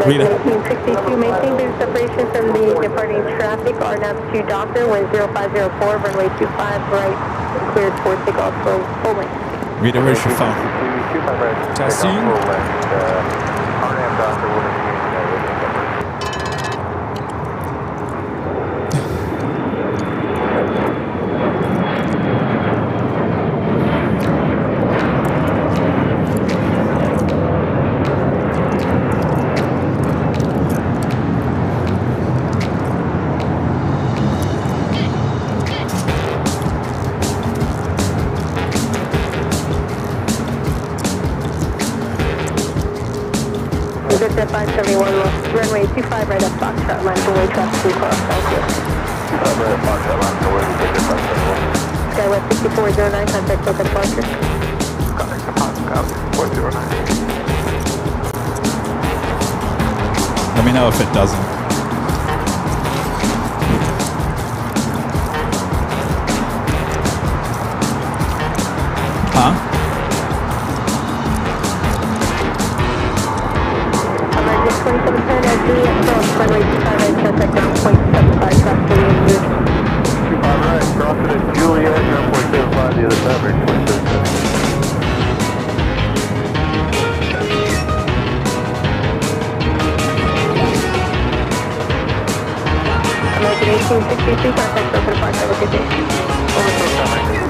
Rita. 1862, maintain clear separation from the departing traffic. RNAV to Docker, wind 0504, runway 25 right, cleared for takeoff for full length. Rita, where's your phone? Testing. Good at 571, runway 25 right up Foxtrot line, full way traffic to cross Southwest. Right up Foxtrot line, full way to get your 571. Skywest 6409, contact local departure. Contact departure, 409. Let me know if it doesn't. Huh? American 2710 at the runway 25 right, contact ground point 75, cross Juliet, Juliet. 25 right, crossing at Juliet, ground point 75, the other side, American 2710. American 1863, contact local departure, have a good day. Over to American.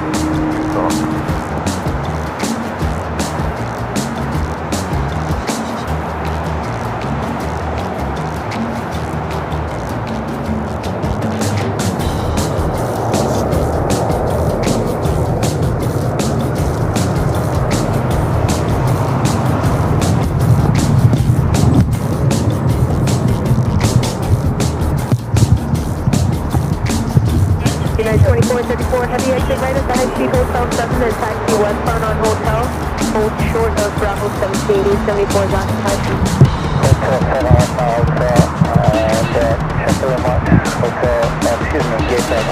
United 2434, heavy exit right at the high speed Hotel 7 and taxi westbound on Hotel. Hold short of Bravo 1780, 74 is occupied. Hotel, check the remark. Hotel, excuse me, gate back.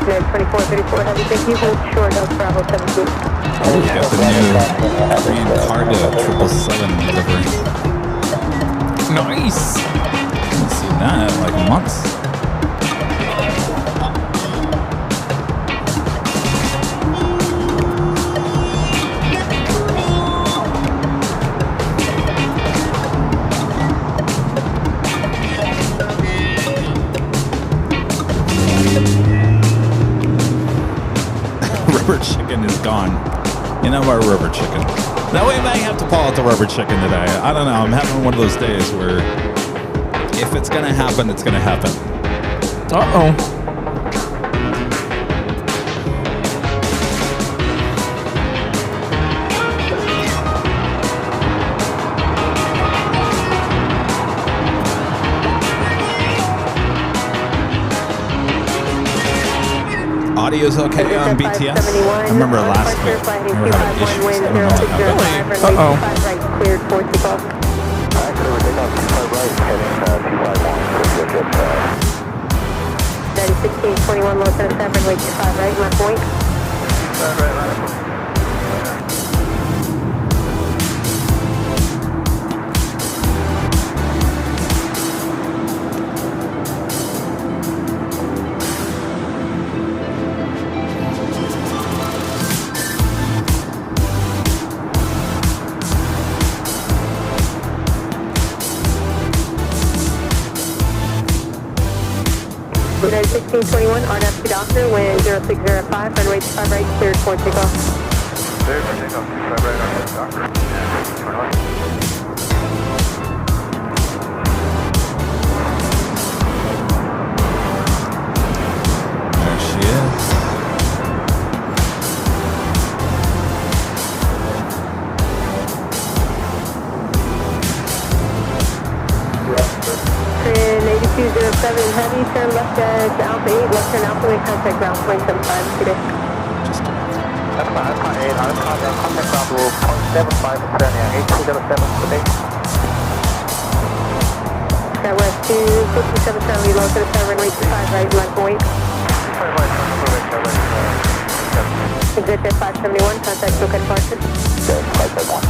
United 2434, heavy, thank you, hold short of Bravo 17. Oh, we got the new Korean Cargo 777 delivery. Nice! Haven't seen that in like months. Rubber chicken is gone. You know our rubber chicken. Now we may have to pull out the rubber chicken today. I don't know. I'm having one of those days where if it's gonna happen, it's gonna happen. Uh-oh. Audio's okay on BTS? I remember last week we were having issues. I don't know what happened. Uh-oh. Right, cleared for takeoff. Alright, clear, take off 25 right, heading 251, 1621, low 77, wait 25 right, left point. right. United 1621, RNAV to Docker, wind 0605, runway 25 right, cleared for takeoff. Clear for takeoff, 25 right on the Docker. Turn on. There she is. Trin 8207, heavy, turn left at Alpha 8, left turn Alpha 8, contact ground point 75 today. That's fine, Alpha 8, contact ground rule, 0.75 and turn in 8207 today. Skywest 257, reload to the 7, runway 25 right, left point. 25 right, Exit at 571, contact local departure. okay, 571.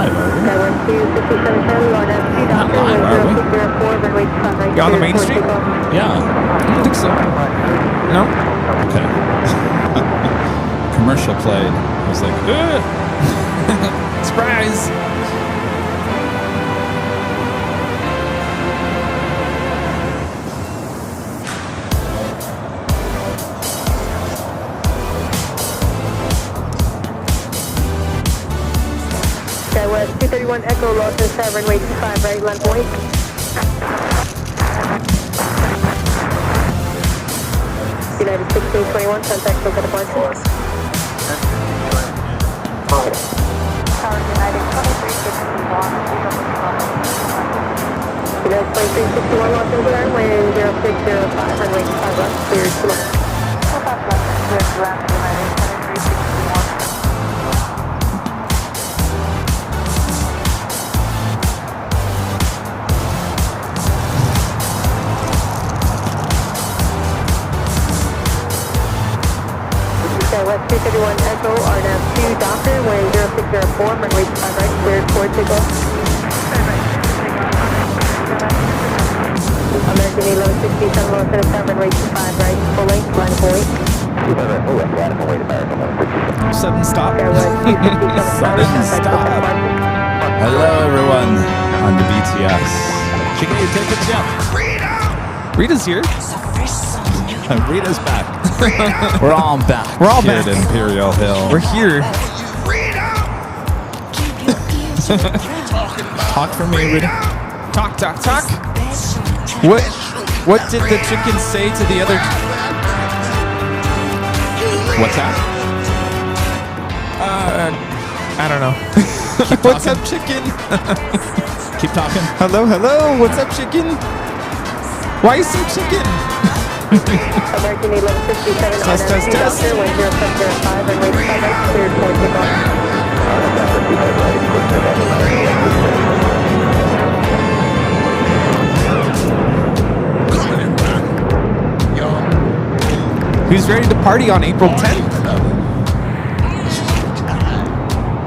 live, are we? Skyward 26710, RNAV 2 Not Doctor, live, are we? 1604, runway 25 right. You on the main street? Yeah. I don't think so. No? Okay. Commercial played. I was like, ugh. Surprise! Skywest 231 Echo, Los Angeles, runway 25 right, land point. United 1621, contact local departure. Tower United 2361, United 2361, Los Angeles, runway 0605, runway 5 left, cleared to land. 5 left, cleared to land, United 2361. West 231 Echo, RNAV 2 Doctor, wind 0604, runway 5 right, cleared for takeoff. American 1167, Los Angeles, runway 25 right, full length, line of point. Sudden stop. Sudden stop. Hello, everyone on the BTS. Did you get your tickets yet? Rita's here. Rita's back. We're all back. We're all here back. at Imperial Hill. We're here. Talk for me, Rita. Talk, talk, talk. What did the chicken say to the other? What's that? I don't know. What's up, chicken? Keep talking. Hello, hello. What's up, chicken? Why some chicken? American 1167, Test, test, RNAV 2 test. Doctor, wind 0705, runway 5 right, cleared for takeoff. Who's ready to party on April 10th?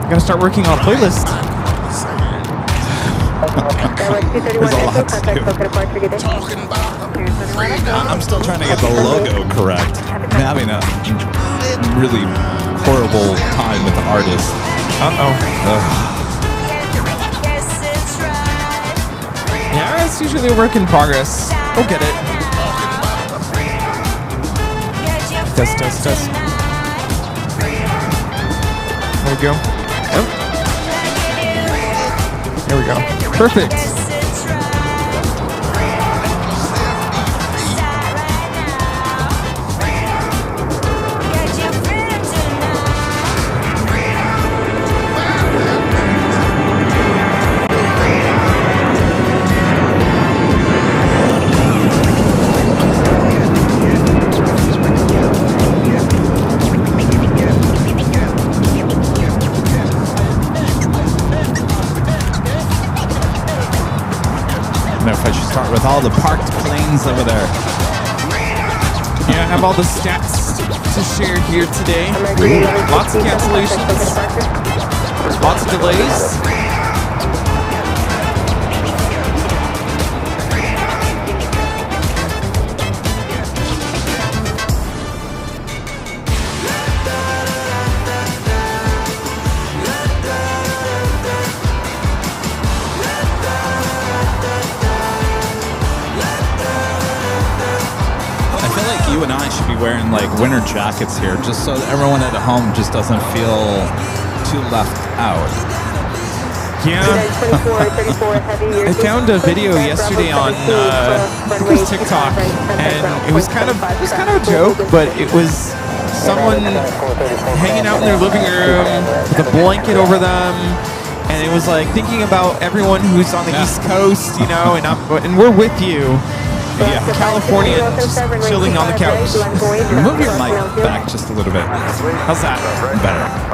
Gotta start working on a playlist. Skywest 231 There's a Echo, lot to contact do. local departure, good day. I'm still trying to get the logo correct. I'm having a really horrible time with the artist. Uh-oh. Ugh. Yeah, it's usually a work in progress. We'll get it. Test, test, test. There we go. Oh. There we go. Perfect. With all the parked planes over there. Yeah, I have all the stats to share here today. Lots of cancellations. Lots of delays. You and I should be wearing like winter jackets here just so that everyone at home just doesn't feel too left out. Yeah. I found a video yesterday on TikTok, and it was kind of a joke, but it was someone hanging out in their living room with a blanket over them, and it was like thinking about everyone who's on the East Coast, you know, and we're with you. Yeah, California, just chilling on the couch. Move your mic back just a little bit. How's that?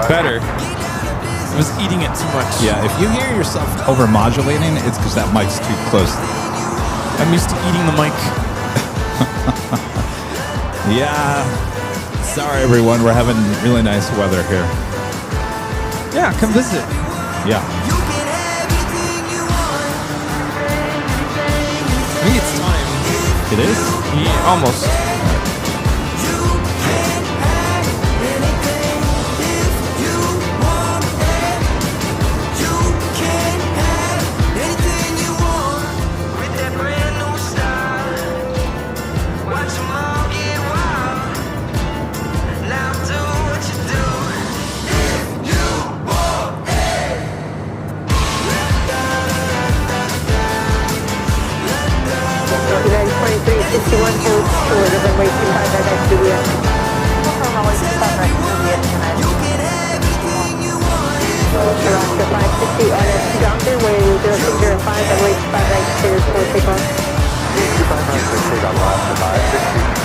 Better. I was eating it too much. Yeah, if you hear yourself over-modulating, it's because that mic's too close. I'm used to eating the mic. Yeah. Sorry, everyone. We're having really nice weather here. Yeah, come visit. Yeah. It is? Yeah, almost. United 2361 hold short of runway 25 at Juliet. Runway 25 at Juliet, Alaska 560 on a Doctor, wind 0605, runway 25 right cleared for takeoff. 25 on Alaska 560.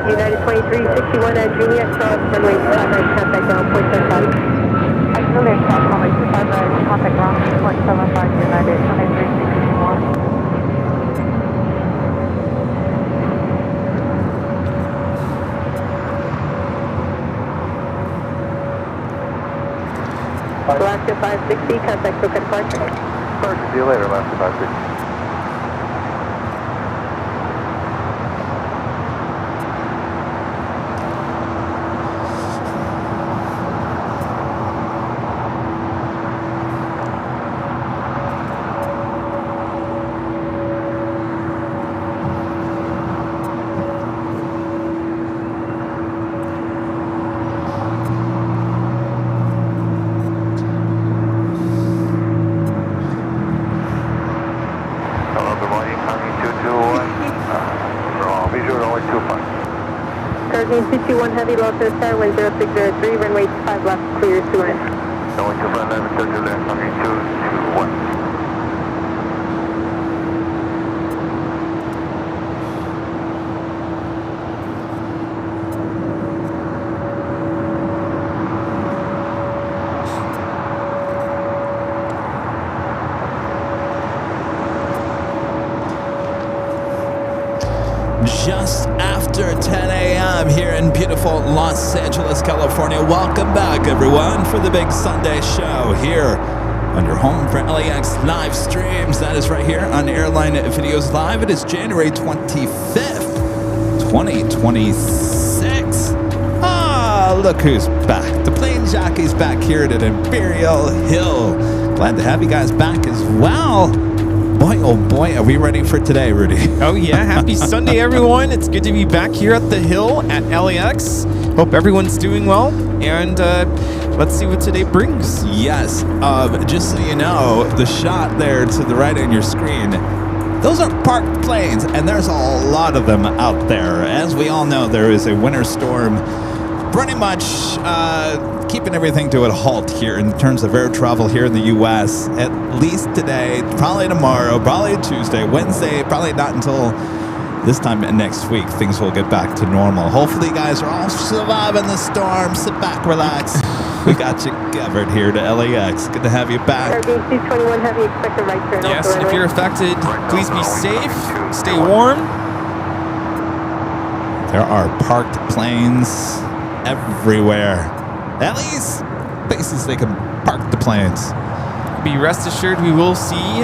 United 2361 at Juliet, cross runway 25 right, contact ground, 0.75. Auxiliary cross runway 25 right, contact ground, 0.75, United 2361. Alaska 560, contact Cook departure. See you later, Alaska 560. Guardian 221 heavy, low to the sky, wind 0603, runway 25 left, clear to land. Going to front left, turn to left, runway 221. Just after 10 a.m. here in beautiful Los Angeles, California. Welcome back, everyone, for the big Sunday show here on your home for LAX live streams. That is right here on Airline Videos Live. It is January 25th, 2026. Ah, look who's back. The plane jockey's back here at Imperial Hill. Glad to have you guys back as well. Boy, oh boy, are we ready for today, Rudy? Oh yeah, happy Sunday, everyone. It's good to be back here at the Hill at LAX. Hope everyone's doing well, and let's see what today brings. Yes, just so you know, the shot there to the right on your screen, those are parked planes, and there's a lot of them out there. As we all know, there is a winter storm pretty much keeping everything to a halt here in terms of air travel here in the U.S. At least today, probably tomorrow, probably Tuesday, Wednesday, probably not until this time next week, things will get back to normal. Hopefully you guys are all surviving the storm. Sit back, relax. We got you covered here to LAX. Good to have you back. Guardian 221 heavy, expect a right turn. Yes, and if you're affected, please be safe, stay warm. There are parked planes everywhere. At least places they can park the planes. Be rest assured we will see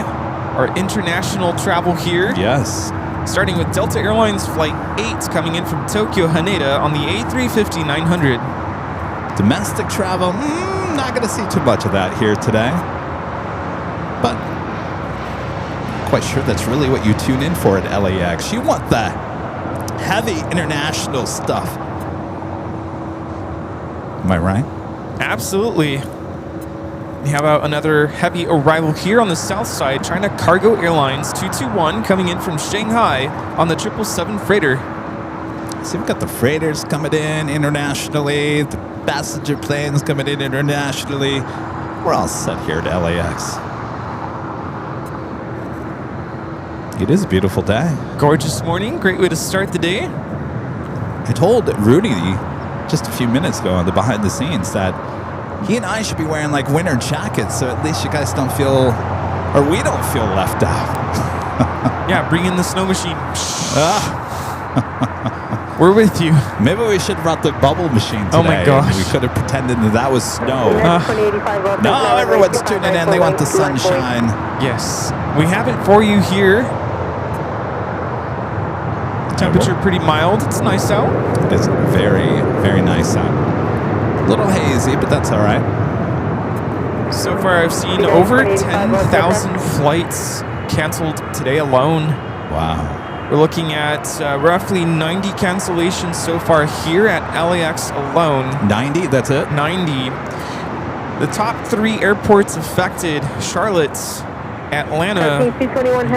our international travel here. Yes. Starting with Delta Airlines Flight 8 coming in from Tokyo, Haneda on the A350-900. Domestic travel, not going to see too much of that here today. But quite sure that's really what you tune in for at LAX. You want the heavy international stuff. Am I right? Absolutely. How about another heavy arrival here on the south side? China Cargo Airlines 221 coming in from Shanghai on the 777 freighter. So we've got the freighters coming in internationally, the passenger planes coming in internationally. We're all set here at LAX. It is a beautiful day. Gorgeous morning. Great way to start the day. I told Rudy just a few minutes ago on the behind the scenes that he and I should be wearing like winter jackets, so at least you guys don't feel, or we don't feel left out. Yeah, bring in the snow machine. We're with you. Maybe we should have brought the bubble machine today. Oh my gosh. We could have pretended that was snow. No, everyone's tuning in. They want the sunshine. Yes, we have it for you here. Temperature pretty mild. It's nice out. It is very, very nice out. A little hazy, but that's all right. So far, I've seen over 10,000 flights canceled today alone. Wow. We're looking at roughly 90 cancellations so far here at LAX alone. 90, that's it? 90. The top 3 airports affected: Charlotte, Atlanta,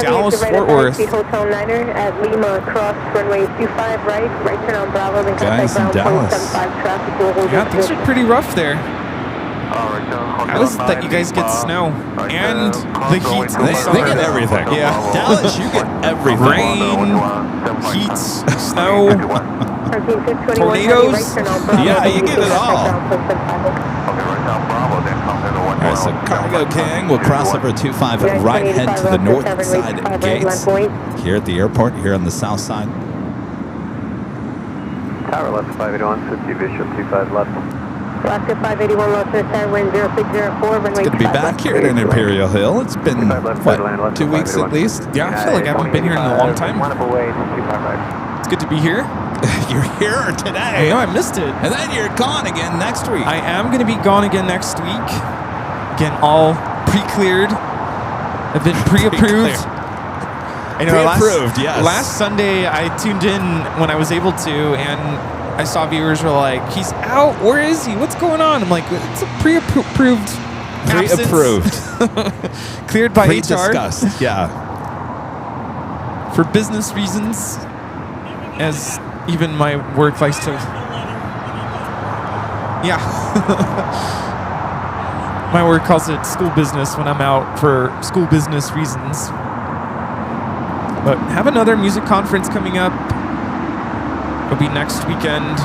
Dallas, Fort Worth. Hotel Niner at Lima, cross runway 25 right turn on Bravo, then Guys in Dallas. Yeah, things are pretty rough there. How is it that you guys get snow and the heat? They get everything. Yeah. Dallas, you get everything. Rain, heat, snow, tornadoes. Yeah, you get it all. All right, so Cargo King will cross over 25 right, head to the north side gates here at the airport, here on the south side. Tower left 581, 50 visual 25 left. Alaska 581 left to start wind 0604. It's good to be back here at Imperial Hill. It's been, what, 2 weeks at least? Yeah, I feel like I haven't been here in a long time. It's good to be here. You're here today. I know, I missed it. And then you're gone again next week. I am going to be gone again next week. Again, all pre-cleared. I've been pre-approved. I know, Pre-approved, yes. Last Sunday, I tuned in when I was able to, and I saw viewers were like, he's out. Where is he? What's going on? I'm like, it's a pre-approved absence. Pre-approved. Cleared by HR. Pre-discussed, yeah. For business reasons, as even my work likes to... Yeah. My work calls it school business when I'm out for school business reasons. But have another music conference coming up. It'll be next weekend.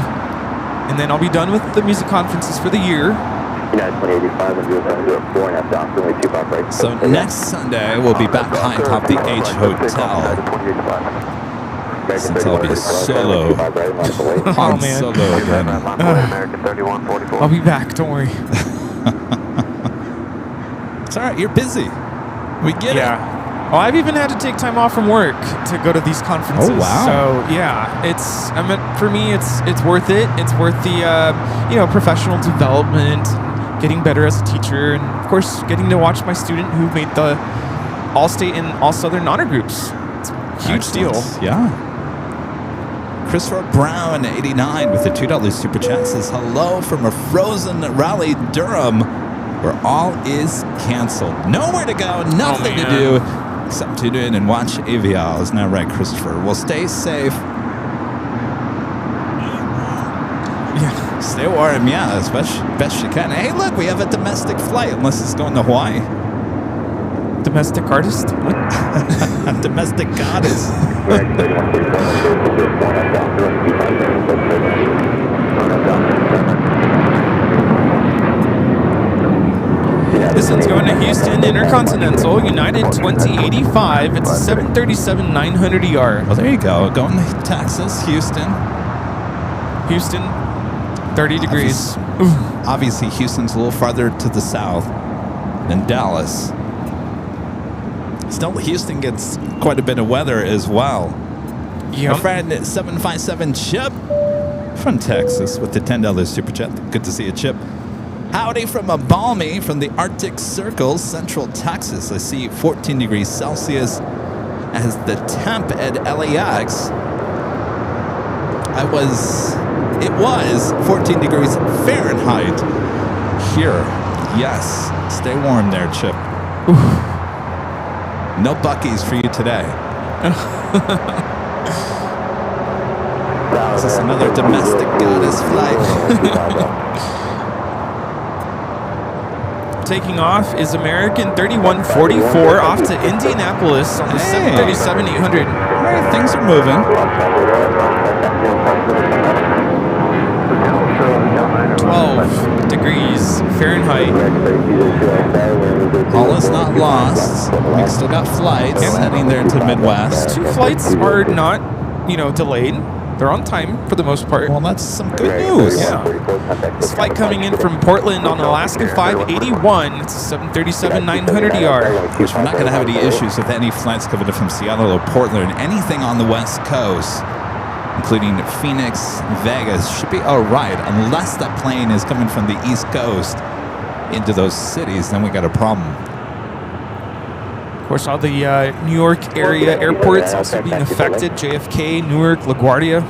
And then I'll be done with the music conferences for the year. So next Sunday, we'll be back high top the H Hotel. Since I'll be solo. Oh, man. Solo again. I'll be back, don't worry. It's all right, you're busy. We get it. Well, I've even had to take time off from work to go to these conferences. Oh, wow. So yeah, for me, it's worth it. It's worth the professional development, getting better as a teacher, and of course, getting to watch my student who made the All-State and All-Southern honor groups. It's a huge deal. Yeah. Christopher Brown, 89, with the $2 super chat says, hello from a frozen Raleigh, Durham, where all is canceled. Nowhere to go, nothing to do, except tune in and watch AVL. Isn't that right, Christopher? Well, stay safe. Yeah, stay warm, yeah, as best you can. Hey, look, we have a domestic flight, unless it's going to Hawaii. Domestic artist? Domestic goddess. This one's going to Houston Intercontinental United 2085. It's a 737-900ER. Well, there you go. Going to Texas, Houston. 30 degrees. Obviously, Houston's a little farther to the south than Dallas. Still, Houston gets quite a bit of weather as well. Yep. My friend 757 Chip from Texas with the $10 super chat. Good to see you, Chip. Howdy from a balmy from the Arctic Circle, Central Texas. I see 14 degrees Celsius as the temp at LAX. It was 14 degrees Fahrenheit here. Yes. Stay warm there, Chip. No Bucky's for you today. This is another domestic goddess flight. Taking off is American 3144 off to Indianapolis on the 737-800. All right, things are moving. 12 degrees Fahrenheit. All is not lost. We've still got flights heading there to the Midwest. 2 flights are not, delayed. They're on time for the most part. Well, that's some good news. Yeah. This flight coming in from Portland on Alaska 581. It's a 737-900ER. Which we're not going to have any issues with any flights coming in from Seattle or Portland. Anything on the West Coast, including Phoenix, Vegas, should be all right. Unless that plane is coming from the East Coast into those cities, then we got a problem. Of course, all the New York area airports also being affected. JFK, Newark, LaGuardia.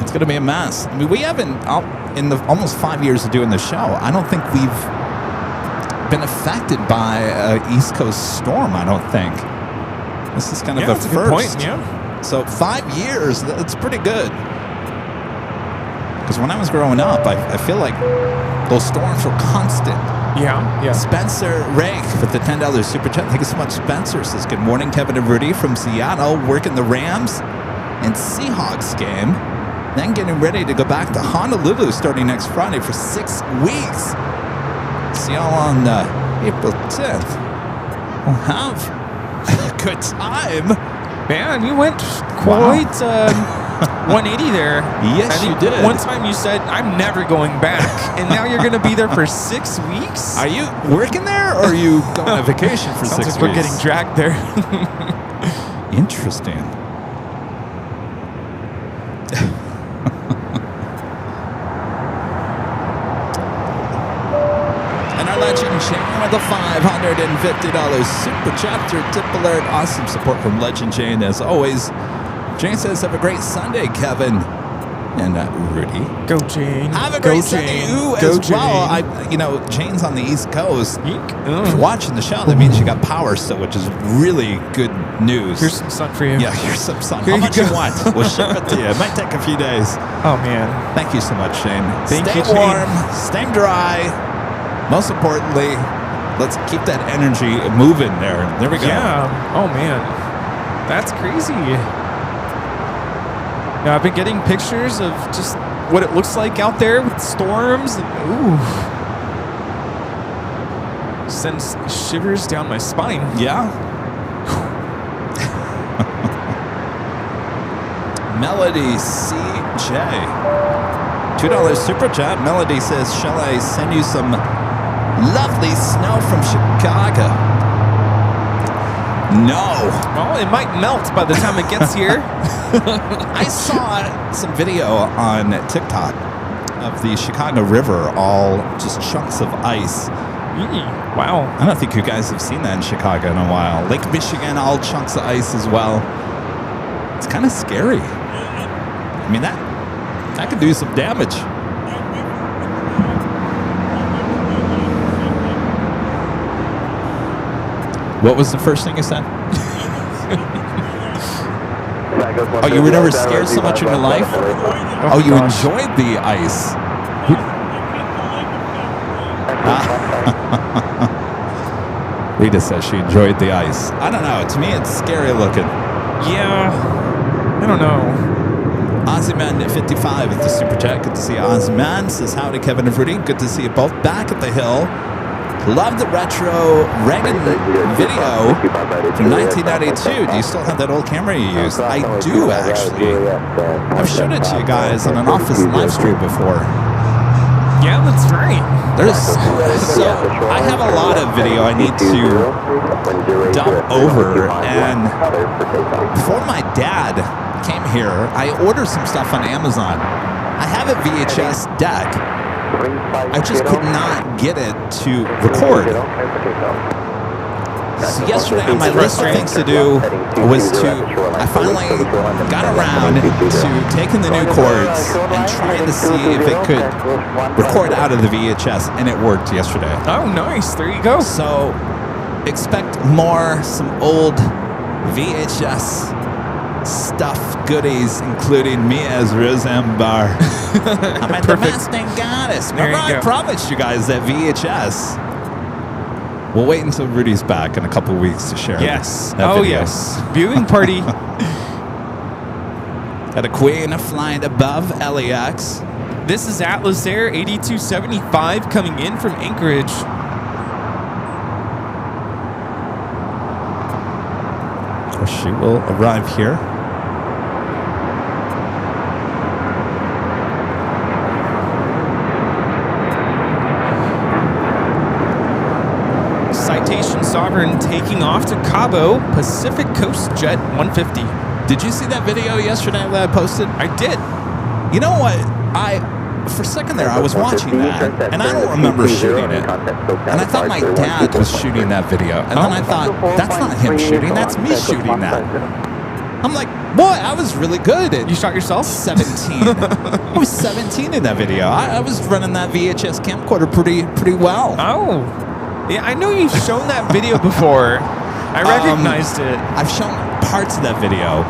It's going to be a mess. I mean, we haven't, in the almost 5 years of doing the show, I don't think we've been affected by an East Coast storm, I don't think. This is kind of a that's first. A good point, yeah. So 5 years, that's pretty good. Because when I was growing up, I feel like those storms were constant. Yeah. Spencer Rake with the $10 super chat. Thank you so much, Spencer. Says, good morning, Kevin and Rudy from Seattle, working the Rams and Seahawks game. Then getting ready to go back to Honolulu starting next Friday for 6 weeks. See y'all on April 10th. We'll have a good time. Man, you went quite 180 there. Yes, you did. One time you said, I'm never going back. And now you're going to be there for 6 weeks? Are you working there or are you going on vacation for 6 weeks? We're getting dragged there. Interesting. And our legend Jane with a $550 super chat through Tip Alert. Awesome support from Legend Jane as always. Jane says, have a great Sunday, Kevin. And Rudy. Go, Jane. Have a great Sunday, you as well. Jane's on the East Coast. If you're watching the show, that means you got power still, which is really good news. Here's some sun for you. Yeah, here's some sun. Here How much you you want? We'll ship it to you. It might take a few days. Oh, man. Thank you so much, Shane. Thank you, Stay warm. Stay dry. Most importantly, let's keep that energy moving there. There we go. Yeah. Oh, man. That's crazy. Now, I've been getting pictures of just what it looks like out there with storms. And, sends shivers down my spine. Yeah. Melody CJ. $2 super chat. Melody says, shall I send you some lovely snow from Chicago? No. Well, it might melt by the time it gets here. I saw some video on TikTok of the Chicago River, all just chunks of ice. Wow. I don't think you guys have seen that in Chicago in a while. Lake Michigan, all chunks of ice as well. It's kind of scary. I mean, that could do some damage. What was the first thing you said? Oh, you were never scared so much in your life? Oh, you enjoyed the ice. Rita says she enjoyed the ice. I don't know. To me, it's scary looking. Yeah. I don't know. Ozzyman55 with the super chat. Good to see you, Ozzyman. Says, howdy, Kevin and Rudy. Good to see you both back at the hill. Love the retro Reagan video from 1992. Do you still have that old camera you used? I do, actually. I've shown it to you guys on an office live stream before. Yeah, that's right. So I have a lot of video I need to dump over, and before my dad came here, I ordered some stuff on Amazon. I have a VHS deck. I just could not get it to record. So yesterday on my list of things to do was I finally got around to taking the new cords and trying to see if it could record out of the VHS, and it worked yesterday. Oh, nice. There you go. So expect some old VHS stuff goodies, including me as Rosembar. I'm at the Mustang Goddess. Remember, I promised you guys that VHS. We'll wait until Rudy's back in a couple weeks to share. Yes. That Oh, video. yes. Viewing party. Got a Queen flying above LAX. This is Atlas Air 8275 coming in from Anchorage. Of course, she will arrive here. Citation Sovereign taking off to Cabo, Pacific Coast Jet 150. Did you see that video yesterday that I posted? I did. You know what? For a second there, I was watching that, and I don't remember shooting it. And I thought my dad was shooting that video. And then I thought, that's not him shooting, that's me shooting that. I'm like, boy, I was really good at You shot yourself? 17. I was 17 in that video. I was running that VHS camcorder pretty well. Oh. Yeah, I know you've shown that video before. I recognized it. I've shown parts of that video.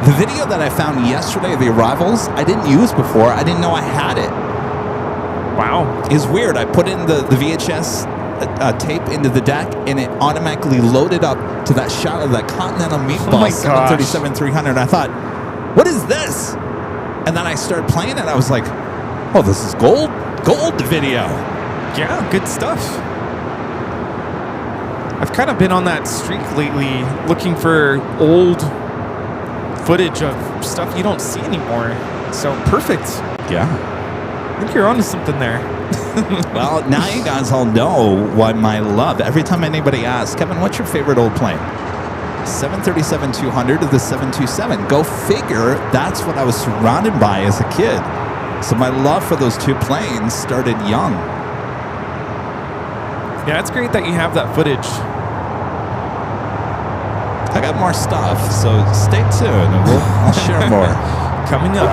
The video that I found yesterday, the arrivals, I didn't use before. I didn't know I had it. Wow. It's weird. I put in the VHS tape into the deck, and it automatically loaded up to that shot of that Continental Meatball 737-300. I thought, what is this? And then I started playing it. I was like, oh, this is gold video. Yeah, good stuff. I've kind of been on that streak lately, looking for old footage of stuff you don't see anymore. So perfect. Yeah. I think you're onto something there. Well, now you guys all know why my love. Every time anybody asks, Kevin, what's your favorite old plane? 737-200 or the 727. Go figure, that's what I was surrounded by as a kid. So my love for those two planes started young. Yeah, it's great that you have that footage. I got more stuff, so stay tuned and I'll share more. Coming up,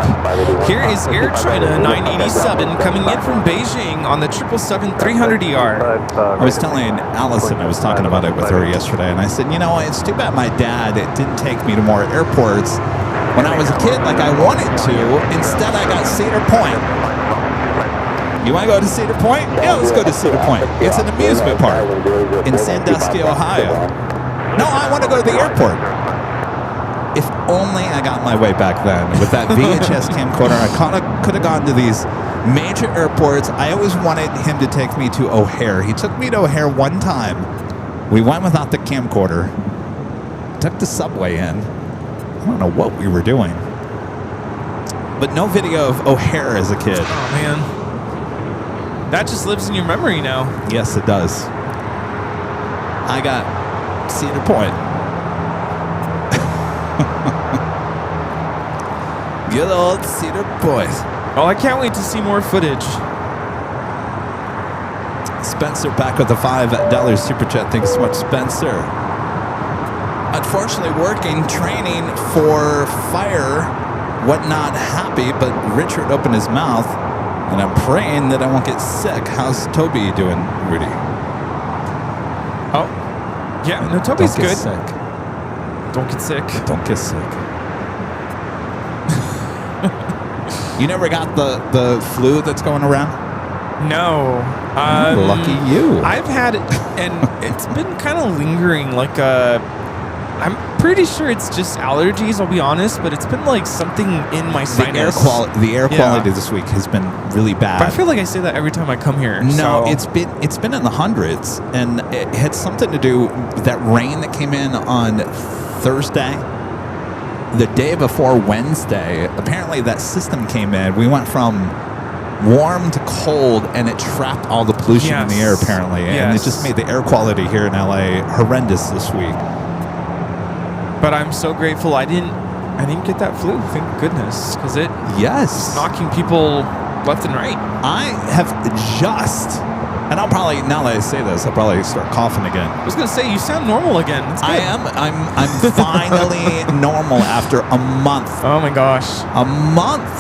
here is Air China 987 coming in from Beijing on the 777-300ER. I was telling Allison, I was talking about it with her yesterday, and I said, you know, it's too bad my dad didn't take me to more airports when I was a kid like I wanted to. Instead, I got Cedar Point. You want to go to Cedar Point? Yeah, let's go to Cedar Point. It's an amusement park in Sandusky, Ohio. No, I want to go to the airport. If only I got my way back then with that VHS camcorder. I could have gone to these major airports. I always wanted him to take me to O'Hare. He took me to O'Hare one time. We went without the camcorder. Took the subway in. I don't know what we were doing. But no video of O'Hare as a kid. Oh, man. That just lives in your memory now. Yes, it does. I got Cedar Point. Good old Cedar Point. Oh, I can't wait to see more footage. Spencer back with the $5 super chat. Thanks so much, Spencer. Unfortunately, working, training for fire. What not happy, but Richard opened his mouth, and I'm praying that I won't get sick. How's Toby doing, Rudy? Oh, yeah, no, Toby's Don't get good. sick. Don't get sick. Don't get sick. You never got the flu that's going around? No. Lucky you. I've had it, and it's been kind of lingering. Like, I'm pretty sure it's just allergies, I'll be honest, but it's been like something in my sinus. The air quality this week has been really bad. But I feel like I say that every time I come here. No, so. it's been in the hundreds, and it had something to do with that rain that came in on Thursday. The day before Wednesday, apparently that system came in. We went from warm to cold, and it trapped all the pollution in the air, apparently. And it just made the air quality here in LA horrendous this week. But I'm so grateful I didn't get that flu. Thank goodness, because it's knocking people left and right. I have just And I'll probably, now that I say this, I'll probably start coughing again. I was gonna say, you sound normal again. It's good. I am. I'm finally normal after a month. Oh my gosh. A month.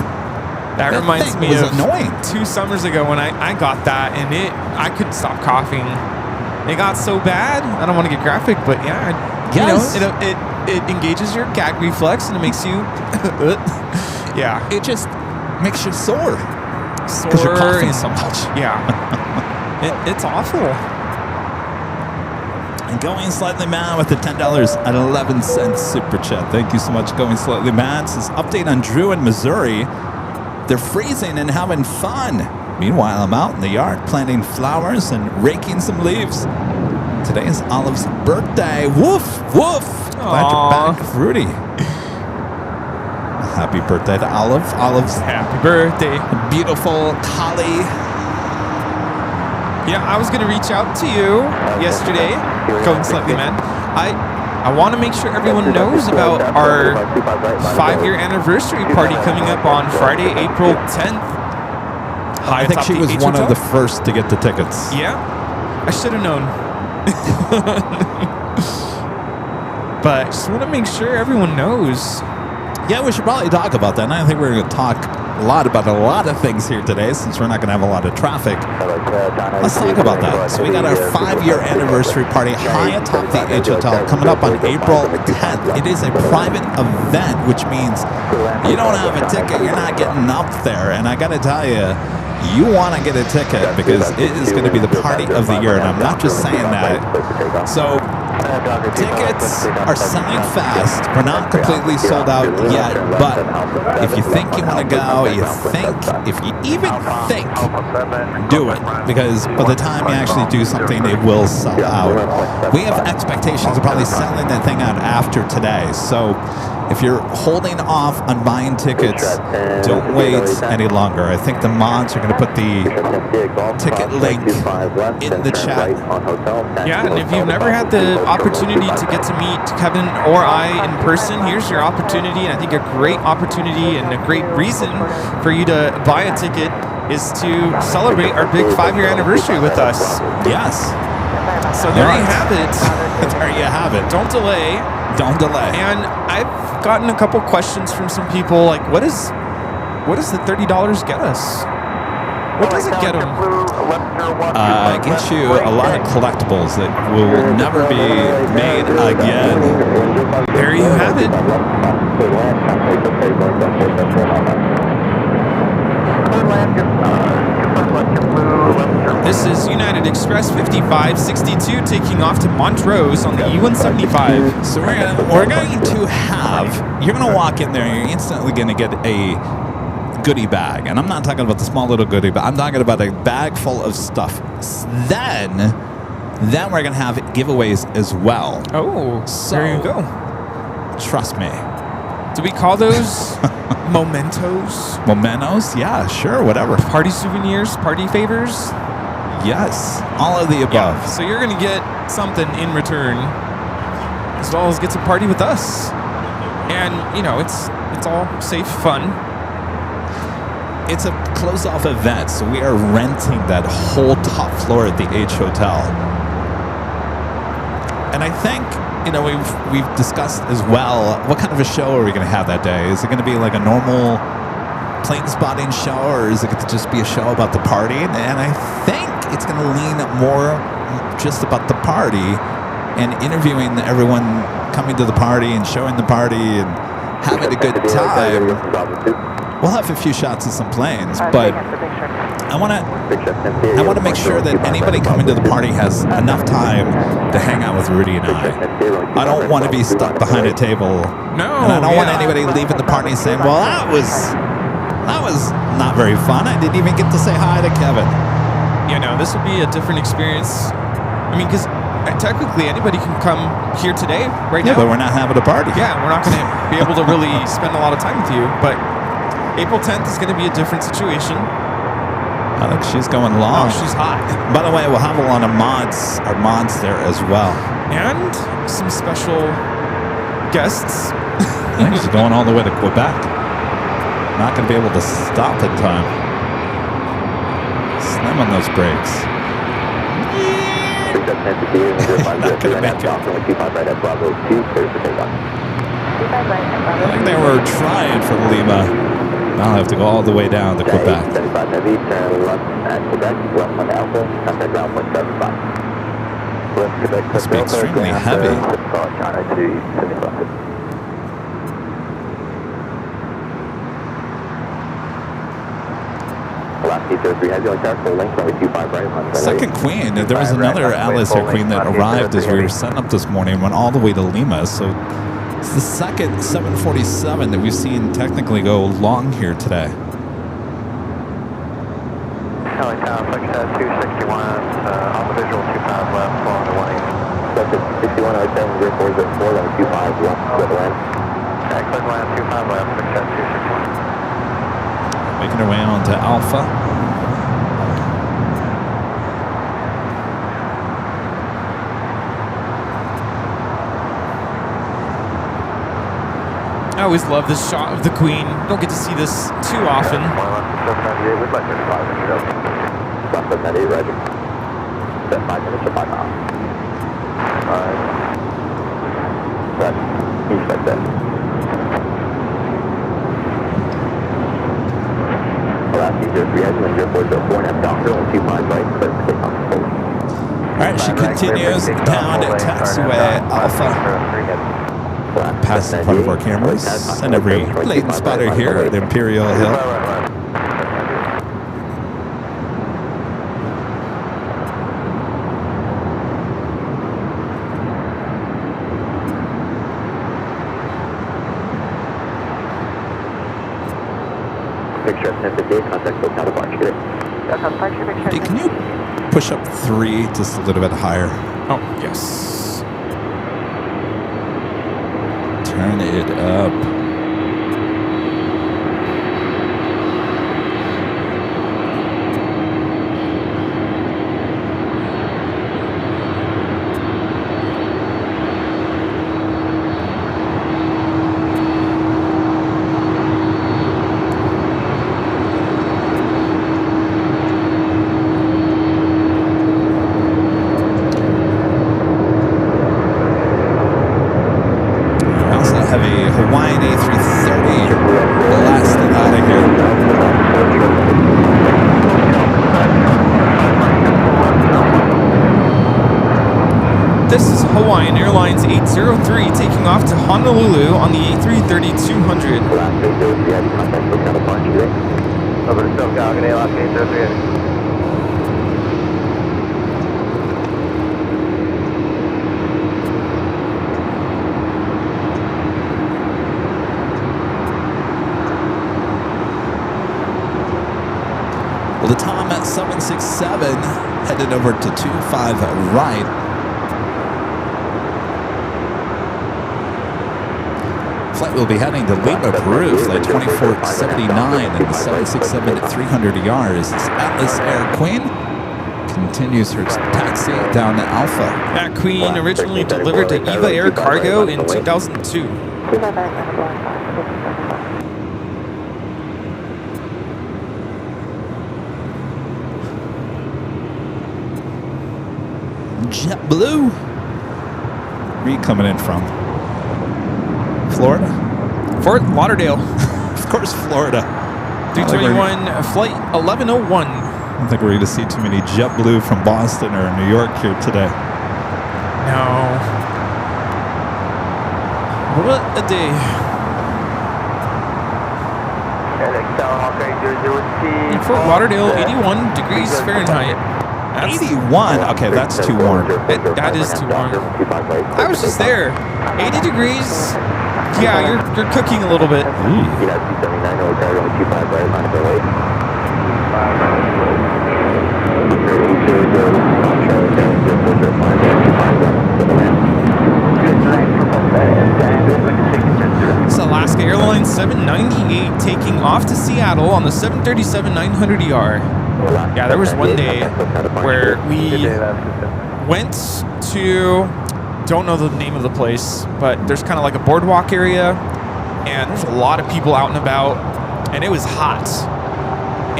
That reminds me was of annoying. 2 summers ago when I got that, and I couldn't stop coughing. It got so bad. I don't want to get graphic, but yeah, Yes. you know, it engages your gag reflex and it makes you, yeah, It just makes you sore sore because you're coughing and- so much. Yeah, it's awful. And Going Slightly Mad with the $10.11 super chat. Thank you so much, Going Slightly Mad. Says update on Drew in Missouri. They're freezing and having fun. Meanwhile, I'm out in the yard planting flowers and raking some leaves. Today is Olive's birthday. Woof, woof. Glad you're Aw. back, Rudy. Happy birthday to Olive. Olive's Happy birthday. beautiful collie. Yeah, I was gonna reach out to you yesterday, Going Slightly Mad. I want to make sure everyone knows about our 5-year anniversary party coming up on Friday, April 10th. I think she was one of the first to get the tickets. Yeah, I should have known. But I just want to make sure everyone knows. Yeah, we should probably talk about that. And I think we're going to talk a lot about a lot of things here today since we're not going to have a lot of traffic. Let's talk about that. So we got our 5-year anniversary party high atop the H Hotel coming up on April 10th. It is a private event, which means you don't have a ticket, you're not getting up there. And I got to tell you, you want to get a ticket because it is going to be the party of the year. And I'm not just saying that. So tickets are selling fast. We're not completely sold out yet, but if you think you want to go, if you even think, do it. Because by the time you actually do something, it will sell out. We have expectations of probably selling that thing out after today. So if you're holding off on buying tickets, don't wait any longer. I think the mods are going to put the ticket link in the chat. Yeah, and if you've never had the opportunity to get to meet Kevin or I in person, here's your opportunity. And I think a great opportunity and a great reason for you to buy a ticket is to celebrate our big 5-year anniversary with us. Yes. So there you have it. There you have it. Don't delay. Don't delay. And I've gotten a couple questions from some people like, what does the $30 get us? What does it get them? It gets you a lot of collectibles that will never be made again. There you have it. This is United Express 5562 taking off to Montrose on the E175. So we're going to have, you're going to walk in there and you're instantly going to get a goodie bag. And I'm not talking about the small little goodie bag. I'm talking about a bag full of stuff. Then we're going to have giveaways as well. Oh, So- there you go. Trust me. Do we call those mementos? Mementos? Yeah, sure, whatever. Party souvenirs? Party favors? Yes, all of the above. Yeah. So you're going to get something in return, as well as get to party with us. And, you know, it's all safe fun. It's a closed-off event, so we are renting that whole top floor at the H Hotel. And I think, you know, we've discussed as well, what kind of a show are we going to have that day? Is it going to be like a normal plane spotting show, or is it going to just be a show about the party? And I think it's going to lean more just about the party and interviewing everyone coming to the party and showing the party and having a good time. We'll have a few shots of some planes, but I want to make sure that anybody coming to the party has enough time to hang out with Rudy and I don't want to be stuck behind a table. No, And I don't want anybody leaving the party saying, well, that was not very fun. I didn't even get to say hi to Kevin. You know, this would be a different experience. I mean, because technically anybody can come here today, right Yeah, now. but we're not having a party. Yeah, we're not going to be able to really spend a lot of time with you. But April 10th is going to be a different situation. I think she's going long. Oh, she's hot. By the way, we'll have a lot of mods there as well. And some special guests. I think she's going all the way to Quebec. Not going to be able to stop in time. Slam on those brakes. Not gonna make it. I think they were trying for Lima. I'll have to go all the way down to Quebec. Must be extremely heavy. Second Queen, there was another Alice Air Queen that arrived as we were setting up this morning, went all the way to Lima. So it's the second 747 that we've seen technically go long here today. LA Town, section 261, on the visual 25 left, following the 180. 61, I was saying 04 is at 4, then 25 left, clear the land. Okay, clear the land, 25 left, section 261. Making our way on to Alpha. I always love this shot of the Queen. Don't get to see this too often. Left 798, Roger. Set 5 minutes or 5 miles. Right. East like that. Alright, she continues down at taxiway Alpha. Past in front of our cameras and every latent spotter here at Imperial Hill. Hey, can you push up 3 just a little bit higher? Oh, yes. Turn it up. Hawaiian Airlines 803 taking off to Honolulu on the A330-200. Over to Silk LAX 803. Well, the Tom at 767 headed over to 25 right. Flight will be heading to Lima, Peru, flight 2479 and the 767 at 300 yards. Atlas Air Queen continues her taxi down to Alpha. That Queen originally delivered to Eva Air Cargo in 2002. JetBlue. Where are you coming in from? Florida? Fort Lauderdale. Of course, Florida. 321, flight 1101. I don't think we're going to see too many JetBlue from Boston or New York here today. No. What a day. In Fort Lauderdale, 81 degrees Fahrenheit. That's 81? Okay, that's too warm. That is too warm. I was just there. 80 degrees. Yeah, you're cooking a little bit. It's Alaska Airlines 798 taking off to Seattle on the 737-900ER. Yeah, there was one day where we went to, don't know the name of the place, but there's kind of like a boardwalk area, and there's a lot of people out and about, and it was hot.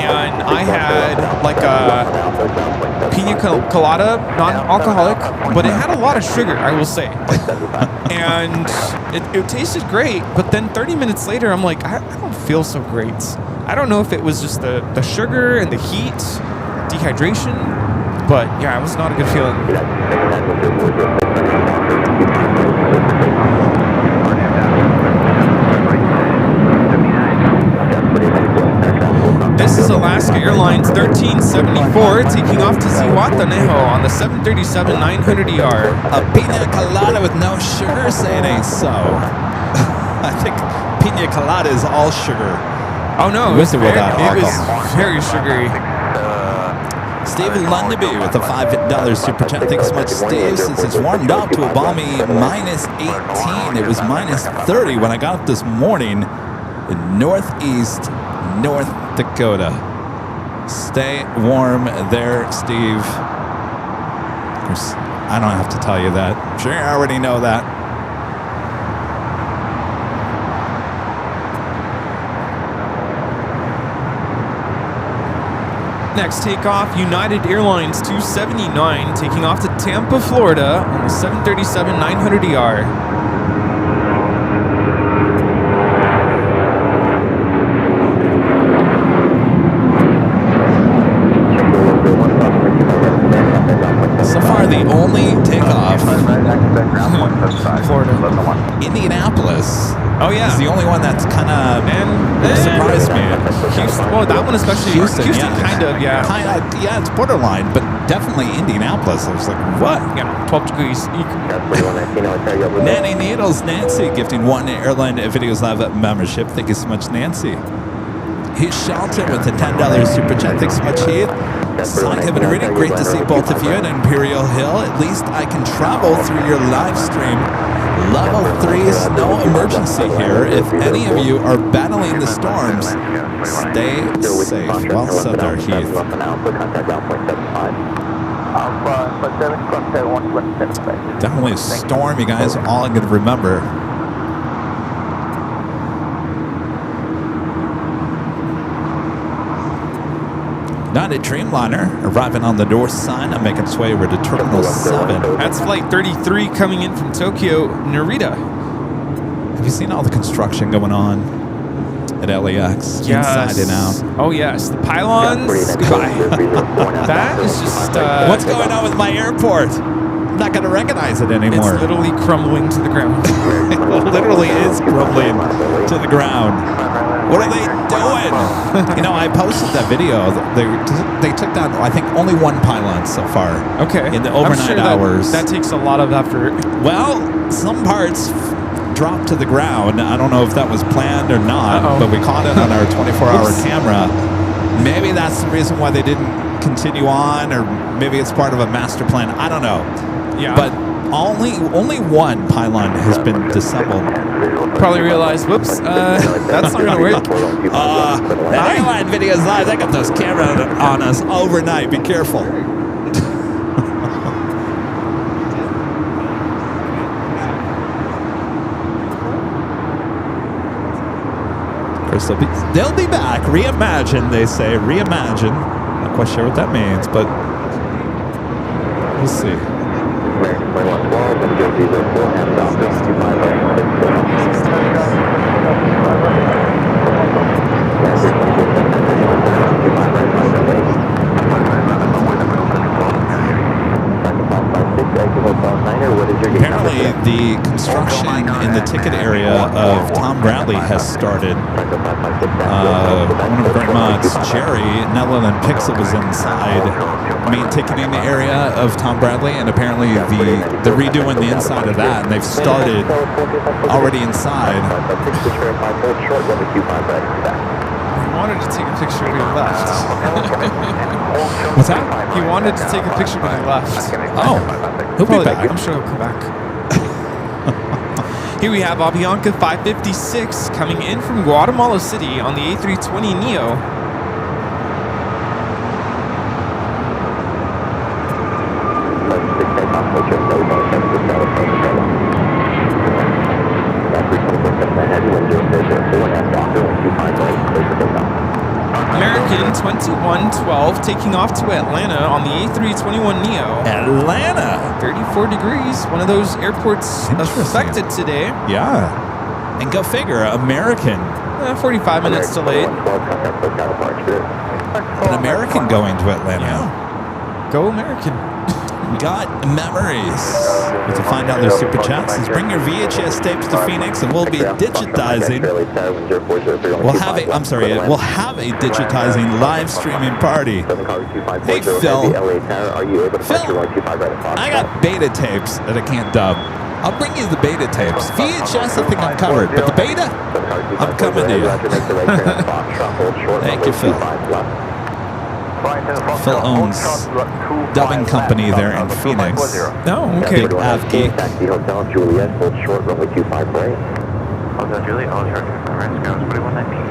and I had like a pina colada, non-alcoholic, but it had a lot of sugar, I will say. And it tasted great, but then 30 minutes later, I'm like, I don't feel so great. I don't know if it was just the sugar and the heat, dehydration, but yeah, it was not a good feeling. This is Alaska Airlines 1374 taking off to Zihuatanejo on the 737-900ER. A pina colada with no sugar? Say it ain't so. I think pina colada is all sugar. Oh no, it was very sugary. Steve Lundaby with a $5 super chat. Thanks so much, Steve. Since it's warmed up to a balmy -18, it was -30 when I got up this morning in northeast North Dakota. Stay warm there, Steve. Of course, I don't have to tell you that. I'm sure you already know that. Next takeoff, United Airlines 279 taking off to Tampa, Florida on the 737-900ER. So far, the only takeoff, Florida. Indianapolis. Oh yeah, is the only one that's kind of surprised me. Houston, well, that one especially. Houston yeah. Kind of, yeah. Yeah, it's borderline, but definitely Indianapolis. I was like, what? Yeah, 12 degrees. Nanny Needles, Nancy, gifting one Airline Videos Live membership. Thank you so much, Nancy. Heath Shelton with a $10 super chat. Thanks so much, Heath. Sonic Heaven and Reading, great to see both of you at Imperial Hill. At least I can travel through your live stream. Level 3 snow emergency here. If any of you are battling the storms, stay safe. Well said there, Heath. Definitely a storm, you guys. All I'm going to remember. United Dreamliner arriving on the north side. I'm making its way over to Terminal 7. That's Flight 33 coming in from Tokyo, Narita. Have you seen all the construction going on at LAX? Yes. Inside and out. Oh, yes. The pylons. Goodbye. That is just... what's going on with my airport? I'm not going to recognize it anymore. It's literally crumbling to the ground. It literally is crumbling to the ground. What are they doing? You know, I posted that video. They took down, I think, only one pylon so far. Okay. In the overnight hours. That takes a lot of effort. Well, some parts dropped to the ground. I don't know if that was planned or not, but we caught it on our 24-hour camera. Maybe that's the reason why they didn't continue on, or maybe it's part of a master plan. I don't know. Yeah. But only one pylon has been disassembled. Probably realized, whoops, that's not going to work. Airline Videos Live, they got those cameras on us overnight. Be careful. Of course, they'll be back. Reimagine, they say. Reimagine. Not quite sure what that means, but we'll see. Apparently, the construction in the ticket area of Tom Bradley has started. One of our mods, Jerry, Netherland Pixel, was inside main ticketing area of Tom Bradley, and apparently they're redoing the inside of that, and they've started already inside. He wanted to take a picture when he left. What's that? He wanted to take a picture when he left. Oh, he'll be back. I'm sure he'll come back. Here we have Avianca 556 coming in from Guatemala City on the A320neo. American 2112, taking off to Atlanta on the A321neo. Atlanta. 34 degrees. One of those airports Interesting. affected today. Yeah. And go figure, American. 45 minutes delayed. An American going to Atlanta. Go American. Got memories. But to find out their super chats is bring your VHS tapes to Phoenix and we'll be digitizing. We'll have a digitizing live streaming party. Hey Phil. I got beta tapes that I can't dub. I'll bring you the beta tapes. VHS, I think I'm covered, but the beta, I'm coming to you. Thank you, Phil. Phil owns dubbing company there in Phoenix. Oh, okay. Big Avki. Taxi Hotel Juliet, hold short, runway 25 right. Hotel Juliet, all your range goes 4119.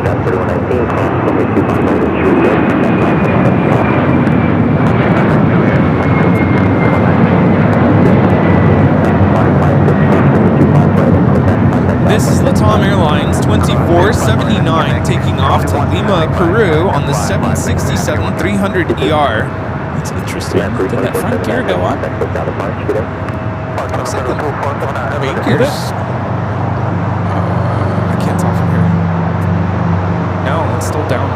That's 4119, cross runway 25 right at Juliet. This is Latam Airlines 2479 taking off to Lima, Peru on the 767-300ER. That's interesting. Did that front gear go up? Looks like the main gears. I can't tell from here. No, it's still down.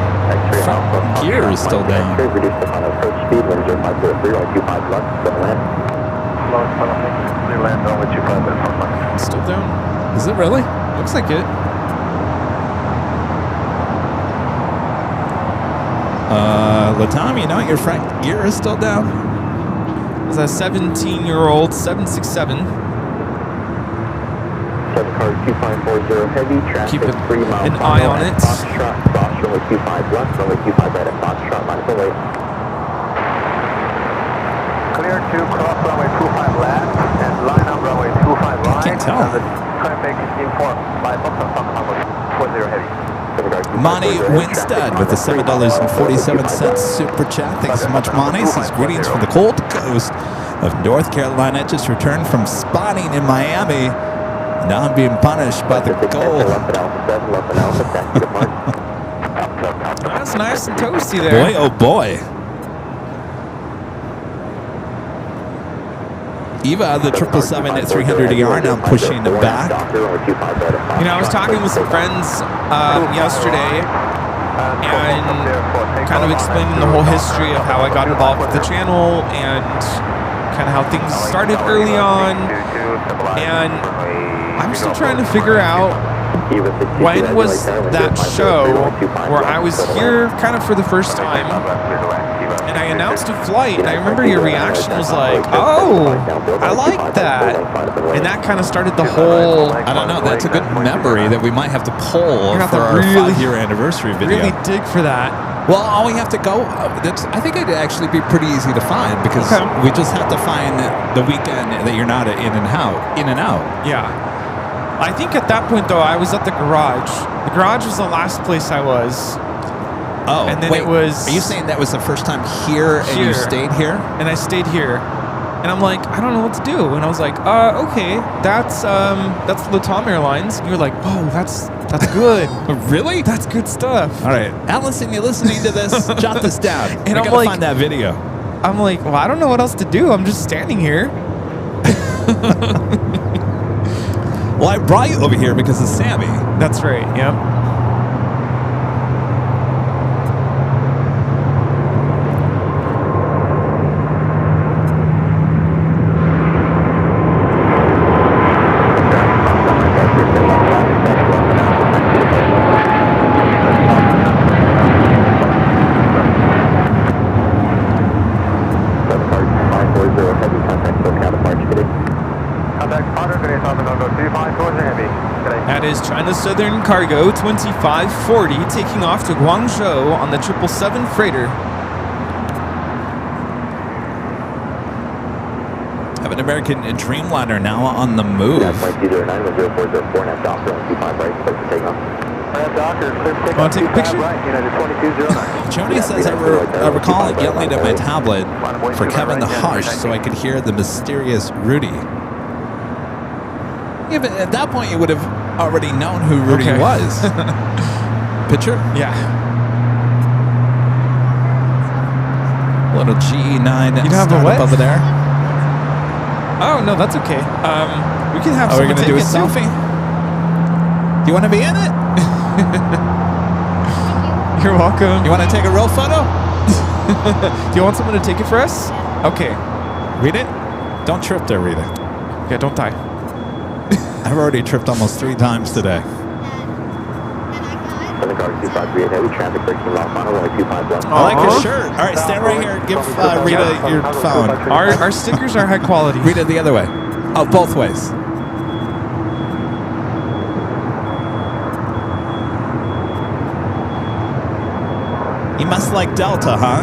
Front gear is still down. Reduce the final approach speed, 10503, right 25 left, don't land. Land on with 25 left. It's still down. Is it really? Looks like it. Latam, you know your front gear is still down. It's a 17-year-old 767. 7 car 2540 heavy, traffic Keep 3 miles. an eye on it. Foxtrot, cross runway 25 left, runway 25 right at Foxtrot, minus 08. Clear to cross runway 25 left and line up runway 25 right. I can't tell. Traffic informed by Boston Foxtrot 40 heavy. Monty Winstead with the $7.47 super chat. Thanks so much, Monty. Says greetings from the cold coast of North Carolina. Just returned from spotting in Miami. Now I'm being punished by the cold. That's nice and toasty there. Boy, oh boy. Eva, the 777 at 300ER, now pushing it back. You know, I was talking with some friends yesterday and kind of explaining the whole history of how I got involved with the channel and kind of how things started early on. And I'm still trying to figure out when was that show where I was here kind of for the first time and I announced a flight, and I remember your reaction was like, oh, I like that. And that kind of started the whole... I don't know, that's a good memory that we might have to pull for our 5-year anniversary video. Really dig for that. Well, all we have to go, I think it'd actually be pretty easy to find because we just have to find the weekend that you're not in and out. Yeah. I think at that point, though, I was at the garage. The garage was the last place I was. Oh, and then wait, it was... Are you saying that was the first time here and you stayed here? And I stayed here. And I'm like, I don't know what to do. And I was like, okay, that's Latam Airlines. And you're like, oh, that's good. Really? That's good stuff. All right. Allison, you listening to this? Jot this down. And I I'm gotta like, find that video. I'm like, well, I don't know what else to do. I'm just standing here. Well, I brought you over here because of Sammy. That's right, yep. That is China Southern Cargo 2540 taking off to Guangzhou on the 777 freighter. Have an American Dreamliner now on the move. Want to take a picture? Joni says, I recall yelling at my tablet for Kevin the Hush so I could hear the mysterious Rudy. Yeah, but at that point you would have already known who Rudy Okay. was. Picture? Yeah. Little G9 You have a startup what? over there. Oh, no, that's okay. We can have Are we someone going to take do a it too. selfie? Do you want to be in it? You're welcome. You want to take a real photo? Do you want someone to take it for us? Okay. Read it? Don't trip there, Rita. Yeah, don't die. I've already tripped almost 3 times today. Southern Guard 253 heavy traffic 13 lost on runway 25 left. I like your shirt. All right, stand right here. Give Rita your phone. Our stickers are high quality. Rita, the other way. Oh, both ways. You must like Delta, huh?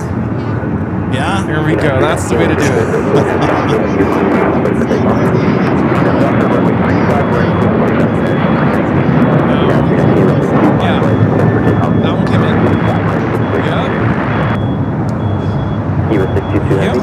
Yeah? Here we go. That's the way to do it. Yeah. That one came in. Yep.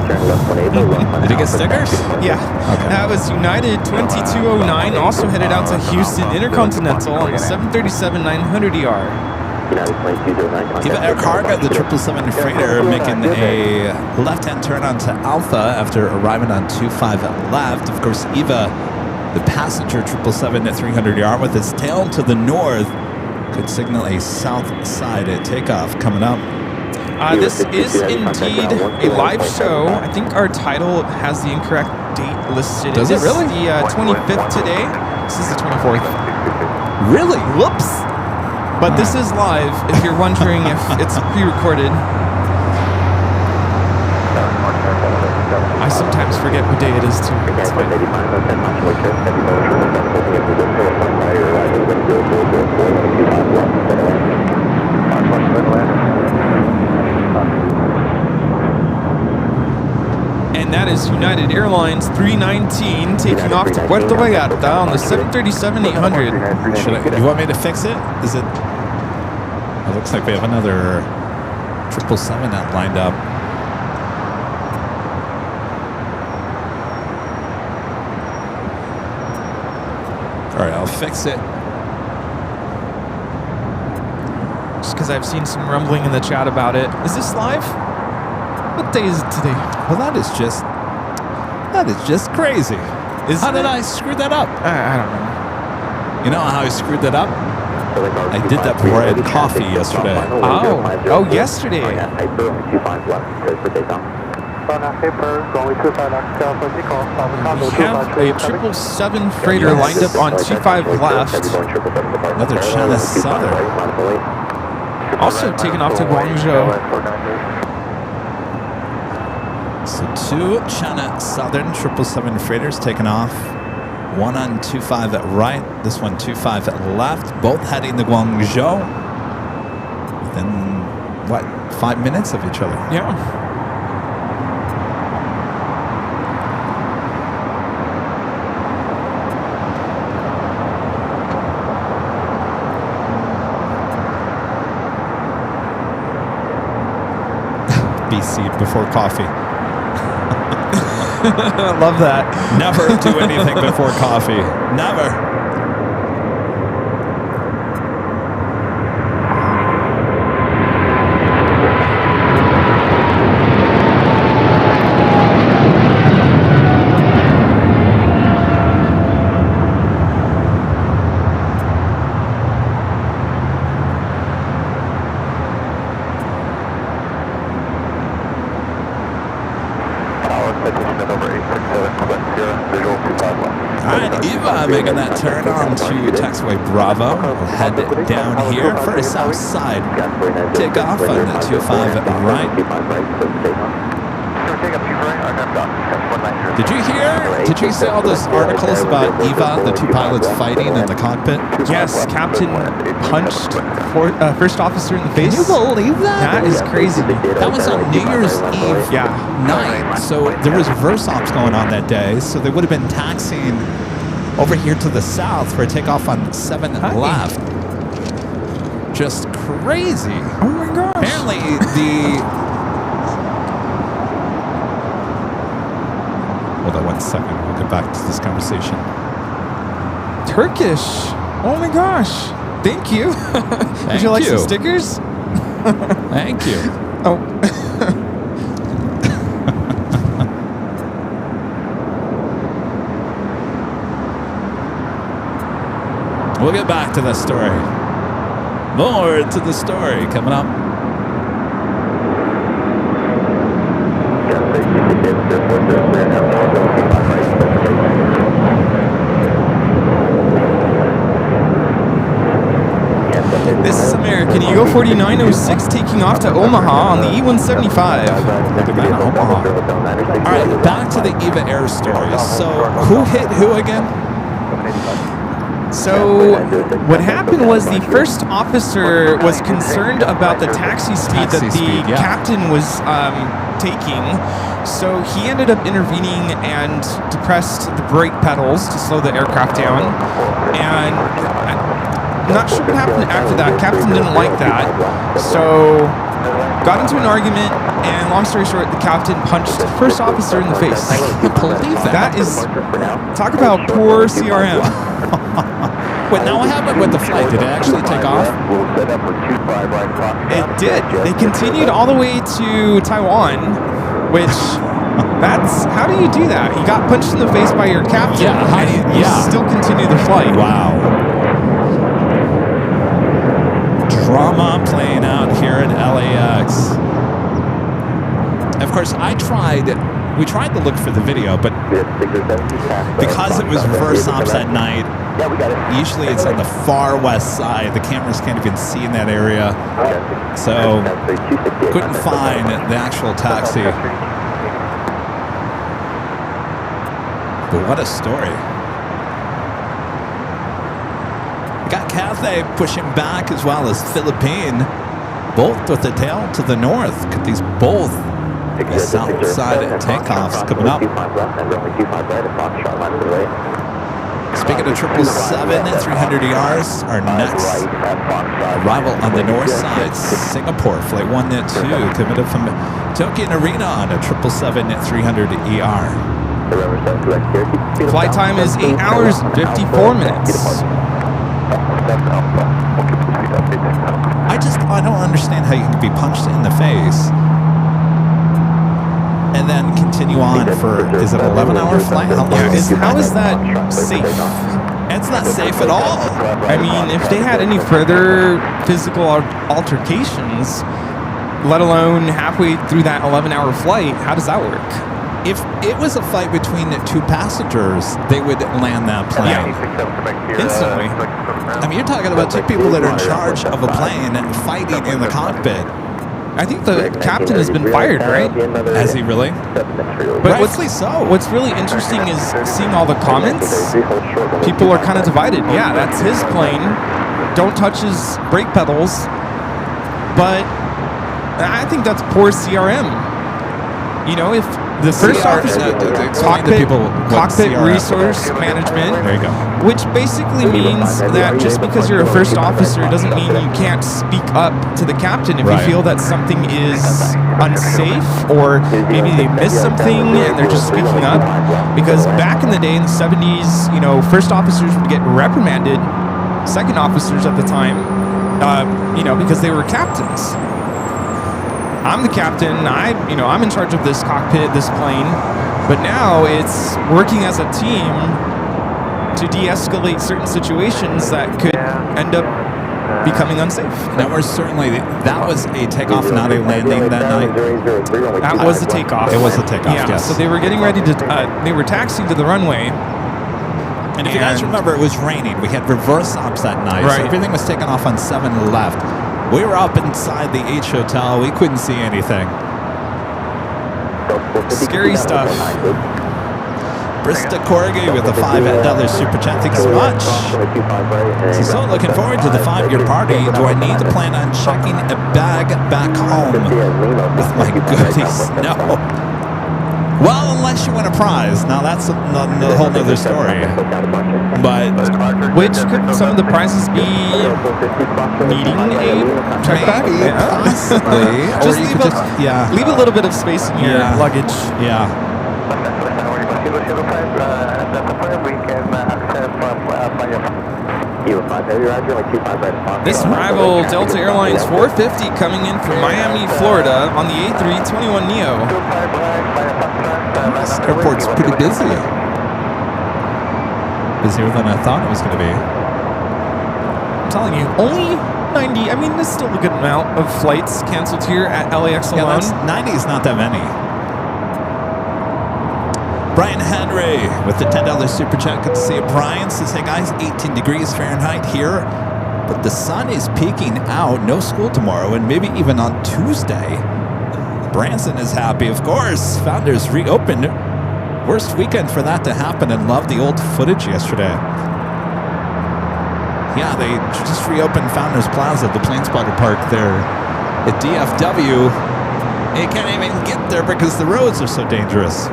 Did you get stickers? Yeah. Okay. That was United 2209. Also headed out to Houston Intercontinental on the 737-900ER. Even Air Cargo, the 777 freighter, making a left-hand turn onto Alpha after arriving on 25 left. Of course, Eva, the passenger 777 at 300ER with its tail to the north, could signal a south side at takeoff coming up. This is indeed a live show. I think our title has the incorrect date listed. Does it really? The 25th today. This is the 24th. Really? Whoops. But this is live, if you're wondering if it's pre-recorded. I sometimes forget what day it is, too. It's fine. And that is United Airlines 319 taking off to Puerto Vallarta on the 737-800. You want me to fix it? Is it? It looks like we have another 777 that lined up. All right, I'll fix it. Just because I've seen some rumbling in the chat about it. Is this live? What day is it today? Well, that is just crazy. How did I screw that up? I don't know. You know how I screwed that up? I did that before I had coffee yesterday. Oh, yesterday. Oh, We have a 777 freighter lined up on 25 left. Another China Southern. Also taking off to Guangzhou. So 2 China Southern 777 freighters taking off. One on 25 at right, this one 25 at left, both heading to Guangzhou. Within, what, 5 minutes of each other? Yeah. BC before coffee. I love that. Never do anything before coffee. Never. Making that turn on to taxiway Bravo. We'll head down here for a south side takeoff on the 25 at right. Did you see all those articles about Eva, the 2 pilots fighting in the cockpit? Yes, Captain punched first officer in the face. Can you believe that? That is crazy. That was on New Year's Eve night. So there was reverse ops going on that day. So they would have been taxiing over here to the south for a takeoff on 7 left. Just crazy. Oh my gosh. Apparently Hold on 1 second. We'll get back to this conversation. Turkish. Oh my gosh. Thank you. Would you like some stickers? Thank you. Oh. We'll get back to the story. More to the story coming up. This is American Eagle 4906 taking off to Omaha on the E-175. Omaha. All right, back to the Eva Air story. So who hit who again? So what happened was the first officer was concerned about the taxi speed that the captain was taking. So he ended up intervening and depressed the brake pedals to slow the aircraft down. And I'm not sure what happened after that. Captain didn't like that. So got into an argument, and long story short, the captain punched the first officer in the face. I can't believe that. That is, talk about poor CRM. Wait, now what happened with the flight? Did it actually take off? It did. They continued all the way to Taiwan, which, that's, how do you do that? You got punched in the face by your captain, Yeah, how do you still continue the flight. Wow. Drama playing out here at LAX. Of course, we tried to look for the video, but because it was reverse ops at night, usually it's on the far west side. The cameras can't even see in that area. So, couldn't find the actual taxi. But what a story. We got Cathay pushing back as well as Philippine, both with the tail to the north. Could these both be south side takeoffs coming up? Speaking of 777, 300 ERs, our next arrival on the north side, Singapore, flight 1-2, committed from Tokyo Narita on a 777-300 ER. Flight time is 8 hours and 54 minutes. I don't understand how you can be punched in the face and then continue on for, is it an 11-hour flight? How is that safe? It's not safe at all. I mean, if they had any further physical altercations, let alone halfway through that 11-hour flight, how does that work? If it was a fight between the two passengers, they would land that plane. Instantly. I mean, you're talking about two people that are in charge of a plane fighting in the cockpit. I think the captain has been fired, right? Has he really? But what's really interesting is seeing all the comments. People are kind of divided. Yeah, that's his plane. Don't touch his brake pedals. But I think that's poor CRM. You know, if the first officer, cockpit resource management, there you go, which basically means that just because you're a first officer doesn't mean you can't speak up to the captain if you feel that something is unsafe, or maybe they missed something and they're just speaking up. Because back in the day in the 70s, you know, first officers would get reprimanded, second officers at the time, you know, because they were captains. I'm the captain, I'm in charge of this cockpit, this plane, but now it's working as a team to de-escalate certain situations that could end up becoming unsafe. That was a takeoff, not a landing that night? That was the takeoff. It was the takeoff, yeah, yes. So they were getting ready to, they were taxiing to the runway. And if you guys remember, it was raining. We had reverse ops that night, so everything was taken off on 7 left. We were up inside the H Hotel. We couldn't see anything. Scary stuff. Brista Corgi with a $5 super chat. Thanks so much. So looking forward to the 5-year party. Do I need to plan on checking a bag back home with my goodies? No. Well, unless you win a prize. Now that's a whole nother story. But which could some of the prizes be needing a check bag? Possibly. Just leave a little bit of space in your luggage. Yeah. Evo 5 Heavy, roger, like 25 right upon. This rival Delta Airlines 450 coming in from Miami, Florida on the A321neo. This airport's pretty busy. Busier than I thought it was going to be. I'm telling you, only 90. I mean, there's still a good amount of flights canceled here at LAX alone. Yeah, 90 is not that many. Brian Henry with the $10 super chat. Good to see you. Brian says, hey guys, 18 degrees Fahrenheit here, but the sun is peeking out. No school tomorrow and maybe even on Tuesday. Branson is happy, of course. Founders reopened. Worst weekend for that to happen, and loved the old footage yesterday. Yeah, they just reopened Founders Plaza, the plane spotter park there at DFW. You can't even get there because the roads are so dangerous.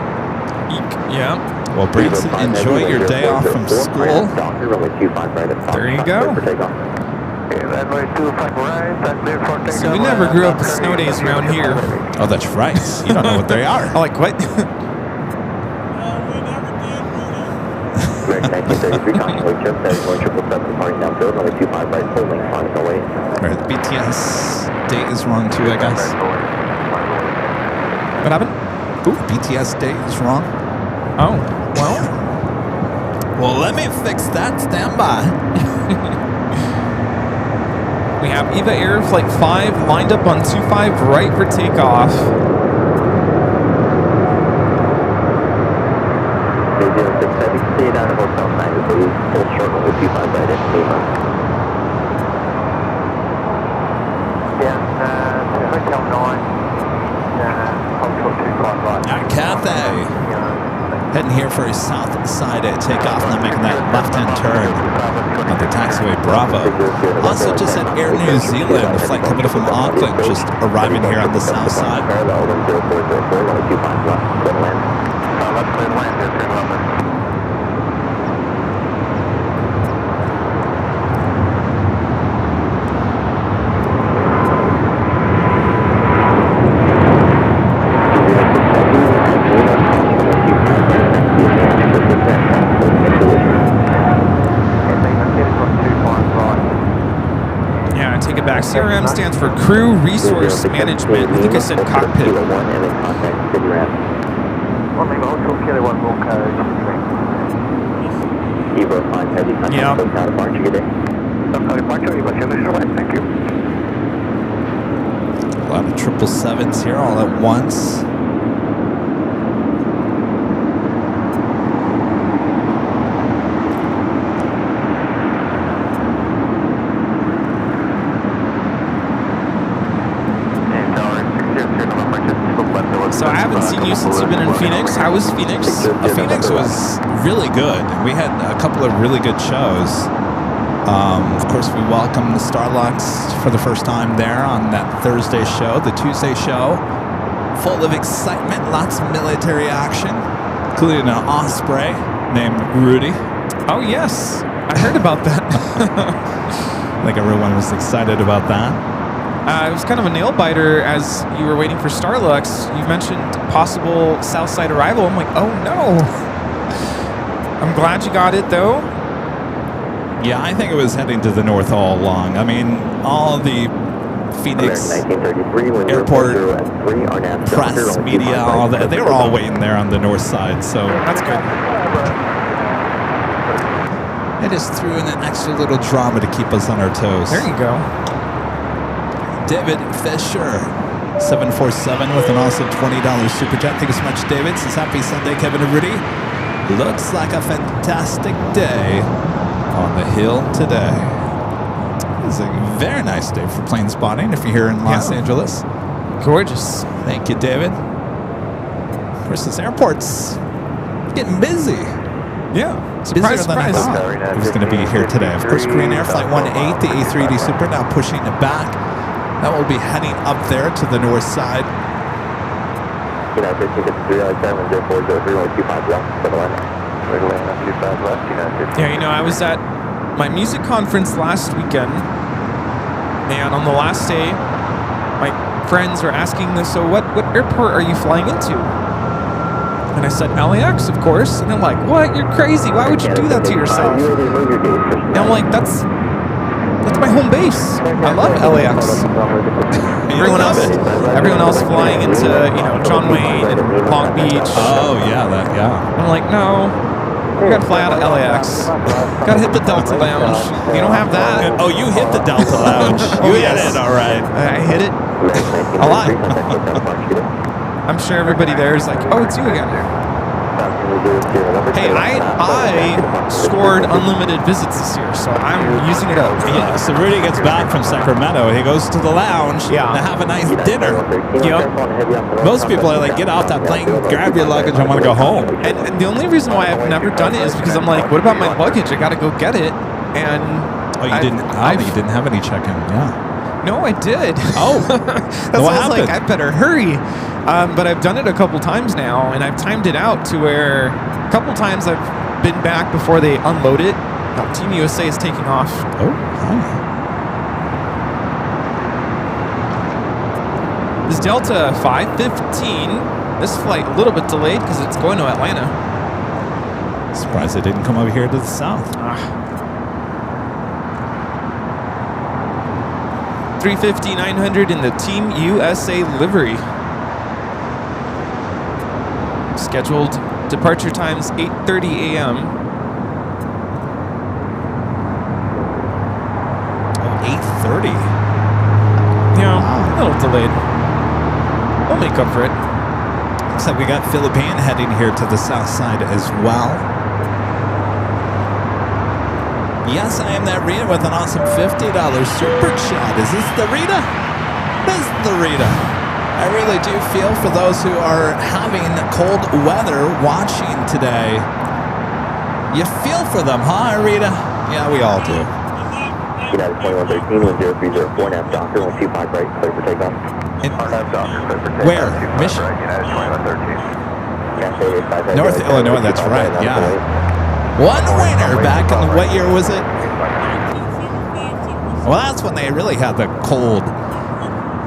Yeah. Well, Branson, enjoy your day off from school. There you go. So we never grew up with snow days around here. Oh, that's right. You don't know what they are. I'm like, what? Right, the BTS date is wrong too, I guess. What happened? Ooh, BTS date is wrong. Oh, well. Well, let me fix that. Stand by. We have EVA Air Flight 5 lined up on 25 right for takeoff. Cathay. Heading here for his south side at takeoff and then making that left-hand turn on the taxiway Bravo. Also just at Air New Zealand, the flight coming from Auckland, just arriving here on the south side. CRM stands for Crew Resource Management. I think I said cockpit. Yeah. A lot of 777s here all at once. So I haven't seen you since you've been in Phoenix. How was Phoenix? Phoenix was really good. We had a couple of really good shows. Of course, we welcomed the Starlux for the first time there on that Thursday show. The Tuesday show, full of excitement, lots of military action, including an Osprey named Rudy. Oh, yes. I heard about that. I think everyone was excited about that. It was kind of a nail-biter as you were waiting for Starlux. You mentioned possible Southside arrival. I'm like, oh, no. I'm glad you got it, though. Yeah, I think it was heading to the north all along. I mean, all the Phoenix airport press, media, all that, they were all waiting there on the north side, so that's good. They just threw in an extra little drama to keep us on our toes. There you go. David Fisher, 747 with an awesome $20 super chat. Thank you so much, David. Says happy Sunday, Kevin and Rudy. Looks like a fantastic day on the hill today. It's a very nice day for plane spotting if you're here in Los Angeles. Gorgeous. Thank you, David. Of course, this airport's getting busy. Yeah. Busier than I thought it was going to be here today. Of course, Korean Air Flight 18, the A380 Super, now pushing it back. That will be heading up there to the north side. Yeah, you know, I was at my music conference last weekend, and on the last day, my friends were asking me, so what airport are you flying into? And I said, LAX, of course. And they're like, what? You're crazy. Why would you do that to yourself? And I'm like, that's my home base. I love LAX. Everyone else flying into, John Wayne and Long Beach. Oh, yeah, I'm like, no. You gotta fly out of LAX. Gotta hit the Delta Lounge. You don't have that. Oh, you hit the Delta Lounge. You hit it, all right. I hit it a lot. I'm sure everybody there is like, oh, it's you again. Hey, I scored unlimited visits this year, so I'm using it up. Yeah, so Rudy gets back from Sacramento. He goes to the lounge to have a nice dinner. Yep. Most people are like, get off that plane, grab your luggage, I want to go home. And the only reason why I've never done it is because I'm like, what about my luggage? I got to go get it. And you didn't have any check-in. Yeah. No, I did. Oh, that's why I was like, I better hurry. But I've done it a couple times now, and I've timed it out to where a couple times I've been back before they unload it. Team USA is taking off. Oh, hi. This Delta 515, this flight a little bit delayed because it's going to Atlanta. Surprised it didn't come over here to the south. 350-900 in the Team USA livery. Scheduled departure times 8:30 a.m. Oh, 8:30. Yeah, a little delayed. We'll make up for it. Looks like we got Philippine heading here to the south side as well. Yes, I am that Rita with an awesome $50 super chat. Is this the Rita? This is the Rita. I really do feel for those who are having cold weather watching today. You feel for them, huh, Rita? Yeah, we all do. United 2113, 1030, nav Docker, 125 right, clear for takeoff. Where? Mission? United 2113. North Illinois, that's right, yeah. One winner back in, what year was it? Well, that's when they really had the cold.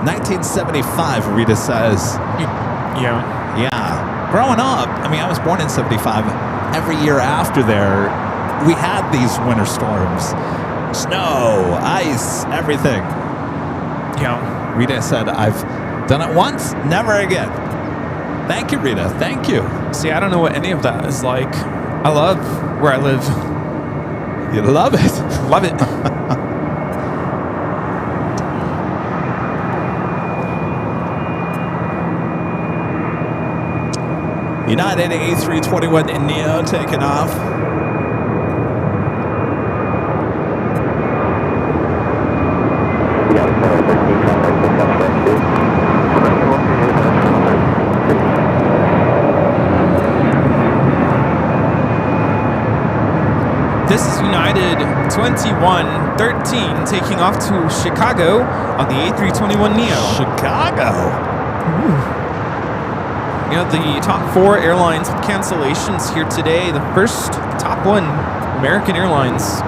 1975, Rita says. Yeah. Yeah. Growing up, I mean, I was born in 75. Every year after there, we had these winter storms. Snow, ice, everything. Yeah. Rita said, I've done it once, never again. Thank you, Rita. Thank you. See, I don't know what any of that is like. I love where I live. You love it. Love it. United A321 Neo taking off. This is United 2113 taking off to Chicago on the A321 Neo. Chicago. Ooh. You know, the top 4 airlines with cancellations here today. The first, top one, American Airlines.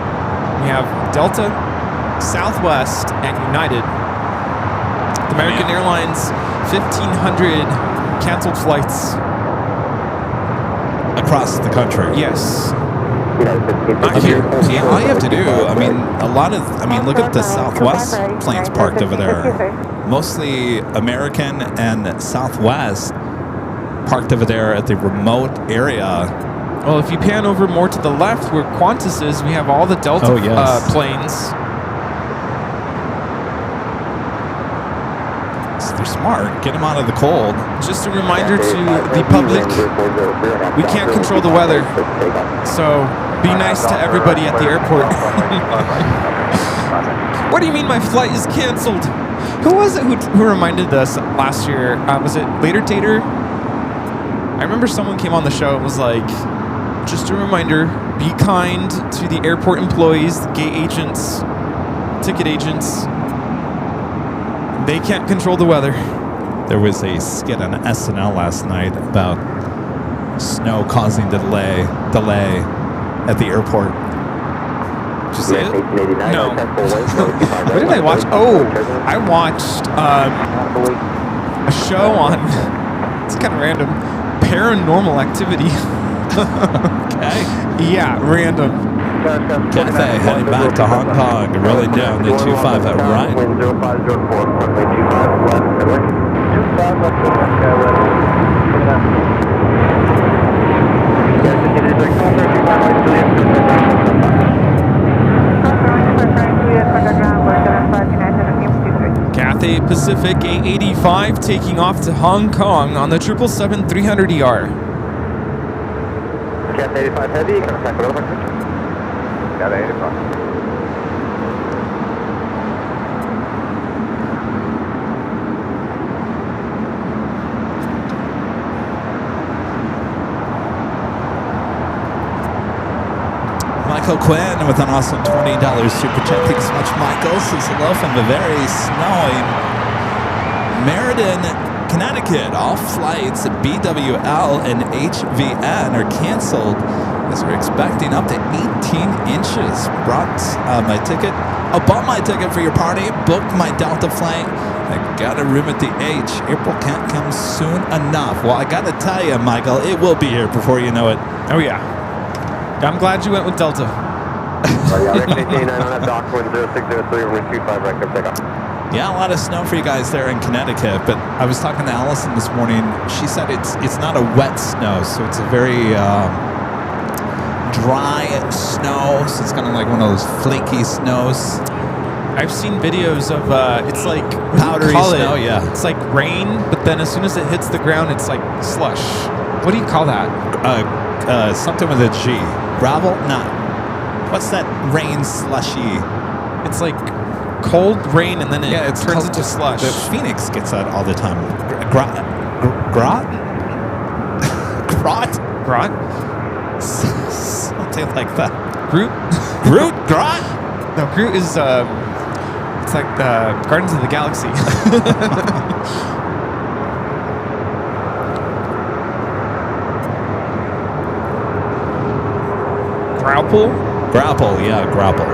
We have Delta, Southwest, and United. The American Airlines, 1,500 canceled flights. Across the country. Yes. Not here. See, all you have to do, look at the Southwest planes parked over there. Mostly American and Southwest parked over there at the remote area. Well, if you pan over more to the left where Qantas is, we have all the Delta planes. So they're smart. Get them out of the cold. Just a reminder to the public, we can't control the weather. So be nice to everybody at the airport. What do you mean my flight is canceled? Who was it who reminded us last year? Was it Later Tater? I remember someone came on the show and was like, just a reminder, be kind to the airport employees, the gate agents, ticket agents. They can't control the weather. There was a skit on SNL last night about snow causing delay at the airport. Did you see it? No. What did I watch? Oh, I watched a show on, it's kind of random, paranormal activity. Okay. Yeah, random. Cathay heading back to Hong Kong, rolling down the 25 at right. Wind 0504, runway 25 left, headway. 25 left, skywest. Yeah, continue to direct runway 25 Cathay Pacific A85 taking off to Hong Kong on the 777-300ER. Cathay 85 heavy, contact with other Cathay 85. Michael Quinn with an awesome $20 super chat. Thanks so much, Michael. Says hello from the very snowy Meriden, Connecticut. All flights BWL and HVN are canceled as we're expecting up to 18 inches. Bought my ticket for your party. Booked my Delta flight. I got a room at the H. April can't come soon enough. Well, I got to tell you, Michael, it will be here before you know it. Oh, yeah. I'm glad you went with Delta. Yeah, a lot of snow for you guys there in Connecticut, but I was talking to Allison this morning. She said it's not a wet snow, so it's a very dry snow, so it's kind of like one of those flaky snows. I've seen videos of it's like Powdery snow, yeah. It's like rain, but then as soon as it hits the ground, it's like slush. What do you call that? Something with a G. Gravel? No. What's that rain slushy? It's like cold rain and then it turns into slush. The Phoenix gets that all the time. Grot? Grot? Something like that. Groot? Groot? Grot? No, Groot is it's like Guardians of the Galaxy. Grapple, yeah, grapple.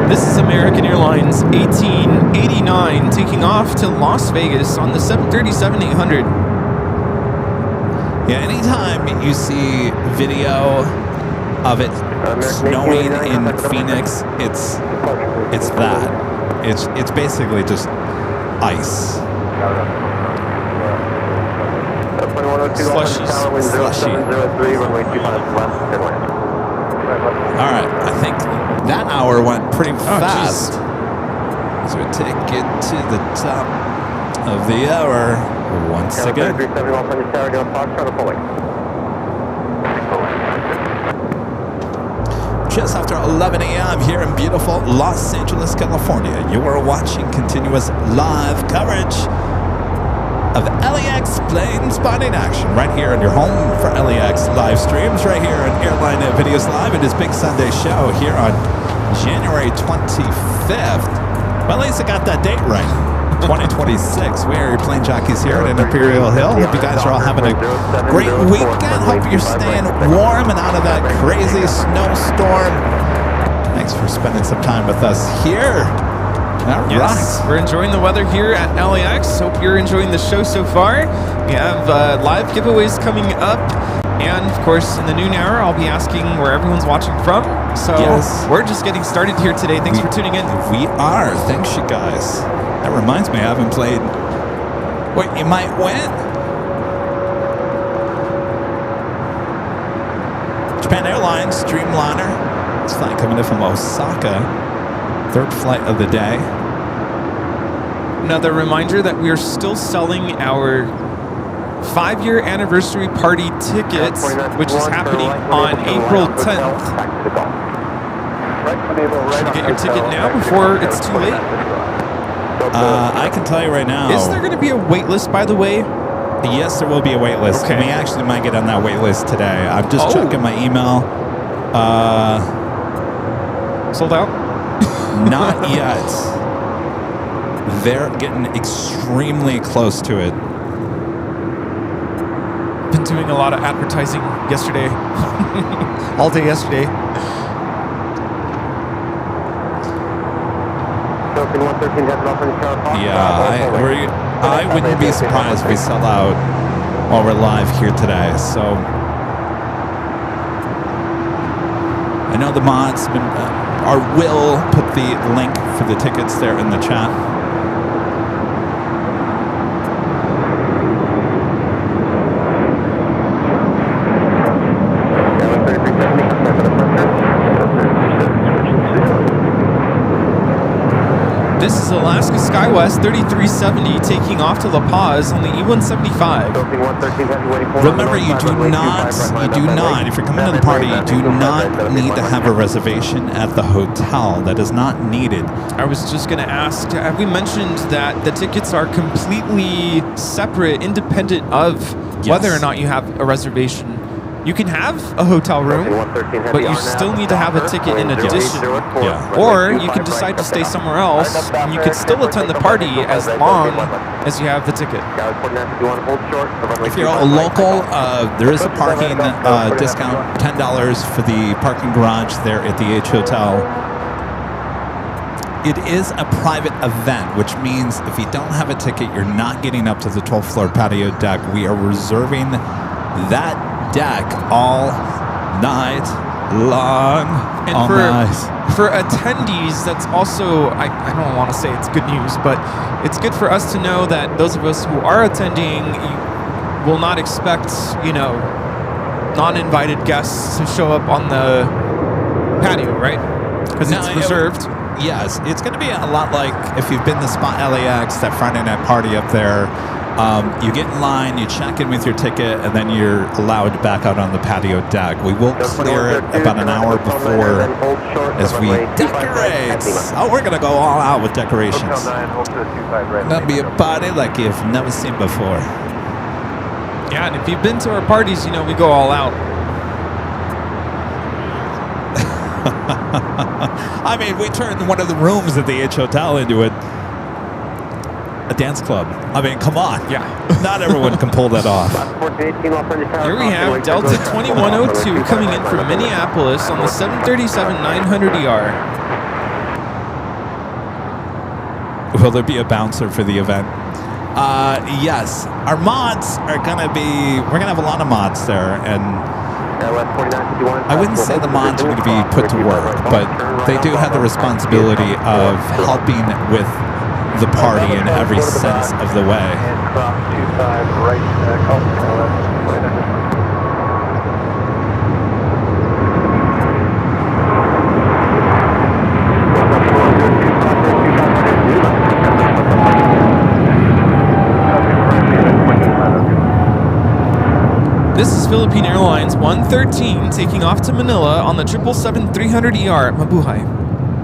This is American Airlines 1889 taking off to Las Vegas on the 737-800. Yeah, anytime you see video of it snowing in Phoenix, it's that. It's basically just ice. Slushy. All right, I think that hour went pretty fast. So we take it to the top of the hour once again. Just after 11 a.m. here in beautiful Los Angeles, California, you are watching continuous live coverage of LAX plane spotting action right here in your home for LAX live streams right here on Airline Videos Live. It is Big Sunday show here on January 25th. Well, at least I got that date right. 2026. We are your plane jockeys here at Imperial Hill. Hope you guys are all having a great weekend. Hope you're staying warm and out of that crazy snowstorm. Thanks for spending some time with us here. All yes, right. We're enjoying the weather here at LAX. Hope you're enjoying the show so far. We have live giveaways coming up. And, of course, in the noon hour, I'll be asking where everyone's watching from. So we're just getting started here today. Thanks for tuning in. We are. Thanks, you guys. That reminds me, I haven't played. Wait, you might win. Japan Airlines Dreamliner. This flight coming in from Osaka. Third flight of the day. Another reminder that we are still selling our 5-year anniversary party tickets, which is happening on April 10th. Should you get your ticket now before it's too late? I can tell you right now. Is there going to be a wait list, by the way? Yes, there will be a wait list. Okay. We actually might get on that wait list today. I'm just checking my email. Sold out? Not yet. They're getting extremely close to it. Been doing a lot of advertising yesterday. All day yesterday. Yeah, I wouldn't be surprised if we sell out while we're live here today. So I know the mods will put the link for the tickets there in the chat. This is Alaska SkyWest 3370 taking off to La Paz on the E175. Remember, you do not, if you're coming to the party, you do not need to have a reservation at the hotel. That is not needed. I was just going to ask, have we mentioned that the tickets are completely separate, independent of whether or not you have a reservation? You can have a hotel room, but you still need to have a ticket in addition. Yeah. Or you can decide to stay somewhere else, and you can still attend the party as long as you have the ticket. If you're a local, there is a parking discount, $10 for the parking garage there at the H Hotel. It is a private event, which means if you don't have a ticket, you're not getting up to the 12th floor patio deck. We are reserving that deck all night long. And for attendees, that's also, I don't want to say it's good news, but it's good for us to know that those of us who are attending will not expect, non-invited guests to show up on the patio, right? Because it's reserved. Yes, it's going to be a lot like if you've been to Spot LAX, that Friday night party up there. You get in line, you check in with your ticket, and then you're allowed back out on the patio deck. We will clear it about an hour before as we decorate. Oh, we're going to go all out with decorations. It's going to be a party like you've never seen before. Yeah, and if you've been to our parties, we go all out. I mean, we turned one of the rooms at the H Hotel into a dance club. I mean, come on. Yeah. Not everyone can pull that off. Here we have Delta 2102 coming in from Minneapolis on the 737-900ER. Will there be a bouncer for the event? Yes. Our mods are we're going to have a lot of mods there, and I wouldn't say the mods are going to be put to work, but they do have the responsibility of helping with the party in every sense of the way. This is Philippine Airlines 113 taking off to Manila on the 777-300ER at Mabuhay.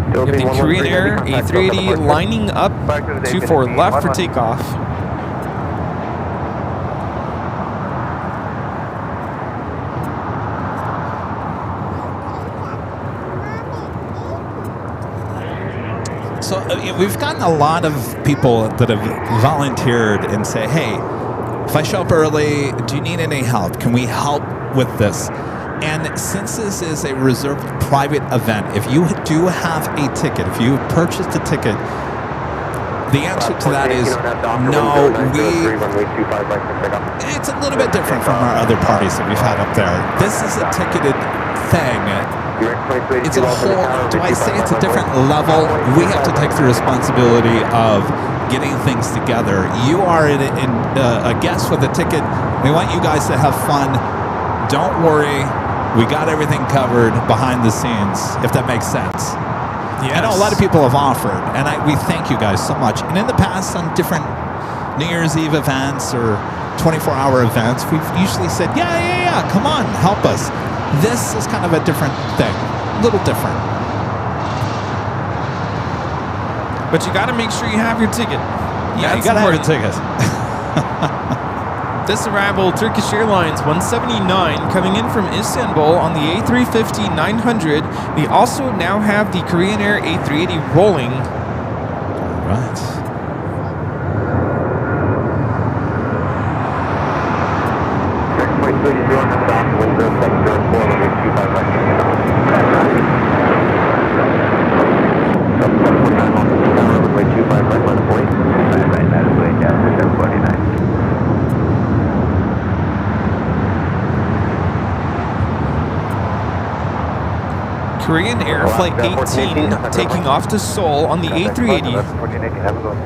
We have the Korean Air A380 lining up 24 left for takeoff. So we've gotten a lot of people that have volunteered and say, hey, if I show up early, do you need any help? Can we help with this? And since this is a reserved private event, if you do have a ticket, if you purchased a ticket, the answer to that is no. It's a little bit different from our other parties that we've had up there. This is a ticketed thing. It's a whole, do I say it's a different level? We have to take the responsibility of getting things together. You are a guest with a ticket. We want you guys to have fun. Don't worry. We got everything covered behind the scenes, if that makes sense. Yes. I know a lot of people have offered, and we thank you guys so much. And in the past, on different New Year's Eve events or 24-hour events, we've usually said, yeah, come on, help us. This is kind of a different thing, a little different. But you got to make sure you have your ticket. Yeah, you got to have your ticket. This arrival, Turkish Airlines 179 coming in from Istanbul on the A350-900. We also now have the Korean Air A380 rolling. All right. Korean Air Flight 18 taking off to Seoul on the A380. 1418, have a go.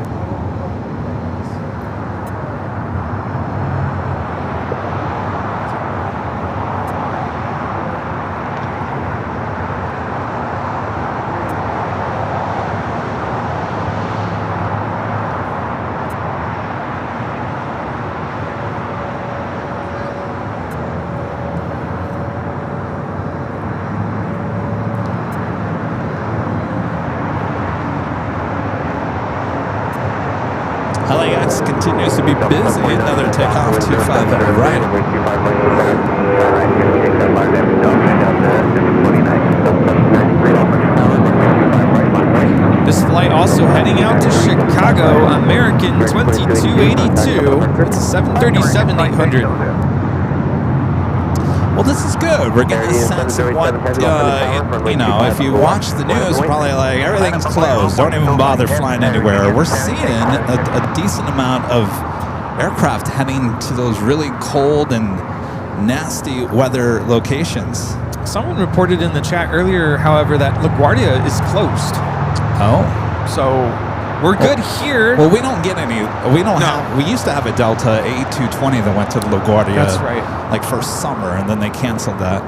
LAX continues to be busy. Another takeoff, 25 right. This flight also heading out to Chicago, American 2282. It's a 737-800. Well, this is good. We're getting a sense of what, you know, if you watch the news, probably like everything's closed. Don't even bother flying anywhere. We're seeing a decent amount of aircraft heading to those really cold and nasty weather locations. Someone reported in the chat earlier, however, that LaGuardia is closed. Oh. So we're good here. Well, we don't get any. We don't have. We used to have a Delta A220 that went to LaGuardia. That's right. Like for summer, and then they canceled that.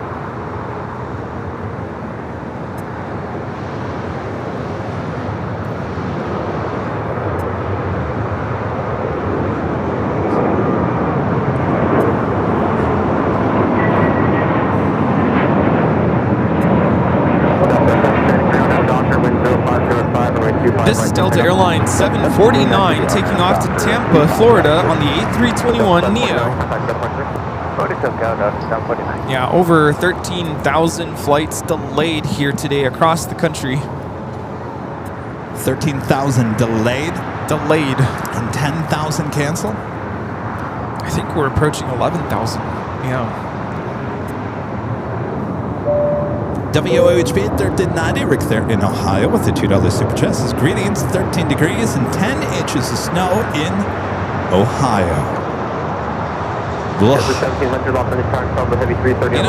This is Delta Airlines 749 taking off to Tampa, Florida on the A321neo. Yeah, over 13,000 flights delayed here today across the country. 13,000 delayed? Delayed. And 10,000 canceled? I think we're approaching 11,000. Yeah. WOHB 1390, Rick there in Ohio with the $2 super chat says, greetings, 13 degrees and 10 inches of snow in Ohio. You know,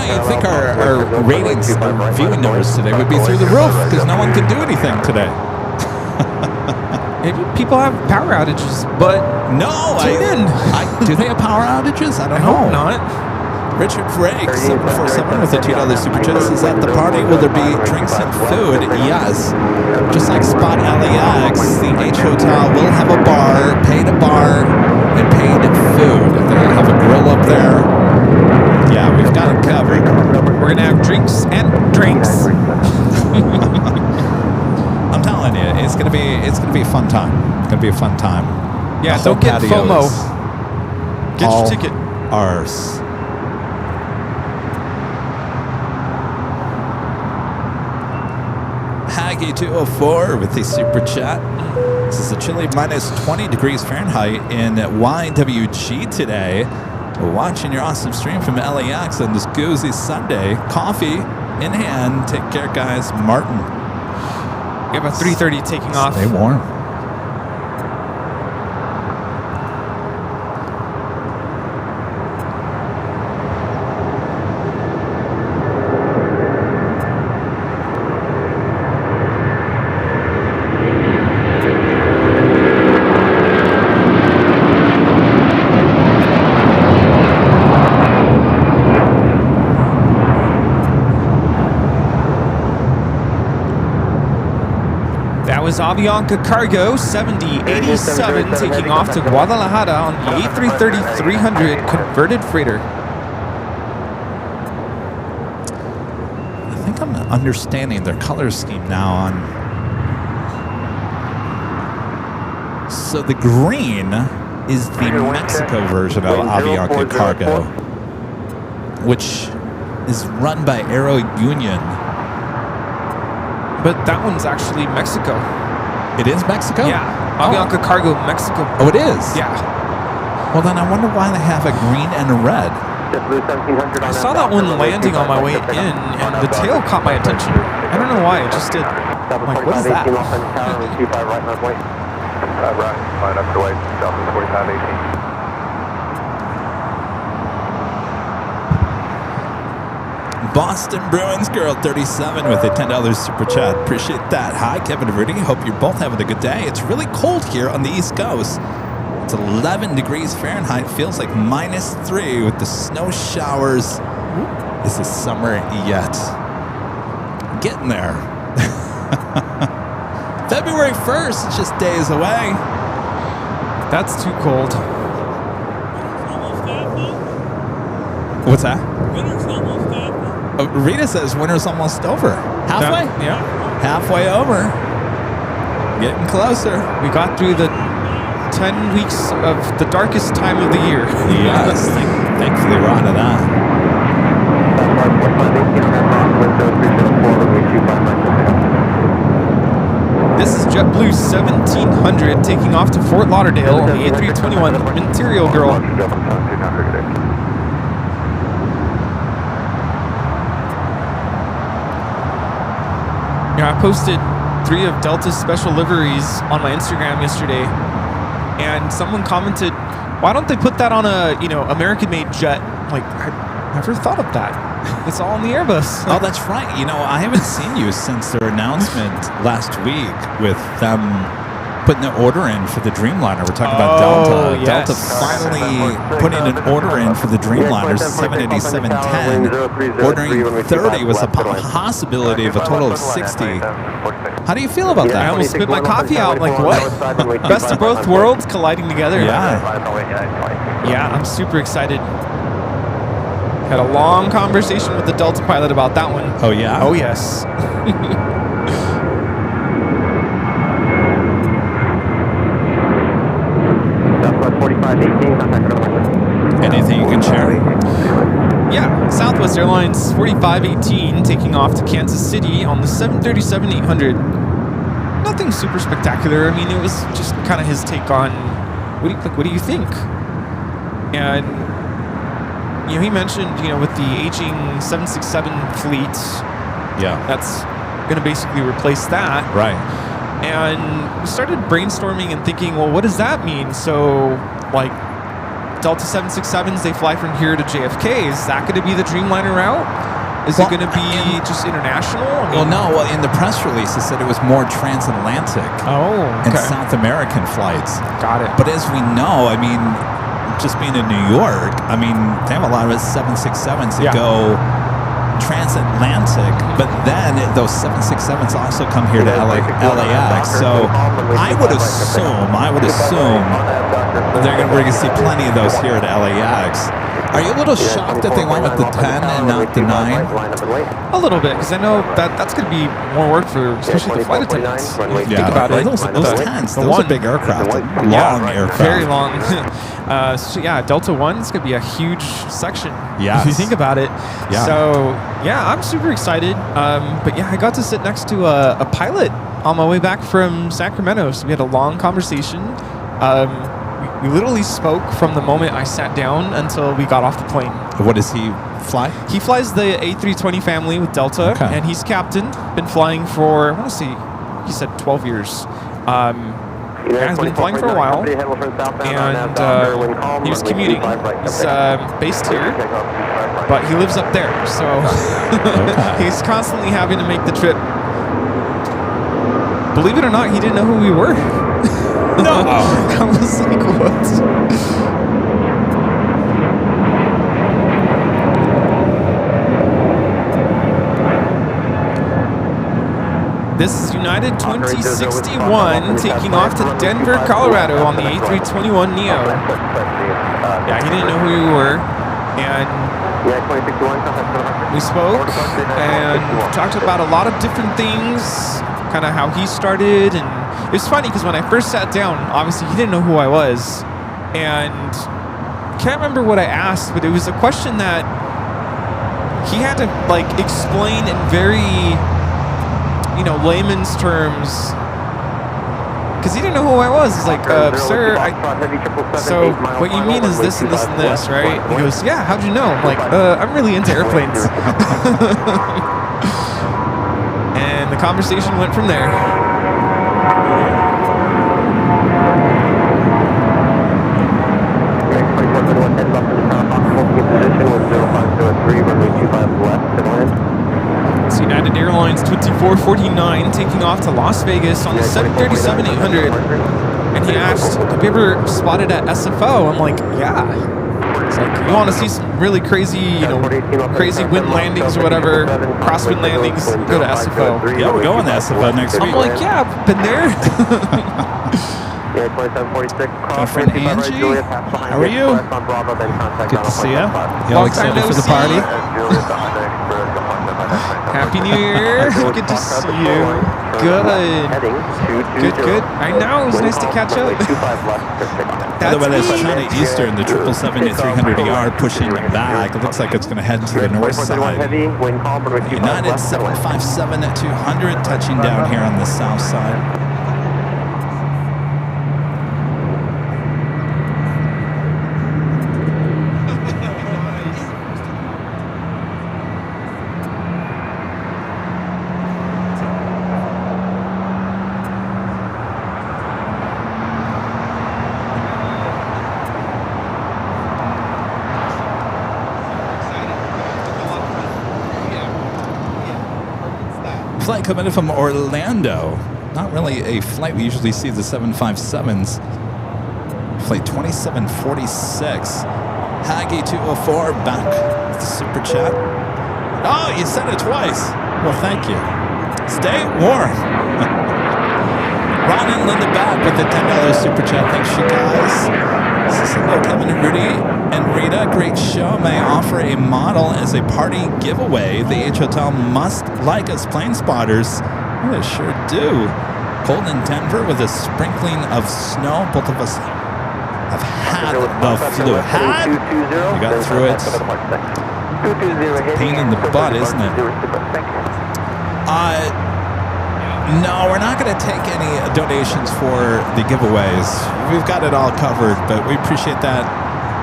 you'd think our ratings, our viewing numbers today would be through the roof because no one can do anything today. Maybe people have power outages, but no, tune in. Do they have power outages? I don't know. Hope not. Richard Frake, 747 with a $2 super chat says, at the party, will there be drinks and food? Yes. Just like Spot LAX, the H Hotel will have a bar, paid a bar, and paid food. They'll have a grill up there. Yeah, we've got it covered. We're going to have drinks and drinks. I'm telling you, it's gonna be a fun time. It's gonna be a fun time. Yeah, don't get FOMO. Get your ticket. Ours. Haggy204 with the super chat. This is a chilly minus 20 degrees Fahrenheit in YWG today. We're watching your awesome stream from LAX on this Goozy Sunday. Coffee in hand. Take care, guys. Martin. We have a 330 taking off. Stay warm. Was Avianca Cargo 7087 taking off to Guadalajara on the A330-300 converted freighter. I think I'm understanding their color scheme now on. So the green is the Mexico version of Avianca Cargo, which is run by Aero Union. But that one's actually Mexico. It is Mexico? Yeah. Avianca Cargo, Mexico. Oh, it is? Yeah. Well, then I wonder why they have a green and a red. I saw that one landing on my way in, and the tail caught my attention. I don't know why, it just did. I'm like, what is that? Right, line up to wait, Delta 4518. Boston Bruins Girl 37 with a $10 super chat. Appreciate that. Hi, Kevin and Rudy. Hope you're both having a good day. It's really cold here on the East Coast. It's 11 degrees Fahrenheit. Feels like -3 with the snow showers. Is this summer yet? Getting there. February 1st, it's just days away. That's too cold. What's that? Rita says winter's almost over. Halfway? Yeah. Halfway over. Getting closer. We got through the 10 weeks of the darkest time of the year. Yes. Thankfully, we're out of that. This is JetBlue 1700 taking off to Fort Lauderdale on the A321 Imperial Girl. Yeah, I posted 3 of Delta's special liveries on my Instagram yesterday, and someone commented, "Why don't they put that on a American-made jet?" Like, I never thought of that. It's all in the Airbus. Oh, that's right. I haven't seen you since their announcement last week with them putting the order in for the Dreamliner. We're talking about Delta. Yes. Delta finally putting an order in for the Dreamliner 787-10. Ordering 30 with a possibility of a total of 60. How do you feel about that? I almost spit my coffee out. Like, what? Best of both worlds colliding together. Yeah. Yeah, I'm super excited. Had a long conversation with the Delta pilot about that one. Oh, yeah? Oh, yes. Anything you can share? Yeah, Southwest Airlines 4518 taking off to Kansas City on the 737-800. Nothing super spectacular. I mean, it was just kind of his take on what do you think? And he mentioned with the aging 767 fleet, that's going to basically replace that. Right. And we started brainstorming and thinking, well, what does that mean? So, like, Delta 767s, they fly from here to JFK. Is that going to be the Dreamliner route? Is it going to be just international? Well, in the press release, it said it was more transatlantic and South American flights. Got it. But as we know, I mean, just being in New York, I mean, they have a lot of 767s that go transatlantic, but then those 767s also come here to LAX. So I would assume we're going to see plenty of those here at LAX. Are you a little shocked that they went with the 10 and not the 9? A little bit, because I know that's going to be more work for especially the flight attendants. Think about it. Those 10s, those are big aircraft, long aircraft. Very long. So yeah, Delta 1 is going to be a huge section if you think about it. Yeah. So yeah, I'm super excited. But yeah, I got to sit next to a pilot on my way back from Sacramento. So we had a long conversation. We literally spoke from the moment I sat down until we got off the plane. What does he fly? He flies the A320 family with Delta, and he's captain. Been flying for, I want to see, he said 12 years. He's been flying for a while, and he was commuting. He's based here, but he lives up there, so he's constantly having to make the trip. Believe it or not, he didn't know who we were. No. I was like, what? This is United 2061 taking off to Denver, Colorado on the A321neo. Yeah, he didn't know who we were, and we spoke and talked about a lot of different things, kind of how he started. And it was funny because when I first sat down, obviously he didn't know who I was, and I can't remember what I asked, but it was a question that he had to like explain in very layman's terms, because he didn't know who I was. He's like, sir, so what you mean is this and this and this, right? He goes, yeah, how'd you know? I'm like, I'm really into airplanes. And the conversation went from there. Position with 0503, runway 25 left and land. United Airlines 2449 taking off to Las Vegas on the 737-800. And he asked, have you ever spotted at SFO? I'm like, yeah. It's like, you want to see some really crazy, crazy wind landings or whatever, crosswind landings, go to SFO. Yeah, we're going to SFO next week. I'm like, yeah, I've been there. My friend Angie, how are you? Good to see you. You all excited for the party? Happy New Year. Good to see you. Good. Good. I know. It was nice to catch up. By the way, that's China Eastern, the 777-300ER pushing back. It looks like it's going to head to the north side. United 757-200 touching down here on the south side. Flight coming in from Orlando. Not really a flight we usually see the 757s. Flight 2746. Haggy 204 back with the super chat. Oh, you said it twice. Well, thank you. Stay warm. Ron and Linda back with the $10 super chat. Thanks, you guys. Hello, Kevin and Rudy and Rita. Great show. May I offer a model as a party giveaway. The H Hotel must like us plane spotters. Well, they sure do. Cold in Denver with a sprinkling of snow. Both of us have had the flu. Had? We got through it. It's a pain in the butt, isn't it? No, we're not going to take any donations for the giveaways. We've got it all covered, but we appreciate that.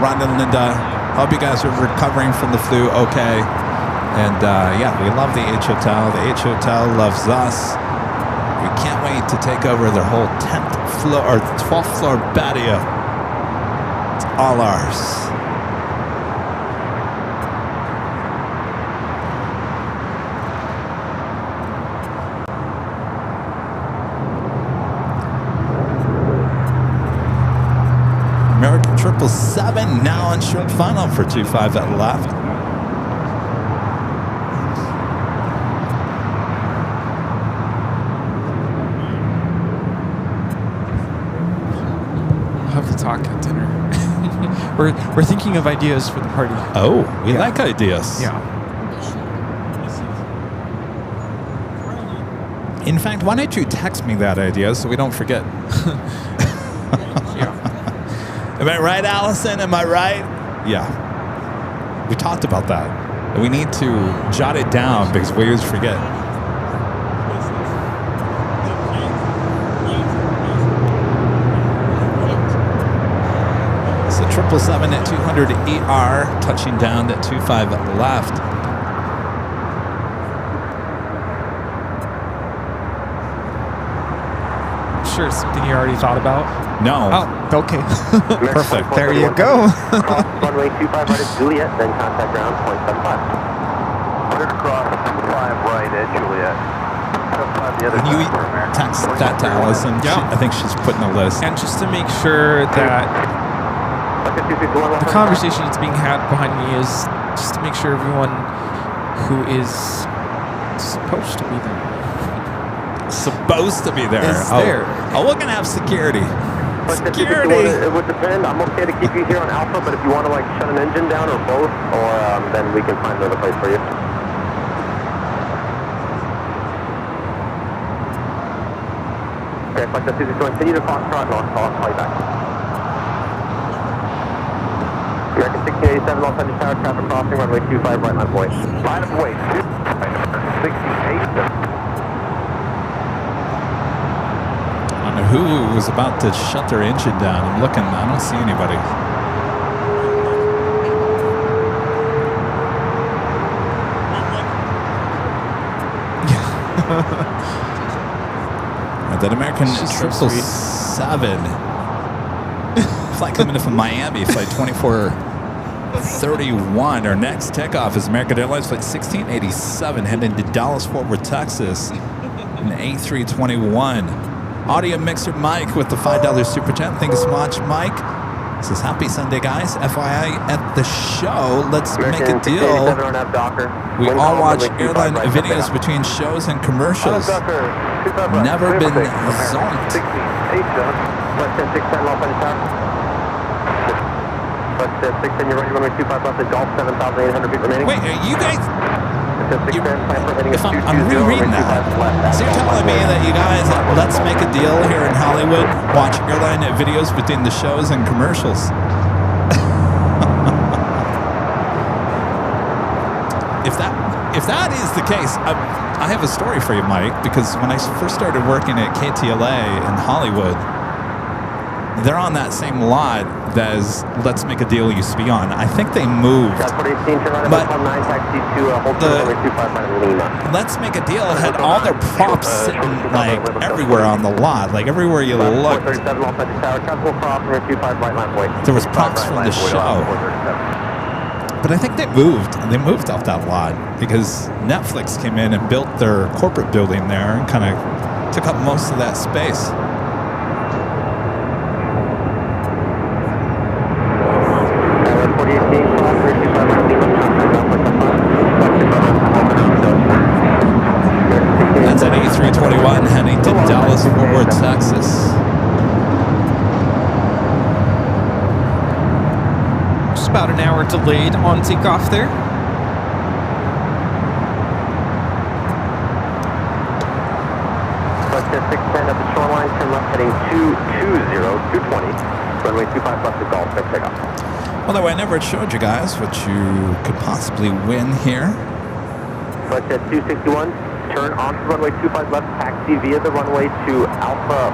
Rhonda and Linda, hope you guys are recovering from the flu okay. And yeah, we love the H Hotel. The H Hotel loves us. We can't wait to take over their whole 10th floor or 12th floor patio. It's all ours. American 777 now on short final for 25 at left. We'll have to talk at dinner. We're thinking of ideas for the party. Oh, we like ideas. Yeah. In fact, why don't you text me that idea so we don't forget? Am I right, Allison? Am I right? Yeah. We talked about that. We need to jot it down because we always forget. So 777-200ER touching down at 25 left. Sure, something you already thought about? No. Oh, okay. Perfect. There you go. Runway 25 right at Juliet, then contact ground 0.75. Clear to cross 25 right at Juliet. Can you text that to Allison? Yeah. I think she's putting a list. And just to make sure that the conversation that's being had behind me is just to make sure everyone who is supposed to be there. Supposed to be there. Is there. Oh, we're going to have security. Security. It would depend. I'm okay to keep you here on Alpha, but if you want to like shut an engine down or both, or then we can find another place for you. Okay, Flight 2 continue to Foxtrot and I'll call you back. American 1687 Los Angeles Tower, traffic crossing, runway 25, right line point. Line of way 68. I don't know who was about to shut their engine down. I'm looking. I don't see anybody. That American 777 flight coming in from Miami, flight 24 28:31. Our next takeoff is American Airlines Flight 1687 heading to Dallas, Fort Worth, Texas. An A321. Audio mixer Mike with the $5 super chat. Thank you so much, Mike. Says happy Sunday, guys. FYI, at the show, let's make a deal. We all watch airline videos between shows and commercials. Never been zonked. Wait, are you guys? I'm rereading that. So you're telling me that you guys at Let's Make a Deal here in Hollywood watch airline videos between the shows and commercials? If that is the case, I have a story for you, Mike, because when I first started working at KTLA in Hollywood, they're on that same lot as Let's Make a Deal used to be on. I think they moved. But Let's Make a Deal had all their props sitting like everywhere on the lot, like everywhere you looked. There was props from the show. But I think they moved. They moved off that lot because Netflix came in and built their corporate building there and kind of took up most of that space. That's an A321 heading to Dallas, Fort Worth, Texas. Just about an hour delayed on takeoff there. Flight 610 at the shoreline, turn left heading 220, runway 25 left to Golf, set takeoff. Although I never showed you guys what you could possibly win here. Flight 261, turn onto runway 25 left, taxi via the runway to Alpha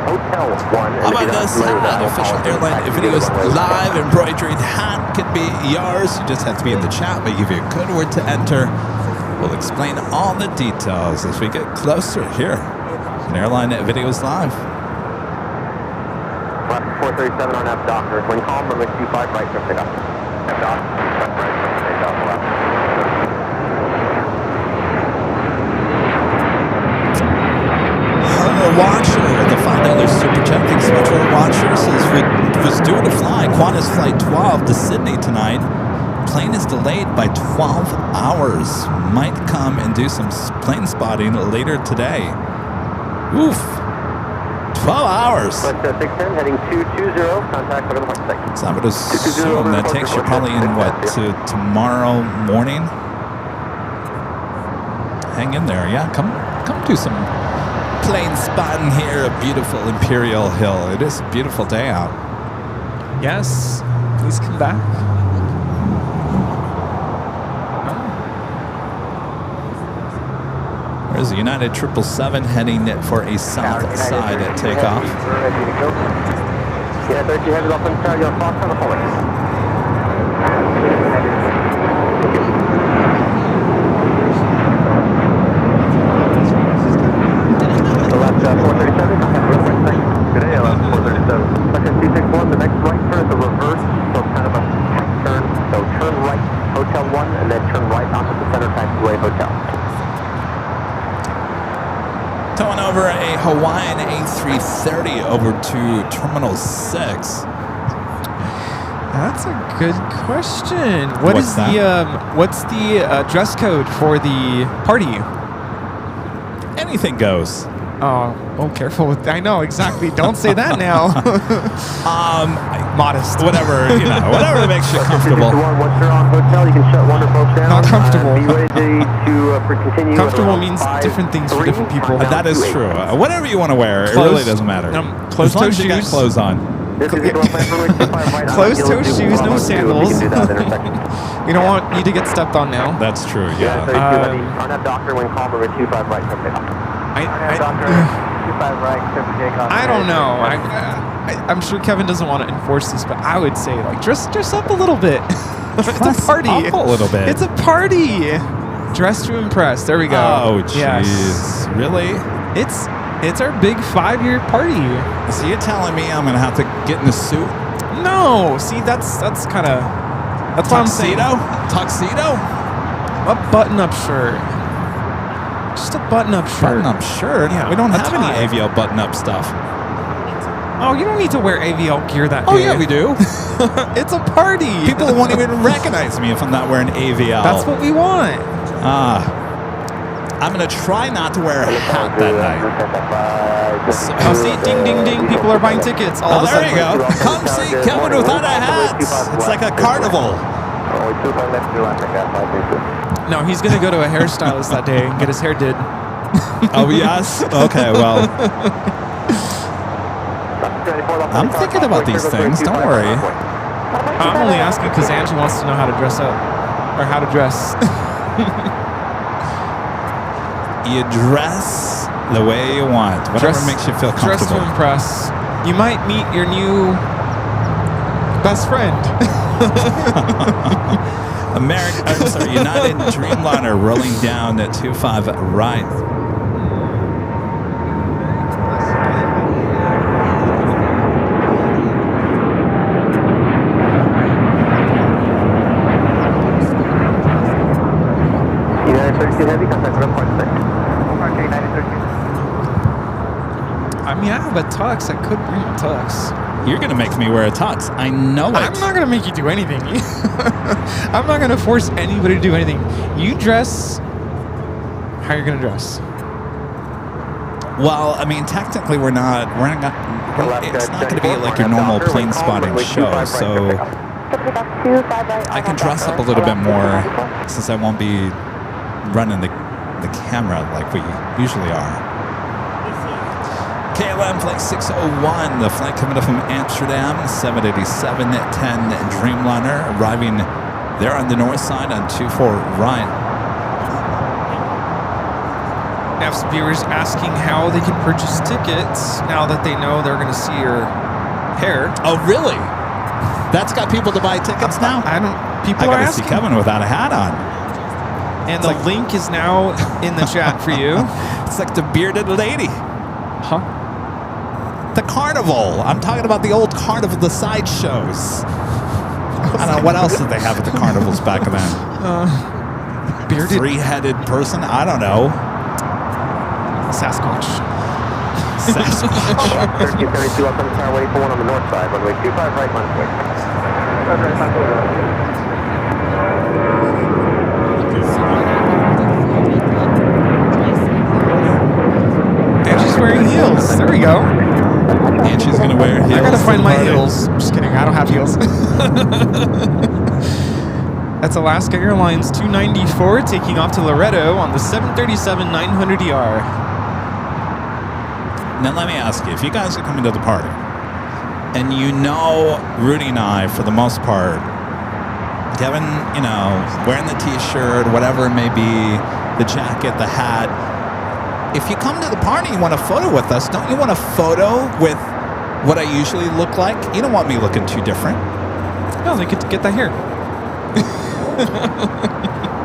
Hotel 1. How about this hat? Official Airline Videos live embroidered hat could be yours. You just have to be in the chat. We give you a code word to enter. We'll explain all the details as we get closer here in Airline Videos Live. 437 on F Docker. When calm, runway 25 right for pickup. F Dock, right for takeoff left. Watcher, the $5 super chat. Thanks so much for Watcher. Says we was due to fly Qantas Flight 12 to Sydney tonight. Plane is delayed by 12 hours. Might come and do some plane spotting later today. Oof. 12 hours. Flight 610 heading 220. Contact over the flight site. So I would assume that takes you probably in what, to tomorrow morning? Hang in there, yeah. Come do some plane spotting here at beautiful Imperial Hill. It is a beautiful day out. Yes, please come back. There's a United 777 heading for a south side at takeoff. Yeah, 30 headed up on Charlie on Fox on the hallway. The left 437, contact runway site. Good day, left 437. Section 261, the next right turn is a reverse, so it's kind of a tight turn. So turn right, Hotel 1, and then turn right onto the center taxiway hotel. Towing over a Hawaiian A330 over to Terminal 6. That's a good question. What's the dress code for the party? Anything goes. Oh, careful with. I know exactly. Don't say that now. Modest. Whatever, whatever makes you comfortable. Once you're on hotel, you can shut one of folks down. Not comfortable. Be ready to continue. Comfortable means different things for different people. That is true. Whatever you want to wear, it really doesn't matter. Closed-toe shoes. You got clothes on. Closed-toe shoes, no sandals. We don't want you to get stepped on now. That's true. Yeah. On that doctor, when call number 25 right, come pick up. I don't know. I'm sure Kevin doesn't want to enforce this, but I would say dress up a little bit. It's a party. Up a little bit. It's a party. Dress to impress. There we go. Oh, jeez. Yes. Really? It's our big 5-year party. So you're telling me I'm gonna have to get in a suit? No. See, that's kind of That's what I'm saying. Tuxedo? A button-up shirt. Just a button-up shirt. Button-up shirt? Yeah, We don't a have any tie. AVL button-up stuff. Oh, you don't need to wear AVL gear that day. Oh, yeah, we do. It's a party. People won't even recognize me if I'm not wearing AVL. That's what we want. I'm going to try not to wear a hat that night. Oh, see, ding, ding, ding. People are buying tickets. All of a there sudden. you go. Come see Kevin without a hat. It's like a carnival. No, he's going to go to a hairstylist that day and get his hair did. Oh, yes? Okay, well. I'm thinking about these things. Don't worry. I'm only asking because Angie wants to know how to dress up. Or how to dress. You dress the way you want. Whatever makes you feel comfortable. Dress to impress. You might meet your new best friend. United Dreamliner rolling down at 25 right. I mean, I have a tux. I could bring a tux. You're going to make me wear a tux. I know it. I'm not going to make you do anything. I'm not going to force anybody to do anything. You dress how you're going to dress. Well, I mean, technically it's not going to be like your normal plane spotting show, so I can dress up a little bit more since I won't be running the camera like we usually are. KLM Flight 601, the flight coming up from Amsterdam, 787-10 Dreamliner, arriving there on the north side on 24 right. I have some viewers asking how they can purchase tickets now that they know they're going to see your hair. Oh, really? That's got people to buy tickets now? People I are gotta asking. see Kevin without a hat on. And the link is now in the chat for you. It's like the bearded lady. Huh? The carnival. I'm talking about the old carnival, the sideshows. I don't know, what else did they have at the carnivals back then? Bearded. Three-headed person? I don't know. Sasquatch. 1332 up on the car, waiting for one on the north side, runway 25 right, Munchwick. And she's wearing heels. There we go. And she's going to wear heels. I gotta find my heels. Just kidding. I don't have heels. That's Alaska Airlines 294 taking off to Loretto on the 737-900ER. Now let me ask you, if you guys are coming to the party, and you know Rudy and I, for the most part, Kevin, wearing the t-shirt, whatever it may be, the jacket, the hat, if you come to the party and you want a photo with us, don't you want a photo with what I usually look like? You don't want me looking too different. No, they get that hair.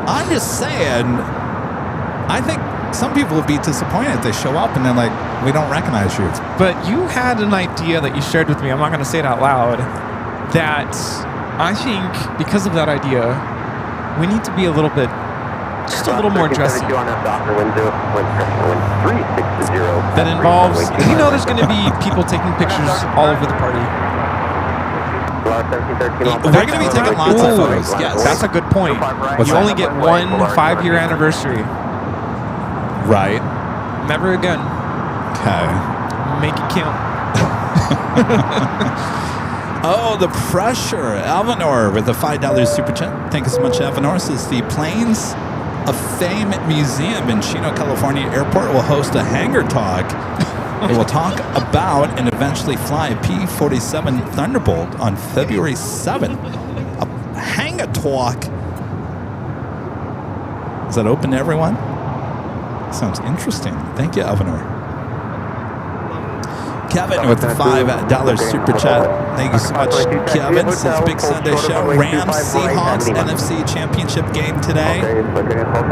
I'm just saying, I think some people would be disappointed if they show up and they're like, we don't recognize you. But you had an idea that you shared with me, I'm not going to say it out loud, that I think because of that idea, we need to be a little bit, just a little more dressy. That involves, there's going to be people taking pictures all over the party. We're going to be taking lots of photos, yes. That's a good point. You only get one 5-year anniversary. Right. Never again. Okay. Make it count. Oh, the pressure. Alvanor with the $5 super chat. Thank you so much, Alvanor. Says the Planes of Fame Museum in Chino, California Airport will host a hangar talk. It will talk about and eventually fly a P-47 Thunderbolt on February 7th. A hangar talk. Is that open to everyone? Sounds interesting. Thank you, Alvanor. Kevin with the $5 super chat. Thank you so much, Kevin. Says Big Sunday Show. Rams, Seahawks, NFC Championship game today.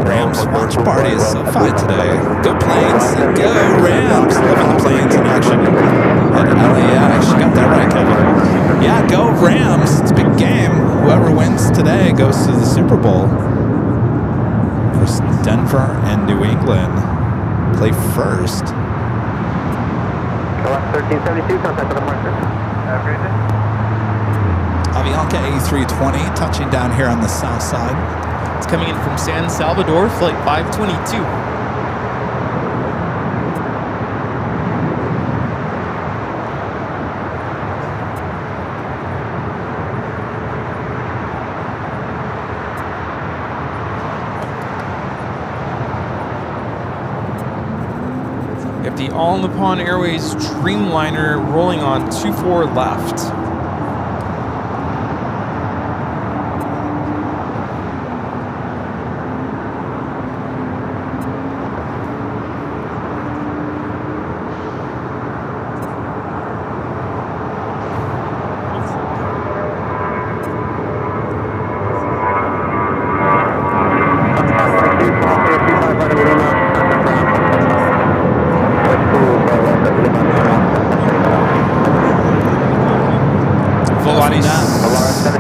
Rams watch party is SoFi today. Go Planes, go Rams. Loving the Planes in action at LAX. You got that right, Kevin. Yeah, go Rams. It's a big game. whoever wins today goes to the Super Bowl. Of course, Denver and New England play first. LAX 1372, contact with the marker. Avianca A320 touching down here on the south side. It's coming in from San Salvador, flight 522. We have the All Nippon Airways Dreamliner rolling on 24 left.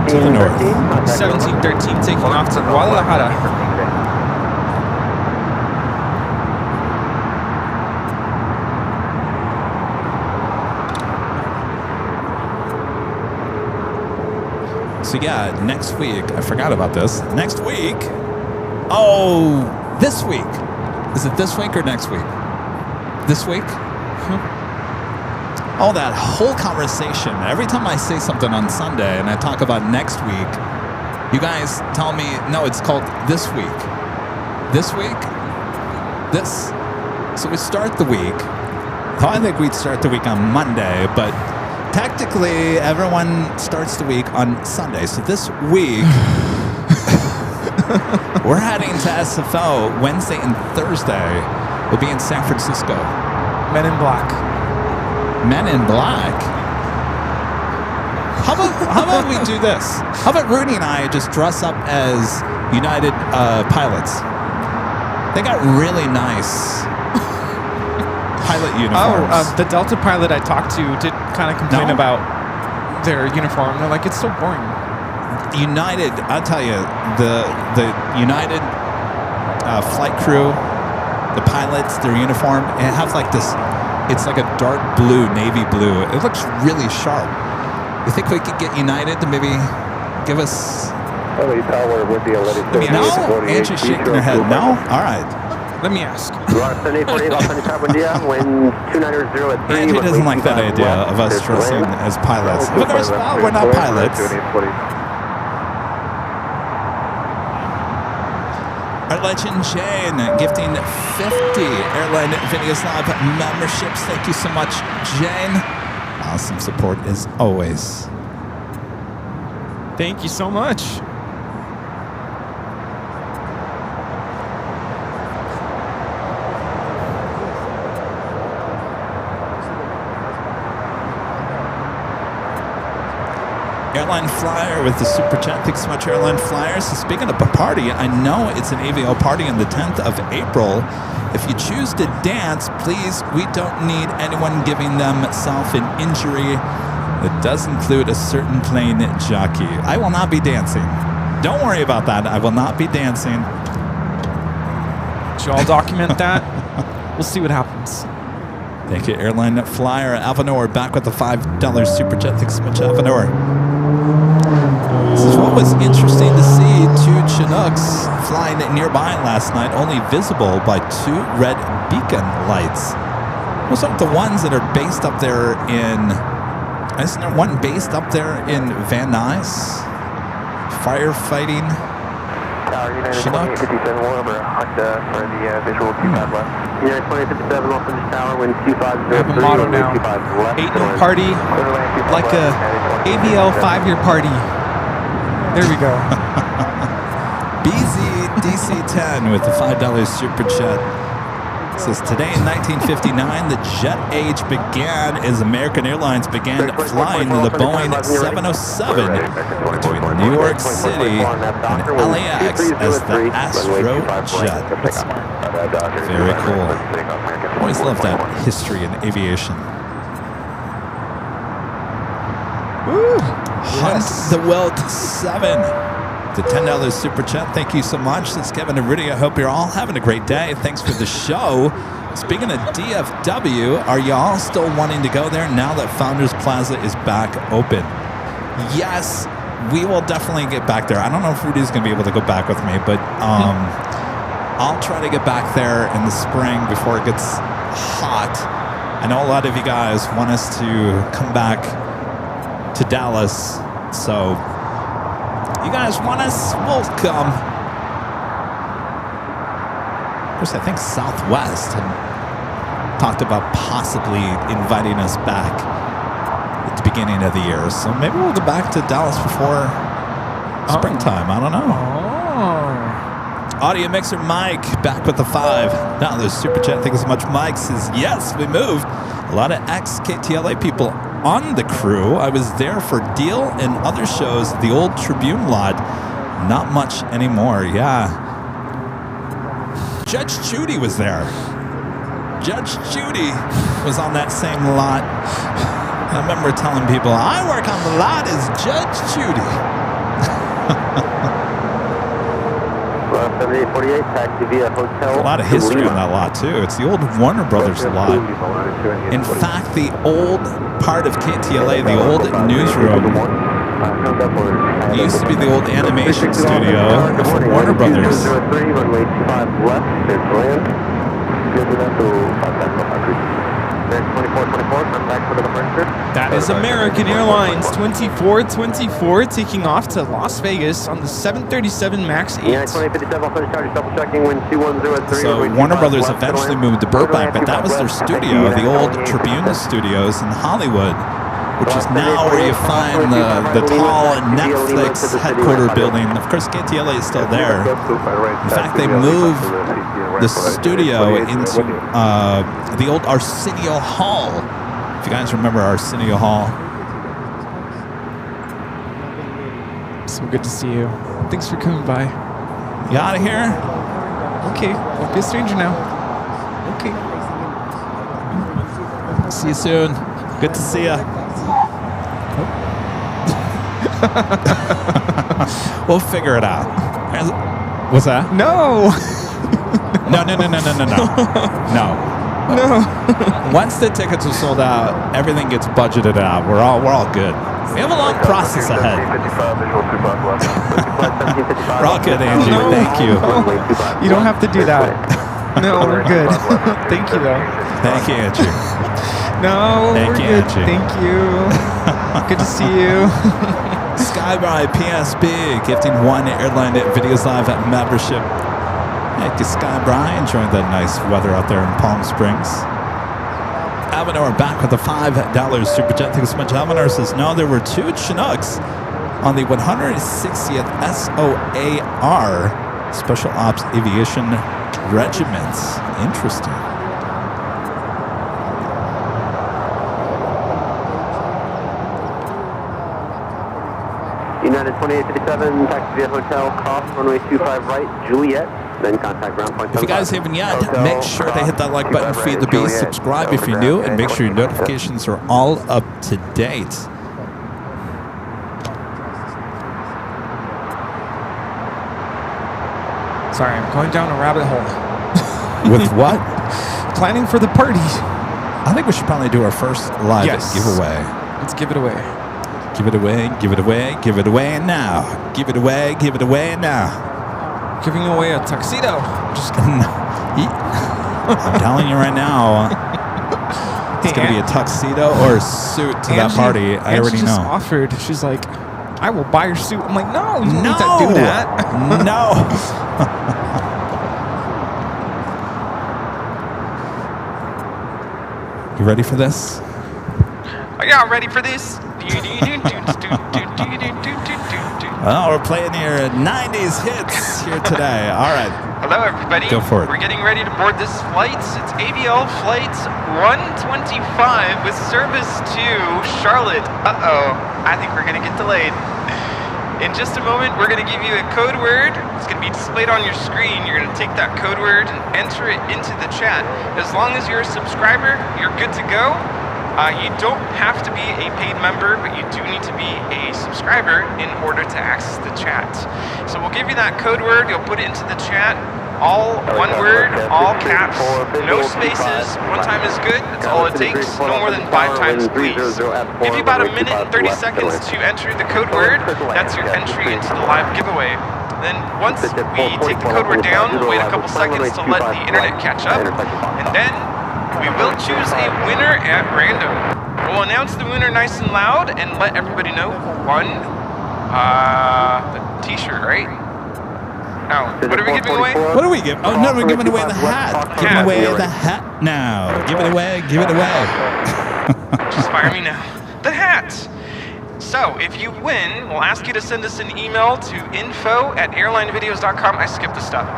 To the north. 1713 taking off to Guadalajara. So yeah, next week, I forgot about this. Next week, oh, this week. Is it this week or next week? This week? Oh, that whole conversation. Every time I say something on Sunday and I talk about next week, you guys tell me, no, it's called this week. This week? This. So we start the week. I think we'd start the week on Monday, but technically everyone starts the week on Sunday. So this week, we're heading to SFO Wednesday and Thursday. We'll be in San Francisco. Men in Black. Men in Black? How about we do this? How about Rudy and I just dress up as United pilots? They got really nice pilot uniforms. Oh, the Delta pilot I talked to did kind of complain about their uniform. They're like, it's so boring. United, I'll tell you, the United flight crew, the pilots, their uniform, it has like this. It's like a dark blue, navy blue. It looks really sharp. You think we could get United to maybe give us... LA Tower with the Atlantic. No? Angie's shaking her head. No? All right. Let me ask. Angie Angie doesn't like that idea of us dressing as pilots. Of course, well, we're not pilots. Our legend Jane gifting 50 Airline Videos Live memberships. Thank you so much, Jane. Awesome support as always. Thank you so much. Airline Flyer with the Super Chat. Thanks so much, Airline Flyers. So speaking of a party, I know it's an AVL party on the 10th of April. If you choose to dance, please, we don't need anyone giving themselves an injury. It does include a certain plane jockey. I will not be dancing. Don't worry about that. I will not be dancing. Should all document that? We'll see what happens. Thank you, Airline Flyer. Alvanor back with the $5 Super Chat. Thanks so much, Alvanor. This is what was interesting to see. Two Chinooks flying nearby last night, only visible by two red beacon lights. Those aren't the ones that are based up there in... Isn't there one based up there in Van Nuys? Firefighting Chinook? 57 over for the visual 25 left. Unit 2057 off of this tower, wind 2503. We have a motto now. 8 no party, like a AVL 5-year party. There we go. BZDC10 with the $5 Super Chat. Says, today in 1959, the jet age began as American Airlines began flying the Boeing 707 between New York City and LAX as the Astro Jet. That's very cool. Always love that history in aviation. Woo. Hunt the Wilt 7. The $10 super chat. Thank you so much. It's Kevin and Rudy. I hope you're all having a great day. Thanks for the show. Speaking of DFW, are y'all still wanting to go there now that Founders Plaza is back open? Yes, we will definitely get back there. I don't know if Rudy's going to be able to go back with me, but I'll try to get back there in the spring before it gets hot. I know a lot of you guys want us to come back to Dallas, so you guys want us, we'll come. Of course, I think Southwest had talked about possibly inviting us back at the beginning of the year, so maybe we'll go back to Dallas before springtime. I don't know. Audio Mixer Mike back with the $5 super chat. Thank you so much. Mike says, yes, we moved. A lot of ex-KTLA people on the crew. I was there for Deal and other shows at the old Tribune lot. Not much anymore. Yeah. Judge Judy was there. Judge Judy was on that same lot. I remember telling people, I work on the lot as Judge Judy. 7848, taxi via hotel. A lot of history on that lot, too. It's the old Warner Brothers lot. In fact, the old part of KTLA, the old newsroom, it used to be the old animation studio for Warner Brothers. Runway 25 left, there's land. Good enough to contact 2424, contact for the departure. That is American Airlines 2424 taking off to Las Vegas on the 737 MAX 8. So Warner Brothers eventually moved to Burbank, but that was their studio, the old Tribune Studios in Hollywood, which is now where you find the tall Netflix headquarter building. Of course, KTLA is still there. In fact, they moved the studio into the old Arsenio Hall. If you guys remember Arsenio Hall. So good to see you. Thanks for coming by. You out of here? Okay, won't be a stranger now. Okay. See you soon. Good to see you. We'll figure it out. What's that? No. No. No. Once the tickets are sold out, everything gets budgeted out. We're all good. We have a long process ahead. We're all good, Angie. No. Thank you. You don't have to do that. No, we're good. Thank you, though. Thank you, Angie. No, Thank we're you, good. Angie. Thank you. Good to see you. Skyby PSB gifting 1 Airline Videos Live at membership. Thank you, Skyby. Enjoying the nice weather out there in Palm Springs. Alvinor back with the $5 super chat. Thank you so much. Alvinor says, no, there were 2 Chinooks on the 160th SOAR Special Ops Aviation Regiments. Interesting. United 2857, taxi via hotel, cross runway 25 right, Juliet, then contact ground point. If you guys haven't yet, make sure to hit that like button, feed the beast, subscribe if you're new, and make sure your notifications are all up to date. Sorry, I'm going down a rabbit hole. With what? Planning for the party. I think we should probably do our first live giveaway. Let's give it away. Give it away, give it away, give it away now. Give it away now. Giving away a tuxedo. Just kidding. I'm telling you right now, it's going to be a tuxedo or a suit to that party. I already know. She just offered. She's like, I will buy your suit. I'm like, no, you don't need to do that. No. You ready for this? Are y'all ready for this? Well, we're playing your 90s hits here today. All right. Hello, everybody. Go for it. We're getting ready to board this flight. It's ABL Flight 125 with service to Charlotte. Uh-oh. I think we're going to get delayed. In just a moment, we're going to give you a code word. It's going to be displayed on your screen. You're going to take that code word and enter it into the chat. As long as you're a subscriber, you're good to go. You don't have to be a paid member, but you do need to be a subscriber in order to access the chat. So we'll give you that code word. You'll put it into the chat. All one word, all caps, no spaces. One time is good. That's all it takes. No more than 5 times, please. Give you about a minute and 30 seconds to enter the code word. That's your entry into the live giveaway. Then once we take the code word down, we'll wait a couple seconds to let the internet catch up. And then we will choose a winner at random. We'll announce the winner nice and loud and let everybody know who won the t-shirt, right? No. What are we giving away? What are we giving? Oh, no, we're giving away the hat. Giving away the hat now. Give it away. Give it away. Just fire me now. The hat. So, if you win, we'll ask you to send us an email to info@airlinevideos.com. I skipped the stuff.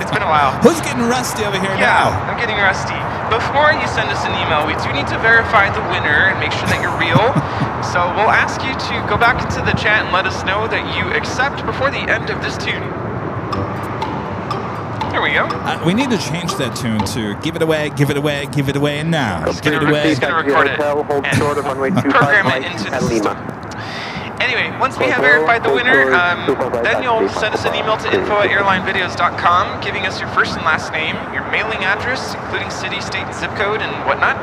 It's been a while. Who's getting rusty over here now? Yeah, I'm getting rusty. Before you send us an email, we do need to verify the winner and make sure that you're real. So we'll ask you to go back into the chat and let us know that you accept before the end of this tune. There we go. We need to change that tune to give it away, give it away, give it away now. Give it away. He's going to record it and program it into the system. Anyway, once we have verified the winner, then you'll send us an email to info@airlinevideos.com, giving us your first and last name, your mailing address, including city, state, and zip code, and whatnot,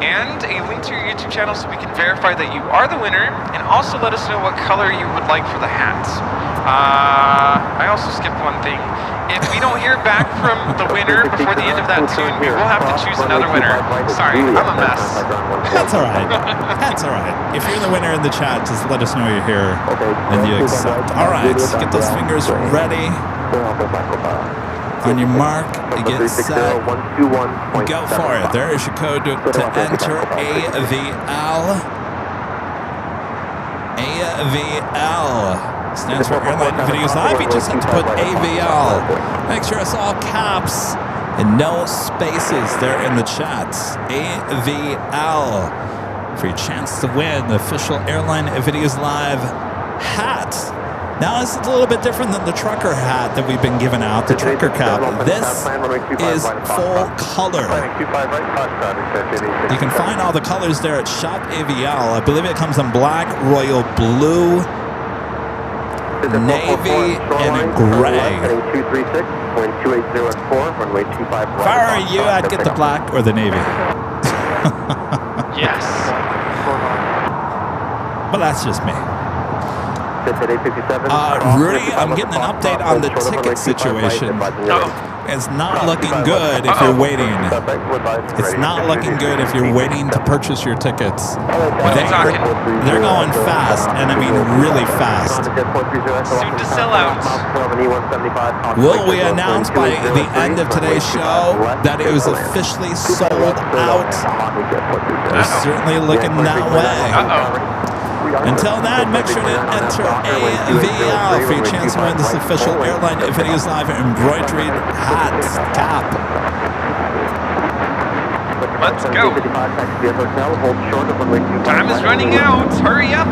and a link to your YouTube channel so we can verify that you are the winner, and also let us know what color you would like for the hat. I also skipped one thing. If we don't hear back from the winner before the end of that tune, we will have to choose another winner. Sorry, I'm a mess. That's all right. That's all right. If you're the winner in the chat, just let us know you're here and you accept. All right, get those fingers ready. On your mark, you get set, go for it. There is your code to enter AVL. AVL stands for Airline Videos Live. You just have to put AVL. Make sure it's all caps and no spaces there in the chats. AVL for your chance to win the official Airline Videos Live hat. Now, this is a little bit different than the trucker hat that we've been giving out, the trucker cap. This is full color. You can find all the colors there at Shop AVL. I believe it comes in black, royal blue, navy, and gray. If I were you, I'd get the black or the navy. Yes. But that's just me. Rudy, I'm getting an update on the ticket situation. It's not looking good if you're waiting. It's not looking good if you're waiting to purchase your tickets. They're going fast, and I mean really fast. Soon to sell out. Will we announce by the end of today's show that it was officially sold out? It's certainly looking that way. Until then, make sure to enter AVL for your chance to win this official Airline Videos Live embroidered hat cap. Let's go. Time is running out. Hurry up.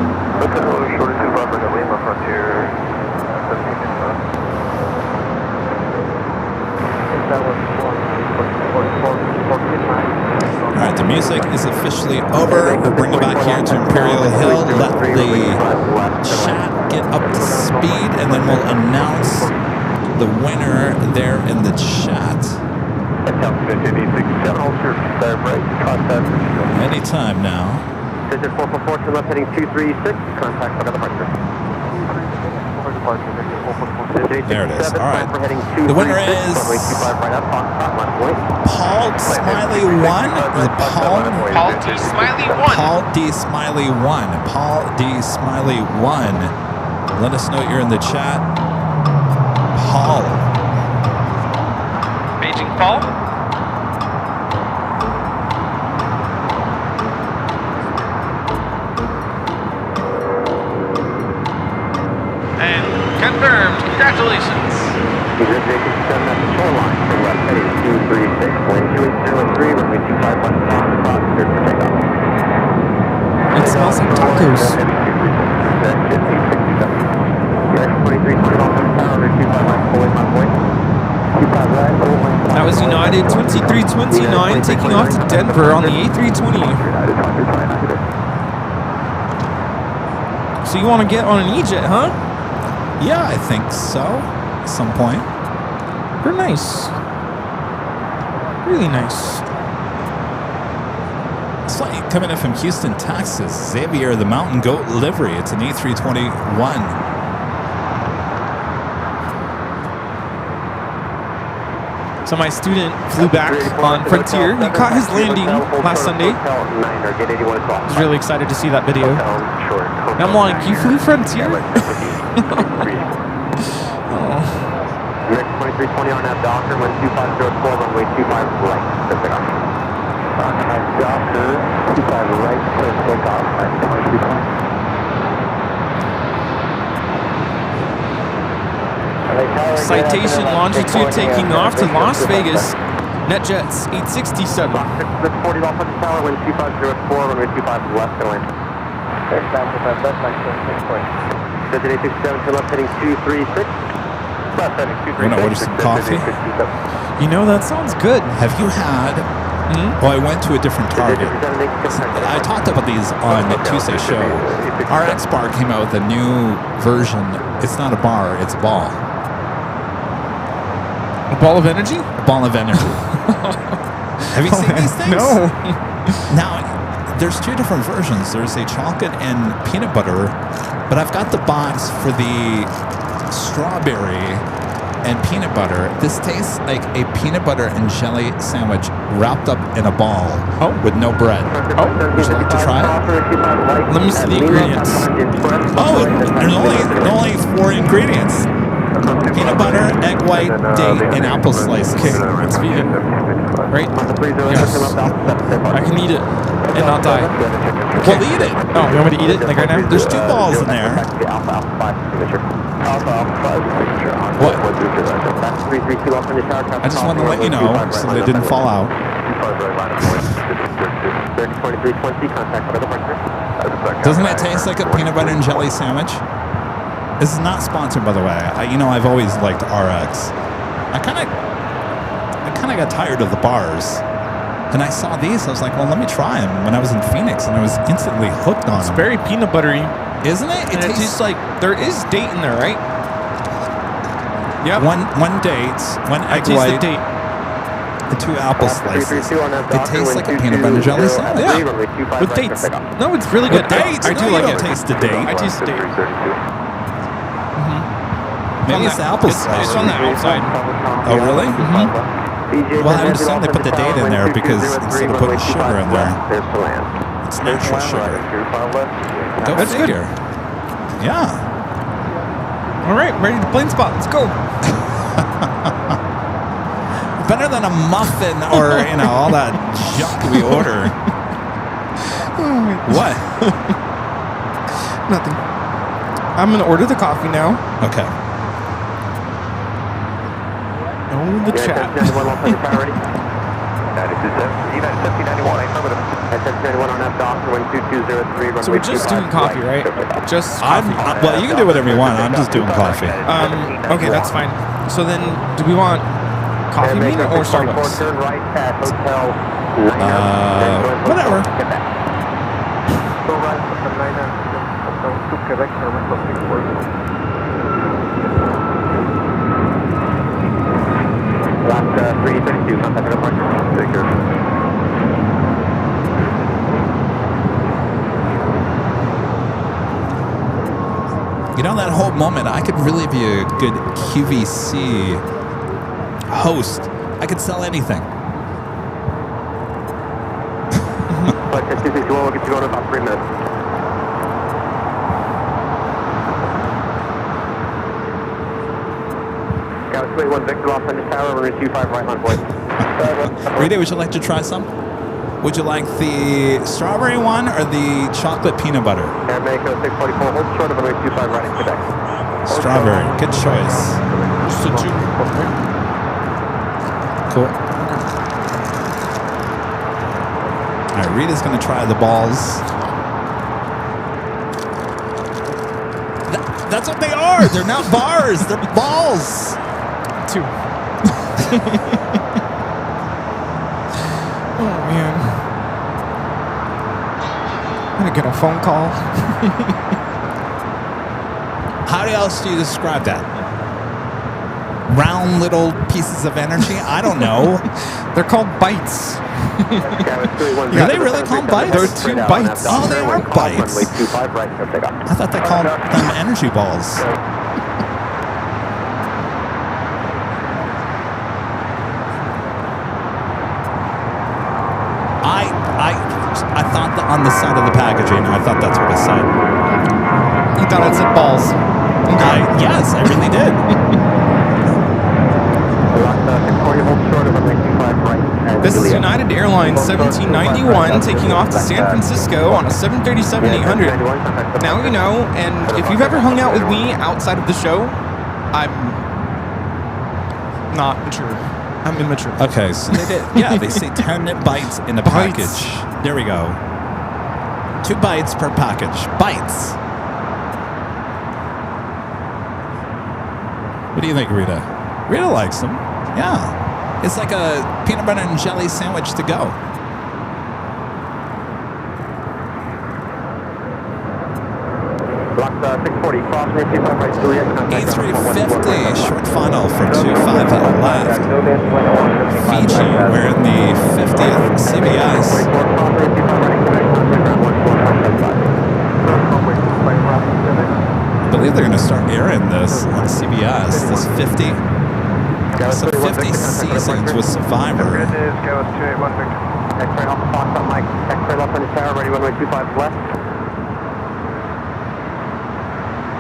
All right, the music is officially over. We'll bring it back here to Imperial Hill, let the chat get up to speed, and then we'll announce the winner there in the chat. Anytime now. Digit 444 to left heading 236, contact for departure. There it is. All right. The winner is Paul Smiley 1. Is it Paul? Paul D. Smiley 1. Paul D. Smiley 1. Paul D. Smiley 1. Let us know you're in the chat. Paul. Beijing Paul. Confirmed. Congratulations. It smells like tacos. That was United 2329 taking off to Denver on the A320. So you want to get on an E-Jet, huh? Yeah, I think so. At some point. Very nice. Really nice. Flight coming in from Houston, Texas. Xavier, the Mountain Goat livery. It's an A321. So my student flew back on Frontier. He caught his landing last Sunday. I was really excited to see that video. And I'm like, you flew Frontier? Oh. 2320 on that Docker, 12504, runway 25 right, Pacific off. Docker, 25 right, Pacific off, 2320. Citation longitude taking off to Las Vegas. NetJets 867. 40 off on the tower, wind 2504, runway 25 left, and land. Destination 67 to left, heading 236. Left, heading 236. We're gonna order some coffee. You know, that sounds good. Have you had... Well, I went to a different Target. I talked about these on the Tuesday show. RX Bar came out with a new version. It's not a bar, it's a ball. A ball of energy? A ball of energy. Have you seen these things? No. Now, there's two different versions. There's a chocolate and peanut butter, but I've got the box for the strawberry and peanut butter. This tastes like a peanut butter and jelly sandwich wrapped up in a ball with no bread. Oh, would you like to try it? Let me see the ingredients. Oh, there's only 4 ingredients. Peanut butter, egg white, date, and apple slices. Okay, it's vegan. Right? Yes. I can eat it and not die. Well, eat it. Oh, you want me to eat it like right now? There's 2 balls in there. What? I just wanted to let you know so they didn't fall out. Doesn't it taste like a peanut butter and jelly sandwich? This is not sponsored, by the way. I've always liked RX. I kind of got tired of the bars. And I saw these, I was like, well, let me try them when I was in Phoenix, and I was instantly hooked on them. It's very peanut buttery. Isn't it? It tastes like, there is date in there, right? Yeah. One date, one egg white, the date. and 2 apple slices. It tastes like a peanut butter jelly sandwich. Yeah, with dates. No, it's really good. Dates? I do like it. Taste the date. I taste the date. Maybe it's the apple slice. It's on the outside. Oh, really? Well, I understand they put the date in there because instead of putting sugar in there, it's natural sugar. Go figure. Yeah. All right, ready to plane spot. Let's go. Better than a muffin or, all that junk we order. What? Nothing. I'm going to order the coffee now. Okay. Oh, the chat. So we're just doing coffee, right? Just coffee. Well, you can do whatever you want. I'm just doing coffee. Okay, that's fine. So then, do we want Coffee Bean or Starbucks? Whatever. Last 332, contact departure. Take care. That whole moment, I could really be a good QVC host. I could sell anything. But 261, we'll get you going in about 3 minutes. Got 21 Victor off on the tower, runway 25 right on board. Rita, would you like to try some? Would you like the strawberry one or the chocolate peanut butter? Air Mexico 644, hold short of runway 25 right in Quebec. Strawberry, good choice. Just a 2. Cool. All right, Rita's going to try the balls. That's what they are. They're not bars. They're balls. 2. Oh, man. I'm gonna get a phone call. How else do you describe that? Round little pieces of energy? I don't know. They're called bites. Are they really called bites? They're 2 bites. Oh, they are bites. I thought they called them energy balls. I thought that on the side of the packaging, I thought that's what it said. You thought it said balls. Okay. Yes, I really did. This is United Airlines 1791 taking off to San Francisco on a 737-800. Now you know, and if you've ever hung out with me outside of the show, I'm not mature. I'm immature. Okay, so they did. Yeah, they say 10 bytes in a package. There we go. 2 bytes per package. Bytes. What do you think, Rita? Rita likes them. Yeah. It's like a peanut butter and jelly sandwich to go. A350, short final for 25 left. Fiji, we're in the 50th CBS. I believe they're going to start airing this on CBS, this 50. So 50 seasons with Survivor. X-ray off the box on Mike. X-ray left on the tower, ready 1125 left.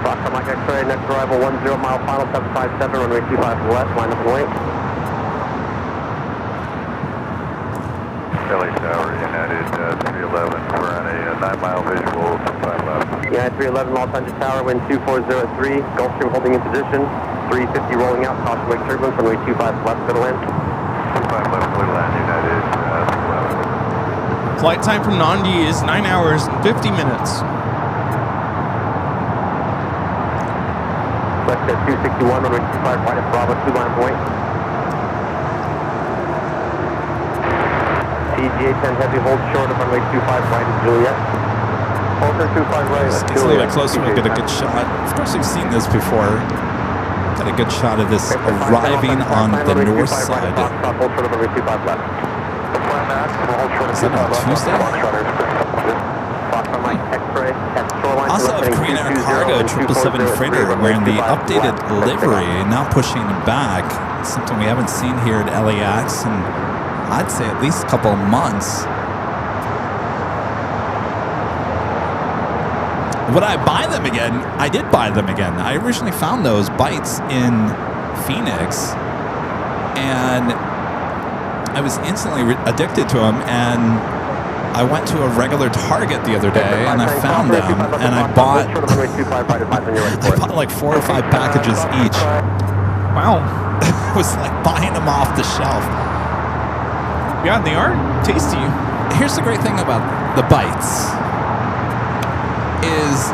Box on Mike X-ray, next arrival 10 mile final, 757, runway 25 left, line up and wait. LA Tower, United 311, we're on a 9-mile visual, 25 left. United 311, Los Angeles Tower, wind 2403, Gulfstream holding in position, 350 rolling out, caution wake turbulence, runway 25 left, clear to land. 25 left, clear to land, United 311. Flight time from Nandi is 9 hours and 50 minutes. Left at 261, runway 25 right at Bravo, 2 line point. TGA 10 heavy, hold short of runway 25 right at Juliet. Closer 25 right at It's a little bit closer, we'll get a good shot. Of course, we've seen this before. Got a good shot of this arriving on the north side. Is that on Tuesday? Also, Korean Air Cargo 777 freighter wearing the updated livery, now pushing back. Something we haven't seen here at LAX in, I'd say, at least a couple months. Would I buy them again? I did buy them again. I originally found those bites in Phoenix, and I was instantly addicted to them, and I went to a regular Target the other day, and I found them, and I bought like 4 or 5 packages each. Wow. It was like buying them off the shelf. Yeah, they are tasty. Here's the great thing about the bites is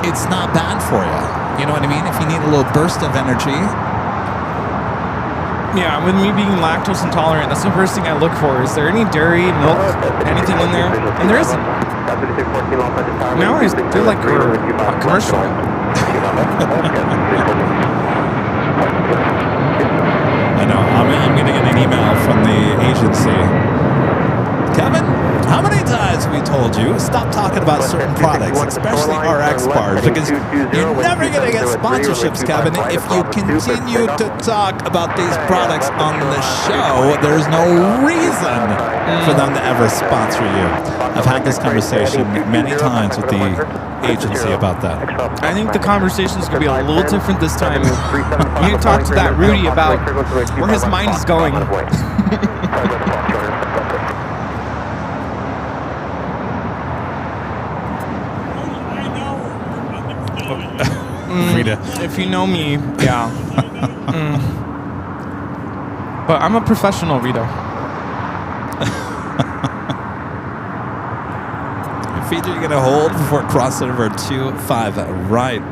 it's not bad for you. You know what I mean? If you need a little burst of energy. Yeah, with me being lactose intolerant, that's the first thing I look for. Is there any dairy, milk, anything in there? And there isn't. Now I feel like we're a commercial. I know. I'm going to get an email from the agency. Kevin, how many times have we told you stop talking about certain products, especially RX bars, because you're never going to get sponsorships, Kevin, if you continue to talk about these products on the show. There's no reason for them to ever sponsor you. I've had this conversation many times with the agency about that. I think the conversation is going to be a little different this time. You need to talk to that Rudy about where his mind is going. Rita. If you know me, yeah. But I'm a professional, Rita. Fiji, you're going to hold before crossing over 25 right.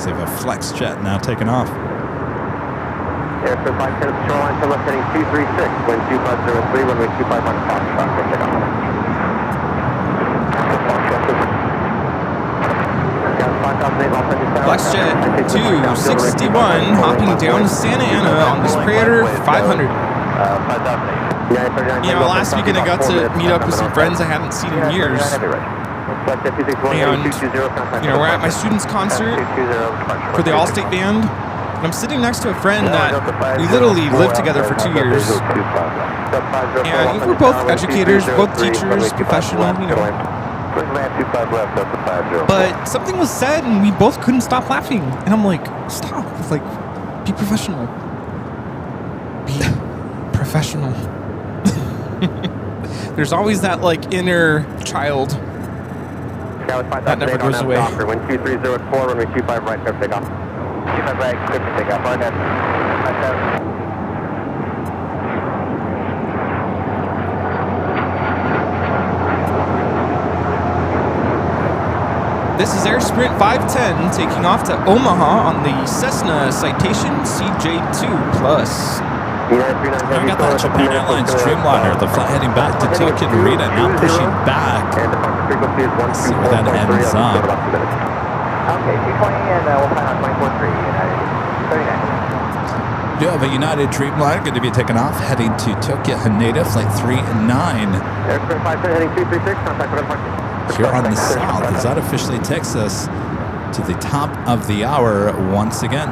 So you have a flex jet now taking off. Airport 510 shoreline to left heading 236, wind 2503, runway 251 Foxtrot for takeoff. FlexJet 261 hopping down to Santa Ana on this Praetor 500. You know, last weekend I got to meet up with some friends I hadn't seen in years. And, you know, we're at my students' concert for the All-State Band. And I'm sitting next to a friend that we literally lived together for 2 years. And we're both educators, both teachers, professional, you know. But something was said and we both couldn't stop laughing. And I'm like, stop. It's like, be professional. Be professional. There's always that like inner child that never goes away. Wind 2304, runway 25 right, clear for takeoff. 25 right, clear for takeoff. Go ahead. This is Air Sprint 510 taking off to Omaha on the Cessna Citation CJ2 Plus. Now we got that Japan Airlines Dreamliner, the flight heading back to Tokyo Narita, now pushing back. Let's see where that ends up. Okay, 220 and we'll plan on 24-3, United 39. Do have a United Dreamliner going to be taking off, heading to Tokyo Haneda, flight 3 and 9. Air Sprint 510 heading 236, contact with departure. Here on the south, as that officially takes us to the top of the hour once again.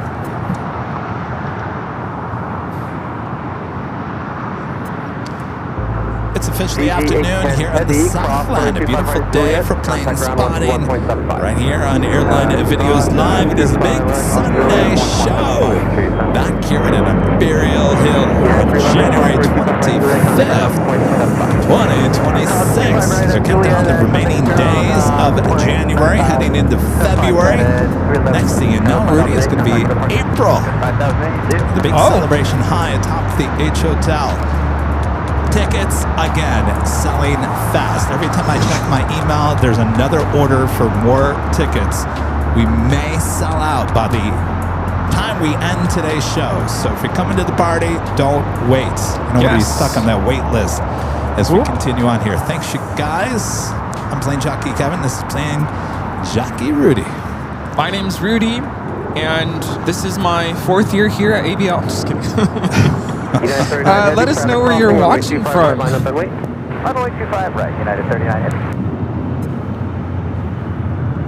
It's officially afternoon here on the Southland. A beautiful day for plane spotting. Right here on Airline Videos Live. It is a big Sunday show. Back here at Imperial Hill on January 25th, 2026. So count down the remaining days of January, heading into February. Next thing you know, Rudy, is going to be April. The big celebration high atop the H Hotel. Tickets, again, selling fast. Every time I check my email, there's another order for more tickets. We may sell out by the time we end today's show. So if you're coming to the party, don't wait. You don't want to be stuck on that wait list as we continue on here. Thanks, you guys. I'm playing Jockey Kevin. This is playing Jockey Rudy. My name's Rudy, and this is my 4th year here at ABL. Just kidding. Let us know where you're watching from. Runway 25 right, United 39.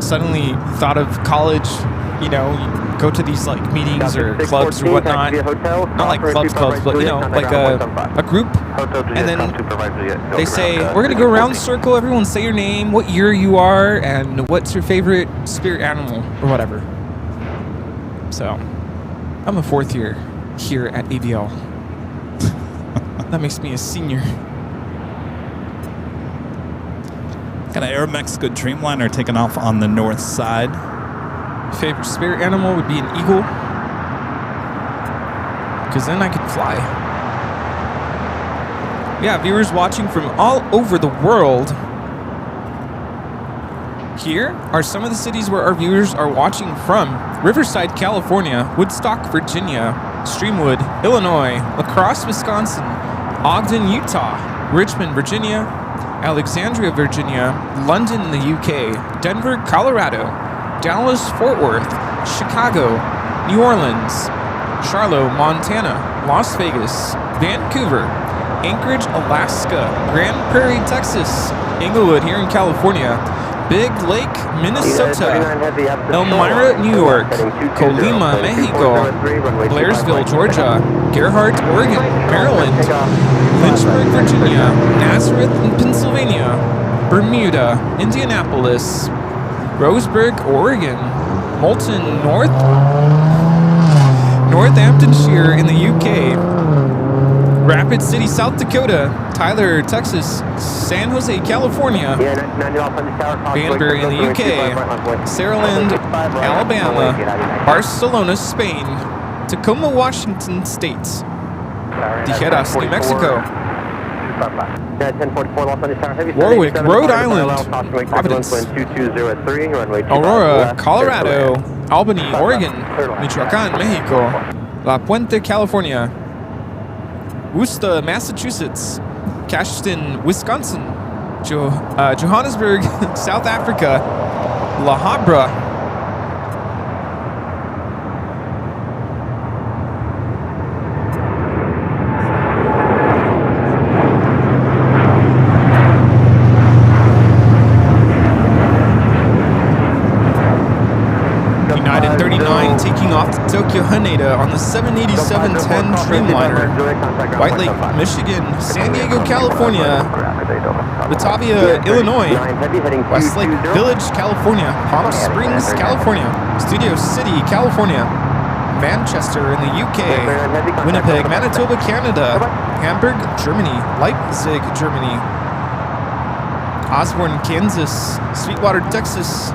Suddenly thought of college, you know, you go to these like meetings or clubs or whatnot. Not like clubs, but you know, like a group. And then they say, we're going to go around the circle, everyone say your name, what year you are, and what's your favorite spirit animal or whatever. So, I'm a 4th year here at ABL. That makes me a senior. Got an Air Mexico Dreamliner taking off on the north side. Favorite spirit animal would be an eagle, because then I could fly. Yeah, viewers watching from all over the world. Here are some of the cities where our viewers are watching from. Riverside, California, Woodstock, Virginia, Streamwood, Illinois, La Crosse, Wisconsin, Ogden, Utah, Richmond, Virginia, Alexandria, Virginia, London, the UK, Denver, Colorado, Dallas, Fort Worth, Chicago, New Orleans, Charlotte, Montana, Las Vegas, Vancouver, Anchorage, Alaska, Grand Prairie, Texas, Inglewood here in California, Big Lake, Minnesota, Elmira, New York, Colima, Mexico, Blairsville, Georgia, Gerhardt, Oregon, Maryland, Lynchburg, Virginia, Nazareth, Pennsylvania, Bermuda, Indianapolis, Roseburg, Oregon, Moulton, Northamptonshire in the UK, Rapid City, South Dakota, Tyler, Texas, San Jose, California, Banbury in the UK, Saraland, Alabama, Barcelona, Spain, Tacoma, Washington State, Tijeras, New Mexico, Warwick, Rhode Island, Providence, Aurora, Colorado, Albany, Oregon, Michoacan, Mexico, La Puente, California. Worcester, Massachusetts. Cashton, Wisconsin. Johannesburg, South Africa. La Habra. United 39 taking off to Tokyo Haneda on the 787-10 Dreamliner. White Lake, Michigan. San Diego, California. Batavia, Illinois. Westlake Village, California. Palm Springs, California. Studio City, California. Manchester in the UK. Winnipeg, Manitoba, Canada. Hamburg, Germany. Leipzig, Germany. Osborne, Kansas. Sweetwater, Texas.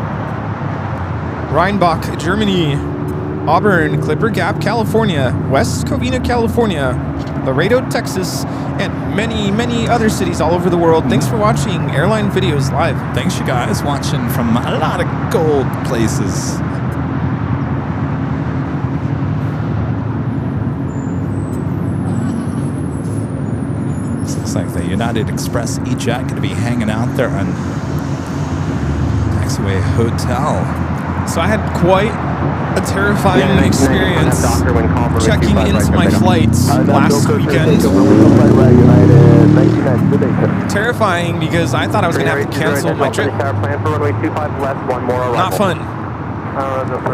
Rheinbach, Germany. Auburn, Clipper Gap, California. West Covina, California. Laredo, Texas, and many, many other cities all over the world. Thanks for watching Airline Videos Live. Thanks, you guys, watching from a lot of gold places. This looks like the United Express E-Jet going to be hanging out there on Taxiway Hotel. So I had quite a terrifying experience checking into my flights last weekend. Terrifying because I thought I was going to have to cancel my trip. Not fun.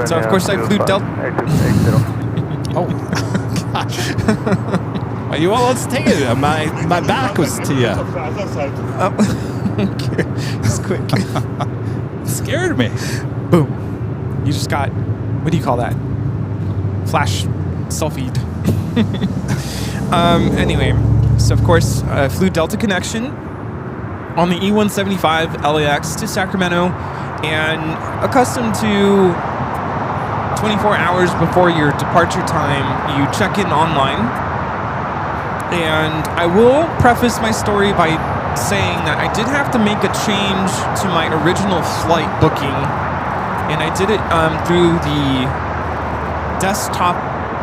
So of course I flew Delta. Oh, gosh. Well, you all, let's take it. My back was to you. Okay. Just quick. Scared me. Boom. You just got, what do you call that? Flash selfie. Anyway, so of course, I flew Delta Connection on the E175 LAX to Sacramento, and accustomed to 24 hours before your departure time, you check in online. And I will preface my story by saying that I did have to make a change to my original flight booking. And I did it through the desktop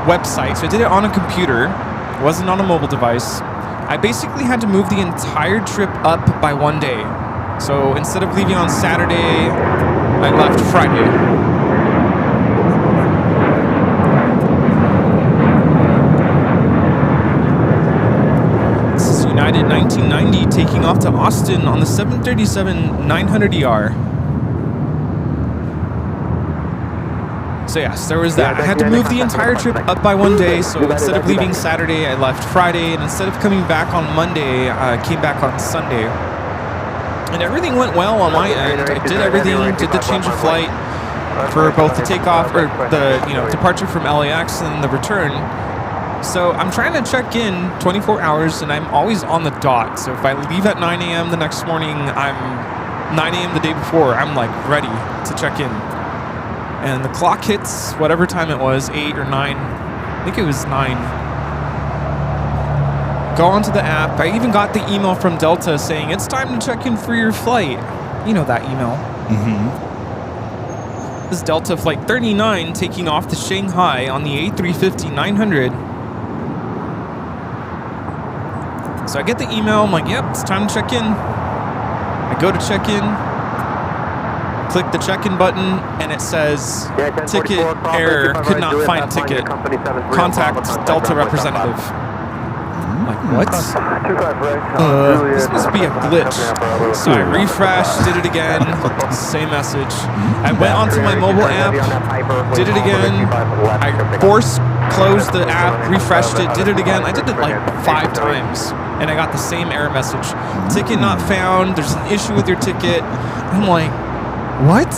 website. So I did it on a computer. It wasn't on a mobile device. I basically had to move the entire trip up by one day. So instead of leaving on Saturday, I left Friday. This is United 1990 taking off to Austin on the 737-900ER. So yes, there was that. I had to move the entire trip up by one day, so instead of leaving Saturday, I left Friday, and instead of coming back on Monday, I came back on Sunday. And everything went well on my end. I did everything, did the change of flight for both the takeoff, or the departure from LAX and the return. So I'm trying to check in 24 hours, and I'm always on the dot. So if I leave at 9 a.m. the next morning, I'm 9 a.m. the day before, I'm like ready to check in. And the clock hits whatever time it was, 8 or 9. I think it was 9. Go onto the app. I even got the email from Delta saying, it's time to check in for your flight. You know that email. Mm-hmm. This is Delta Flight 39 taking off to Shanghai on the A350-900. So I get the email. I'm like, yep, it's time to check in. I go to check in. Click the check-in button, and it says, ticket error, could not find ticket. Contact Delta representative. I'm like, what? This must be a glitch. So I refreshed, did it again, same message. I went onto my mobile app, did it again. I force closed the app, refreshed it, did it again. I did it like 5 times, and I got the same error message. Ticket not found, there's an issue with your ticket. I'm like, what?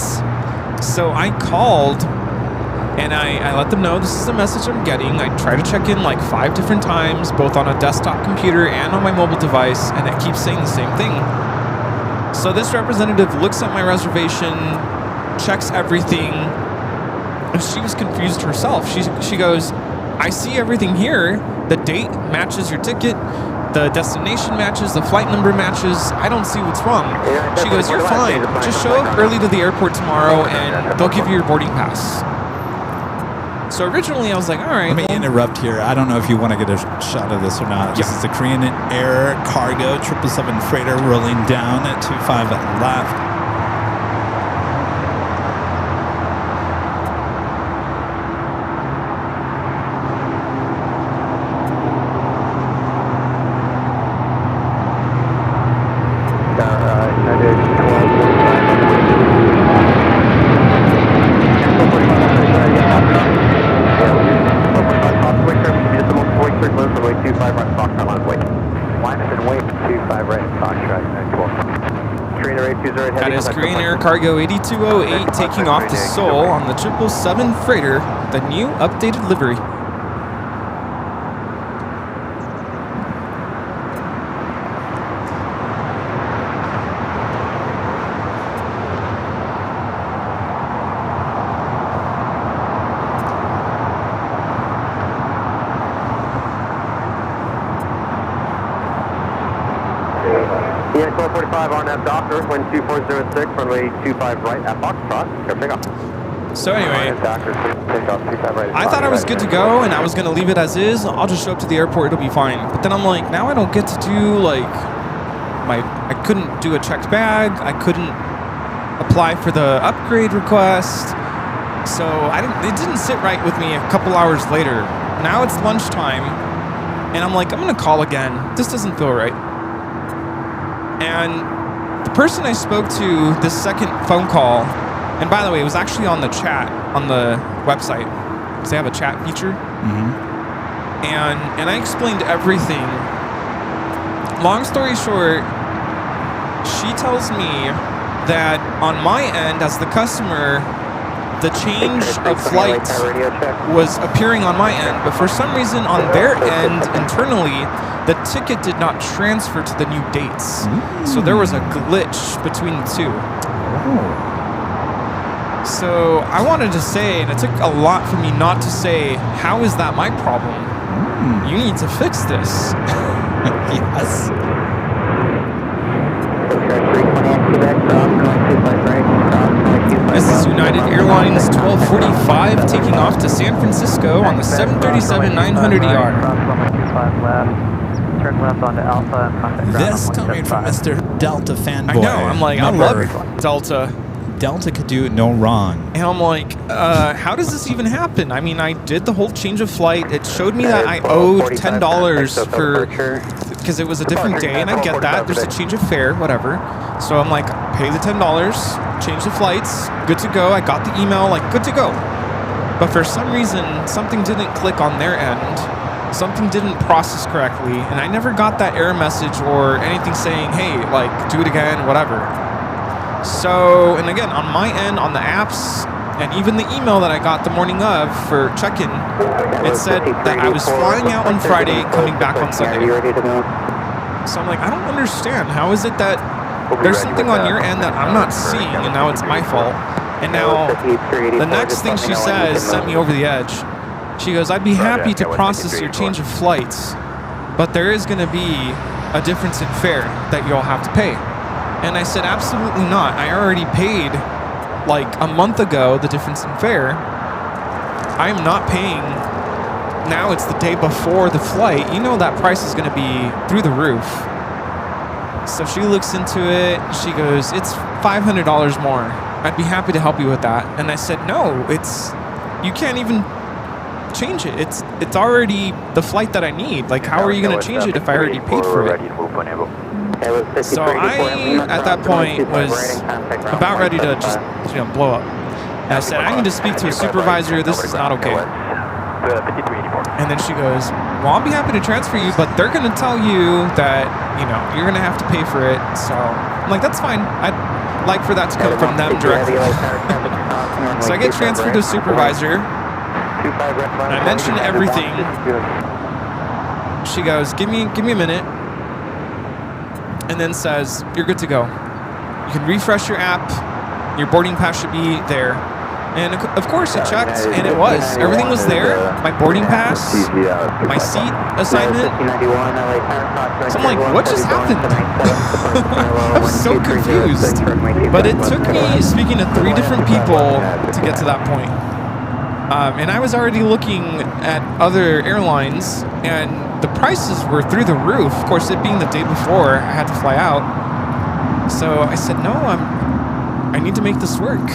So I called, and I let them know this is the message I'm getting. I try to check in like 5 different times, both on a desktop computer and on my mobile device, and it keeps saying the same thing. So this representative looks at my reservation, checks everything, and she was confused herself. She goes, I see everything here. The date matches your ticket. The destination matches, the flight number matches. I don't see what's wrong. She goes, you're fine. Just show up early to the airport tomorrow and they'll give you your boarding pass. So originally I was like, all right. Let me interrupt here. I don't know if you want to get a shot of this or not. This is the Korean Air Cargo 777 freighter rolling down at 25 left. That is Korean Air Cargo 8208 taking off to Seoul on the 777 freighter, the new updated livery. Yeah, 1245 RNAV Doctor, wind 2406, runway 25 right at Foxtrot. Go take off. So anyway, Doctor, take off 25 right. I thought I was good to go and I was going to leave it as is. I'll just show up to the airport, it'll be fine. But then I'm like, now I don't get to do like I couldn't do a checked bag. I couldn't apply for the upgrade request. So it didn't sit right with me a couple hours later. Now it's lunchtime and I'm like, I'm going to call again. This doesn't feel right. And the person I spoke to this second phone call, and by the way, it was actually on the chat on the website, because they have a chat feature. And I explained everything. Long story short, she tells me that on my end, as the customer, the change of flight was appearing on my end, but for some reason on their end, internally, the ticket did not transfer to the new dates. So there was a glitch between the two. So I wanted to say, and it took a lot for me not to say, how is that my problem? You need to fix this. Yes. This is United Airlines 1245 taking off to San Francisco on the 737-900ER. Turn left onto Alpha and contact ground This on coming from 175. Mr. Delta fanboy. I know, I'm like, I love Delta. Delta could do no wrong. And I'm like, how does this even happen? I mean, I did the whole change of flight. It showed me that I owed $10 for, because it was a different day, and I get that. There's a change of fare, whatever. So I'm like, pay the $10, change the flights, good to go. I got the email, like, good to go. But for some reason, something didn't click on their end. Something didn't process correctly, and I never got that error message or anything saying, hey, like, do it again, whatever. So, and again, on my end, on the apps, and even the email that I got the morning of for check-in, it said that I was flying out on Friday, coming back on Sunday. So I'm like, I don't understand. How is it that there's something on your end that I'm not seeing, and now it's my fault? And now, the next thing she says sent me over the edge. She goes, I'd be happy to process your change of flights, but there is going to be a difference in fare that you'll have to pay. And I said, absolutely not. I already paid like a month ago the difference in fare. I am not paying. Now it's the day before the flight. You know that price is going to be through the roof. So she looks into it. She goes, it's $500 more. I'd be happy to help you with that. And I said, no, you can't even change it. It's already the flight that I need. Like, how are you going to change it if I already paid for it? So I, at that point, was about ready to just, blow up. And I said, I need to speak to a supervisor. This is not okay. And then she goes, well, I'll be happy to transfer you, but they're going to tell you that, you're going to have to pay for it. So I'm like, that's fine. I'd like for that to come from them directly. So I get transferred to a supervisor. And I mention everything. She goes, give me a minute. And then says, you're good to go. You can refresh your app. Your boarding pass should be there. And of course it checked, and it was. Everything was there. My boarding pass, my seat assignment. So I'm like, what just happened? I was so confused. But it took me speaking to 3 different people to get to that point. And I was already looking at other airlines, and the prices were through the roof. Of course, it being the day before, I had to fly out. So I said, no, I need to make this work.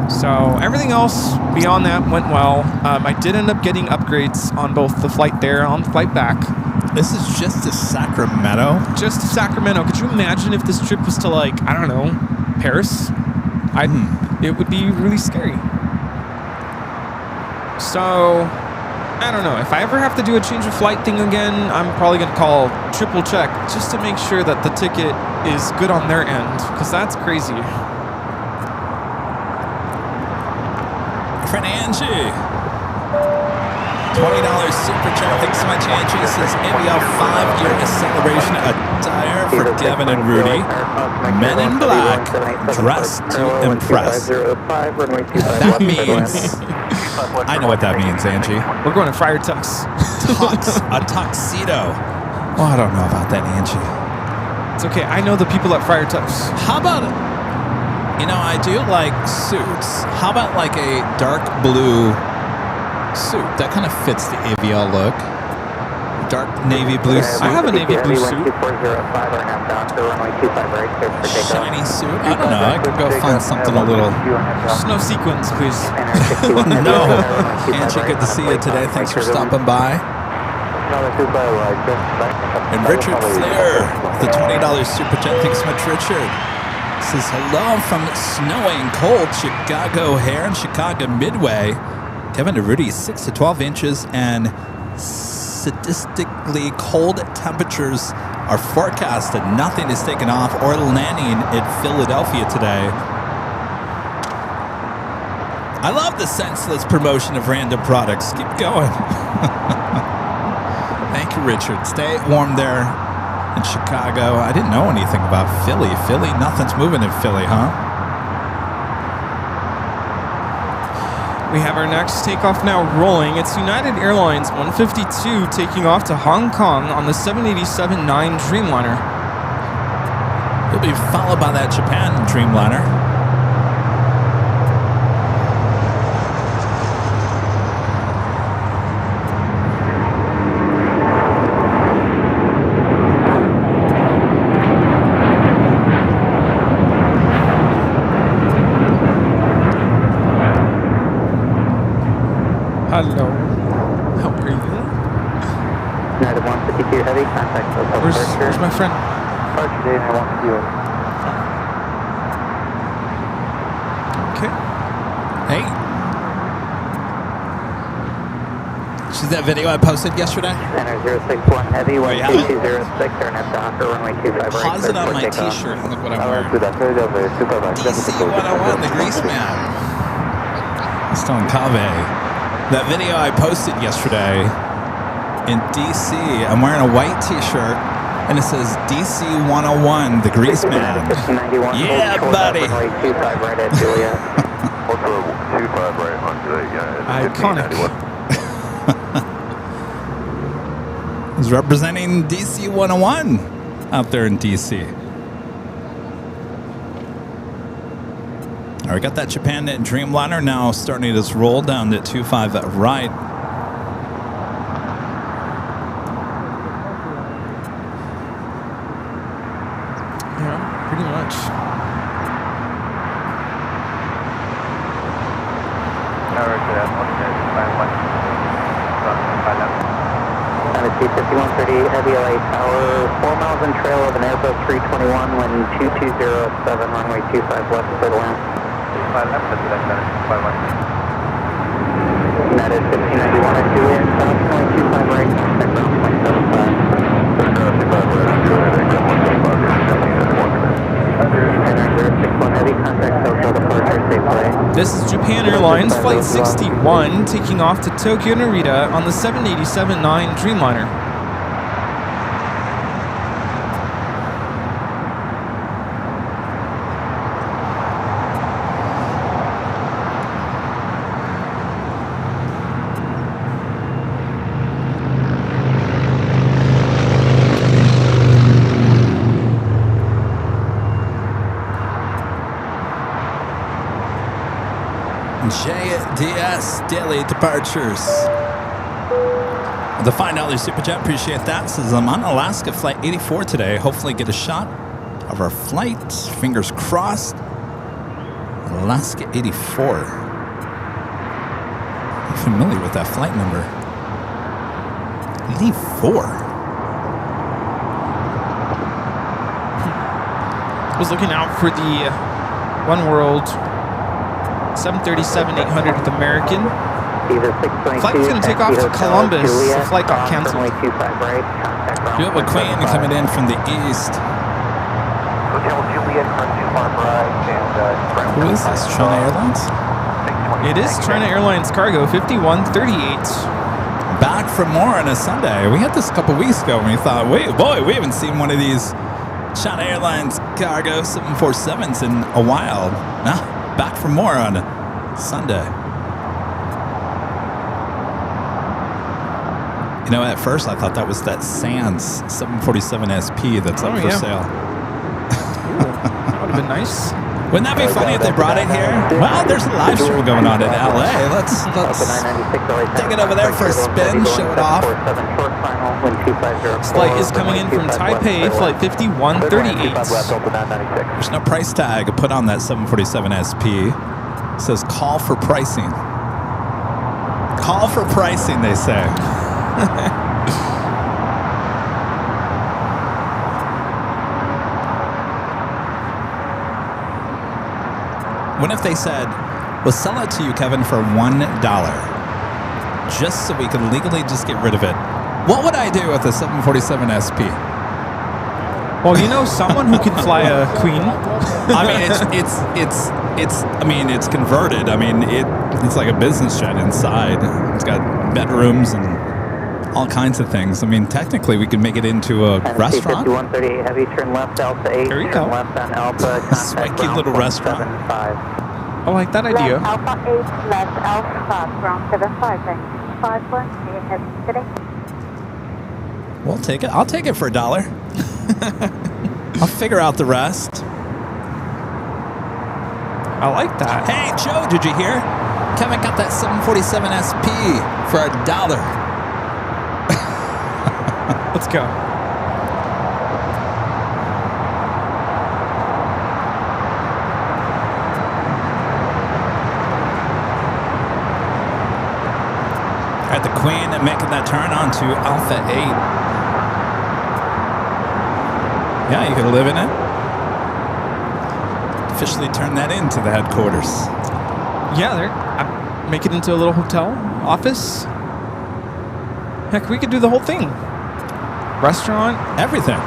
So everything else beyond that went well. I did end up getting upgrades on both the flight there and on the flight back. This is just to Sacramento? Just to Sacramento. Could you imagine if this trip was to, like, I don't know, Paris? It would be really scary. So, I don't know. If I ever have to do a change of flight thing again, I'm probably going to call triple check just to make sure that the ticket is good on their end, because that's crazy. Friend Angie. $20 super chat. Thanks so much, Angie. This is ABL 5-year celebration attire for Kevin and Rudy. Men in black, dressed to impress. That means... I know what that means, Angie. We're going to Friar Tux. A tuxedo. Oh, I don't know about that, Angie. It's okay. I know the people at Friar Tux. How about it? You know, I do like suits. How about like a dark blue suit? That kind of fits the AVL look. Dark navy blue suit. I have a navy blue suit. Shiny suit? I don't know. I could go find something a little... Just no sequins, please. No. Angie, good to see you today. Thanks for stopping by. And Richard Flair, the $20 super chat. Thanks so much, Richard. Says hello from snowy and cold Chicago O'Hare and Chicago Midway. Kevin and Rudy, 6 to 12 inches and sadistically cold temperatures are forecasted. Nothing is taken off or landing in Philadelphia today. I love the senseless promotion of random products. Keep going. Thank you, Richard. Stay warm there in Chicago. I didn't know anything about Philly. Philly, nothing's moving in Philly, huh? We have our next takeoff now rolling. It's United Airlines 152 taking off to Hong Kong on the 787-9 Dreamliner. It'll be followed by that Japan Dreamliner. Hello. How are you? United 152 Heavy, contact hotel Where's my friend? Departure date, I want you. Okay. Hey. See that video I posted yesterday? Center 061 Heavy, 12206, turn left to Hawker, runway 25 right. Pause it on my t-shirt and look what I'm wearing. DC 101, the grease man. Still in Cave. That video I posted yesterday in DC, I'm wearing a white t-shirt and it says DC 101, the grease man. Yeah, buddy. Iconic. He's representing DC 101 out there in DC. All right, we got that Japan Dreamliner now starting its roll down to 25 right. Yeah, pretty much. C5130 Heavy LA Tower, 4 miles in trail of an Airbus 321, wind 2207, runway 25 left, clear to land. United 1591 at 2 in, south, 25 right, contact ground, 061 Heavy, contact Tokyo departure, safe flight. This is Japan Airlines Flight 61 taking off to Tokyo Narita on the 787-9 Dreamliner. DS daily departures. The $5 super chat, appreciate that. Says I'm on Alaska flight 84 today. Hopefully get a shot of our flight. Fingers crossed. Alaska 84. I'm familiar with that flight number. 84. I was looking out for the One World 737-800 with American. Flight was going to take off to Columbus. The flight got canceled. You have a Queen coming in from the east. Hotel Juliet, Who is this? China Airlines? It is China Airlines cargo 5138. Back for more on a Sunday. We had this a couple weeks ago and we thought, wait, boy, we haven't seen one of these China Airlines cargo 747s in a while. Nah, back for more on a Sunday. You know, at first I thought that was that Sands 747 SP that's up for sale. That would have been nice. Wouldn't that be funny if they brought it here? Well, there's a live stream going on in LA. Let's take it over there for a spin, show it off. This flight is coming in from Taipei, flight 5138. There's no price tag put on that 747 SP. It says call for pricing. Call for pricing, they say. What if they said, we'll sell it to you, Kevin, for $1, just so we can legally just get rid of it? What would I do with a 747 SP? Well, you know someone who can fly a Queen. I mean, it's converted. I mean, it's like a business jet inside. It's got bedrooms and all kinds of things. I mean, technically, we could make it into a restaurant. 5138 heavy, turn left Alpha 8. There you turn go. left on Alpha. Swanky little restaurant. I like that idea. Alpha 8, left Alpha, ground 75, thanks. 51, heavy today. We'll take it. I'll take it for $1. I'll figure out the rest. I like that. Hey, Joe, did you hear? Kevin got that 747 SP for $1. Let's go. All right, the Queen making that turn onto Alpha 8. Yeah, you can live in it. Officially turn that into the headquarters. Yeah, make it into a little hotel, office. Heck, we could do the whole thing. Restaurant, Everything.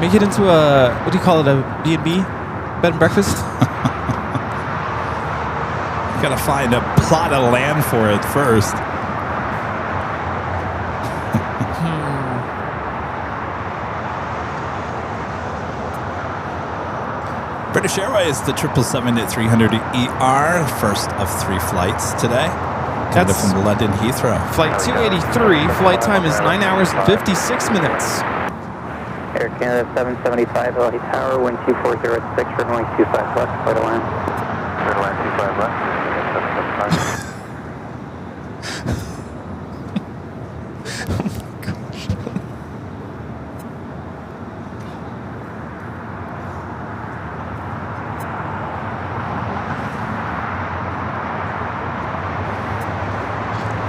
make it into a, what do you call it, a B&B? Bed and breakfast? You gotta find a plot of land for it first. British Airways, the 777-300ER, first of 3 flights today. That's from London Heathrow. Flight 283. Flight time is 9 hours and 56 minutes. Air Canada 775, LA Tower, wind 2406, runway 25 left, clear to land. Clear to land 25 left.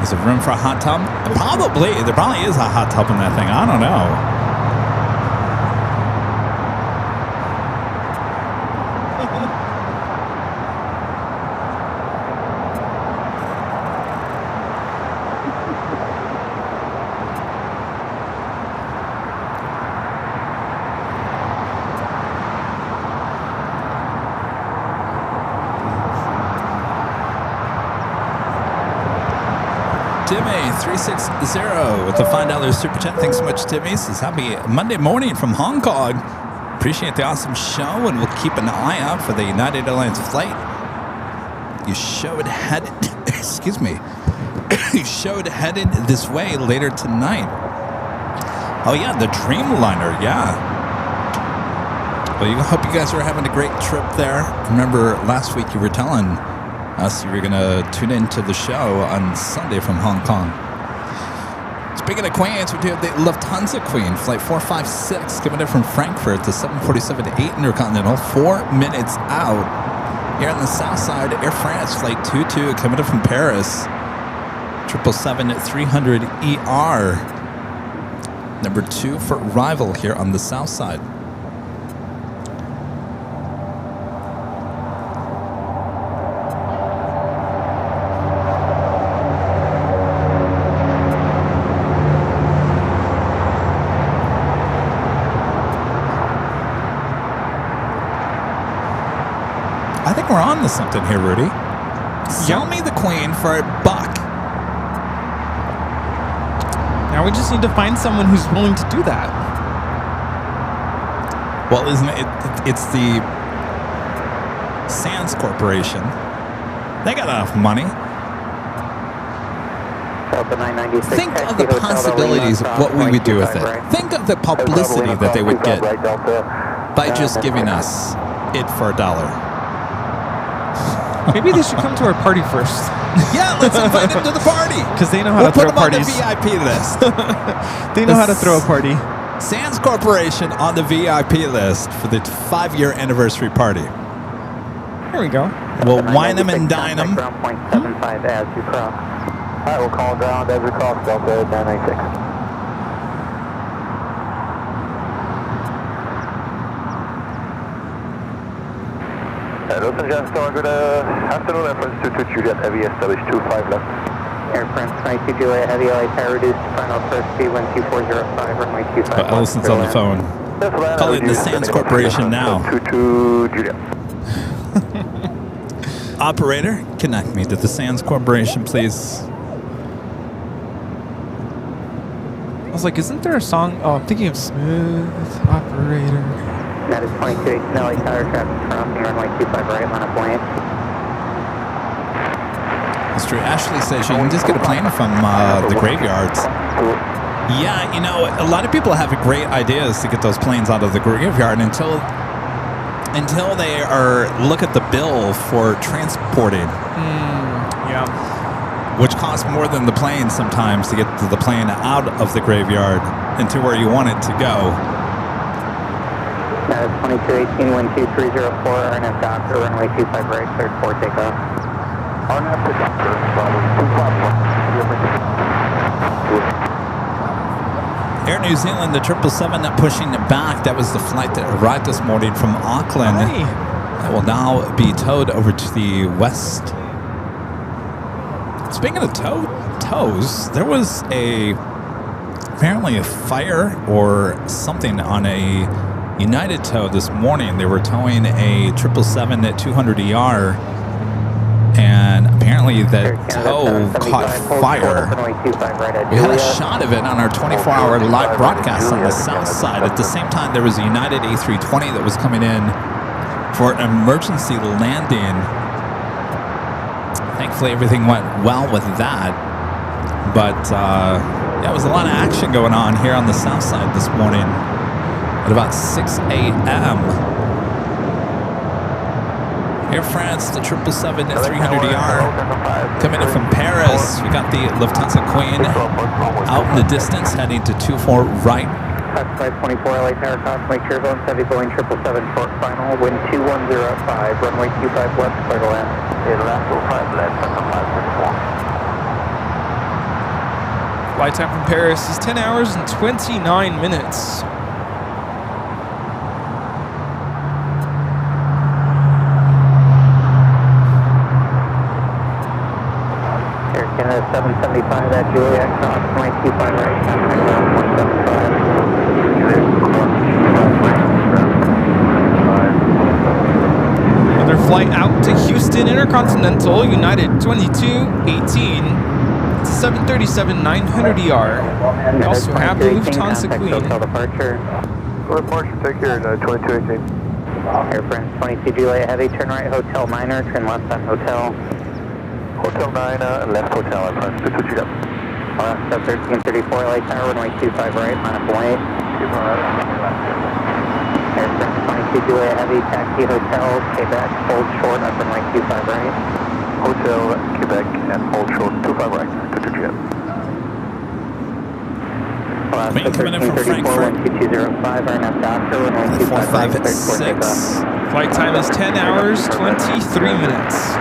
Is there room for a hot tub? Probably. There probably is a hot tub in that thing. I don't know. Timmy360 with the $5 super chat. Thanks so much, Timmy. Says happy Monday morning from Hong Kong. Appreciate the awesome show, and we'll keep an eye out for the United Airlines flight. You showed headed, excuse me, you showed headed this way later tonight. Oh yeah, the Dreamliner, yeah. Well, I hope you guys are having a great trip there. Remember last week you were telling So you're going to tune into the show on Sunday from Hong Kong. Speaking of Queens, we do have the Lufthansa Queen, flight 456, coming in from Frankfurt to 747-8 Intercontinental, 4 minutes out. Here on the south side, Air France, flight 22, coming in from Paris, 777-300ER, number 2 for arrival here on the south side. I think we're on to something here, Rudy. Sell me the Queen for $1. Now we just need to find someone who's willing to do that. Well, isn't it? It's the Sands Corporation. They got enough money. Think of the possibilities of what we would do with it. Think of the publicity that they would get by just giving us it for $1. Maybe they should come to our party first. Yeah, let's invite them to the party. Because they know how to throw parties. We'll put them on the VIP list. They know how to throw a party. Sands Corporation on the VIP list for the 5-year anniversary party. Here we go. We'll wine them and dine them. Ground point 75 as you cross. All right, we'll call ground as we cross Delta 996. Los Angeles Tower, good afternoon, Air France 22 Juliet Heavy, established 25 left. Air France 22 Juliet Heavy, LA Tower reduced to final first speed 12405, runway 25. Ellison's on the phone. Call it the Sands Corporation now. 22 Juliet. Operator, connect me to the Sands Corporation, please. I was like, isn't there a song? Oh, I'm thinking of Smooth Operator. That is 22 LA Tower traffic crossing runway 25 right, line up lane. That's true. Ashley says you can just get a plane from the graveyards. Yeah, you know, a lot of people have great ideas to get those planes out of the graveyard until they look at the bill for transporting. Yeah. Which costs more than the plane sometimes to get the plane out of the graveyard and to where you want it to go. That is 2218, wind 2304, RNF Doctor, runway 25 right, cleared for takeoff. RNF to Doctor, runway 25 Air New Zealand, the 777 pushing it back. That was the flight that arrived this morning from Auckland. That will now be towed over to the west. Speaking of tows, there was apparently a fire or something on a United tow this morning. They were towing a 777-200ER, and apparently that tow caught fire. We had a shot of it on our 24-hour live broadcast on the south side. At the same time, there was a United A320 that was coming in for an emergency landing. Thankfully, everything went well with that. But there was a lot of action going on here on the south side this morning at about 6 a.m. Air France, the 777-300ER coming in from Paris. We got the Lufthansa Queen out in the distance, heading to 24 right. Classified 24 LA Tower, cosmic turbulence, heavy Boeing 777 short final, wind 2105, runway 25 left, clear to land. Flight time from Paris is 10 hours and 29 minutes. Air Canada 775 at Juliet, cross, runway 25 right, contact ground 175. Another flight out to Houston Intercontinental, United 2218, 737-900ER. We also have the Lufthansa Queen. Hotel departure. Departure, take care, 2218. Air France 22 Juliet Heavy, turn right, Hotel Minor, turn left on Hotel. Hotel 9 and left Hotel, Air France 22 Juliet. Sub 1334 LA Tower, runway 25 right, line up lane. Air France 22 Juliet Heavy, taxi Hotel, Quebec, hold short up runway 25 right. Hotel Quebec and hold short 25 right to jet. Main coming in from Frankfurt. 456. Flight time is 10 hours, 23 minutes.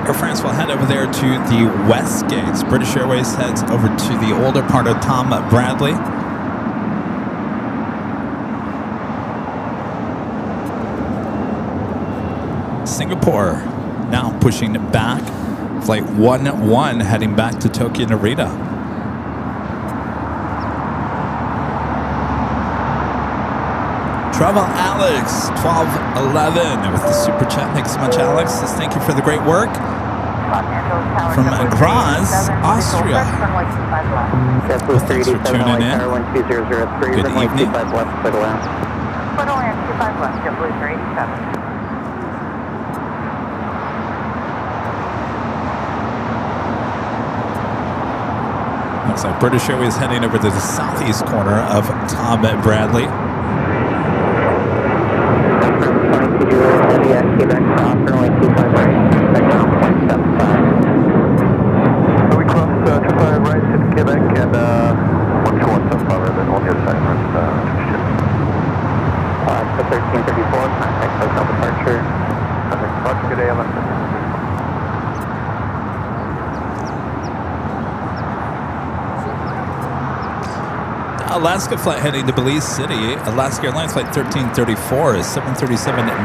Air France will head over there to the west gates. British Airways heads over to the older part of Tom Bradley. Singapore now pushing back. Flight 11 heading back to Tokyo Narita. Travel Alex 1211 with the super chat. Thanks so much, Alex. Says thank you for the great work. From Graz, Austria. Thanks for tuning in. Good evening. Looks like British Airways heading over to the southeast corner of Tom Bradley. We cross 25 right to Quebec and 1217 then on the other side runs to ship. 1334, contact hotel departure. Good day, Alaska. Alaska flight heading to Belize City. Alaska Airlines flight 1334 is 737-900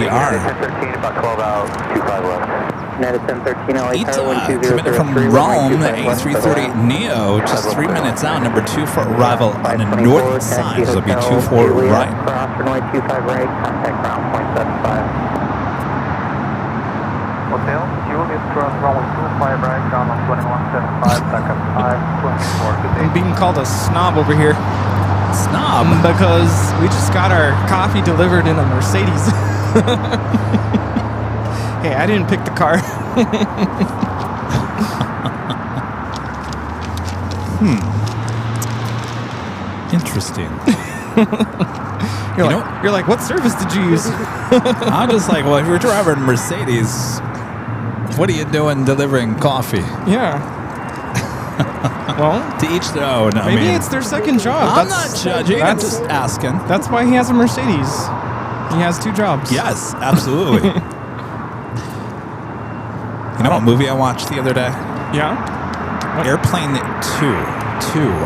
ER. 1013, about 12 out, 25 left. United 1013, LA Ita Tower coming in from Rome, A330neo, just 3 minutes out. Number 2 for arrival on the north side. So it'll be 24 right. Cross runway 25 right, contact ground point 75. Hotel, Julius cross runway 25 right, down on 2175, back up 524. Good day. I'm being called a snob over here Snob. because we just got our coffee delivered in a Mercedes. Hey, I didn't pick the car. Interesting. You're like, what service did you use? I'm just like, well, if you're driving a Mercedes, what are you doing delivering coffee? Yeah. Well, To each their own. maybe it's their second job. I'm not judging. I'm just asking. That's why he has a Mercedes. He has 2 jobs. Yes, absolutely. You know what movie I watched the other day? Yeah? Airplane 2.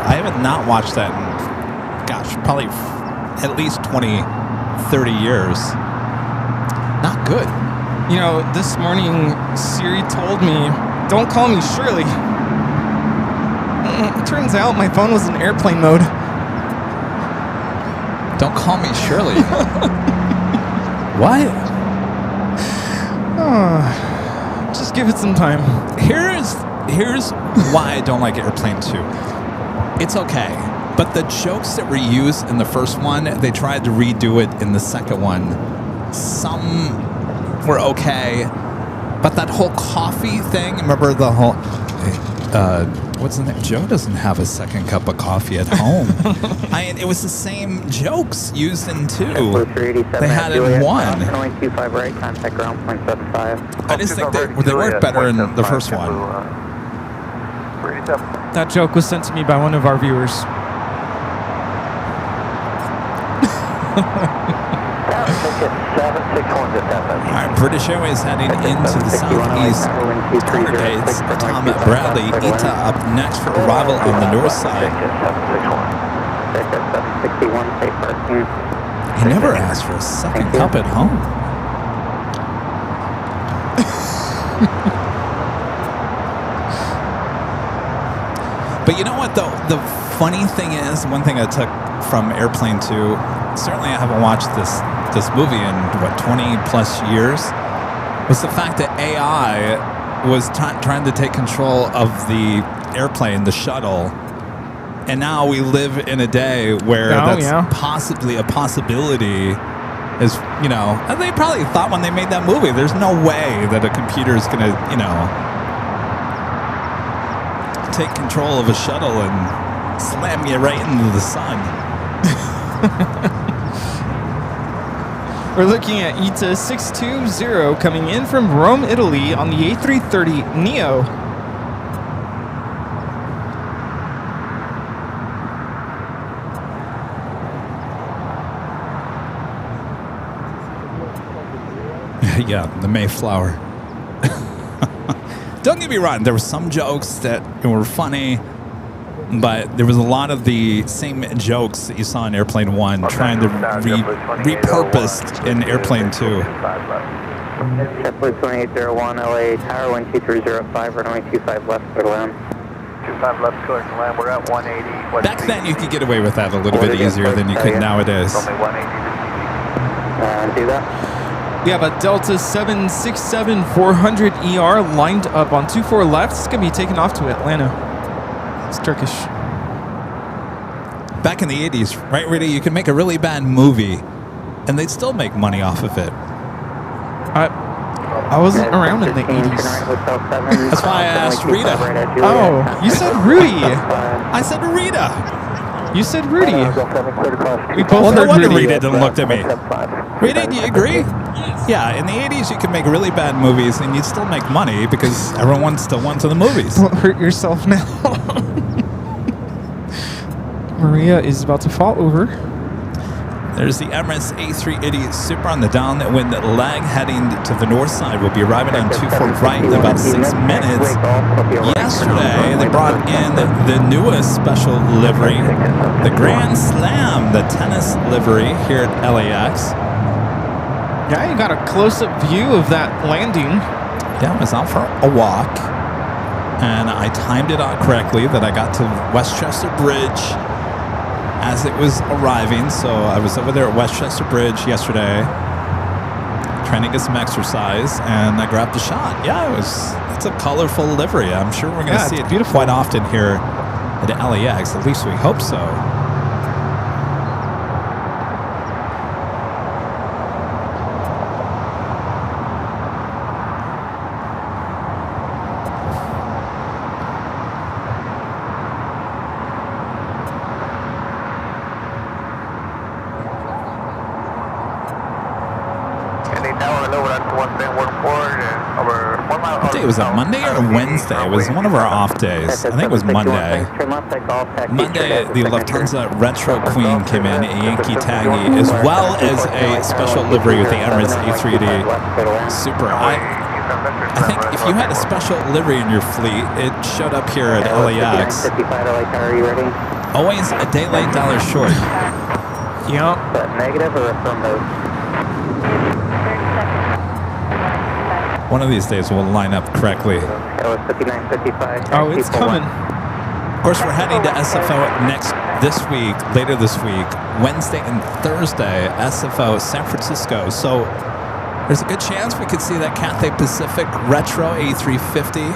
I haven't not watched that in, gosh, probably at least 20, 30 years. Not good. You know, this morning, Siri told me, don't call me Shirley. It turns out my phone was in airplane mode. Don't call me Shirley. What? Just give it some time. Here's why I don't like Airplane 2. It's okay, but the jokes that were used in the first one, they tried to redo it in the second one. Some were okay, but that whole coffee thing, remember the whole... what's the name? Joe doesn't have a second cup of coffee at home. It was the same jokes used in 2. They had it in 1. Right, contact ground point 75. I just think they worked better in the first one. That joke was sent to me by one of our viewers. All right, British Airways heading into the southeast corner gates. Tom Bradley, Ita up next for arrival on the north side. He never asked for a second cup at home. But you know what, though? The funny thing is, one thing I took from Airplane 2, certainly I haven't watched this movie in, 20 plus years, was the fact that AI was trying to take control of the airplane, the shuttle, And now we live in a day where that's possibly a possibility. Is, you know, and they probably thought when they made that movie, there's no way that a computer is going to, you know, take control of a shuttle and slam you right into the sun. We're looking at ETA 620 coming in from Rome, Italy on the A330 Neo. Yeah, the Mayflower. Don't get me wrong, there were some jokes that were funny, but there was a lot of the same jokes that you saw in Airplane 1 trying to repurposed in Airplane 2. JetBlue 2801 LA Tower 12305, runway 25 left, clear to land. 25 left, clear to land. We're at 180. Back then, you could get away with that a little bit easier than you could nowadays. Only 180 do that. We have a Delta 767-400ER lined up on 24 left. It's going to be taken off to Atlanta. It's Turkish. Back in the 80s, right, Rudy, you could make a really bad movie, and they'd still make money off of it. I wasn't around in the 80s. That's why I asked Rita. Oh, you said Rudy. I said Rita. You said Rudy. We both Well, no heard wonder Rudy. Rita didn't look at me. Rita, do you agree? Yeah, in the 80s, you could make really bad movies, and you'd still make money because everyone still went to the movies. Don't hurt yourself now. Maria is about to fall over. There's the Emirates A380 Super on the downwind leg heading to the north side. Will be arriving on 24 right in about 6 minutes. Yesterday, they brought in the newest special livery, the Grand Slam, the tennis livery here at LAX. Yeah, you got a close-up view of that landing. Yeah, I was out for a walk, and I timed it out correctly that I got to Westchester Bridge as it was arriving. So I was over there at Westchester Bridge yesterday trying to get some exercise, and I grabbed a shot. Yeah, it's a colorful livery. I'm sure we're going to see it quite often here at LAX. At least we hope so. It was a Monday or a Wednesday. It was one of our off days. I think it was Monday. Monday, the Lufthansa Retro Queen came in, a Yankee Taggy, as well as a special livery with the Emirates A380 Super. I think if you had a special livery in your fleet, it showed up here at LAX. Always a day late, dollar short. Yep. Negative or affirmative? One of these days we'll line up correctly. Oh, it's coming. Of course, we're heading to SFO later this week, Wednesday and Thursday, SFO San Francisco. So there's a good chance we could see that Cathay Pacific Retro A350.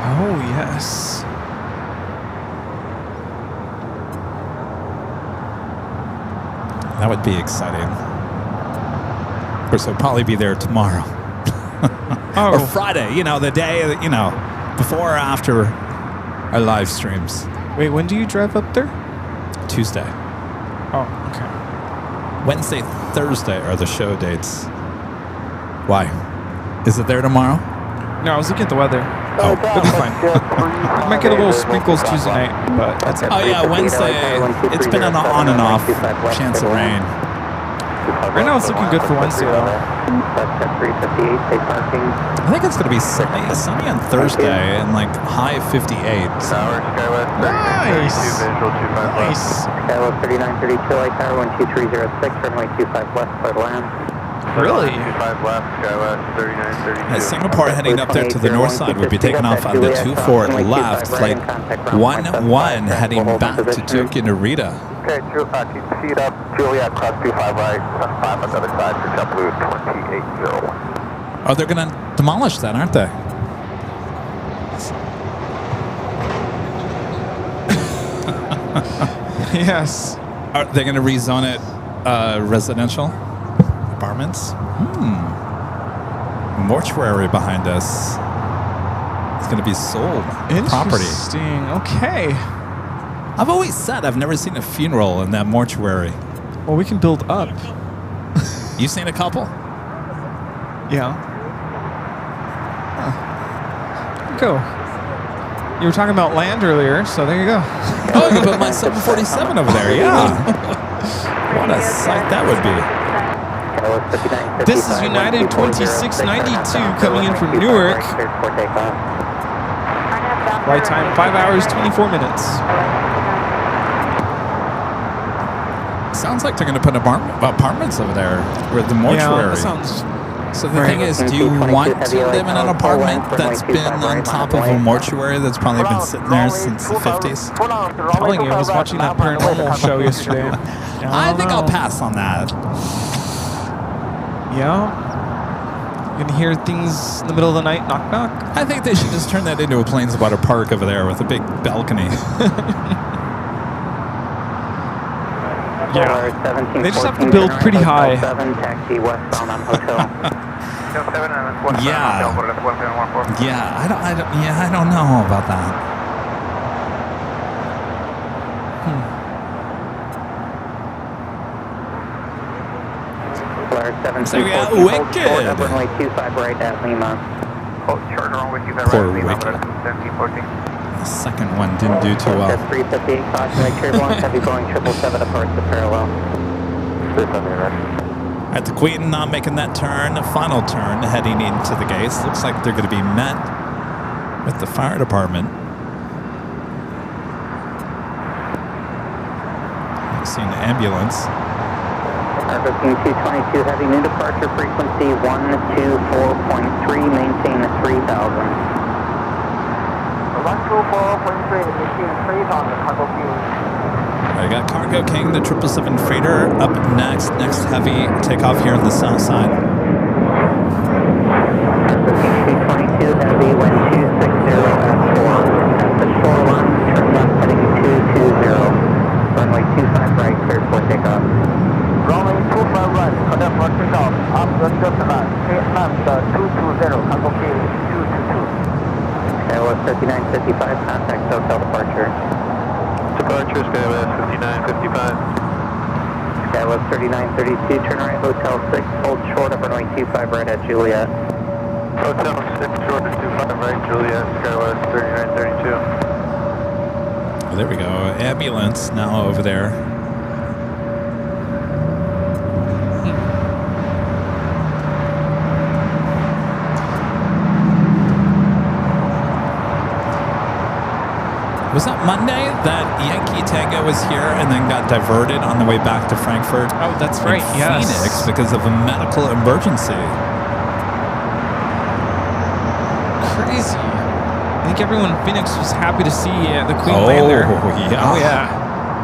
Oh, yes. That would be exciting. Of course, it'll probably be there tomorrow. Or Friday, the day, before or after our live streams. Wait, when do you drive up there? Tuesday. Oh, okay. Wednesday, Thursday are the show dates. Why? Is it there tomorrow? No, I was looking at the weather. Oh, it'll be fine. I might get a little sprinkles Tuesday night, but that's it. Oh, yeah, Wednesday. It's been an on and off chance of rain. Right now it's looking good for Wednesday, though. I think it's going to be sunny on Thursday and like high 58. Nice. Nice. Skylo 3932, LA Tower 12306, runway 25 left, clear to land. Really? 25 left, Skylo 3932. Singapore heading up there to the north side would be taken off on the 24 left, flight 11 heading back to Tokyo Narita. Okay, feet up, Juliet, cross 25 right, 5 on the other side for JetBlue 2801. Oh, they're going to demolish that, aren't they? Yes. Are they going to rezone it residential apartments? Mortuary behind us. It's going to be sold property. Interesting. Okay. I've always said I've never seen a funeral in that mortuary. Well, we can build up. You seen a couple? Yeah. Huh. Go. You were talking about land earlier, so there you go. Oh, you put my 747 over there. Yeah. What a sight that would be. This is United 2692 coming in from Newark. Flight time 5 hours 24 minutes. Sounds like they're going to put apartments over there with the mortuary. Yeah, that sounds. So the thing is, do you want to live in an apartment that's been on top of a mortuary that's probably been sitting there since the 50s? I'm telling you, I was watching that paranormal show yesterday. I think I'll pass on that. Yeah. You can hear things in the middle of the night, knock, knock. I think they should just turn that into a Plains Water Park over there with a big balcony. Yeah. They just have to build pretty high. Yeah. I don't know about that. So we got Wicked. Poor Wicked. The second one didn't do too well. 358 caution, turbulence, heavy Boeing 777 approach to parallel. At the Queen not making that turn, final turn, heading into the gates. Looks like they're going to be met with the fire department. I've seen the ambulance. R15222 heavy, new departure frequency 124.3, maintain 3000. 124.3, maintain 3000, cargo king. I got Cargo King, the 777 freighter, up next. Next heavy takeoff here on the south side. R15222 heavy, wind 260 at 4. At the shoreline, turn left heading 220. Runway 25 right, cleared for takeoff. Runway 25 right, cleared for takeoff. Up the shoreline, left 220, cargo king 222. Skywest 3955, contact hotel departure. Departure, Skywest 5955. Skywest 3932, turn right, Hotel 6, hold short of runway 25 right at Juliet. Hotel 6, short of 25 right, Juliet, Skywest 3932. Well, there we go. Ambulance now over there. Was that Monday that Yankee Tango was here and then got diverted on the way back to Frankfurt? Oh, that's right, yes. Phoenix because of a medical emergency. Crazy. I think everyone in Phoenix was happy to see the Queen land there. Yeah. Oh, yeah.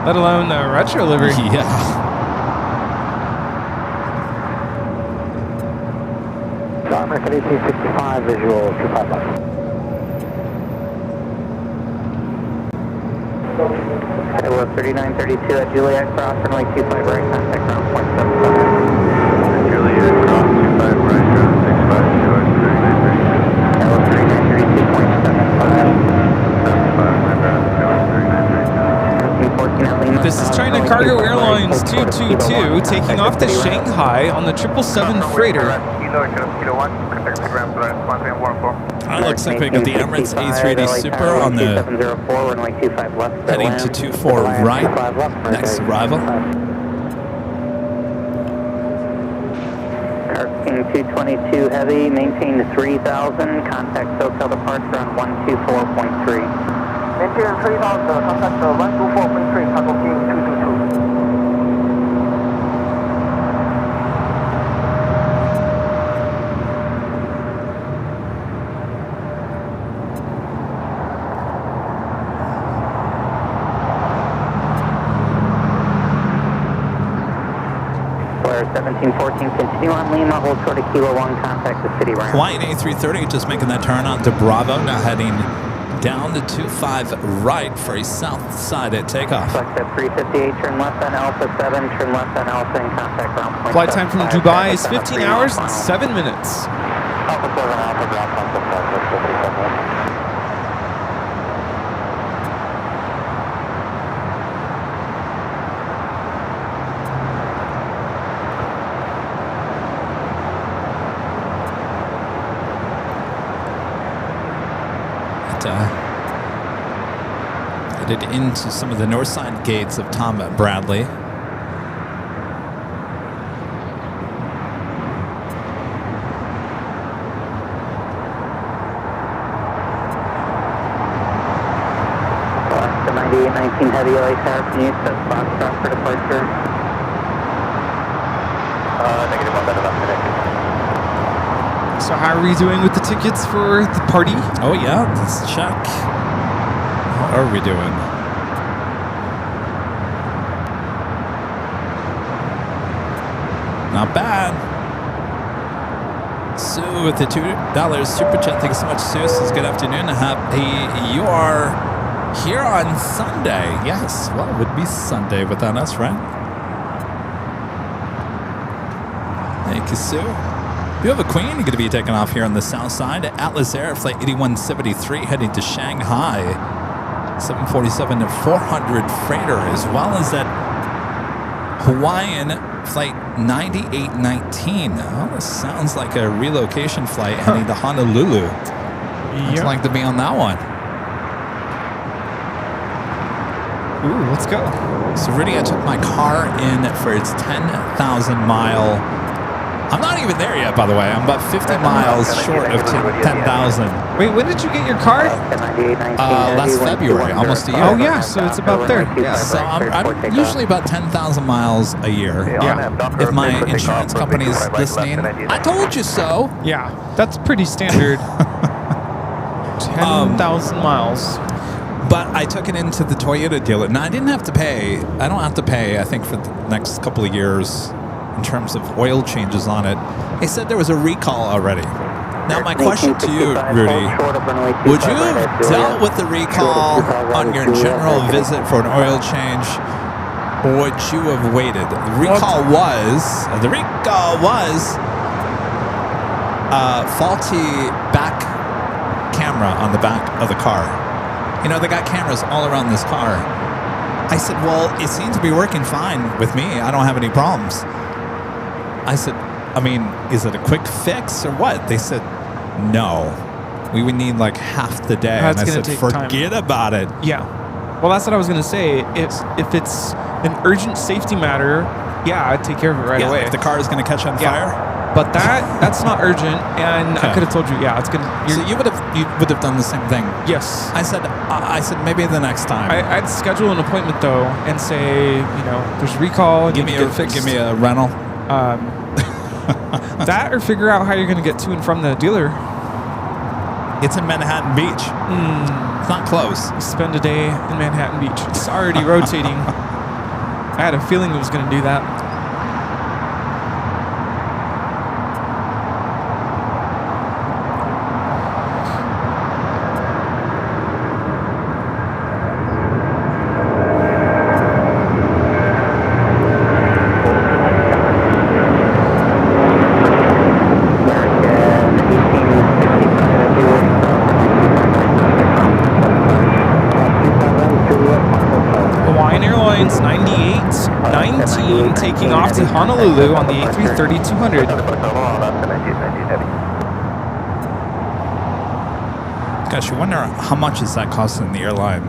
Let alone the retro livery. Yeah. American 1865, visual 25 left. Skywest 3932 at Juliet Cross, runway 25 right, contact ground point 75. Juliet Cross 25 right, ground 65, Skywest 3932. Skywest 3932.75. This is China Cargo Airlines 222 taking off to Shanghai on the 777 freighter. It looks like we got the Emirates A380 Super on the heading to 24 right. Next arrival. King 222 heavy, maintain 3000, contact hotel departure on 124.3. Maintain 3000, contact 124.3, cargo King 222. Flare 1714, continue on Lima, hold short of Kilo 1, contact the city ramp. Hawaiian A330 just making that turn on to Bravo, now heading down to 25 right for a south side at takeoff. Flex at 358, turn left on Alpha 7, turn left on Alpha and contact ground point. Flight time from Dubai is 15 hours and 7 minutes. Alpha 7, Alpha ground point, 57. Headed into some of the north side gates of Tom Bradley. Alaska 9819 Heavy LAX Airport, can you set Foxtrot for departure? Negative on that about today. So how are we doing with the tickets for the party? Oh yeah, let's check. How are we doing? Not bad. Sue with the $2 super chat. Thank you so much, Sue. Says good afternoon. You are here on Sunday. Yes, well, it would be Sunday without us, right? Thank you, Sue. You have a Queen. You're going to be taking off here on the south side. Atlas Air Flight 8173 heading to Shanghai. 747 to 400 freighter, as well as that Hawaiian Flight 9819. Oh, this sounds like a relocation flight heading to Honolulu. I'd like to be on that one. Ooh, let's go. So really, I took my car in for its 10,000 mile. I'm not even there yet, by the way. I'm about 50 miles short of 10,000. Wait, when did you get your car? Last February, almost a year. Oh yeah, so it's about there. Yeah, so I'm usually about 10,000 miles a year. Yeah. If my insurance company's listening, I told you so. Yeah, that's pretty standard. 10,000 miles. But I took it into the Toyota dealer. Now, I didn't have to pay. I don't have to pay, I think, for the next couple of years in terms of oil changes on it. They said there was a recall already. Now, my question to you, Rudy, would you have dealt with the recall on your general visit for an oil change, or would you have waited? The recall was faulty back camera on the back of the car. You know, they got cameras all around this car. I said, well, it seems to be working fine with me. I don't have any problems. I said, I mean, is it a quick fix or what? They said, no. We would need like half the day. That's and I said, take forget time. about it. Yeah. Well, that's what I was going to say. If it's an urgent safety matter, yeah, I'd take care of it right away. If the car is going to catch on fire. But that's not urgent, and I could have told you, yeah, it's gonna. So you would have done the same thing. Yes. I said maybe the next time. I'd schedule an appointment though, and say, you know, there's a recall. Give me a rental. That or figure out how you're gonna get to and from the dealer. It's in Manhattan Beach. It's not close. You spend a day in Manhattan Beach. It's already rotating. I had a feeling it was gonna do that. Taking off to Honolulu on the A330-200. Gosh, you wonder how much is that costing the airline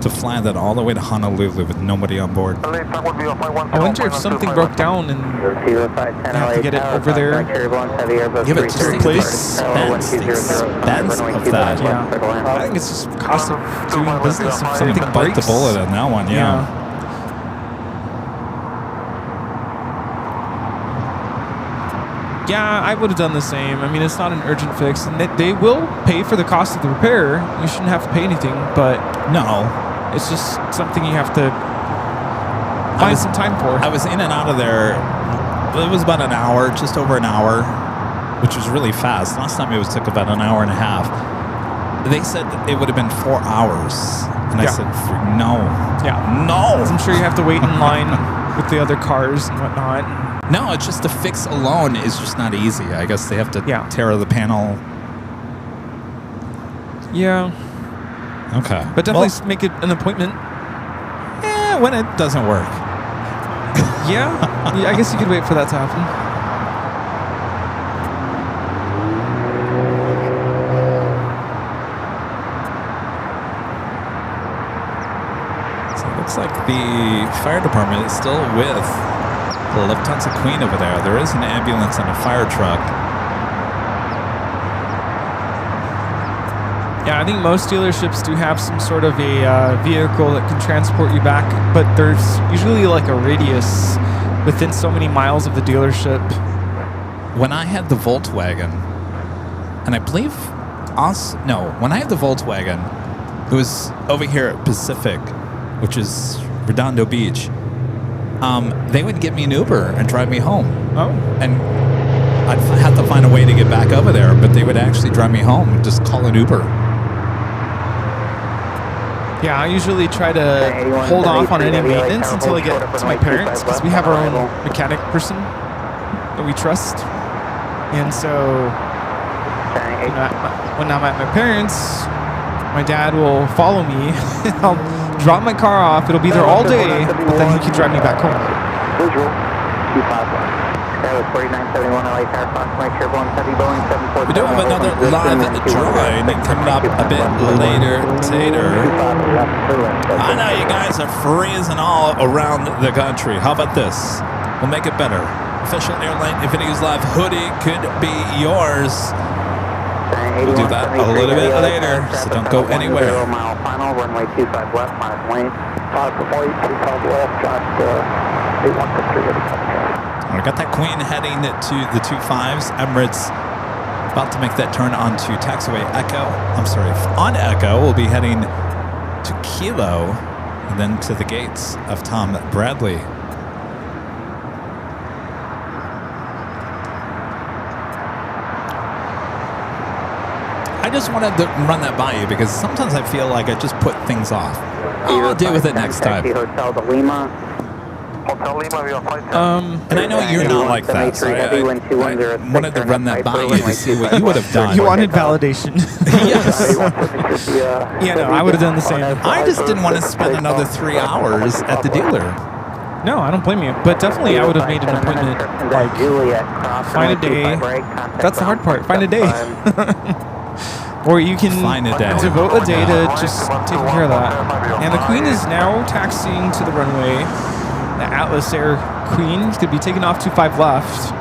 to fly that all the way to Honolulu with nobody on board? I wonder if something broke down and you have to get it over there. Give it just the expense of that. Yeah. I think it's just cost of doing business. If something Bite breaks. the bullet on that one, yeah. Yeah, I would have done the same. I mean, it's not an urgent fix, and they will pay for the cost of the repair. You shouldn't have to pay anything, but no, it's just something you have to find some time for. I was in and out of there. It was about an hour, just over an hour, which was really fast. Last time it took about an hour and a half. they said it would have been 4 hours. And I said, no. Yeah. No. I'm sure you have to wait in line with the other cars and whatnot. No, it's just the fix alone is just not easy. I guess they have to tear the panel. Yeah. Okay. But definitely make it an appointment. Yeah, when it doesn't work. Yeah, I guess you could wait for that to happen. So it looks like the fire department is still with the Lufthansa Queen over there. There is an ambulance and a fire truck. Yeah, I think most dealerships do have some sort of a vehicle that can transport you back, but there's usually like a radius within so many miles of the dealership. When I had the Volkswagen, and I believe when I had the Volkswagen, it was over here at Pacific, which is Redondo Beach. They would get me an Uber and drive me home. Oh. And I'd have to find a way to get back over there, but they would actually drive me home and just call an Uber. Yeah, I usually try to hold off on any maintenance until I get to my parents, because we have our own mechanic person that we trust. And so when I'm at my parents', my dad will follow me. I'll drop my car off. It'll be there all day, but then he can drive me back home. Visual, 25 That was 4971 LAX Airport, make sure Boeing 7 Boeing 747. We do have another live drawing coming up a bit later. I know you guys are freezing all around the country. How about this? We'll make it better. Official AirlineVideos Live hoodie could be yours. We'll do that a little bit later, so don't go anywhere. 0 mile final, runway 25 left, minus lane. 5 left, got 8163. We got that Queen heading to the 25s. Emirates about to make that turn onto taxiway Echo. I'm sorry, on Echo, we'll be heading to Kilo and then to the gates of Tom Bradley. I just wanted to run that by you because sometimes I feel like I just put things off. I'll deal with it next time. Hotel to Lima. And I know you're not like that, so I wanted to run that by you to see what you would have done. You wanted validation. Yes. Yeah, no, I would have done the same. I just didn't want to spend another 3 hours at the dealer. No, I don't blame you. But definitely I would have made an appointment, like, find a day. That's the hard part, find a day. Or you can devote a day to just taking care of that. And the Queen is now taxiing to the runway. The Atlas Air Queen is going to be taking off 25 left.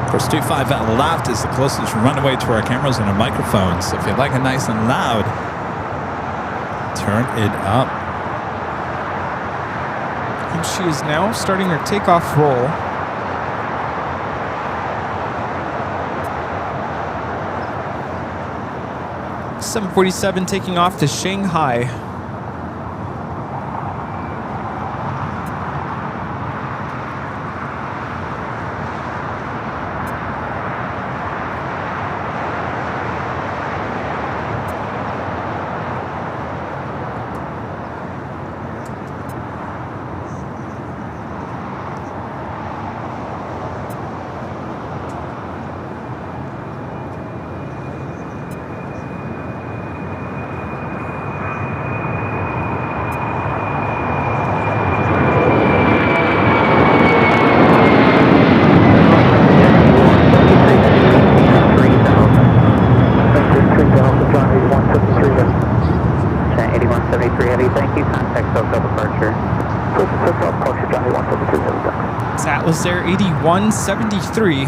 Of course, 25 left is the closest runway to our cameras and our microphones. So if you like it nice and loud, turn it up. And she is now starting her takeoff roll. .747 taking off to Shanghai. It's Atlas Air 8173.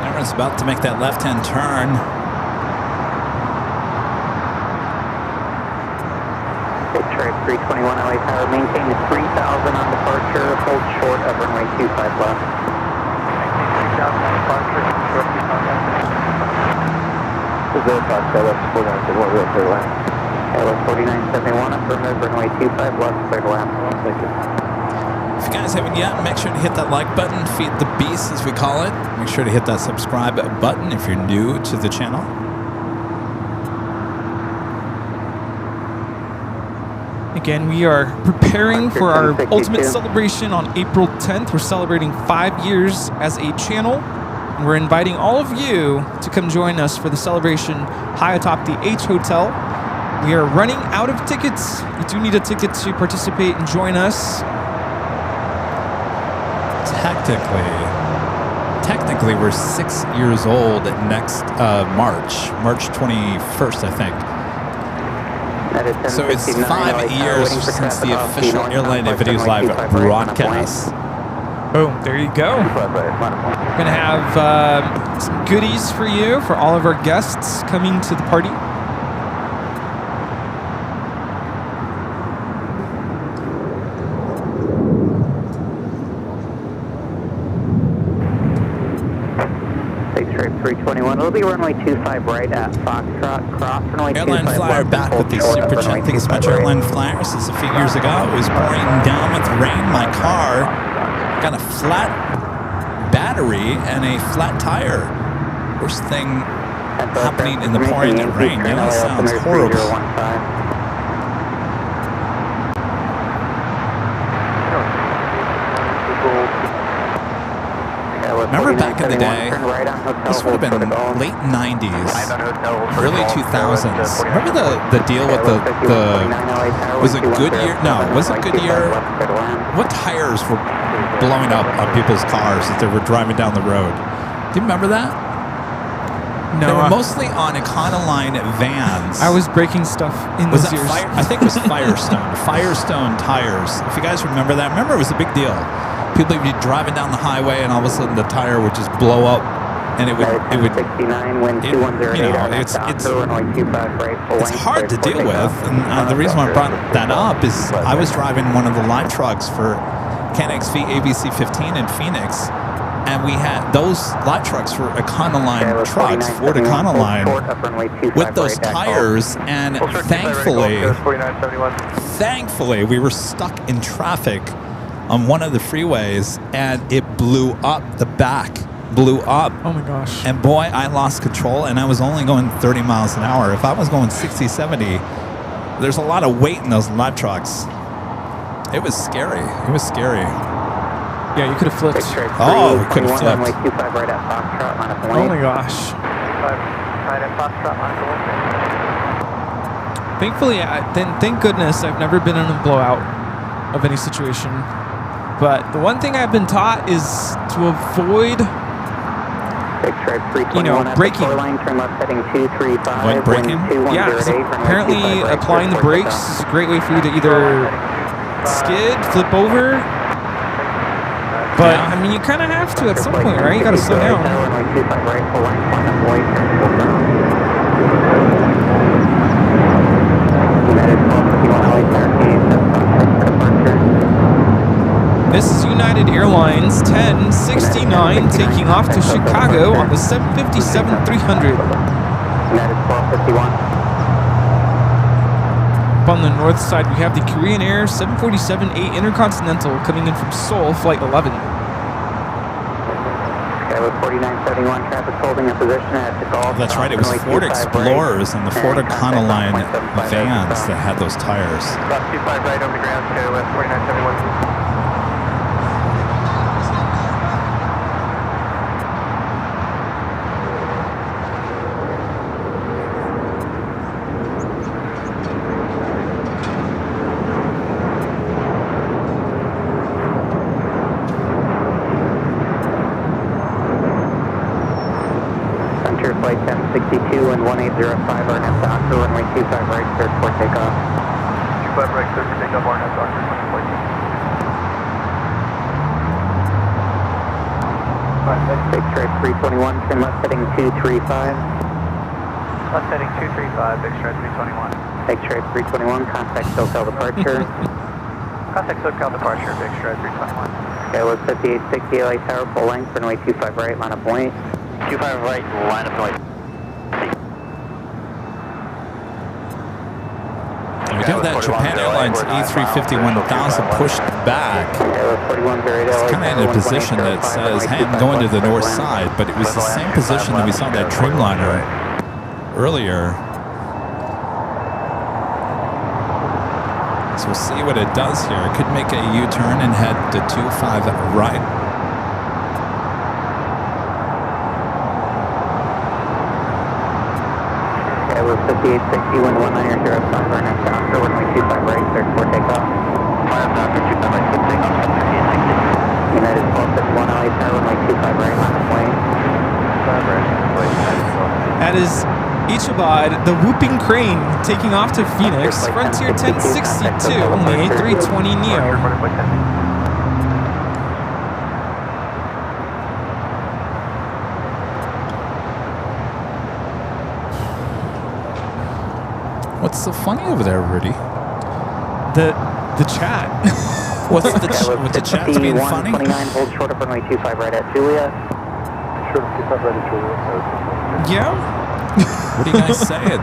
Emirates about to make that left-hand turn. Trade 321 LA Tower, maintain the 3000 on departure, hold short of runway 25 left. Maintain 3000 on departure, short 25 left. LAX 4971, real clear land. LAX 4971, affirmative, runway 25, left, clear to land. Thank you. If you guys haven't yet, make sure to hit that like button, feed the beast as we call it. Make sure to hit that subscribe button if you're new to the channel. Again, we are preparing for our ultimate celebration on April 10th. We're celebrating 5 years as a channel. And we're inviting all of you to come join us for the celebration high atop the H Hotel. We are running out of tickets. You do need a ticket to participate and join us. Technically, we're 6 years old next March 21st, I think. So it's 5 years since the official Airline Videos Live broadcast. Oh, there you go. We're going to have some goodies for you, for all of our guests coming to the party. Straight 321, it'll be runway 25 right at Foxtrot, cross runway 25 Airline Flyer back with the super chat. Thanks so much, Airline Flyer. This is a few years ago. It was pouring down with rain. My car got a flat battery and a flat tire. Worst thing happening in the pouring rain. Yeah, that sounds horrible. Remember back in the day, this would have been late 90s, early 2000s. Remember the deal with the was it Goodyear? No, was it Goodyear? What tires were blowing up on people's cars as they were driving down the road? Do you remember that? No. They were mostly on Econoline vans. I was breaking stuff in Was those that years. I think it was Firestone. Firestone tires. If you guys remember that, remember it was a big deal. People would be driving down the highway, and all of a sudden the tire would just blow up, and it would 69, wind 2108, it's hard to deal with. And the reason why I brought that up is I was driving one of the live trucks for CanXV ABC 15 in Phoenix, and we had those live trucks were Econoline trucks, Ford Econoline, with those tires, and thankfully we were stuck in traffic on one of the freeways, and it blew up. The back blew up. Oh my gosh. And boy, I lost control, and I was only going 30 miles an hour. If I was going 60, 70, there's a lot of weight in those live trucks. It was scary. It was scary. Yeah, you could have flipped. Oh, we could have flipped. Oh my gosh. Thankfully, thank goodness I've never been in a blowout of any situation. But the one thing I've been taught is to avoid, braking. Avoid braking? Yeah, because apparently applying the brakes is a great way for you to either skid, flip over. But, I mean, you kind of have to at some point, right? You got to slow down. This is United Airlines 1069 taking off to Chicago on the 757-300. Up on the north side, we have the Korean Air 747-8 Intercontinental coming in from Seoul, flight 11. With 4971, traffic holding a position at the Gulf. That's right, it was Ford Explorers and the Ford Econoline vans that had those tires. About 25 right over the ground to 4971. Flight 1062 and 1805 are now Doctor, runway 25 right, cleared for takeoff. 25 right, cleared for takeoff, RNF Doctor, Big stripe 321, trim left heading 235. Left heading 235, big stripe 321. Big stripe 321, contact SoCal departure. Contact SoCal departure, big stripe 321. Okay, was 5860 LA Tower, full length, runway 25 right, line up point. 25 right, line up right. We have that Japan Airlines A350-1000 pushed back. It's kind of in a position that says, hey, I'm going to the north side, but it was the same position that we saw that Dreamliner earlier. So we'll see what it does here. It could make a U-turn and head to 25 right. Yeah, we're 5860, wind 190, southbound and south, so runway 25 right, cleared for takeoff. Fire traffic, 25 right, good takeoff, 5860. United 1261, LA Tower, runway 25 right, last plane. 25 right, That is Ichabod, the Whooping Crane, taking off to Phoenix. Frontier 1062 on the A320 Neo. What's so funny over there, Rudy? The chat. What's the chat's being funny? 29, hold short of runway 25 right at Julia. Short of 25 right at Julia. Yeah? What are you guys saying?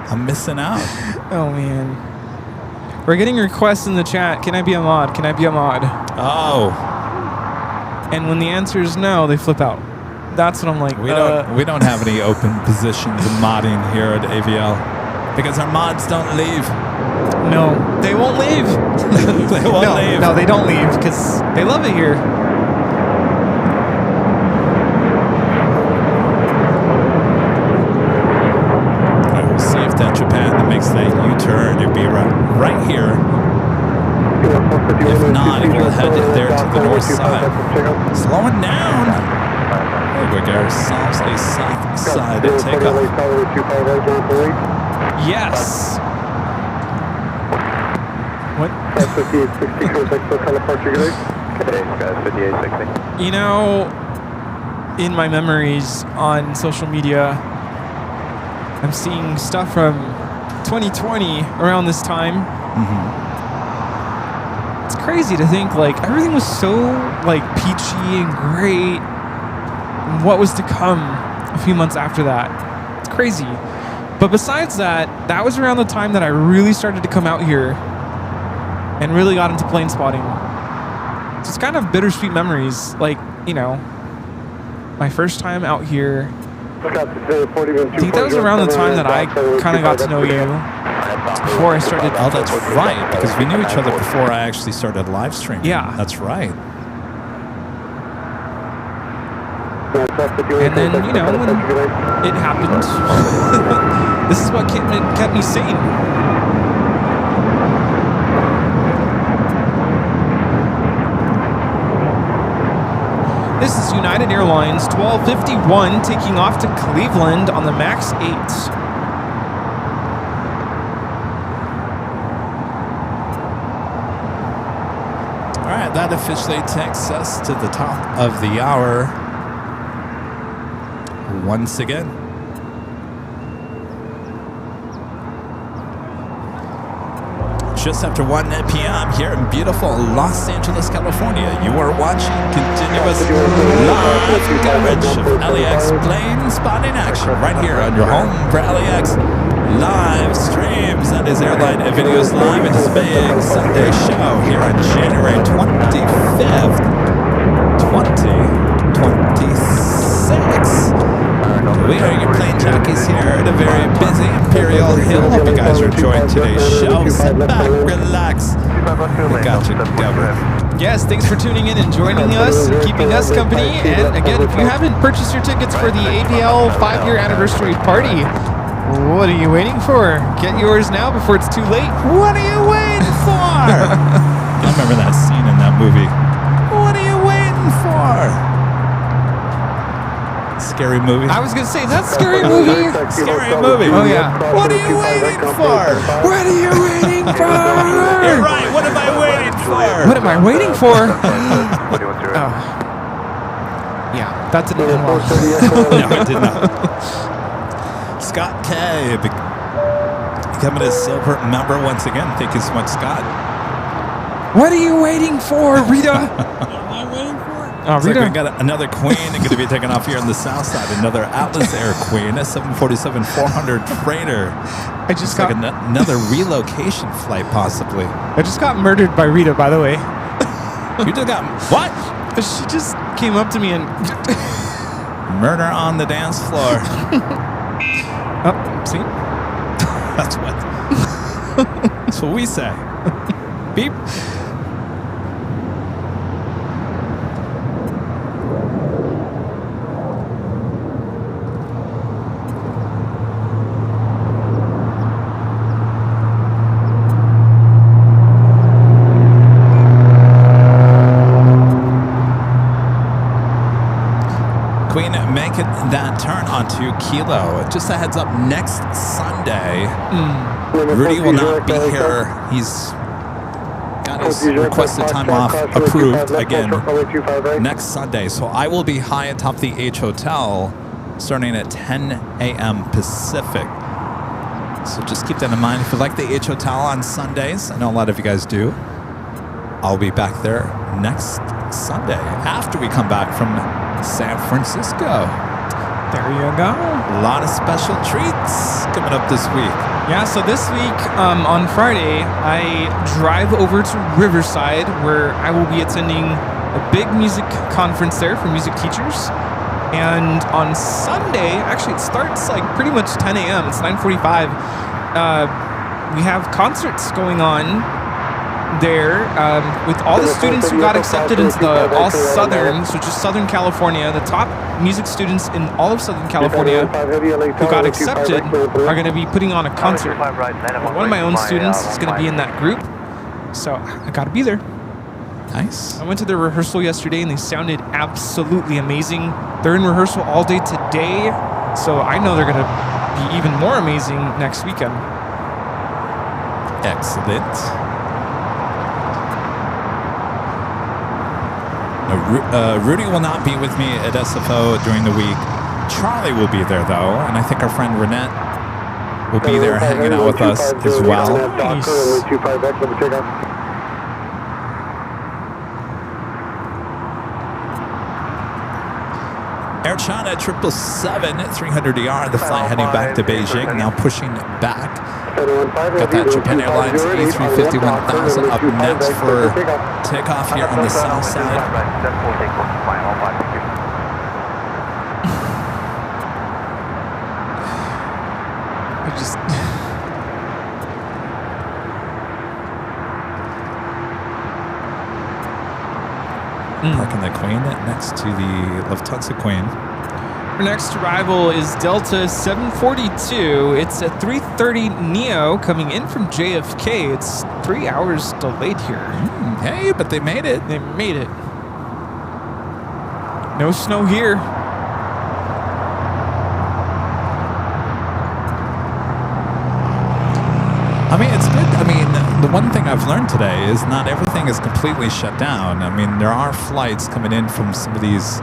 I'm missing out. Oh, man. We're getting requests in the chat. Can I be a mod? Can I be a mod? Oh. And when the answer is no, they flip out. That's what I'm like. We don't have any open positions in modding here at AVL because our mods don't leave. No, they won't leave. They won't leave. No, they don't leave because they love it here. Japan that makes that U-turn, it'd be right here. If not, it will head there to the north side. Slowing down. There we go. Ourselves a south side takeoff. Yes. What? You know, in my memories on social media, I'm seeing stuff from 2020 around this time. Mm-hmm. It's crazy to think like everything was so like peachy and great. And what was to come a few months after that? It's crazy. But besides that, that was around the time that I really started to come out here and really got into plane spotting. So it's kind of bittersweet memories. Like, you know, my first time out here. I think that was around the time that I kind of got to know you before I started. Oh, that's right, because we knew each other before I actually started live streaming. Yeah. That's right. And then, you know, when it happened, this is what kept me sane. This is United Airlines 1251 taking off to Cleveland on the MAX 8. All right, that officially takes us to the top of the hour once again. Just after 1 p.m. here in beautiful Los Angeles, California, you are watching continuous live coverage of LAX plane spotting action right here on your home for LAX live streams. That is Airline Videos Live. It is a big Sunday show here on January 25th, 2026. We are your plane jockeys here at a very busy Imperial Hill. Hope you guys are enjoying today's show. Sit back, relax. We got you covered. Yes, thanks for tuning in and joining us and keeping us company. And again, if you haven't purchased your tickets for the AVL 5-year anniversary party, what are you waiting for? Get yours now before it's too late. What are you waiting for? I remember that scene in that movie. What are you waiting for? Scary movie. I was going to say, that's a scary movie. Scary movie. Oh, yeah. What are you waiting for? What are you waiting for? You're right. What am I waiting for? What am I waiting for? Oh. Yeah, that didn't end well. No, it did not. Scott K. becoming a silver member once again. Thank you so much, Scott. What are you waiting for, Rita? What am I waiting for? Looks like Rita. we got another Queen going to be taking off here on the south side. Another Atlas Air Queen, a 747-400 freighter. I just got another relocation flight, possibly. I just got murdered by Rita, by the way. You just got what? She just came up to me and Murder on the dance floor. oh, see, That's what we say. Beep. Queen making that turn onto Kilo. Just a heads up, next Sunday, Rudy will not be here. He's got his requested time off approved again next Sunday. So I will be high atop the H Hotel starting at 10 a.m. Pacific. So just keep that in mind. If you like the H Hotel on Sundays, I know a lot of you guys do, I'll be back there next Sunday after we come back from San Francisco. there you go. A lot of special treats coming up this week. Yeah, so this week on Friday, I drive over to Riverside where I will be attending a big music conference there for music teachers. And on Sunday, actually it starts like pretty much 10 a.m. It's 9:45. We have concerts going on there with all the students who got accepted into the All Southern, so just Southern California. The top music students in all of Southern California who got accepted are going to be putting on a concert. One of my own students is going to be in that group, so I got to be there. Nice. I went to their rehearsal yesterday and they sounded absolutely amazing. They're in rehearsal all day today, so I know they're going to be even more amazing next weekend. Excellent. Rudy will not be with me at SFO during the week. Charlie will be there, though, and I think our friend Renette will be there hanging out with us as well. Nice. Air China 777-300ER, the flight heading back to Beijing, now pushing back. Got that Japan Airlines A350-1000 up next for takeoff here on the south side. I just... Parking the Queen next to the Lufthansa Queen. Our next arrival is Delta 742. It's a 3:30 Neo coming in from JFK. It's 3 hours delayed here. Hey, but they made it. They made it. No snow here. I mean, it's good. I mean, the one thing I've learned today is not everything is completely shut down. I mean, there are flights coming in from some of these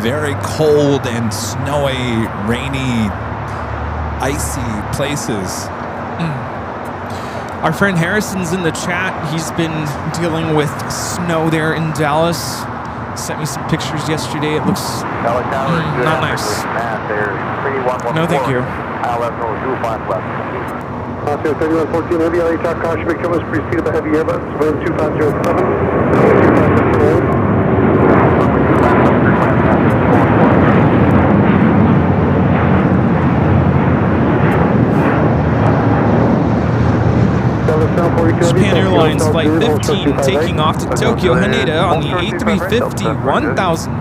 very cold and snowy, rainy, icy places. Our friend Harrison's in the chat. He's been dealing with snow there in Dallas. Sent me some pictures yesterday. It looks not nice. No, thank you. Oscar 3114 Heavy LA Talk caution McKillers preceded by heavy Airbus 2507. Japan Airlines Flight 15 taking off to Tokyo Haneda on the A350-1000.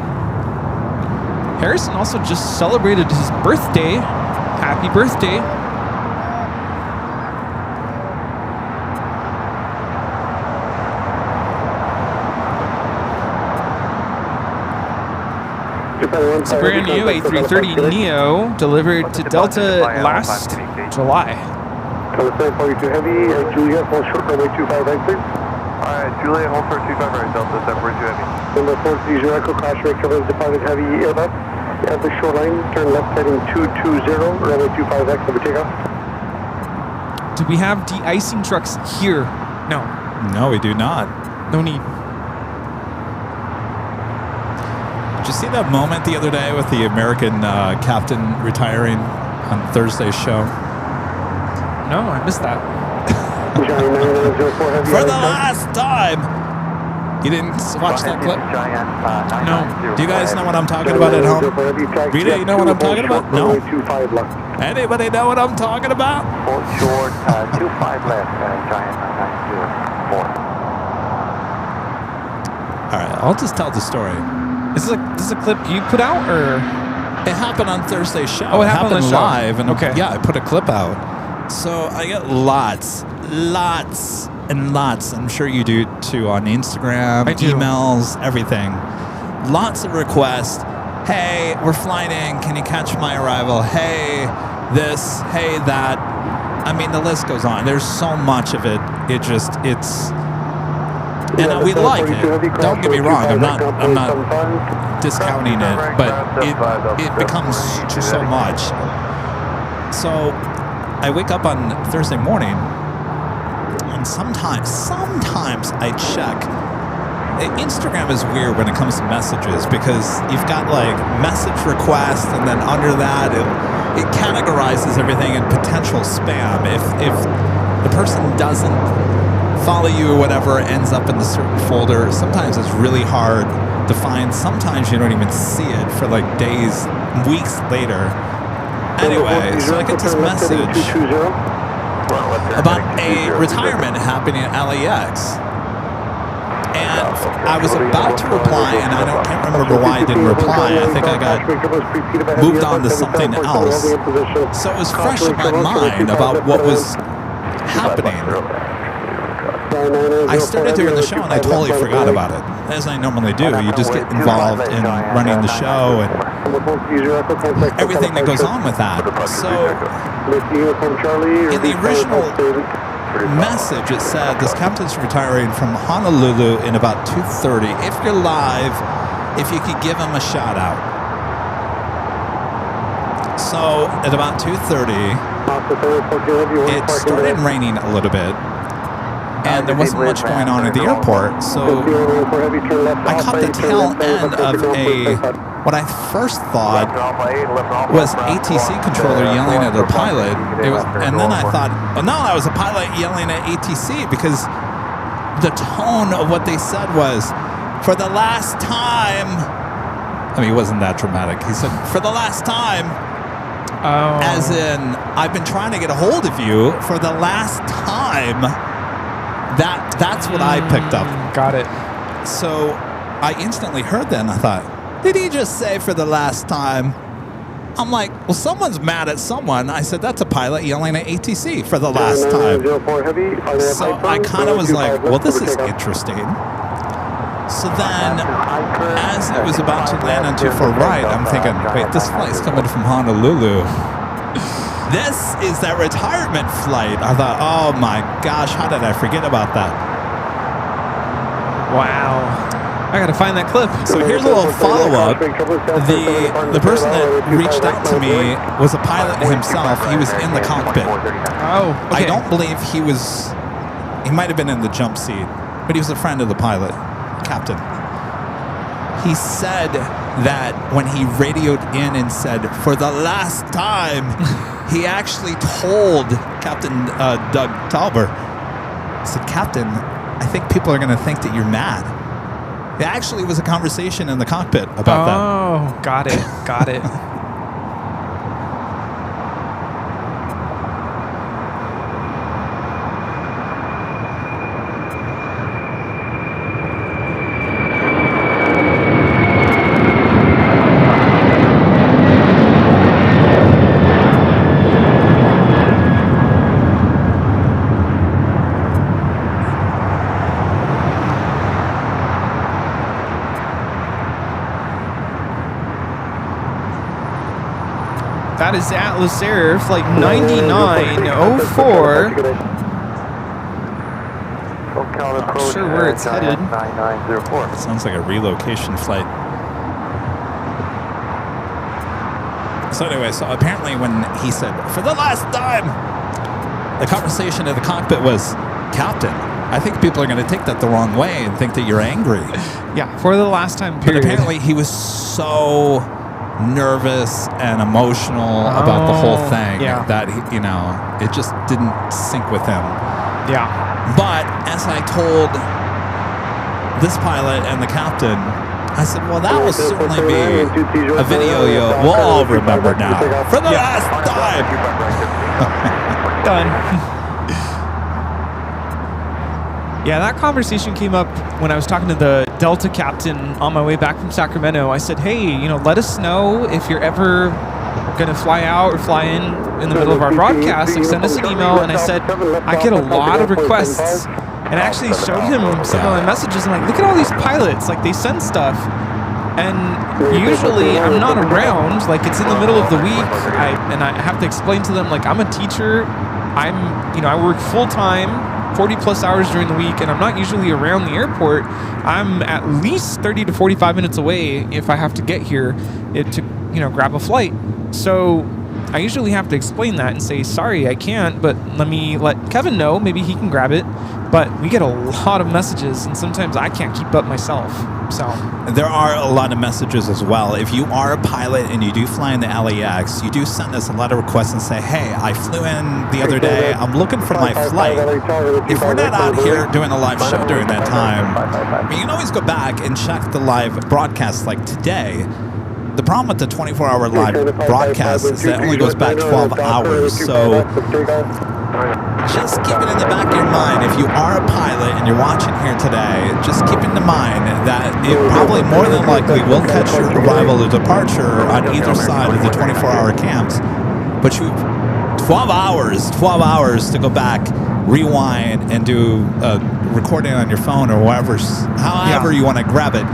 Harrison also just celebrated his birthday. Happy birthday. It's a brand new A330 Neo delivered to Delta last July. Delta 42 Heavy, Juliet, hold short runway 25 right, please. Alright, Juliet, hold short 25 right, Delta 742 Heavy. Number 430 Echo, caution McKillers departed heavy Airbus. At the shoreline, turn left heading 220, runway 25X, number takeoff. Do we have de-icing trucks here? No. No, we do not. No need. see that moment the other day with the American captain retiring on Thursday's show? No, I missed that. For the last time. You didn't watch that clip? No. Do you guys know what I'm talking about at home? Rita, you know what I'm talking about? No. Anybody know what I'm talking about? Port short, 25 left, Giant 994. All right, I'll just tell the story. This is a clip you put out, or it happened on Thursday's show. Oh, it happened on the show. Live, and okay. Yeah, I put a clip out. So I get lots, and lots. I'm sure you do too on Instagram, emails, everything. Lots of requests. Hey, we're flying in. Can you catch my arrival? Hey, this. Hey, that. I mean, the list goes on. There's so much of it. It's. And we like it. Don't get me wrong. I'm not discounting it, but it becomes so much. So I wake up on Thursday morning, and sometimes I check. Instagram is weird when it comes to messages because you've got like message requests, and then under that it categorizes everything in potential spam. If the person doesn't follow you or whatever, ends up in the certain folder, sometimes it's really hard to find. Sometimes you don't even see it for like days, weeks later. Anyway, so I get this message about a retirement happening at LAX. And I was about to reply, and can't remember why I didn't reply. I think I got moved on to something else. So it was fresh in my mind about what was happening. I started doing the show, and I totally forgot about it. As I normally do, you just get involved in running the show and everything that goes on with that. So in the original message, it said this captain's retiring from Honolulu in about 2:30. If you're live, if you could give him a shout out. So at about 2:30, it started raining a little bit, and there wasn't much going on at the airport. So I caught the tail end of what I first thought was ATC controller yelling at a pilot. And then I thought, oh no, that was a pilot yelling at ATC, because the tone of what they said was, for the last time. I mean, it wasn't that dramatic. He said, for the last time. As in, I've been trying to get a hold of you for the last time. That's what I picked up. Got it. So I instantly heard that, and I thought, did he just say for the last time? I'm like, well, someone's mad at someone. I said, that's a pilot yelling at ATC for the last time. So I kind of was like, well, this is interesting. So then, as it was about to land on 24 right, I'm thinking, wait, this flight's coming from Honolulu. This is that retirement flight. I thought, oh my gosh, how did I forget about that? Wow. I gotta find that clip. So here's a little follow-up. The person that reached out to me was a pilot himself. He was in the cockpit. Oh, okay. I don't believe he might have been in the jump seat, but he was a friend of the pilot, captain. He said that when he radioed in and said, for the last time, he actually told Captain Doug Tauber, he said, Captain, I think people are going to think that you're mad. It actually was a conversation in the cockpit about that. Oh, got it. That is Atlas Air Flight 9904. Not sure where it's headed. Sounds like a relocation flight. So anyway, so apparently when he said, for the last time, the conversation in the cockpit was, Captain, I think people are going to take that the wrong way and think that you're angry. Yeah, for the last time But period. apparently he was so nervous and emotional about the whole thing that, he, it just didn't sync with him. Yeah. But as I told this pilot and the captain, I said, well, that will certainly be a video we'll all remember now. For the last time. Done. Yeah, that conversation came up when I was talking to the Delta captain on my way back from Sacramento. I said, hey, let us know if you're ever going to fly out or fly in the middle of our broadcast. Like, send us an email. And I said, I get a lot of requests. And I actually showed him some of my messages. I'm like, look at all these pilots. Like, they send stuff. And usually I'm not around. Like, it's in the middle of the week. And I have to explain to them, like, I'm a teacher. I work full time, 40 plus hours during the week, and I'm not usually around the airport. I'm at least 30 to 45 minutes away if I have to get here to grab a flight. So I usually have to explain that and say, sorry, I can't, but let me let Kevin know. Maybe he can grab it. But we get a lot of messages, and sometimes I can't keep up myself. So there are a lot of messages as well. If you are a pilot and you do fly in the LAX, you do send us a lot of requests and say, hey, I flew in the other day. I'm looking for my flight. If we're not out here doing a live show during that time, you can always go back and check the live broadcast like today. The problem with the 24-hour live broadcast is that it only goes back 12 hours. So just keep it in the back of your mind. If you are a pilot and you're watching here today, just keep in mind that it probably more than likely will catch your arrival or departure on either side of the 24-hour camps. But you 12 hours to go back, rewind, and do a recording on your phone or however you want to grab it.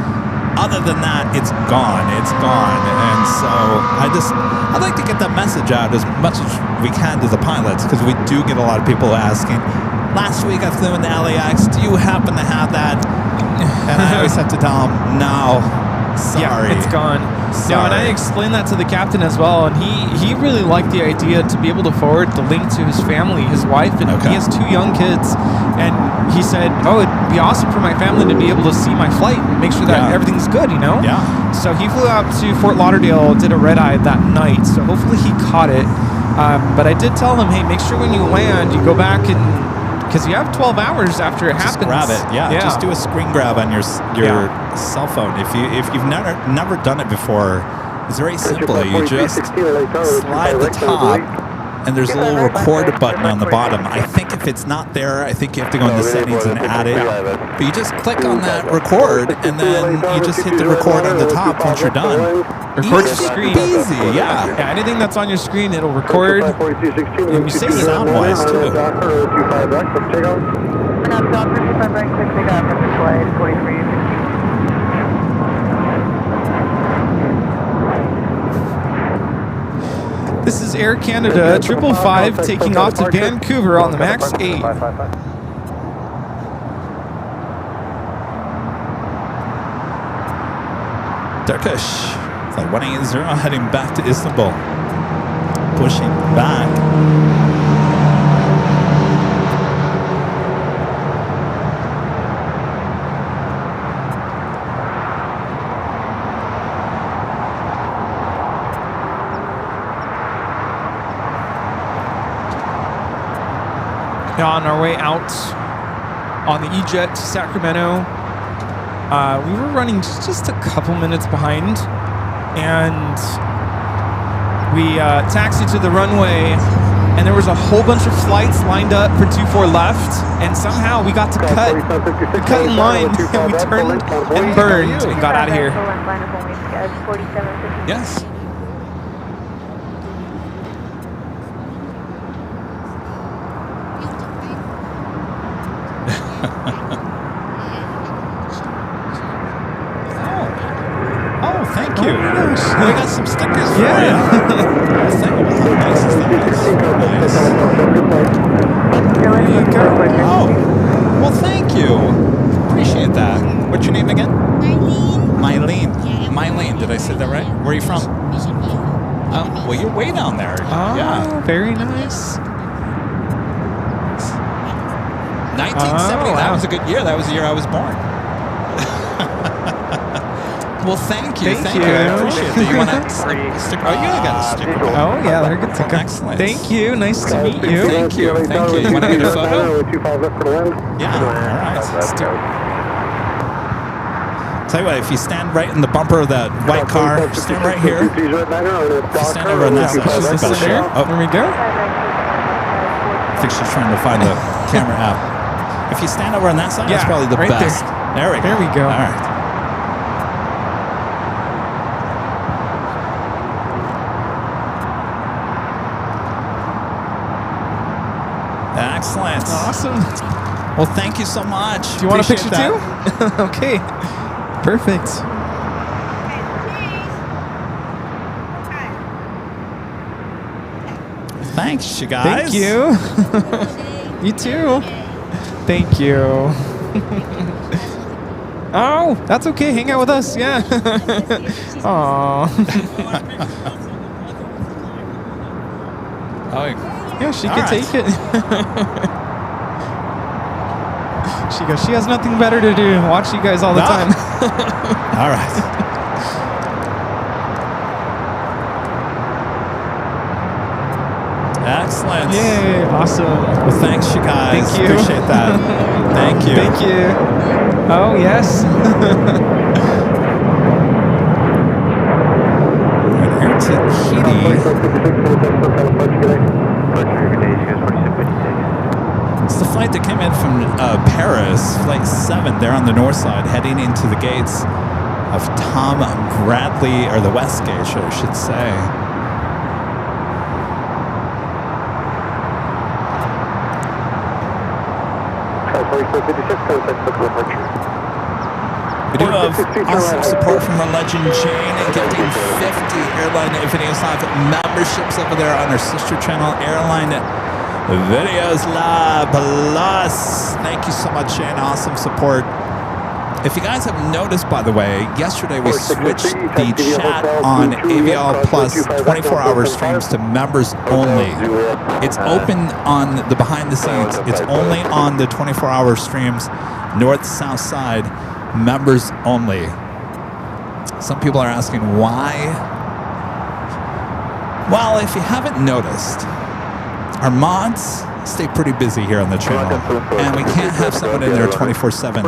Other than that, it's gone. It's gone. And so I'd like to get that message out as much as we can to the pilots, because we do get a lot of people asking, last week I flew in the LAX, do you happen to have that? And I always have to tell them, no, sorry. Yeah, it's gone. No, and I explained that to the captain as well, and he really liked the idea to be able to forward the link to his family, his wife, and he has 2 young kids, and he said, oh, it'd be awesome for my family to be able to see my flight and make sure that everything's good, Yeah. So he flew out to Fort Lauderdale, did a red-eye that night, so hopefully he caught it. But I did tell him, hey, make sure when you land, you go back and, because you have 12 hours after it happens. Just grab it, just do a screen grab on your cell phone. If you've never done it before, it's very simple. You just slide the top, and there's a little record button on the bottom. I think if it's not there, I think you have to go into settings and add it. But you just click on that record, and then you just hit the record on the top once you're done. Record your screen. Easy, yeah. Anything that's on your screen, it'll record. And you say sound-wise, too. This is Air Canada 555 taking off to Vancouver on the MAX 8. Turkish. Flight 180 heading back to Istanbul. Pushing back. On our way out on the E-Jet to Sacramento, we were running just a couple minutes behind, and we taxied to the runway, and there was a whole bunch of flights lined up for 24 left, and somehow we got to cut in line, and we turned and burned and got out of here. Yes. Thank you. We got some stickers for you. How nice is that? Nice. There you go. Oh, well, thank you. Appreciate that. What's your name again? Mylene. Mylene, did I say that right? Where are you from? Well, you're way down there. Oh, very nice. 1970. Oh, That wow. was a good year. That was the year I was born. Well, thank you. Thank you. I appreciate that. You want to stick? Oh, you got a sticker. Oh, yeah, they're good to go. Excellent. Thank you. Nice to meet you. Thank you. Thank you. You want to get a photo? 25 left for the land. Yeah. All right. Let's do it. Tell you what, if you stand right in the bumper of that white car, stand right here. If you stand over on that side, She's that's the listening there. best shot. Oh, There we go. I think she's trying to find the camera app. If you stand over on that side, that's Yeah, probably the right best. There we go. There we go. All right. Excellent. Awesome. Well, thank you so much. Do you want a picture Appreciate too? that. Okay. Perfect. Thanks, you guys. Thank you. You too. Thank you. Oh, that's okay. Hang out with us. Yeah. Aw. Oh, Yeah, she All could right. take it. She goes, she has nothing better to do. Watch you guys all the No. time. all right. Excellent. Yay. Awesome. Well, thanks, you guys. Thank you. Appreciate that. Thank you. Thank you. Oh, yes. Right here to It's the flight that came in from Paris, Flight 7. They're on the north side, heading into the gates of Tom Bradley, or the West Gate, I should say. We do have awesome support from our legend Jane and gifting 50 Airline Videos Live memberships over there on our sister channel, Airline Videos Live Plus. Thank you so much, Jane. Awesome support. If you guys have noticed, by the way, yesterday we switched the chat on AVL Plus 24-hour streams to members only. It's open on the behind the scenes. It's only on the 24-hour streams, north, south side, members only. Some people are asking why. Well, if you haven't noticed, our mods stay pretty busy here on the channel, and we can't have someone in there 24/7.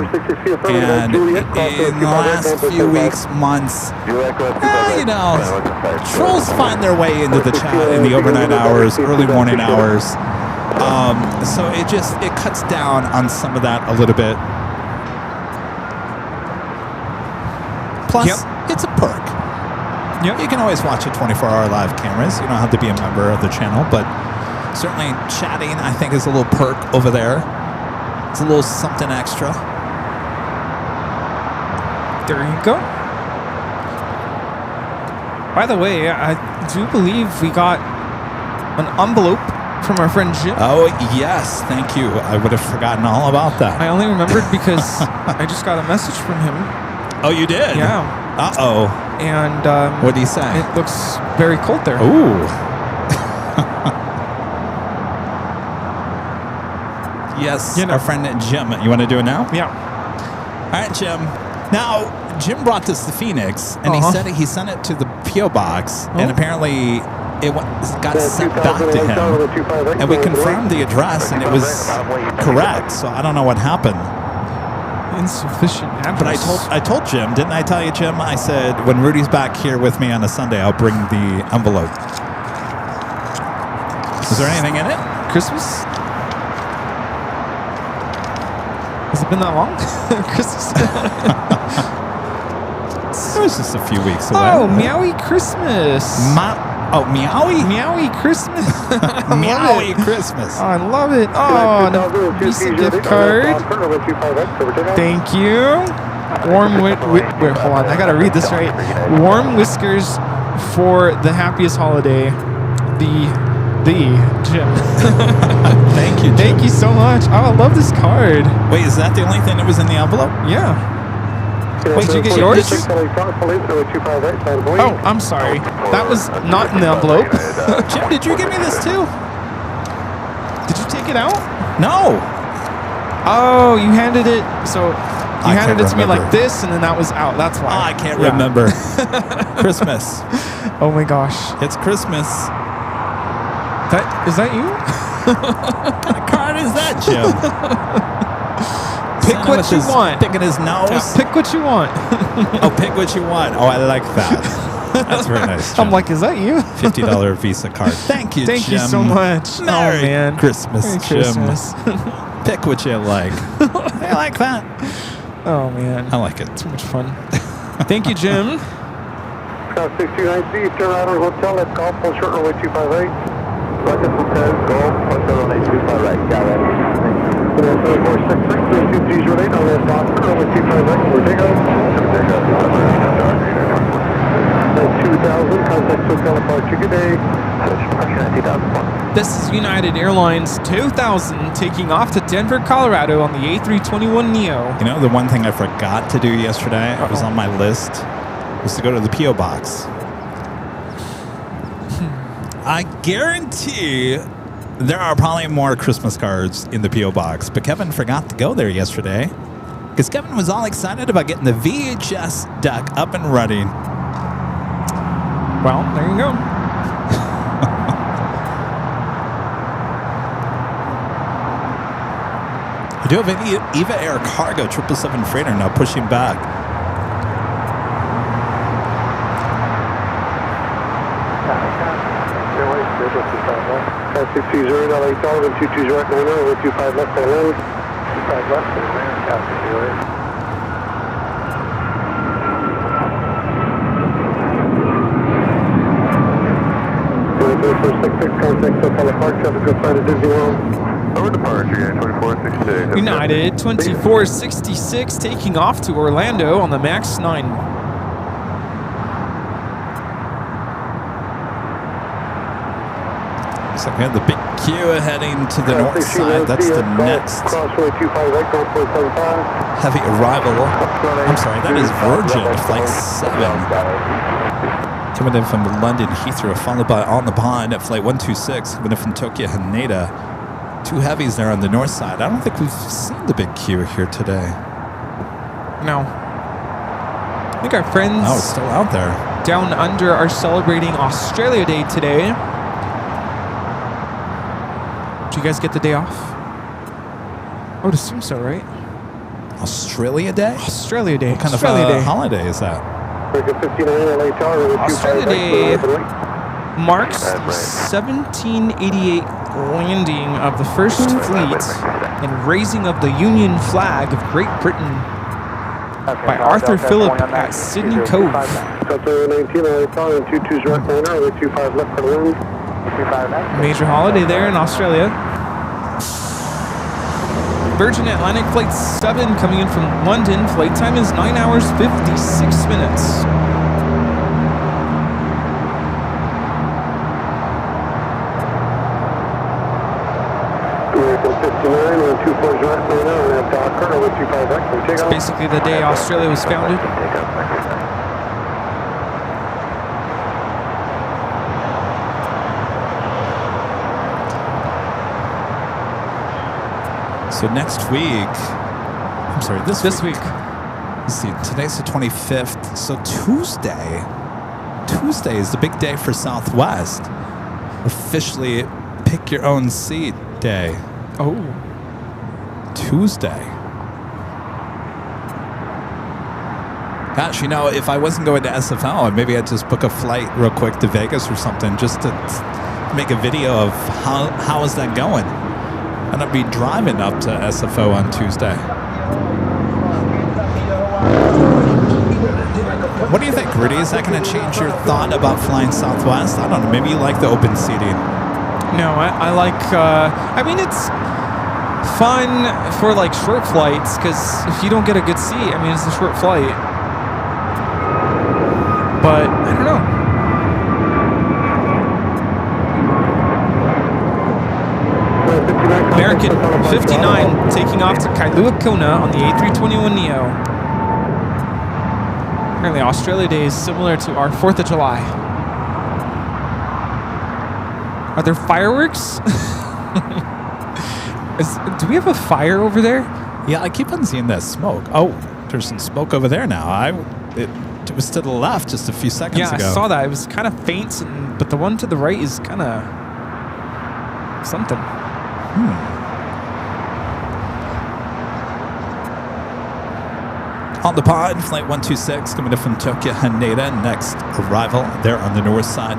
And in the last few weeks, months, you know, trolls find their way into the chat in the overnight hours, early morning hours. So it cuts down on some of that a little bit. Plus, it's a perk. Yep. You can always watch it 24-hour live cameras. You don't have to be a member of the channel, but certainly chatting, I think, is a little perk over there. It's a little something extra. There you go. By the way, I do believe we got an envelope from our friend Jim. Oh, yes. Thank you. I would have forgotten all about that. I only remembered because I just got a message from him. Oh, you did? Yeah. Uh-oh. And What did he say? it looks very cold there. Ooh. Yes, You know. our friend Jim. You want to do it now? Yeah. All right, Jim. Now, Jim brought this to Phoenix, and he said he sent it to the P.O. box, and apparently it got sent back to him. And we confirmed the address, and it was correct. So I don't know what happened. Insufficient address. But I told Jim, didn't I tell you, Jim? I said when Rudy's back here with me on a Sunday, I'll bring the envelope. Is there anything in it? Christmas? Has it been that long? Christmas? It was just a few weeks away. Oh, Meowie Christmas. Meowie? Meowie Christmas. Meowie Christmas. Oh, I love it. Oh, the Visa gift card. Thank you. Wait, hold on. I gotta read this right. Warm whiskers for the happiest holiday. The Jim. Thank you, Jim. Thank you so much. Oh, I love this card. Wait, is that the only thing that was in the envelope? Yeah. Wait, did you get yours? Oh, Oh, I'm sorry. That was not in the envelope. Jim, did you give me this too? Did you take it out? No. Oh, you handed it. So you I handed can't it to me remember. like this, and then that was out. That's why. I can't Yeah. remember. Christmas. Oh my gosh. It's Christmas. Is that you? What kind of card is that, Jim? Pick Santa what with you his- want. Picking his nose. Yeah, pick what you want. Oh, pick what you want. Oh, I like that. That's very nice, Jim. I'm like, is that you? $50 Visa card. Thank you, Thank you Jim. so much. Merry oh man. Christmas, Merry Jim. Christmas. Pick what you like. I like that. Oh man. I like it. Too much fun. Thank you, Jim. 6293, turn right on hotel at Golf, full short runway 258. Roger, Hotel, Golf, Hotel on 825 right. Got it. 466, 3208 on that Boston, runway 258, we're takeoff. 2000, contact Hotel departure, good day. This is United Airlines 2000 taking off to Denver, Colorado on the A321neo. You know, the one thing I forgot to do yesterday, it was on my list, was to go to the P.O. Box. I guarantee there are probably more Christmas cards in the P.O. Box, but Kevin forgot to go there yesterday because Kevin was all excited about getting the VHS deck up and running. Well, there you go. I do have an Eva Air Cargo 777 freighter now pushing back. 620, LA Sullivan, 22 right, 25 left, for land. 25 left, for land, contact Hotel Park, traffic go flight to Disney World. Over departure, 2466. United 2466 taking off to Orlando on the MAX 9. Looks like we have the big Q heading to the north side. That's the next Crossway 25 right, Golf 475. heavy arrival. I'm sorry, that is Virgin Flight 7. Coming in from London Heathrow, followed by On the Pond at Flight 126, coming in from Tokyo Haneda. Two heavies there on the north side. I don't think we've seen the big Q here today. No. I think our friends Oh, it's still out there. down under are celebrating Australia Day today. Did you guys get the day off? I would assume so, right? Australia Day? Australia Day. What kind Australia of Day. holiday is that? Australia Day marks the 1788 landing of the first fleet and raising of the Union flag of Great Britain by Arthur Phillip at Sydney Cove. Major holiday there in Australia. Virgin Atlantic Flight 7 coming in from London. Flight time is 9 hours 56 minutes. It's basically the day Australia was founded. So next week, I'm sorry, this week. Let's see, today's the 25th. So Tuesday is the big day for Southwest. Officially pick your own seat day. Oh. Tuesday. Gosh, you know, if I wasn't going to SFO, maybe I'd just book a flight real quick to Vegas or something just to make a video of how is that going. And I'll be driving up to SFO on Tuesday. What do you think, Rudy? Is that going to change your thought about flying Southwest? I don't know. Maybe you like the open seating. No, I like, I mean, it's fun for like short flights because if you don't get a good seat, I mean, it's a short flight. But I don't know. American 59 taking off to Kailua Kona on the A321neo. Apparently Australia Day is similar to our 4th of July. Are there fireworks? Do we have a fire over there? Yeah, I keep on seeing that smoke. Oh, there's some smoke over there now. It was to the left just a few seconds ago. Yeah, I saw that. It was kind of faint, but the one to the right is kind of something. On the pod, flight 126 coming in from Tokyo Haneda. Next arrival there on the north side.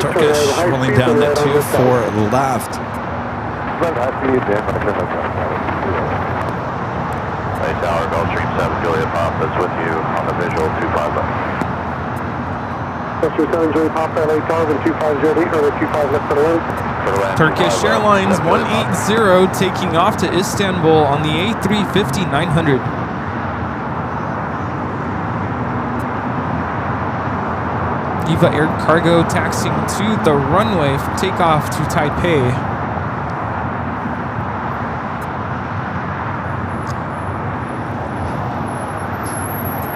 Turkish rolling down that 24 left. Tower, Gulfstream 7, Juliet Pop is with you on the visual 25 left. Gulfstream 7, Juliet Pop, LA Tower, 2508, or 25 left for the land. Turkish Airlines 180 taking off to Istanbul on the A350-900. Eva Air Cargo taxiing to the runway for takeoff to Taipei.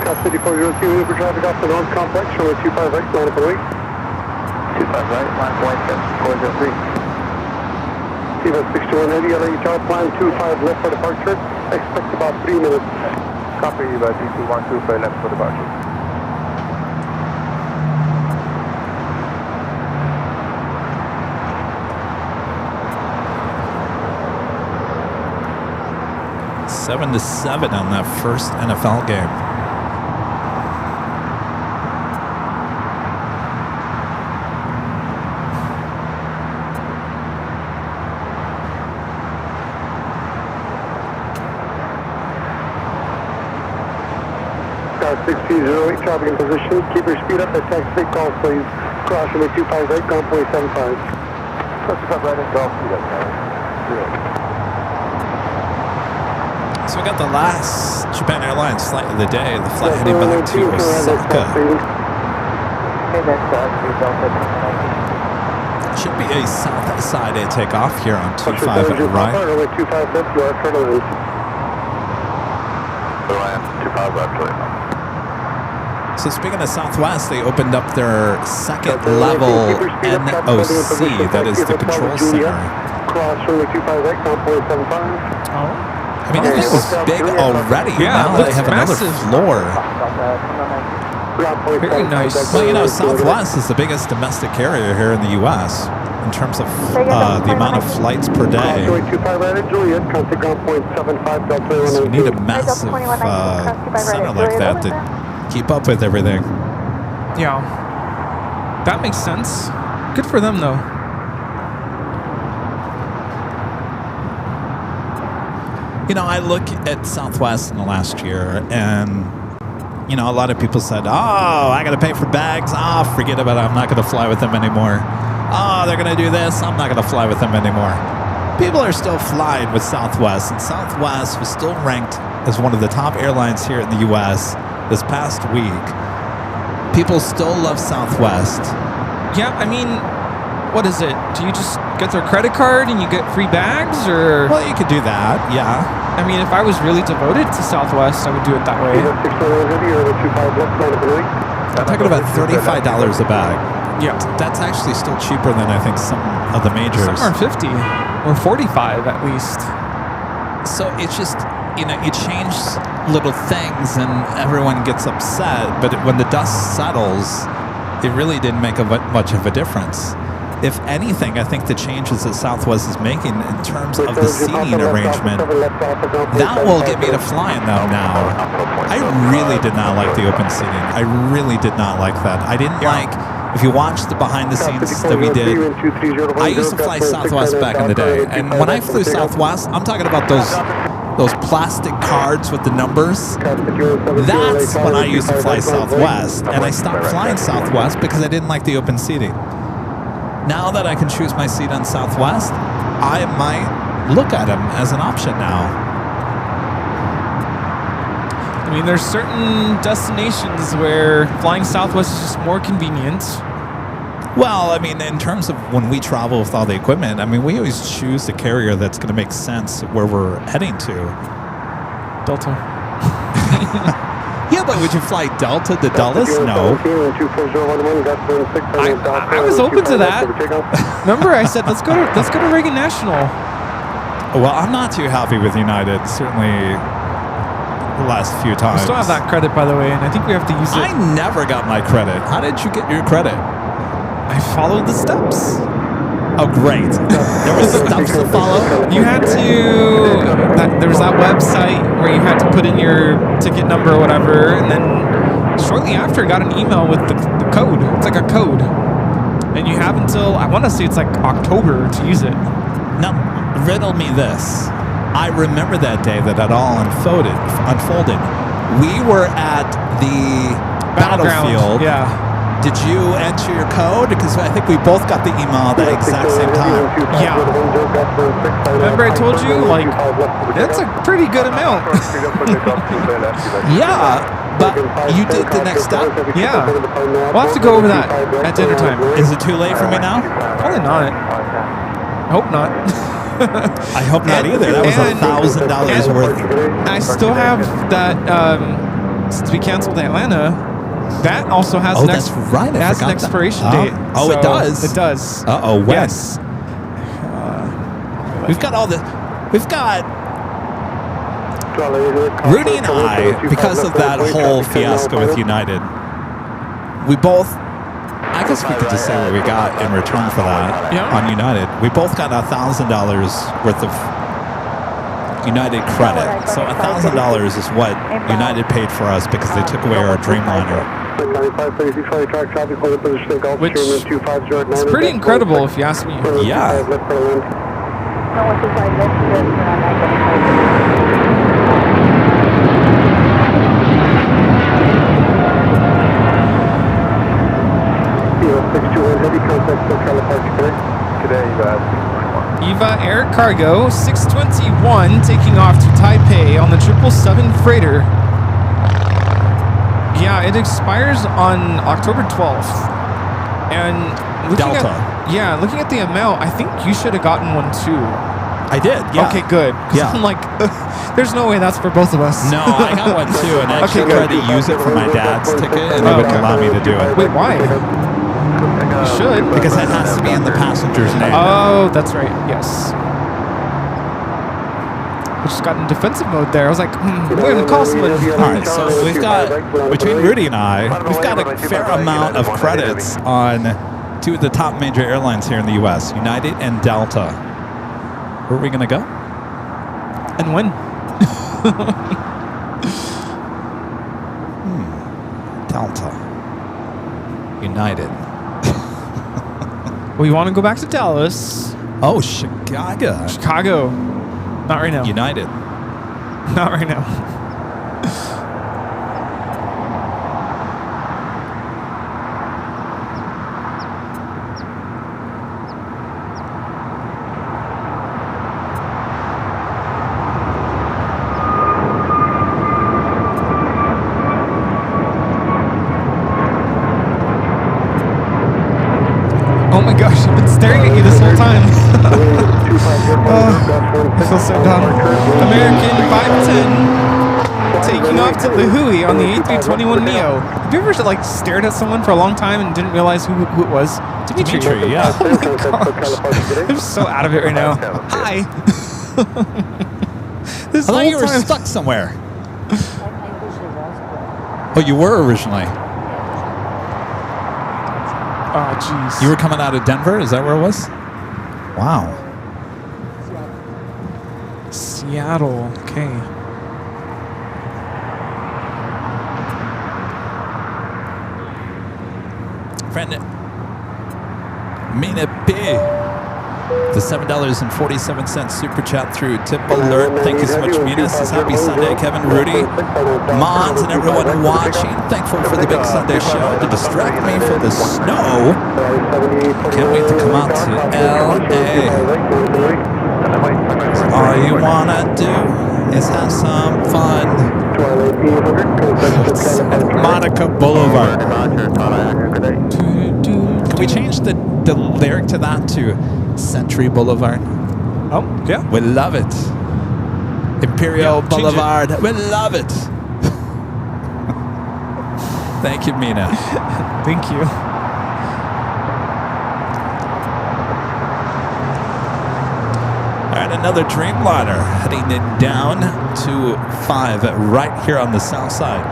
Cop 5402 for traffic off the North Complex, runway 25 right, line up and wait. 25 right, line point, 403. Eva 6180, LA Tower, plan 25 left for departure. Expect about 3 minutes. Copy, Eva D212 left for departure. Seven to 7 on that first NFL game. Star 6008, traffic in position. Keep your speed up at taxi call, please. Cross runway 25 right, ground point 75. 25 right and golf, speed up, So we got the last Japan Airlines flight of the day, the flight heading back to Osaka. Should be a south side A takeoff here on 25 at right. Runway 25 left, you are turning. 25 left, So speaking of Southwest, they opened up their second level NOC, that is the control center. Cross runway 25 right, ground point 75. Oh. I mean, it was big already. Yeah, now it they have looks another massive. floor. Very nice. Well, you know, Southwest is the biggest domestic carrier here in the U.S. in terms of the amount of flights per day. So we need a massive center like that to keep up with everything. Yeah. That makes sense. Good for them, though. You know, I look at Southwest in the last year, and, you know, a lot of people said, oh, I got to pay for bags. Oh, forget about it. I'm not going to fly with them anymore. Oh, they're going to do this. I'm not going to fly with them anymore. People are still flying with Southwest, and Southwest was still ranked as one of the top airlines here in the U.S. this past week. People still love Southwest. Yeah, I mean, what is it? Do you just get their credit card and you get free bags, or? Well, you could do that, yeah. I mean, if I was really devoted to Southwest, I would do it that way. I'm talking about $35 a bag. Yeah. That's actually still cheaper than I think some of the majors. Some are 50 or 45 at least. So it's just, you know, you change little things and everyone gets upset, but when the dust settles, it really didn't make much of a difference. If anything, I think the changes that Southwest is making in terms of the seating arrangement, that will get me to flying them now. I really did not like the open seating. I really did not like that. I didn't like, if you watch the behind the scenes that we did, I used to fly Southwest back in the day. And when I flew Southwest, I'm talking about those plastic cards with the numbers. That's when I used to fly Southwest. And I stopped flying Southwest because I didn't like the open seating. Now that I can choose my seat on Southwest, I might look at them as an option now. I mean, there's certain destinations where flying Southwest is just more convenient. Well, I mean, in terms of when we travel with all the equipment, I mean, we always choose the carrier that's going to make sense where we're heading to. Delta. Yeah, but would you fly Delta to Dulles? No. I was open to that. Remember, I said let's go to Reagan National. Well, I'm not too happy with United. Certainly, the last few times. We still have that credit, by the way, and I think we have to use it. I never got my credit. How did you get your credit? I followed the steps. Oh, great. There were steps to follow? You had to... there was that website where you had to put in your ticket number or whatever, and then shortly after, I got an email with the code. It's like a code. And you have until, I want to say it's like October to use it. Now, riddle me this. I remember that day that it all unfolded. We were at the battlefield. Yeah. Did you enter your code? Because I think we both got the email at the exact same time. Yeah. Remember I told you, like, that's a pretty good amount. Yeah, but you did the next step? Yeah. We'll have to go over that at dinner time. Is it too late for me now? Probably not. I hope not. I hope not either. That was $1,000 worth. I still have that, since we canceled Atlanta, that also has an expiration date. Oh, it does? It does. Uh-oh, when? Yes. We've got all the... We've got... Rudy and I, because of that whole fiasco with United, we both... I guess we could just say what we got in return for that on United. We both got $1,000 worth of United credit. So $1,000 is what United paid for us because they took away our Dreamliner. Which is pretty incredible if you ask me. Yeah. EVA Air Cargo 621 taking off to Taipei on the 777 freighter. Yeah, it expires on October 12th. And looking looking at the amount, I think you should have gotten one too. I did, yeah. Okay, good. Yeah. I'm like, there's no way that's for both of us. No, I got one too, and I actually tried to use it for my dad's ticket, and they wouldn't allow me to do it. Wait, why? You should. Because it has to be in the passenger's name. Oh, that's right. Yes. I just got in defensive mode there. I was like, we're going to call someone. All right, so we've got, between Rudy and I, we've got a fair amount of credits on two of the top major airlines here in the U.S., United and Delta. Where are we going to go? And when? Delta. United. We want to go back to Dallas. Oh, Chicago. Chicago. Not right now. United. Not right now. Oh my gosh, I've been staring at you this whole time. I feel so dumb. American 510 taking off to Lihue on the A321neo. Have you ever like stared at someone for a long time and didn't realize who it was? Dimitri, yeah. Oh my gosh. I'm so out of it right now. Hi. I thought you were stuck somewhere. Oh, you were originally. Oh, jeez. You were coming out of Denver? Is that where it was? Wow. Seattle. Okay. Friend, Mina P. The $7.47 super chat through Tip Alert. Thank you so much, Mina. Says happy Sunday, Kevin, Rudy, Mons, and everyone watching. Thankful for the big Sunday show to distract me from the snow. Can't wait to come out to LA. All you wanna do is have some fun. Monica Boulevard. Can we change the lyric to that to Century Boulevard? Oh, yeah. We love it. Imperial Boulevard. We love it. Thank you, Mina. Thank you. All right, another Dreamliner heading it down to 5 right here on the south side.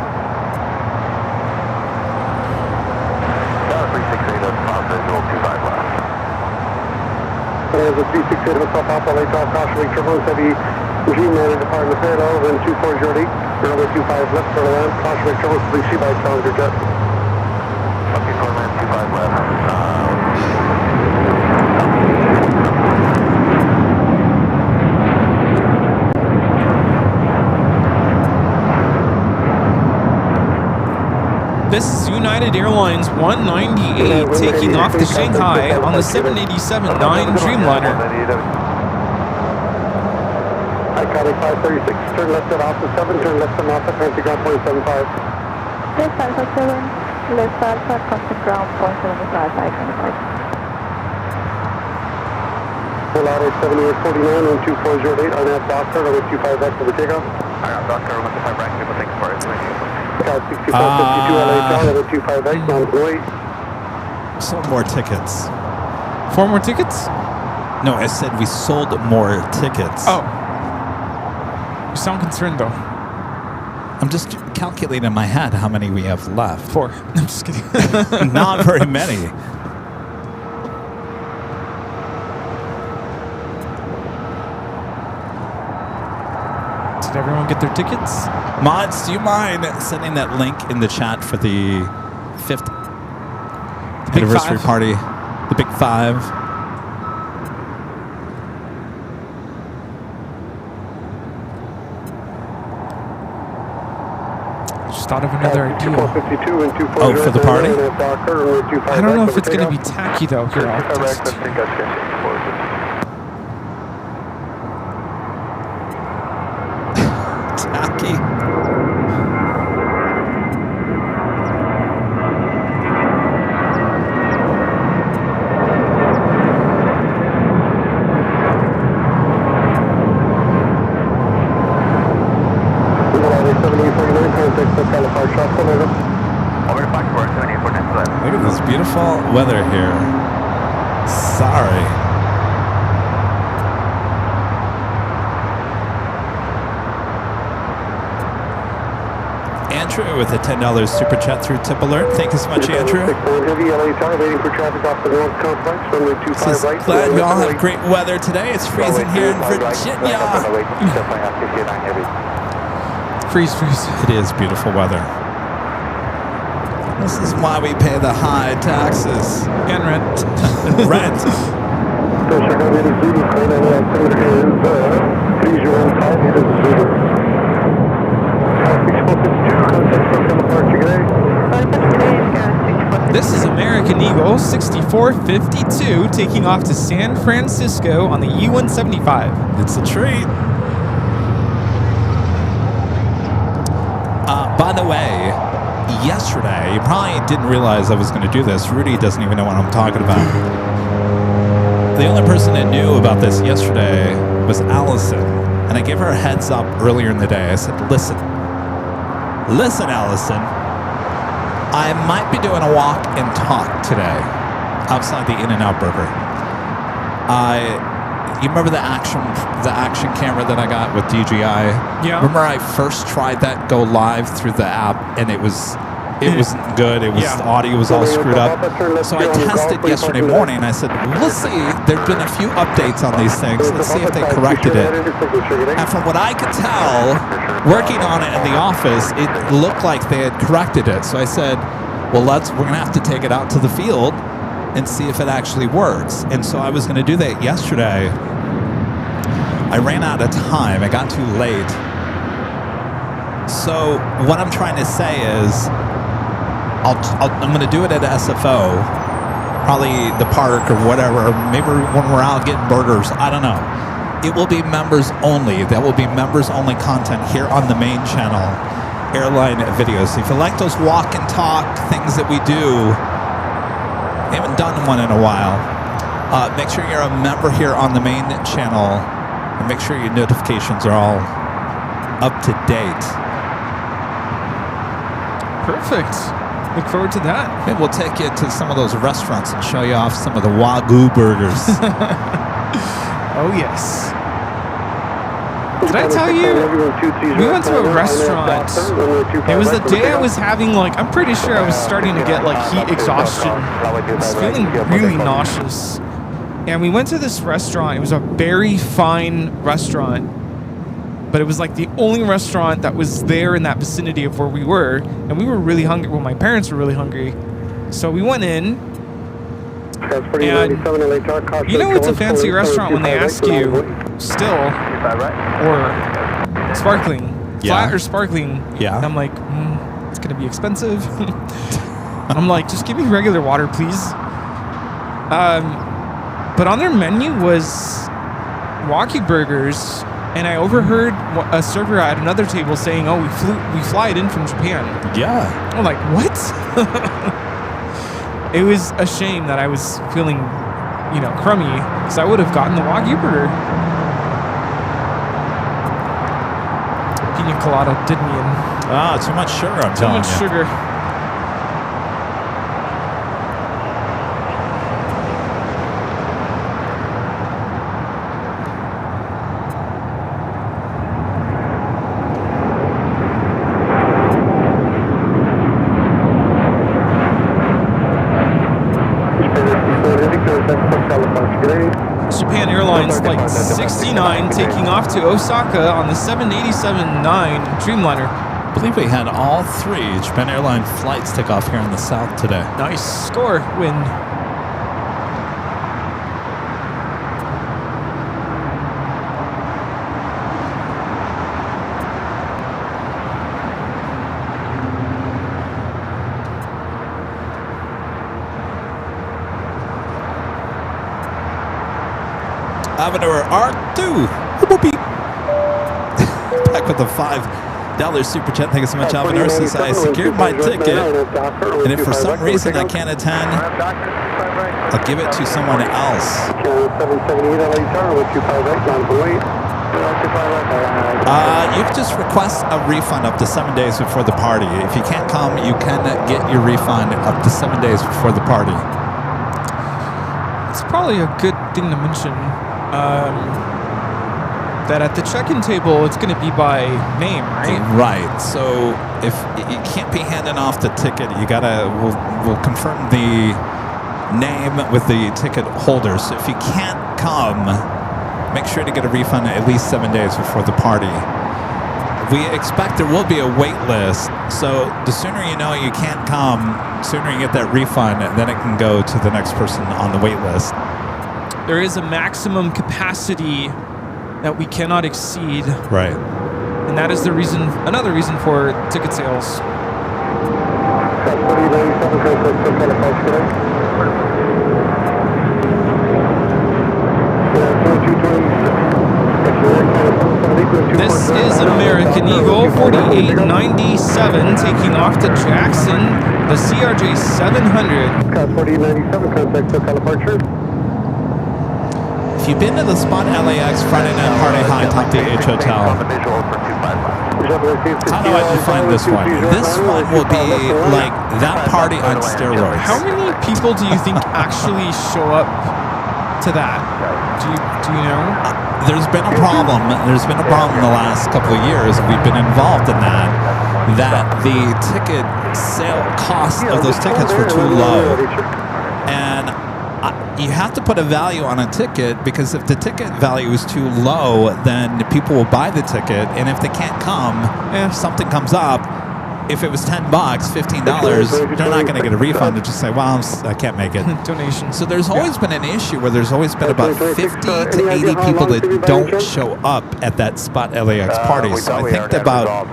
368 on top visual 25 left. There's a 368 of a top Alpha, late off, caution, wing turbulence, heavy Dreamliner departing the parallel, then 2408, runway 25 left, for the land, caution, wing turbulence, please see by Challenger jet. Okay, for land 25 left. This is United Airlines 198 taking off to Shanghai on the 787-9 Dreamliner. Iconic 536, turn left at Alpha 7, turn left at Alpha, current ground 0.75. Left Alpha 7, left Alpha, constant ground 0.75, iconic. Full out at 7849 and 2408, RNAV Doctor, runway 25 left for the takeoff. I got Doctor, runway 25 right, people thanks for it. 6552 LA Tower, 25 right, non-way. Sold more tickets. 4 more tickets? No, I said we sold more tickets. Oh. You sound concerned, though. I'm just calculating in my head how many we have left. 4. I'm just kidding. Not very many. Did everyone get their tickets? Mods, do you mind sending that link in the chat for the 5th anniversary party? The Big 5. Just thought of another idea. Oh, for the party? I don't know if it's going to be tacky, though. Here, I'll test. Tacky. Look at this beautiful weather here. Sorry. Andrew with a $10 super chat through Tip Alert. Thank you so much, Andrew. Says, glad you all have great weather today. It's freezing here in Virginia. Freeze. It is beautiful weather. This is why we pay the high taxes. And rent. Rent. This is American Eagle 6452 taking off to San Francisco on the E-175. It's a treat. By the way, yesterday, you probably didn't realize I was going to do this. Rudy doesn't even know what I'm talking about. The only person that knew about this yesterday was Allison. And I gave her a heads up earlier in the day. I said, listen, Allison, I might be doing a walk and talk today outside the In-N-Out Burger. You remember the action camera that I got with DJI? Yeah. Remember I first tried that go live through the app and it wasn't good. The audio was all screwed up. So I tested yesterday morning. I said, let's see. There've been a few updates on these things. Let's see if they corrected it. And from what I could tell, working on it in the office, it looked like they had corrected it. So I said, well, we're gonna have to take it out to the field and see if it actually works. And so I was going to do that yesterday. I ran out of time. I got too late. So what I'm trying to say is I'm going to do it at SFO, probably the park or whatever, maybe when we're out getting burgers. I don't know. It will be members only. That will be members only content here on the main channel, Airline Videos. If you like those walk and talk things that we do, I haven't done one in a while. Make sure you're a member here on the main channel and make sure your notifications are all up to date. Perfect. Look forward to that. Maybe we'll take you to some of those restaurants and show you off some of the Wagyu burgers. Oh, yes. Did I tell you? We went to a restaurant. It was the day I was having, like, I'm pretty sure I was starting to get, like, heat exhaustion. I was feeling really nauseous. And we went to this restaurant. It was a very fine restaurant. But it was, like, the only restaurant that was there in that vicinity of where we were. And we were really hungry. Well, my parents were really hungry. So we went in. And you know it's a fancy restaurant when they ask you still or sparkling, flat or sparkling. Yeah. And I'm like, it's gonna be expensive. I'm like, just give me regular water, please. But on their menu was Wagyu burgers, and I overheard a server at another table saying, "Oh, we fly it in from Japan." Yeah. I'm like, what? It was a shame that I was feeling, you know, crummy, because I would have gotten the Wagyu burger. Pina colada did me in. Ah, too much sugar, I'm telling you. Too much sugar. Japan Airlines Flight 69 taking off to Osaka on the 787-9 Dreamliner. I believe we had all 3 Japan Airline flights take off here in the south today. Nice score, win. Avenue R2. Back with the $5 super chat. Thank you so much, Avenue. Says I secured my ticket, and if for some reason I can't attend, I'll give it to someone else. You can just request a refund up to 7 days before the party. If you can't come, you can get your refund up to 7 days before the party. It's probably a good thing to mention. That at the check-in table, it's going to be by name, right? Right. So if you can't be handing off the ticket, you gotta. We'll confirm the name with the ticket holder. So if you can't come, make sure to get a refund at least 7 days before the party. We expect there will be a wait list. So the sooner you know you can't come, sooner you get that refund, then it can go to the next person on the wait list. There is a maximum capacity that we cannot exceed. Right. And that is the reason, another reason for ticket sales. This is American Eagle 4897 taking off to Jackson, the CRJ 700. 4897, contact SoCal departure. If you've been to the Spot LAX Friday night party high top the H Hotel, how do I define this one? This one will be like that party on steroids. How many people do you think actually show up to that? Do you know? There's been a problem. There's been a problem in the last couple of years. We've been involved in that the ticket sale cost of those tickets were too low. And you have to put a value on a ticket, because if the ticket value is too low, then people will buy the ticket. And if they can't come, if something comes up, if it was $10, $15, they're not going to get a refund. They just say, well, I can't make it. Donation. So there's always been an issue where there's always been about 50 to 80 people that don't show up at that Spot LAX party. So I think about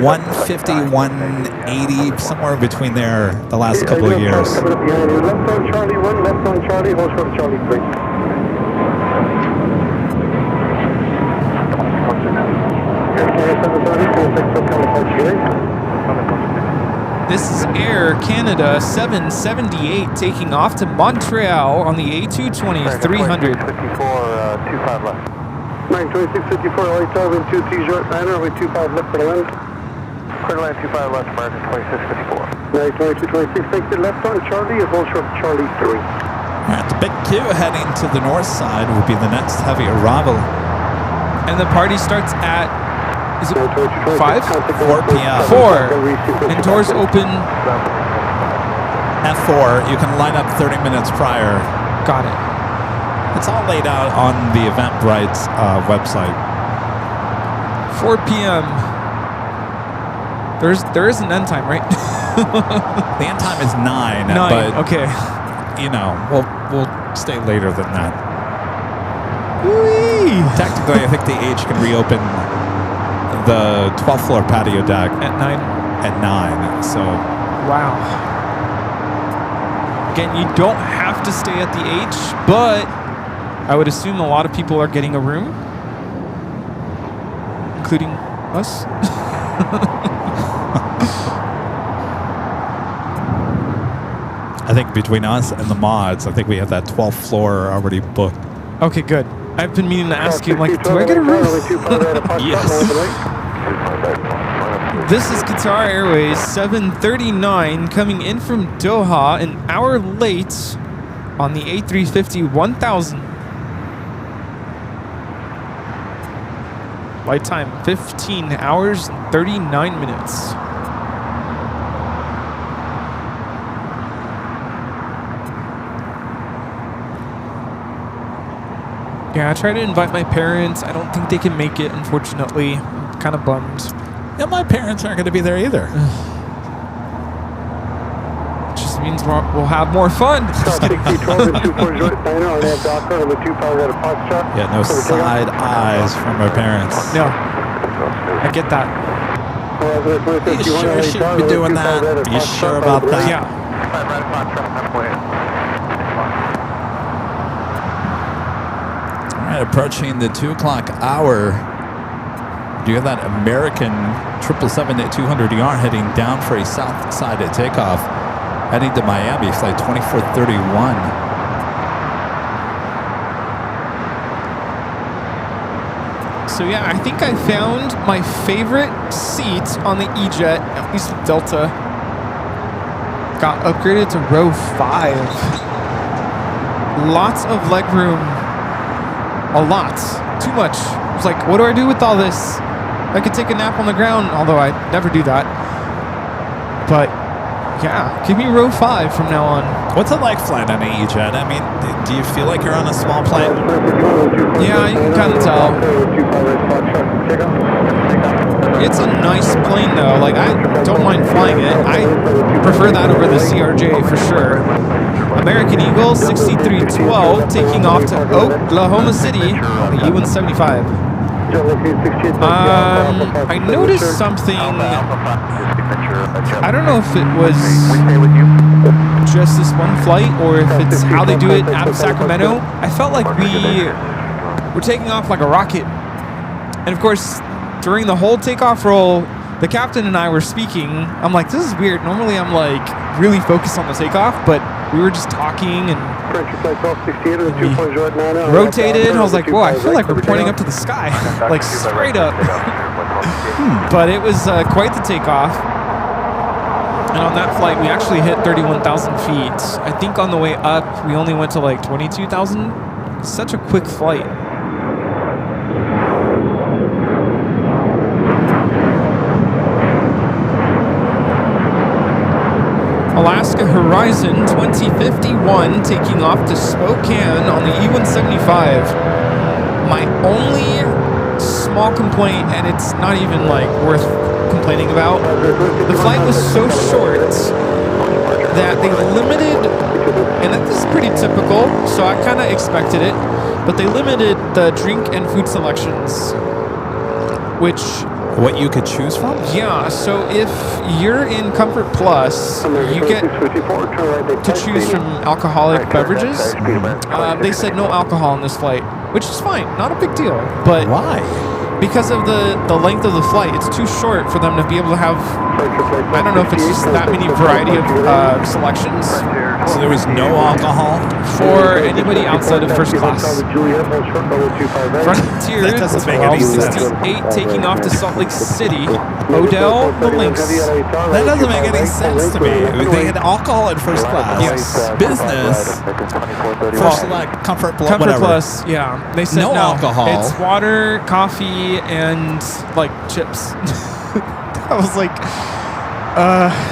150, 180, somewhere between there the last couple of years. Left on Charlie 1, left on Charlie, hold short of Charlie 3. This is Air Canada 778 taking off to Montreal on the A220 300. 25 left. 92654, LA 12 into T-short, 9 early 25 left for the wind. Clear land 25 left, American 2654. 2226, take the left on Charlie, is all short Charlie 3. All right, the big Q heading to the north side would be the next heavy arrival. And the party starts at, is it 5? 4 p.m. 4. And doors open. At 4, you can line up 30 minutes prior. Got it. It's all laid out on the Eventbrite's website. 4 p.m. There is an end time, right? The end time is 9. 9. But, okay. you know, we'll stay later than that. Whee! Technically, I think the H can reopen the 12th floor patio deck At 9. at 9. So, Wow. Again, you don't have to stay at the H, but I would assume a lot of people are getting a room, including us. I think between us and the mods, I think we have that 12th floor already booked. Okay, good. I've been meaning to ask you, like, do I get a room? Yes. This is Qatar Airways 739 coming in from Doha, an hour late on the A350 1000. Flight time 15 hours and 39 minutes. Yeah, I tried to invite my parents. I don't think they can make it, unfortunately. I'm kind of bummed. Yeah, my parents aren't going to be there either. It just means we'll have more fun. Yeah, no side eyes from our parents. No, I get that. You sure shouldn't be doing that? You sure about that? Yeah. All right, approaching the 2 o'clock hour. Do you have that American 777-200ER heading down for a south side at takeoff, heading to Miami, flight 2431. So yeah, I think I found my favorite seat on the E-Jet, at least with Delta. Got upgraded to row 5. Lots of leg room. A lot. Too much. I was like, what do I do with all this? I could take a nap on the ground, although I never do that. But yeah, give me row 5 from now on. What's it like flying on an E-Jet? I mean, do you feel like you're on a small plane? Yeah, you can kind of tell. It's a nice plane though. Like, I don't mind flying it. I prefer that over the CRJ for sure. American Eagle 6312 taking off to Oklahoma City on the E-175. I noticed something. I don't know if it was just this one flight or if it's how they do it out of Sacramento. I felt like we were taking off like a rocket. And of course, during the whole takeoff roll, the captain and I were speaking. I'm like, this is weird. Normally I'm like really focused on the takeoff, but we were just talking and we rotated. And I was like, whoa, I feel like we're pointing up to the sky, like straight up. But it was quite the takeoff. And on that flight, we actually hit 31,000 feet. I think on the way up, we only went to like 22,000. Such a quick flight. Alaska Horizon 2051 taking off to Spokane on the E-175. My only small complaint, and it's not even like worth complaining about, the flight was so short that they limited, and this is pretty typical, so I kind of expected it, but they limited the drink and food selections, which... What you could choose from? Yeah, so if you're in Comfort Plus, you get to choose from alcoholic beverages. They said no alcohol on this flight, which is fine, not a big deal. But why? Because of the length of the flight, it's too short for them to be able to have, I don't know if it's just that many variety of selections. So there was no alcohol? for anybody outside of first class. Frontier That doesn't make any sense. 68 taking off to Salt Lake City. Odell, the Lynx. That doesn't make any sense to me. They had alcohol in first class. Yes. Business, first select, comfort, Comfort whatever. Plus, yeah. They said No alcohol. It's water, coffee, and like chips. I was like,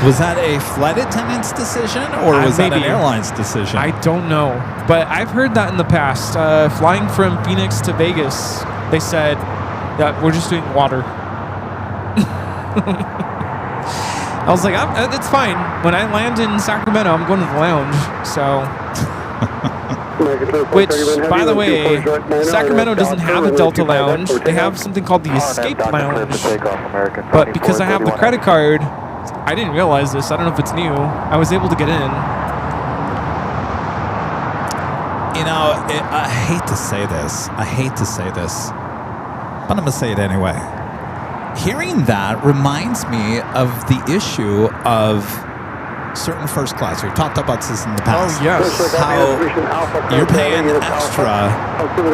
Was that a flight attendant's decision or was that an maybe. airline's decision? I don't know, but I've heard that in the past. Flying from Phoenix to Vegas, they said that we're just doing water. I was like, it's fine. When I land in Sacramento, I'm going to the lounge. So, which, by the way, Sacramento doesn't have a Delta lounge. They have something called the Escape Lounge. But because I have the credit card, I didn't realize this. I don't know if it's new. I was able to get in. You know, I hate to say this. But I'm going to say it anyway. Hearing that reminds me of the issue of certain first class. We've talked about this in the past. Oh, yes. How you're paying extra,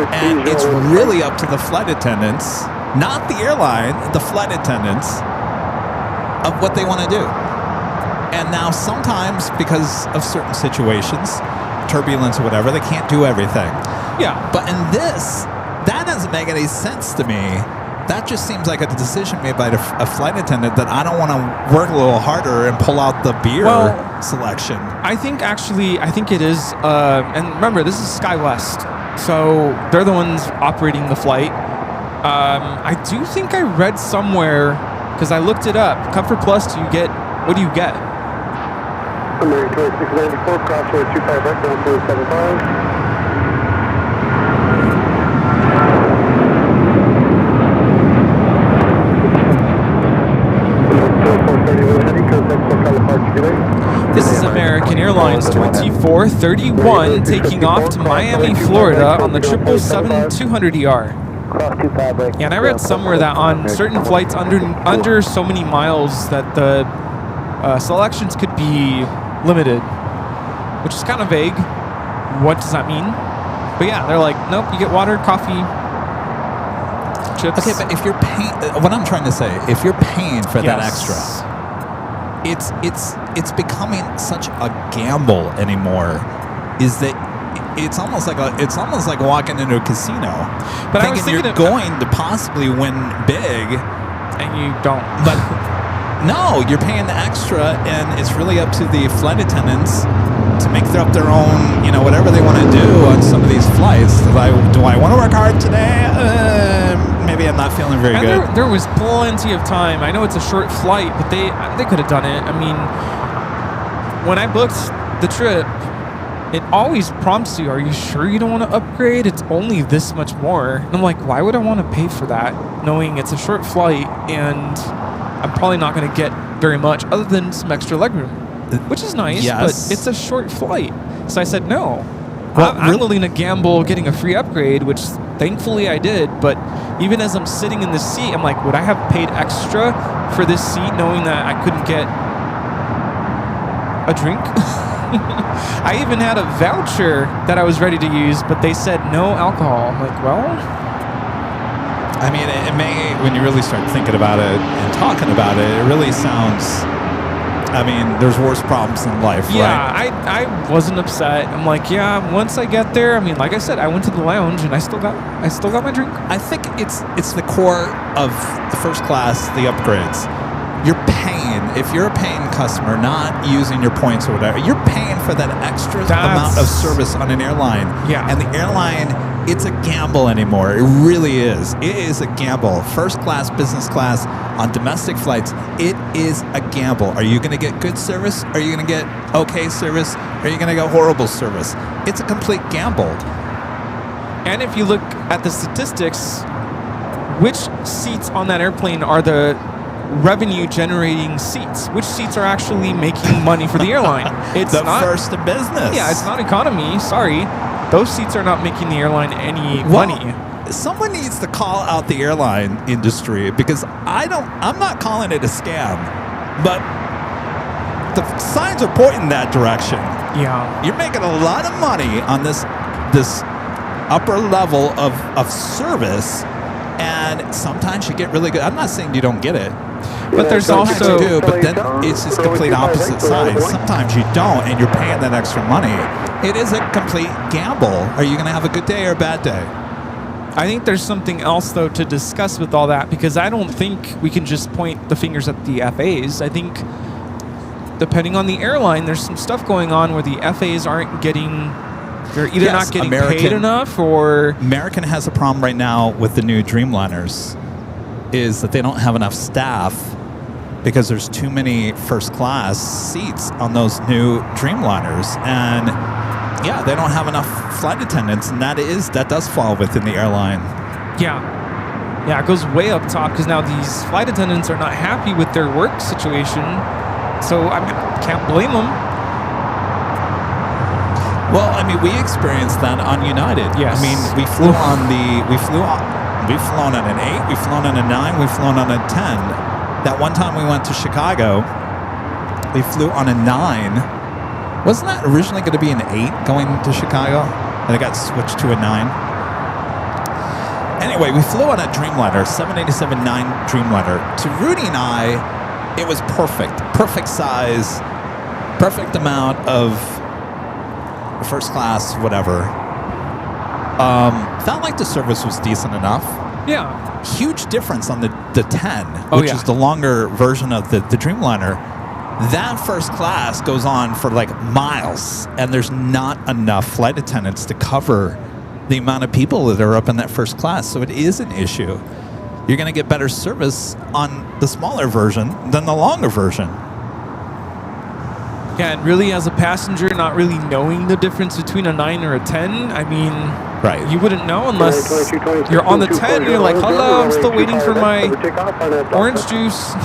and it's really up to the flight attendants, not the airline, the flight attendants, of what they want to do. And now sometimes, because of certain situations, turbulence or whatever, they can't do everything. Yeah. But in this, that doesn't make any sense to me. That just seems like a decision made by a flight attendant that I don't want to work a little harder and pull out the beer selection. I think it is. And remember, this is SkyWest, so they're the ones operating the flight. I do think I read somewhere, because I looked it up. Comfort Plus, what do you get? American 2694, crossway 25 right down to 75. This is American Airlines 2431 taking off to Miami, Florida on the 777-200ER. Yeah, and I read somewhere that on certain flights under so many miles that the selections could be limited, which is kind of vague. What does that mean? But yeah, they're like, nope, you get water, coffee, chips. Okay, but if you're paying, what I'm trying to say, if you're paying for that extra, it's becoming such a gamble anymore. Is that it's almost like walking into a casino, but I was thinking you're going to possibly win big, and you don't. But no, you're paying the extra, and it's really up to the flight attendants to make up their own, whatever they want to do on some of these flights. Do I want to work hard today? Maybe I'm not feeling very good. There was plenty of time. I know it's a short flight, but they could have done it. I mean, when I booked the trip, it always prompts you, are you sure you don't want to upgrade? It's only this much more. And I'm like, why would I want to pay for that, knowing it's a short flight and I'm probably not going to get very much other than some extra legroom, which is nice, but it's a short flight. So I said, no. Well, I'm willing to gamble getting a free upgrade, which thankfully I did. But even as I'm sitting in the seat, I'm like, would I have paid extra for this seat knowing that I couldn't get a drink? I even had a voucher that I was ready to use, but they said no alcohol. I'm like, well, I mean, it may, when you really start thinking about it and talking about it, it really sounds, I mean, there's worse problems in life, right? Yeah, I wasn't upset. I'm like, yeah, once I get there, I mean, like I said, I went to the lounge and I still got my drink. I think it's the core of the first class, the upgrades. You're paying, if you're a paying customer, not using your points or whatever, you're paying for that extra amount of service on an airline. Yeah. And the airline, it's a gamble anymore. It really is. It is a gamble. First class, business class, on domestic flights, it is a gamble. Are you going to get good service? Are you going to get okay service? Are you going to get horrible service? It's a complete gamble. And if you look at the statistics, which seats on that airplane are the revenue generating seats? Which seats are actually making money for the airline? It's not first to business. Yeah, it's not economy. Sorry. Those seats are not making the airline any money. Someone needs to call out the airline industry, because I'm not calling it a scam, but the signs are pointing that direction. Yeah. You're making a lot of money on this upper level of service, and sometimes you get really good. I'm not saying you don't get it, But there's sometimes also... you do, but then it's just complete opposite side. Sometimes you don't, and you're paying that extra money. It is a complete gamble. Are you going to have a good day or a bad day? I think there's something else, though, to discuss with all that, because I don't think we can just point the fingers at the FAs. I think, depending on the airline, there's some stuff going on where the FAs aren't getting... They're either not getting paid enough, or... American has a problem right now with the new Dreamliners, is that they don't have enough staff because there's too many first class seats on those new Dreamliners. And yeah, they don't have enough flight attendants, and that does fall within the airline. Yeah, it goes way up top, because now these flight attendants are not happy with their work situation. So I mean, can't blame them. Well, I mean, we experienced that on United. Yes. I mean, we've flown on an 8, we've flown on a 9, we've flown on a 10. That one time we went to Chicago, we flew on a 9. Wasn't that originally going to be an 8 going to Chicago? And it got switched to a 9. Anyway, we flew on a Dreamliner, 787-9 Dreamliner. To Rudy and I, it was perfect. Perfect size, perfect amount of first class, whatever. Felt like the service was decent enough. Yeah. Huge difference on the 10, which is the longer version of the Dreamliner. That first class goes on for like miles, and there's not enough flight attendants to cover the amount of people that are up in that first class. So it is an issue. You're going to get better service on the smaller version than the longer version. Yeah, and really, as a passenger, not really knowing the difference between a 9 or a 10, I mean, right, you wouldn't know unless you're on the 10 and you're like, hello, I'm still waiting for my orange juice.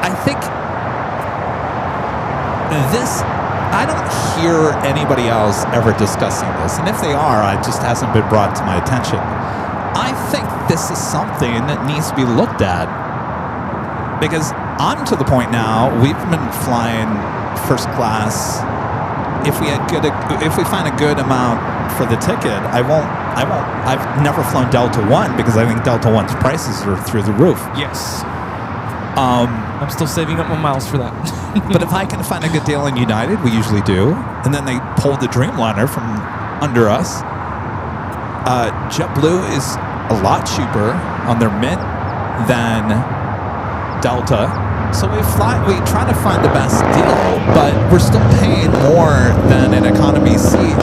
I think this, I don't hear anybody else ever discussing this. And if they are, it just hasn't been brought to my attention. I think this is something that needs to be looked at, because I'm to the point now, we've been flying first class. If we find a good amount for the ticket, I've never flown Delta One, because I think Delta One's prices are through the roof. Yes. I'm still saving up my miles for that. But if I can find a good deal in United, we usually do. And then they pulled the Dreamliner from under us. JetBlue is a lot cheaper on their Mint than Delta. So we try to find the best deal, but we're still paying more than an economy seat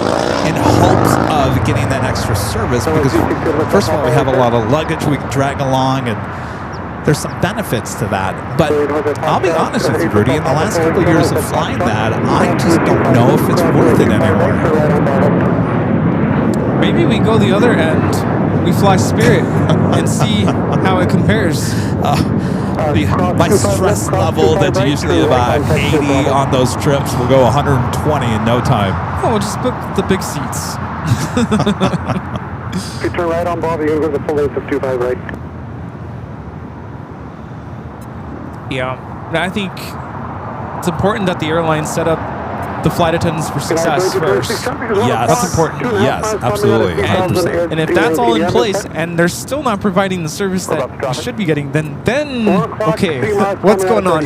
in hopes of getting that extra service, because first of all, we have a lot of luggage we can drag along, and there's some benefits to that. But I'll be honest with you, Rudy, in the last couple of years of flying that, I just don't know if it's worth it anymore. Maybe we go the other end. We fly Spirit and see how it compares. My stress level that's usually about 80 on those trips will go 120 in no time. Oh, we'll just book the big seats. If you turn right on Bob, you're going to go the full length of 25 right. Yeah, I think it's important that the airline set up the flight attendants for success first. Yeah, that's important. Yes, absolutely, 100%. And if that's all in place and they're still not providing the service that you should be getting, then okay, what's going on?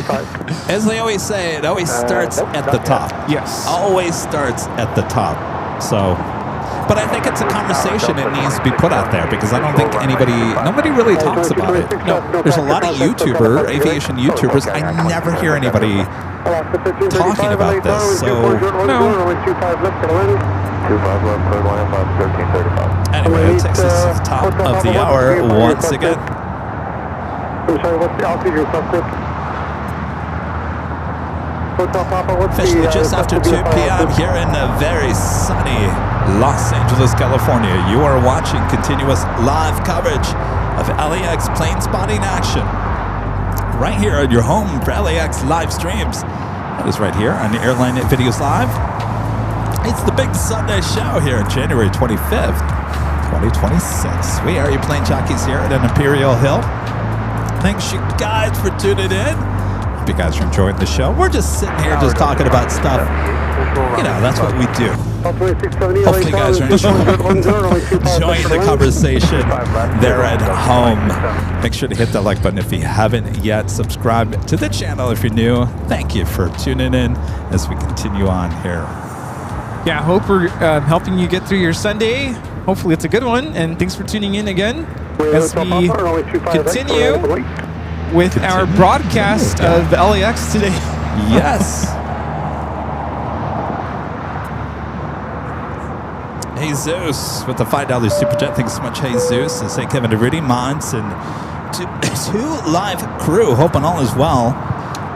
As they always say, it always starts at the top. Yes. Always starts at the top. So, but I think it's a conversation that needs to be put out there, because I don't think nobody really talks about it. No, there's a lot of aviation YouTubers. I never hear anybody talking about this. So, anyway, it takes us to the top of the hour once again. I'm sorry, what's the altitude yourself, Chris? Officially just after 2 p.m. here in very sunny Los Angeles, California. You are watching continuous live coverage of LAX plane spotting action right here on your home for LAX live streams. That is right here on the Airline Videos Live. It's the big Sunday show here on January 25th, 2026. We are your plane jockeys here at an Imperial Hill. Thanks you guys for tuning in. Hope you guys are enjoying the show. We're just sitting here just talking about stuff. You know, that's what we do. Hopefully you guys are enjoying the conversation there at home. Make sure to hit that like button if you haven't yet. Subscribe to the channel if you're new. Thank you for tuning in as we continue on here. Yeah, I hope we're helping you get through your Sunday. Hopefully it's a good one. And thanks for tuning in again as we continue with our broadcast of LAX today. Yes. Jesus with the $5 super chat. Thanks so much, Jesus. And St. Kevin DeRudy, Mons, and two live crew. Hoping all is well.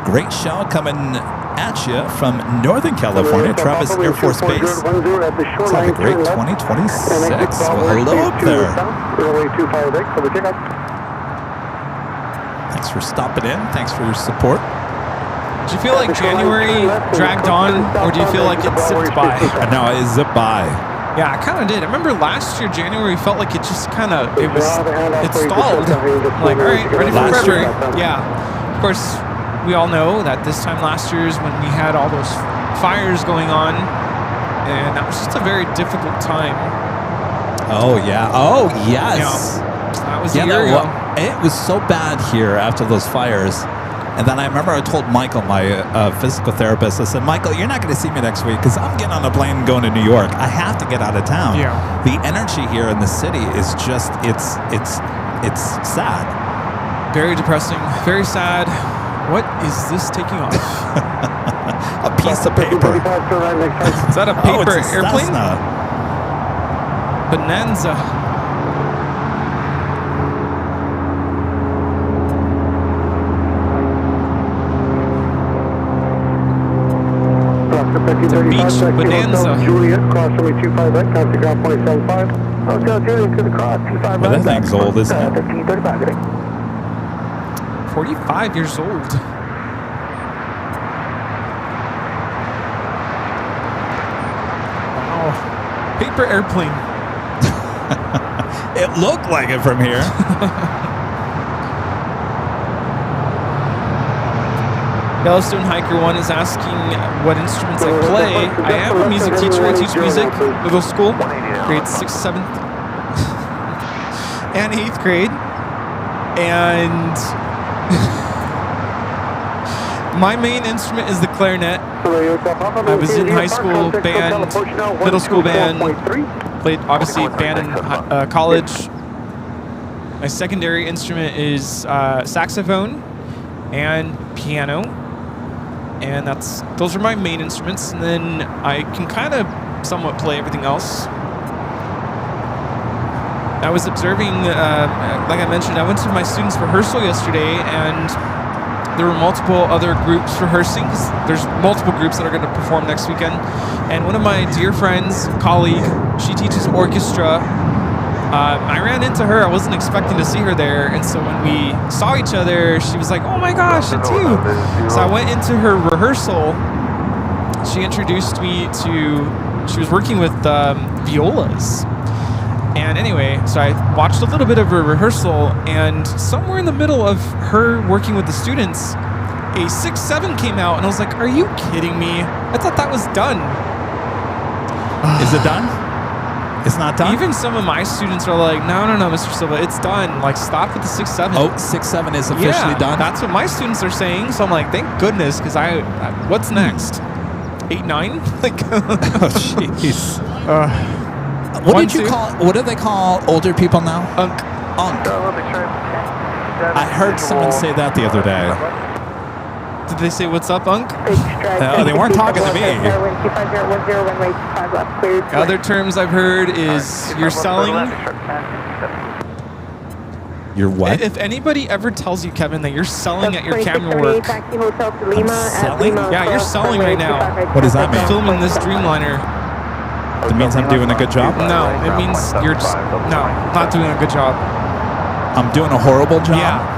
Great show coming at you from Northern California, Travis Air Force Base. It's like a great 2026. Well, hello up there. Thanks for stopping in. Thanks for your support. Do you feel like January dragged on, or do you feel like it zipped by? No, it zipped by. Yeah, I kind of did. I remember last year, January felt like it just kind of, it stalled. Like, all right, ready for February. Yeah. Of course, we all know that this time last year is when we had all those fires going on, and that was just a very difficult time. Oh, yeah. Oh, yes. Yeah, that was a year ago. It was so bad here after those fires. And then I remember I told Michael, my physical therapist, I said, Michael, you're not going to see me next week because I'm getting on a plane and going to New York. I have to get out of town. Yeah. The energy here in the city is just, it's sad. Very depressing, very sad. What is this taking off? A piece of paper. Is that a paper airplane? Cessna. Bonanza. The beach bonanza. Juliet, cross runway 25, contact ground point 75. Hotel Juliet to the cross, 25. Well, that thing's old, isn't it? 1535 today. 45 years old. Wow. Paper airplane. It looked like it from here. Yellowstone Hiker 1 is asking what instruments I play. I am a music teacher. I teach music, middle school, grades 6th, 7th, and 8th grade. And my main instrument is the clarinet. I was in high school band, middle school band, played obviously band in college. My secondary instrument is saxophone and piano. And those are my main instruments, and then I can kind of somewhat play everything else. I was observing, like I mentioned, I went to my students' rehearsal yesterday, and there were multiple other groups rehearsing. There's multiple groups that are going to perform next weekend. And one of my dear friends, colleague, she teaches orchestra. I ran into her. I wasn't expecting to see her there. And so when we saw each other, she was like, oh my gosh, it's you. So I went into her rehearsal. She introduced me to, she was working with violas. And anyway, so I watched a little bit of her rehearsal, and somewhere in the middle of her working with the students, a 6-7 came out, and I was like, are you kidding me? I thought that was done. Is it done? It's not done? Even some of my students are like, no, Mr. Silva, it's done. Like, stop with the 6-7. Oh, 6-7 is officially done? That's what my students are saying. So I'm like, thank goodness, because what's next? 8-9? Like, oh, jeez. What do they call older people now? Unk. I heard someone say that the other day. Did they say, what's up, Unk? No, they weren't talking to me. Other terms I've heard is you're selling. You're what? If anybody ever tells you, Kevin, that you're selling at your camera work. I'm selling? Yeah, you're selling right now. What does that mean? Filming this Dreamliner. It means I'm doing a good job? No, it means you're just, not doing a good job. I'm doing a horrible job? Yeah.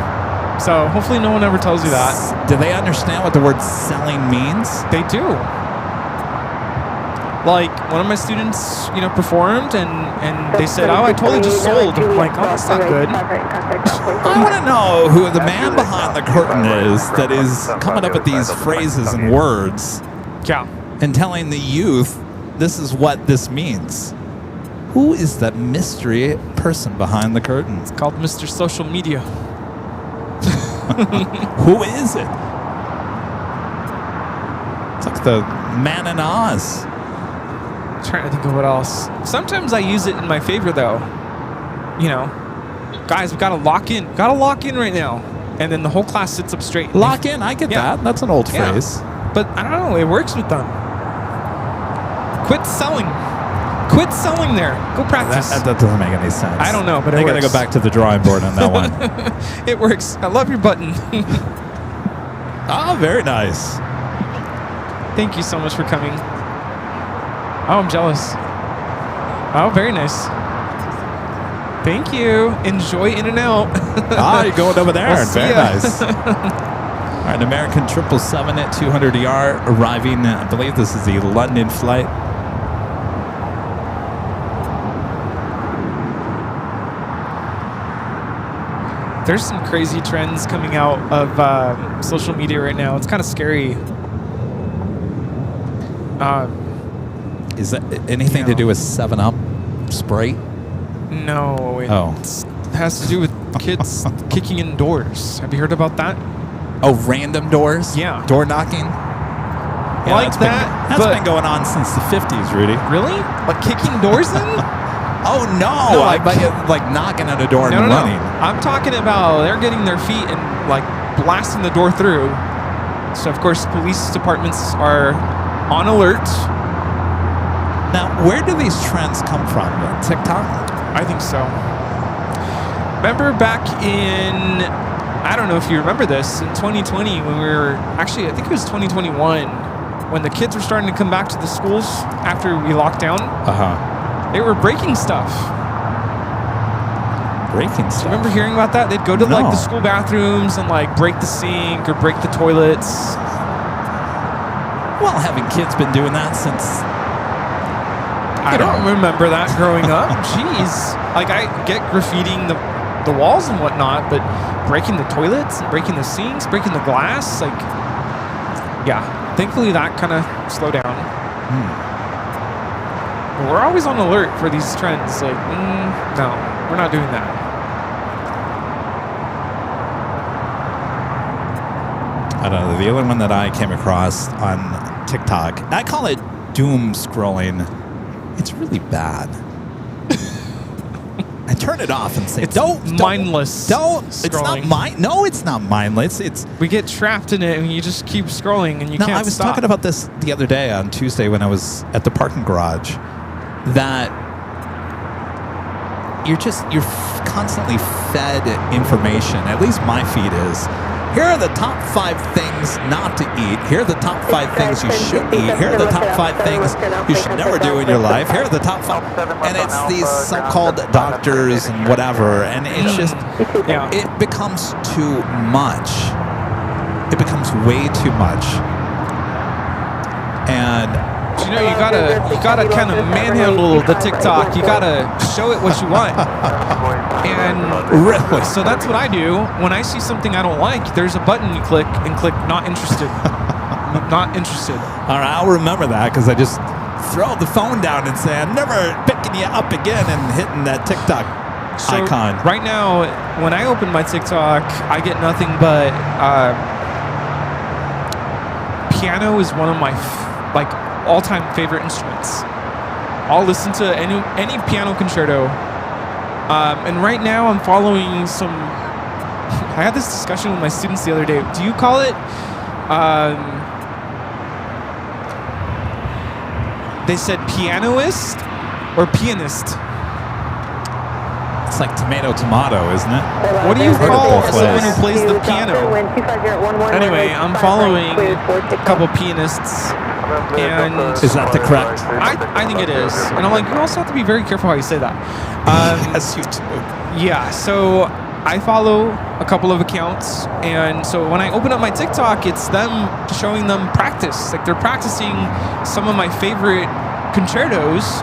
So hopefully no one ever tells you that. Do they understand what the word selling means? They do. like one of my students, you know, performed and they said, "Oh, I totally just sold." I'm like, "Oh, that's not good." I want to know who the man behind the curtain is that is coming up with these phrases and words Yeah. and telling the youth this is what this means. Who is that mystery person behind the curtain? It's called Mr. Social Media. Who is it? It's like the man in Oz. I'm trying to think of what else. Sometimes I use it in my favor, though. You know, guys, we gotta lock in. Gotta lock in right now. And then the whole class sits up straight. Lock in, I get that. That's an old phrase. But I don't know, it works with them. Quit selling. Quit selling there. Go practice. That doesn't make any sense. I don't know, but it they works. gotta go back to the drawing board on that one. It works. I love your button. Ah, very nice. Thank you so much for coming. Oh, I'm jealous. Oh, very nice. Thank you. Enjoy In and Out. Ah, you're going over there. We'll see Very ya. nice. All right, American 777 at 200 ER arriving. I believe this is the London flight. There's some crazy trends coming out of social media right now. It's kind of scary. Is that anything to do with 7-Up spray? No, it Oh. has to do with kids kicking in doors. Have you heard about that? Oh, random doors? Yeah. Door knocking? Yeah, Like that's that, That's but- been going on since the 50s, Rudy. Really? Like kicking doors in? Oh, no. No, like knocking at a door No, and no, running. no. I'm talking about they're getting their feet and like blasting the door through. So of course police departments are on alert. Now, where do these trends come from? TikTok? I think so. Remember back in, I don't know if you remember this, in 2020 when we were, actually I think it was 2021, when the kids were starting to come back to the schools after we locked down, Uh-huh. they were breaking stuff. Breaking stuff. Remember hearing about that? They'd go to like No. the school bathrooms and like break the sink or break the toilets. Well, haven't kids been doing that since... I don't remember that growing up. Jeez. Like, I get graffitiing the walls and whatnot, but breaking the toilets, and breaking the sinks, breaking the glass, like, yeah. Thankfully, that kind of slowed down. But we're always on alert for these trends. Like, no, we're not doing that. I don't know. The other one that I came across on TikTok, I call it doom scrolling. It's really bad. I turn it off and say, It's don't mindless Don't. It's not scrolling. No, it's not mindless. It's We get trapped in it and you just keep scrolling and you can't I was stop. talking about this the other day on Tuesday when I was at the parking garage. That you're constantly fed information. At least my feed is. Here are the top 5 things not to eat. Here are the top 5 things you should eat. Here are the top 5 things you should never do in your life. Here are the top 5. And it's these so-called doctors and whatever. And it's just, Yeah. it becomes too much. It becomes way too much. And You know, you gotta kind of manhandle the TikTok. You gotta show it what you want. And really, so that's what I do. When I see something I don't like, there's a button you click and click not interested. Not interested. all right, I'll remember that because I just throw the phone down and say, I'm never picking you up again and hitting that TikTok So icon. right now, when I open my TikTok, I get nothing but piano is one of my all-time favorite instruments. I'll listen to any piano concerto. And right now I'm following some... I had this discussion with my students the other day. Do you call it... they said pianoist or pianist? It's like tomato, isn't it? What do you Heard it call both someone ways. who plays the piano? Anyway, I'm following a couple pianists, and Is that the correct? I think it is. And I'm like, you also have to be very careful how you say that. Yes, you do. Yeah, so I follow a couple of accounts, and so when I open up my TikTok, it's them showing them practice. Like they're practicing some of my favorite concertos,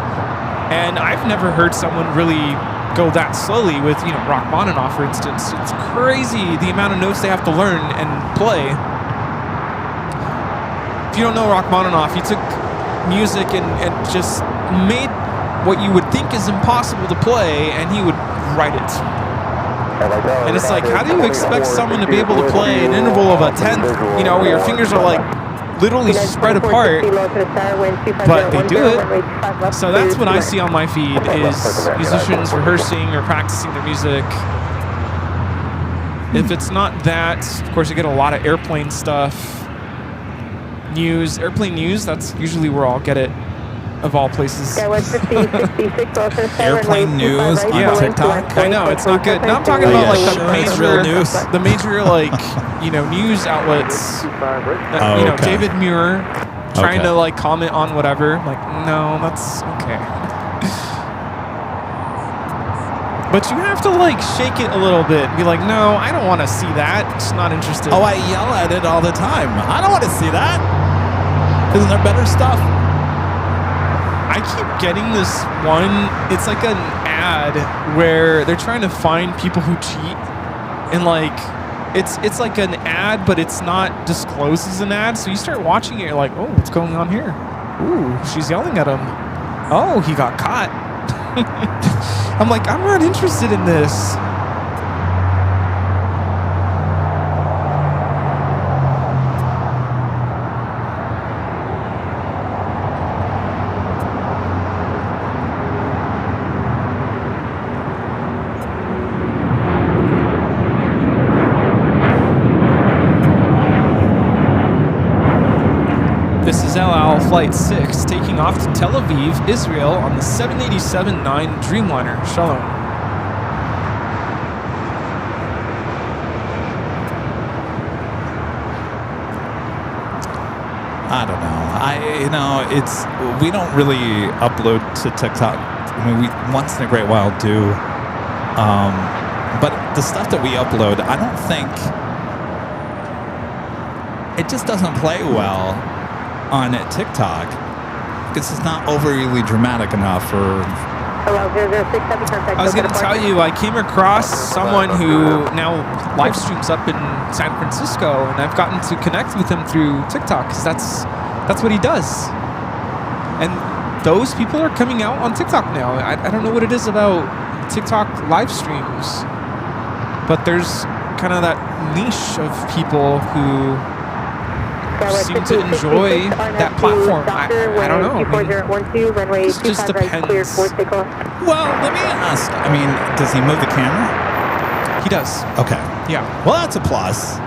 and I've never heard someone really go that slowly with, you know, Rachmaninoff, for instance. It's crazy the amount of notes they have to learn and play. If you don't know Rachmaninoff, he took music and just made what you would think is impossible to play, and he would write it. And it's like, how do you expect someone to be able to play an interval of a tenth, you know, where your fingers are like literally spread apart, but they do it. So that's what I see on my feed, is musicians rehearsing or practicing their music. If it's not that, of course, you get a lot of airplane stuff. News, airplane news, that's usually where I'll get it, of all places. Airplane news on TikTok? I know, it's not good. Now I'm talking about like the major like, you know, news outlets. That, you know, David Muir trying to like comment on whatever. Like, no, that's okay. But you have to like shake it a little bit and be like, no, I don't want to see that. Just not interested. Oh, I yell at it all the time. I don't want to see that. Isn't there better stuff? I keep getting this one, it's like an ad where they're trying to find people who cheat, and like it's like an ad, but it's not disclosed as an ad, so you start watching it, you're like, oh, what's going on here? Ooh, she's yelling at him. Oh, he got caught. I'm like, I'm not interested in this. This is El Al Flight 6 taking off to Tel Aviv, Israel on the 787-9 Dreamliner. Shalom. I don't know. We don't really upload to TikTok. I mean, we once in a great while do. But the stuff that we upload, I don't think, it just doesn't play well on TikTok because it's not overly dramatic enough. Or I was going to tell you, I came across someone who now live streams up in San Francisco, and I've gotten to connect with him through TikTok because that's what he does. And those people are coming out on TikTok now. I don't know what it is about TikTok live streams, but there's kind of that niche of people who seem to enjoy that platform. I don't know. I mean, it just depends. Well, let me ask. I mean, does he move the camera? He does. Okay. Yeah. Well, that's a plus.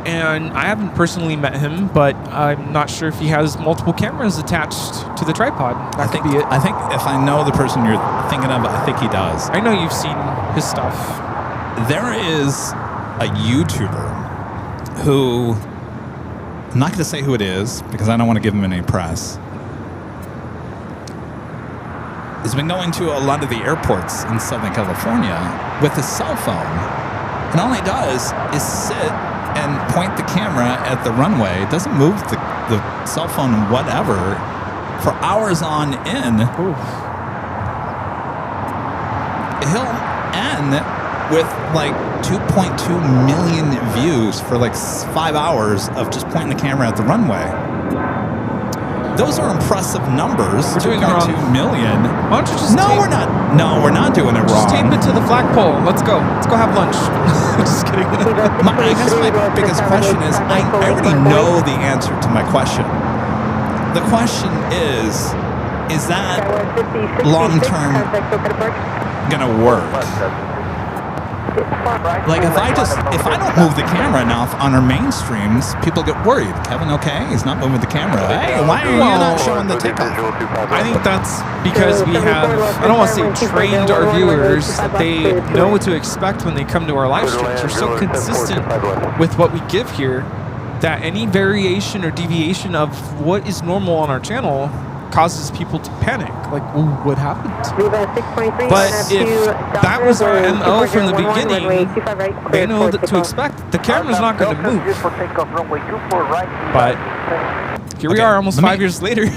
And I haven't personally met him, but I'm not sure if he has multiple cameras attached to the tripod. That could be it. I think if I know the person you're thinking of, I think he does. I know you've seen his stuff. There is a YouTuber who, I'm not going to say who it is because I don't want to give him any press, has been going to a lot of the airports in Southern California with his cell phone. And all he does is sit and point the camera at the runway. Doesn't move the cell phone whatever for hours on end. Ooh. He'll end with like 2.2 million views for like 5 hours of just pointing the camera at the runway. Those are impressive numbers. We're doing it wrong. 2.2 million. Why don't you just we're not. No, we're not doing it wrong. Just tape it to the flagpole. Let's go. Let's go have lunch. Just kidding. I guess my biggest question is, I already know the answer to my question. The question is that long-term gonna work? Like if I don't move the camera enough on our mainstreams, people get worried. Kevin, okay, he's not moving the camera. Hey, why are you not showing the takeoff? I think that's because we have, I don't want to say trained our viewers, that they know what to expect when they come to our live streams. We're so consistent with what we give here that any variation or deviation of what is normal on our channel causes people to panic. Like, ooh, what happened? But if that was our MO from the beginning, they know what to expect. The camera's not going to move. But Here we Okay, are almost let me- 5 years later.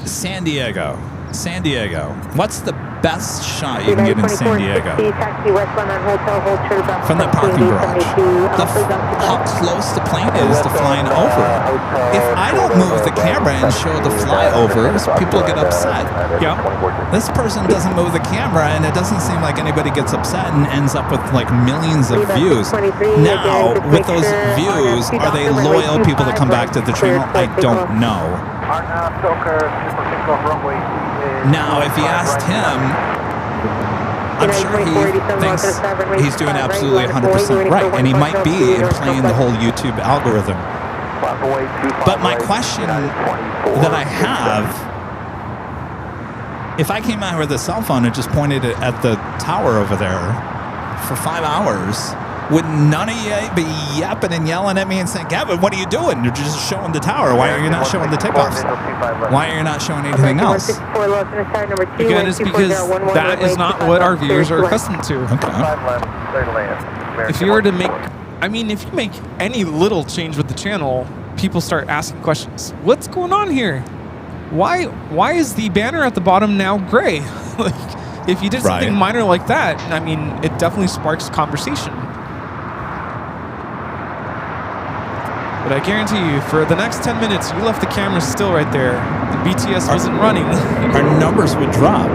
San Diego. San Diego. What's the best shot you can get in San Diego? From that parking garage. How close the plane is to flying over. If I don't move the camera and show the flyovers, people get upset. Yeah. This person doesn't move the camera, and it doesn't seem like anybody gets upset and ends up with like millions of views. Now, with those views, are they loyal people to come back to the channel? I don't know. Now, if you asked him, I'm sure he thinks he's doing absolutely 100% right, and he might be in playing the whole YouTube algorithm. But my question that I have, if I came out with a cell phone and just pointed it at the tower over there for 5 hours, would none of you be yapping and yelling at me and saying, Gavin, what are you doing? You're just showing the tower. Why are you not showing the takeoffs? Why are you not showing anything else? Again, it's because that is not what our viewers are accustomed to. Okay. If you were to make, I mean, if you make any little change with the channel, people start asking questions. What's going on here? Why is the banner at the bottom now gray? Like, if you did something minor like that, I mean, it definitely sparks conversation. But I guarantee you, for the next 10 minutes, you left the camera still right there. The BTS wasn't running. Our numbers would drop.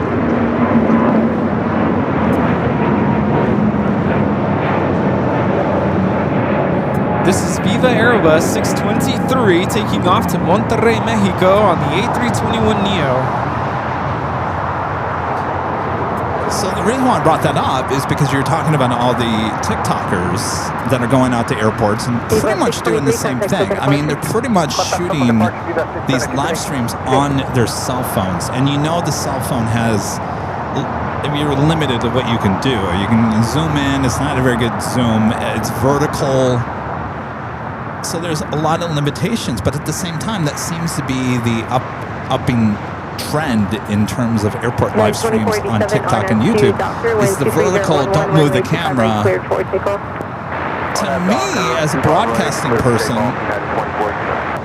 This is Viva Aerobus 623 taking off to Monterrey, Mexico on the A321neo. So the reason why I brought that up is because you're talking about all the TikTokers that are going out to airports and pretty much doing the same thing. I mean, they're pretty much shooting these live streams on their cell phones. And you know the cell phone has, you're limited to what you can do. You can zoom in, it's not a very good zoom, it's vertical. So there's a lot of limitations, but at the same time, that seems to be the upping trend in terms of airport live streams on TikTok and YouTube is the vertical, don't move the camera. To me, as a broadcasting person,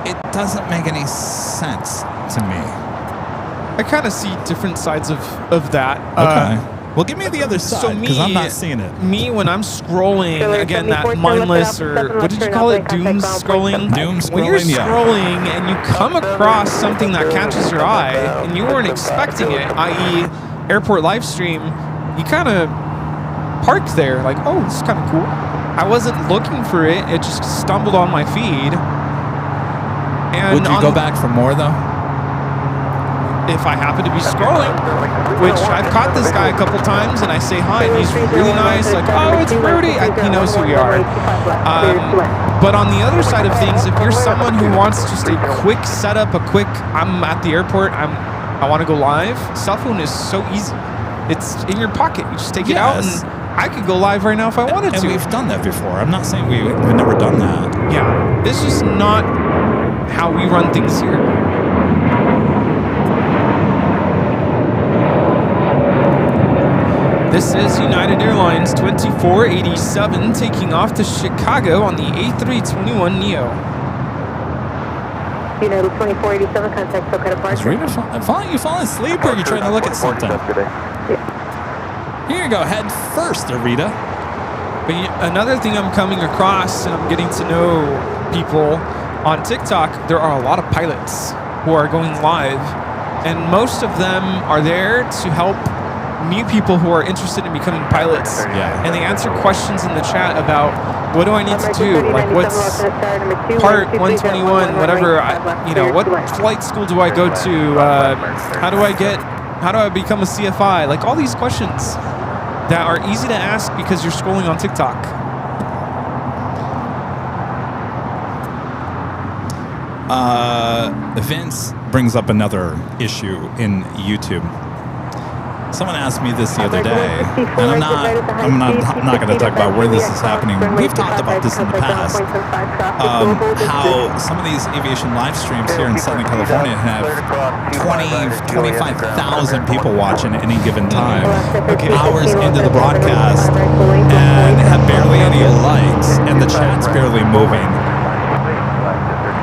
it doesn't make any sense to me. I kind of see different sides of that. Okay. Well, give me the other side, because I'm not seeing it. Me, when I'm scrolling, again, that mindless, or what did you call it? Doom scrolling? Doom scrolling, When you're scrolling and you come across something that catches your eye and you weren't expecting it, i.e. airport live stream, you kind of park there, like, oh, this is kind of cool. I wasn't looking for it. It just stumbled on my feed. And would you go back for more, though? If I happen to be scrolling, which I've caught this guy a couple times, and I say hi, and he's really nice, like, oh, it's Rudy. He knows who we are. But on the other side of things, if you're someone who wants just a quick setup, I'm at the airport, I want to go live, cell phone is so easy. It's in your pocket. You just take it out, and I could go live right now if I wanted to. And we've done that before. I'm not saying we've never done that. Yeah, it's just not how we run things here. This is United Airlines 2487 taking off to Chicago on the A321neo. United 2487, contact SoCal departure. Is Rita you falling asleep, or are you trying to look at something? Here you go, head first, Rita. But another thing I'm coming across, and I'm getting to know people on TikTok, there are a lot of pilots who are going live, and most of them are there to help new people who are interested in becoming pilots. Yeah. And they answer questions in the chat about, what do I need to do? Like, what's part 121, whatever, what flight school do I go to? How do I become a CFI? Like, all these questions that are easy to ask because you're scrolling on TikTok. Vince brings up another issue in YouTube. Someone asked me this the other day, and I'm not going to talk about where this is happening. We've talked about this in the past. How some of these aviation live streams here in Southern California have 25,000 people watching at any given time, hours into the broadcast, and have barely any likes, and the chat's barely moving.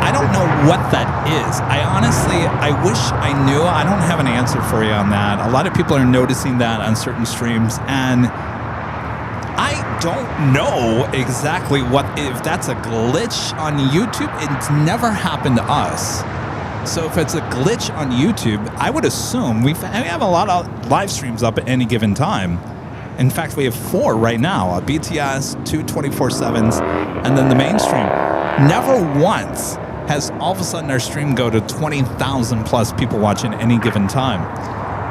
I don't know what that is. I wish I knew. I don't have an answer for you on that. A lot of people are noticing that on certain streams, and I don't know exactly if that's a glitch on YouTube. It's never happened to us. So if it's a glitch on YouTube, I would assume we have a lot of live streams up at any given time. In fact, we have 4 right now, a BTS, 2 24/7s, and then the mainstream. Never once has all of a sudden our stream go to 20,000 plus people watching at any given time.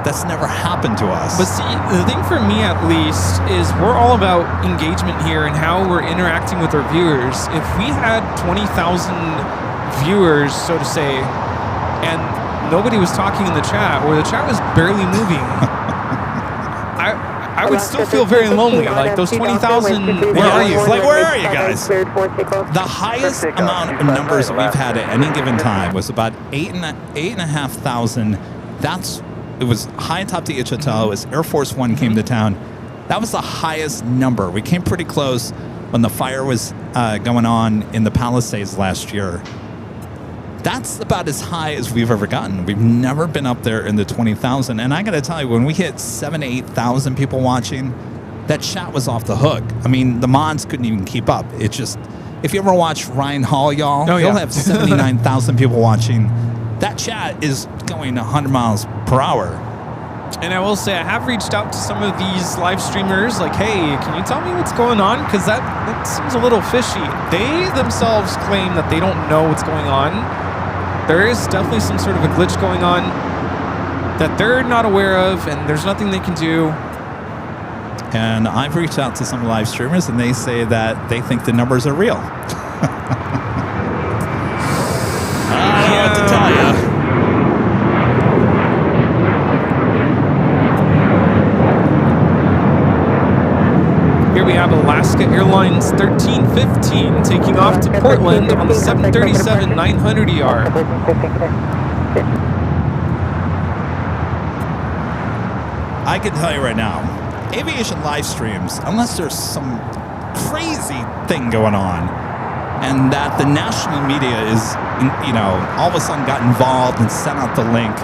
That's never happened to us. But see, the thing for me at least is we're all about engagement here and how we're interacting with our viewers. If we had 20,000 viewers, so to say, and nobody was talking in the chat, or the chat was barely moving, I would still feel very lonely. Like those 20,000. Where are you? Like, where are you guys? The highest amount of numbers that we've had at any given time was about 8,500. It was high atop the Hotel. It was Air Force One came to town. That was the highest number. We came pretty close when the fire was going on in the Palisades last year. That's about as high as we've ever gotten. We've never been up there in the 20,000. And I got to tell you, when we hit 7,000 to 8,000 people watching, that chat was off the hook. I mean, the mods couldn't even keep up. It just, if you ever watch Ryan Hall, y'all, he'll have 79,000 people watching. That chat is going 100 miles per hour. And I will say, I have reached out to some of these live streamers, like, hey, can you tell me what's going on? Because that seems a little fishy. They themselves claim that they don't know what's going on. There is definitely some sort of a glitch going on that they're not aware of, and there's nothing they can do. And I've reached out to some live streamers, and they say that they think the numbers are real. I don't know what to tell you. Here we have Alaska Airlines 1315 taking off to Portland on the 737-900ER. I can tell you right now, aviation live streams, unless there's some crazy thing going on, and that the national media is, all of a sudden got involved and sent out the link.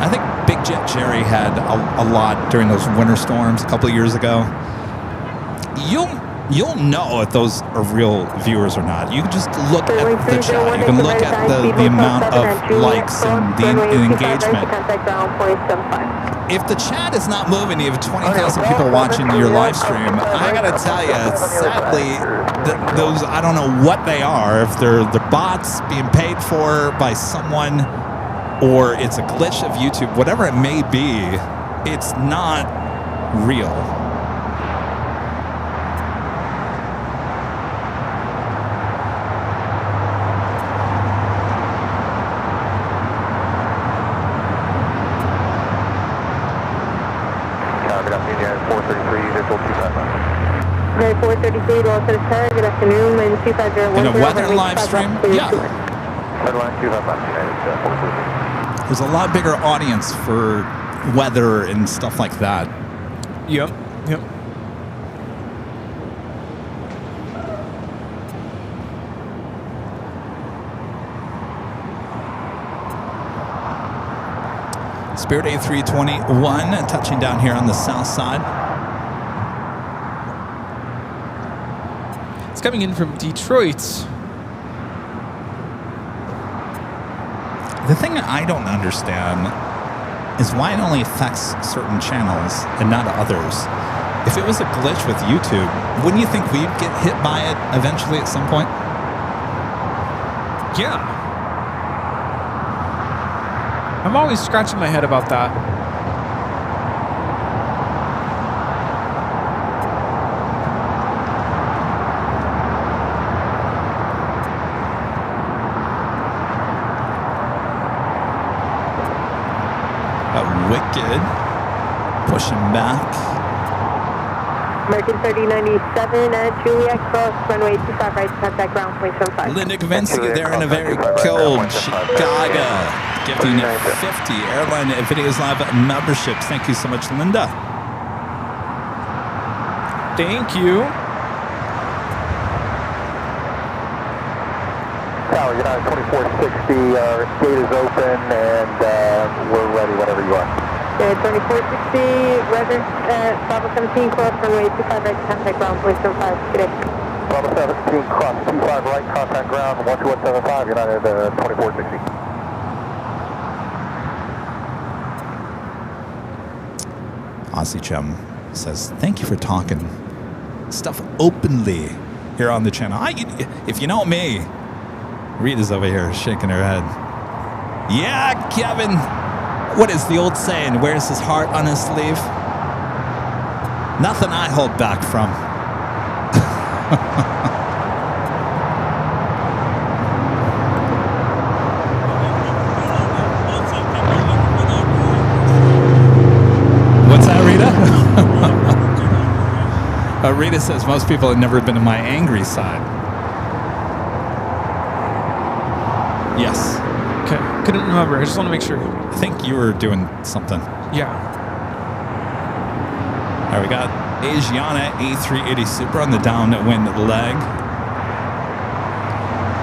I think Big Jet Jerry had a lot during those winter storms a couple of years ago. You'll know if those are real viewers or not. You can just look at the chat. You can look at the amount of likes and the engagement. If the chat is not moving, you have 20,000 people watching your live stream. I gotta tell you, sadly, those, I don't know what they are. If they're bots being paid for by someone, or it's a glitch of YouTube, whatever it may be, it's not real. Very 433, Los Angeles, good afternoon, and 250. In a weather live stream? Yeah. There's a lot bigger audience for weather and stuff like that. Yep. Spirit A321 touching down here on the south side. It's coming in from Detroit. The thing I don't understand is why it only affects certain channels and not others. If it was a glitch with YouTube, wouldn't you think we'd get hit by it eventually at some point? Yeah. I'm always scratching my head about that. Wicked. Pushing back. American 3097 at Juliet Cross, runway 25 right, contact ground 0.75. Linda Kavinsky there in a very cold Chicago, gifting 50 Airline Videos Live memberships. Thank you so much, Linda. Thank you. Tower, United 2460, our gate is open and we're ready whenever you are. United 2460, weather, Bravo 17, cross runway 25 right, contact ground, point 75, good day. Bravo 17, cross 25 right, contact ground, 12175, United 2460. Aussie Chum says, thank you for talking stuff openly here on the channel. If you know me, Rita's over here shaking her head. Yeah, Kevin. What is the old saying? Wears his heart on his sleeve? Nothing I hold back from. What's that, Rita? Rita says most people have never been to my angry side. Yes. Okay, couldn't remember. I just want to make sure. I think you were doing something. Yeah. All right, we got Asiana A380 Super on the downwind leg.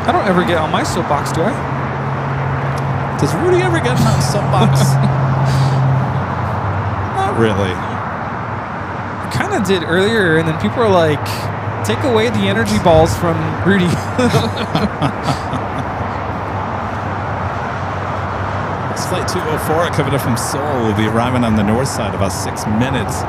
I don't ever get on my soapbox, do I? Does Rudy ever get on soapbox? Not really. I kind of did earlier, and then people were like, take away the energy balls from Rudy. Flight 204 coming up from Seoul will be arriving on the north side about 6 minutes.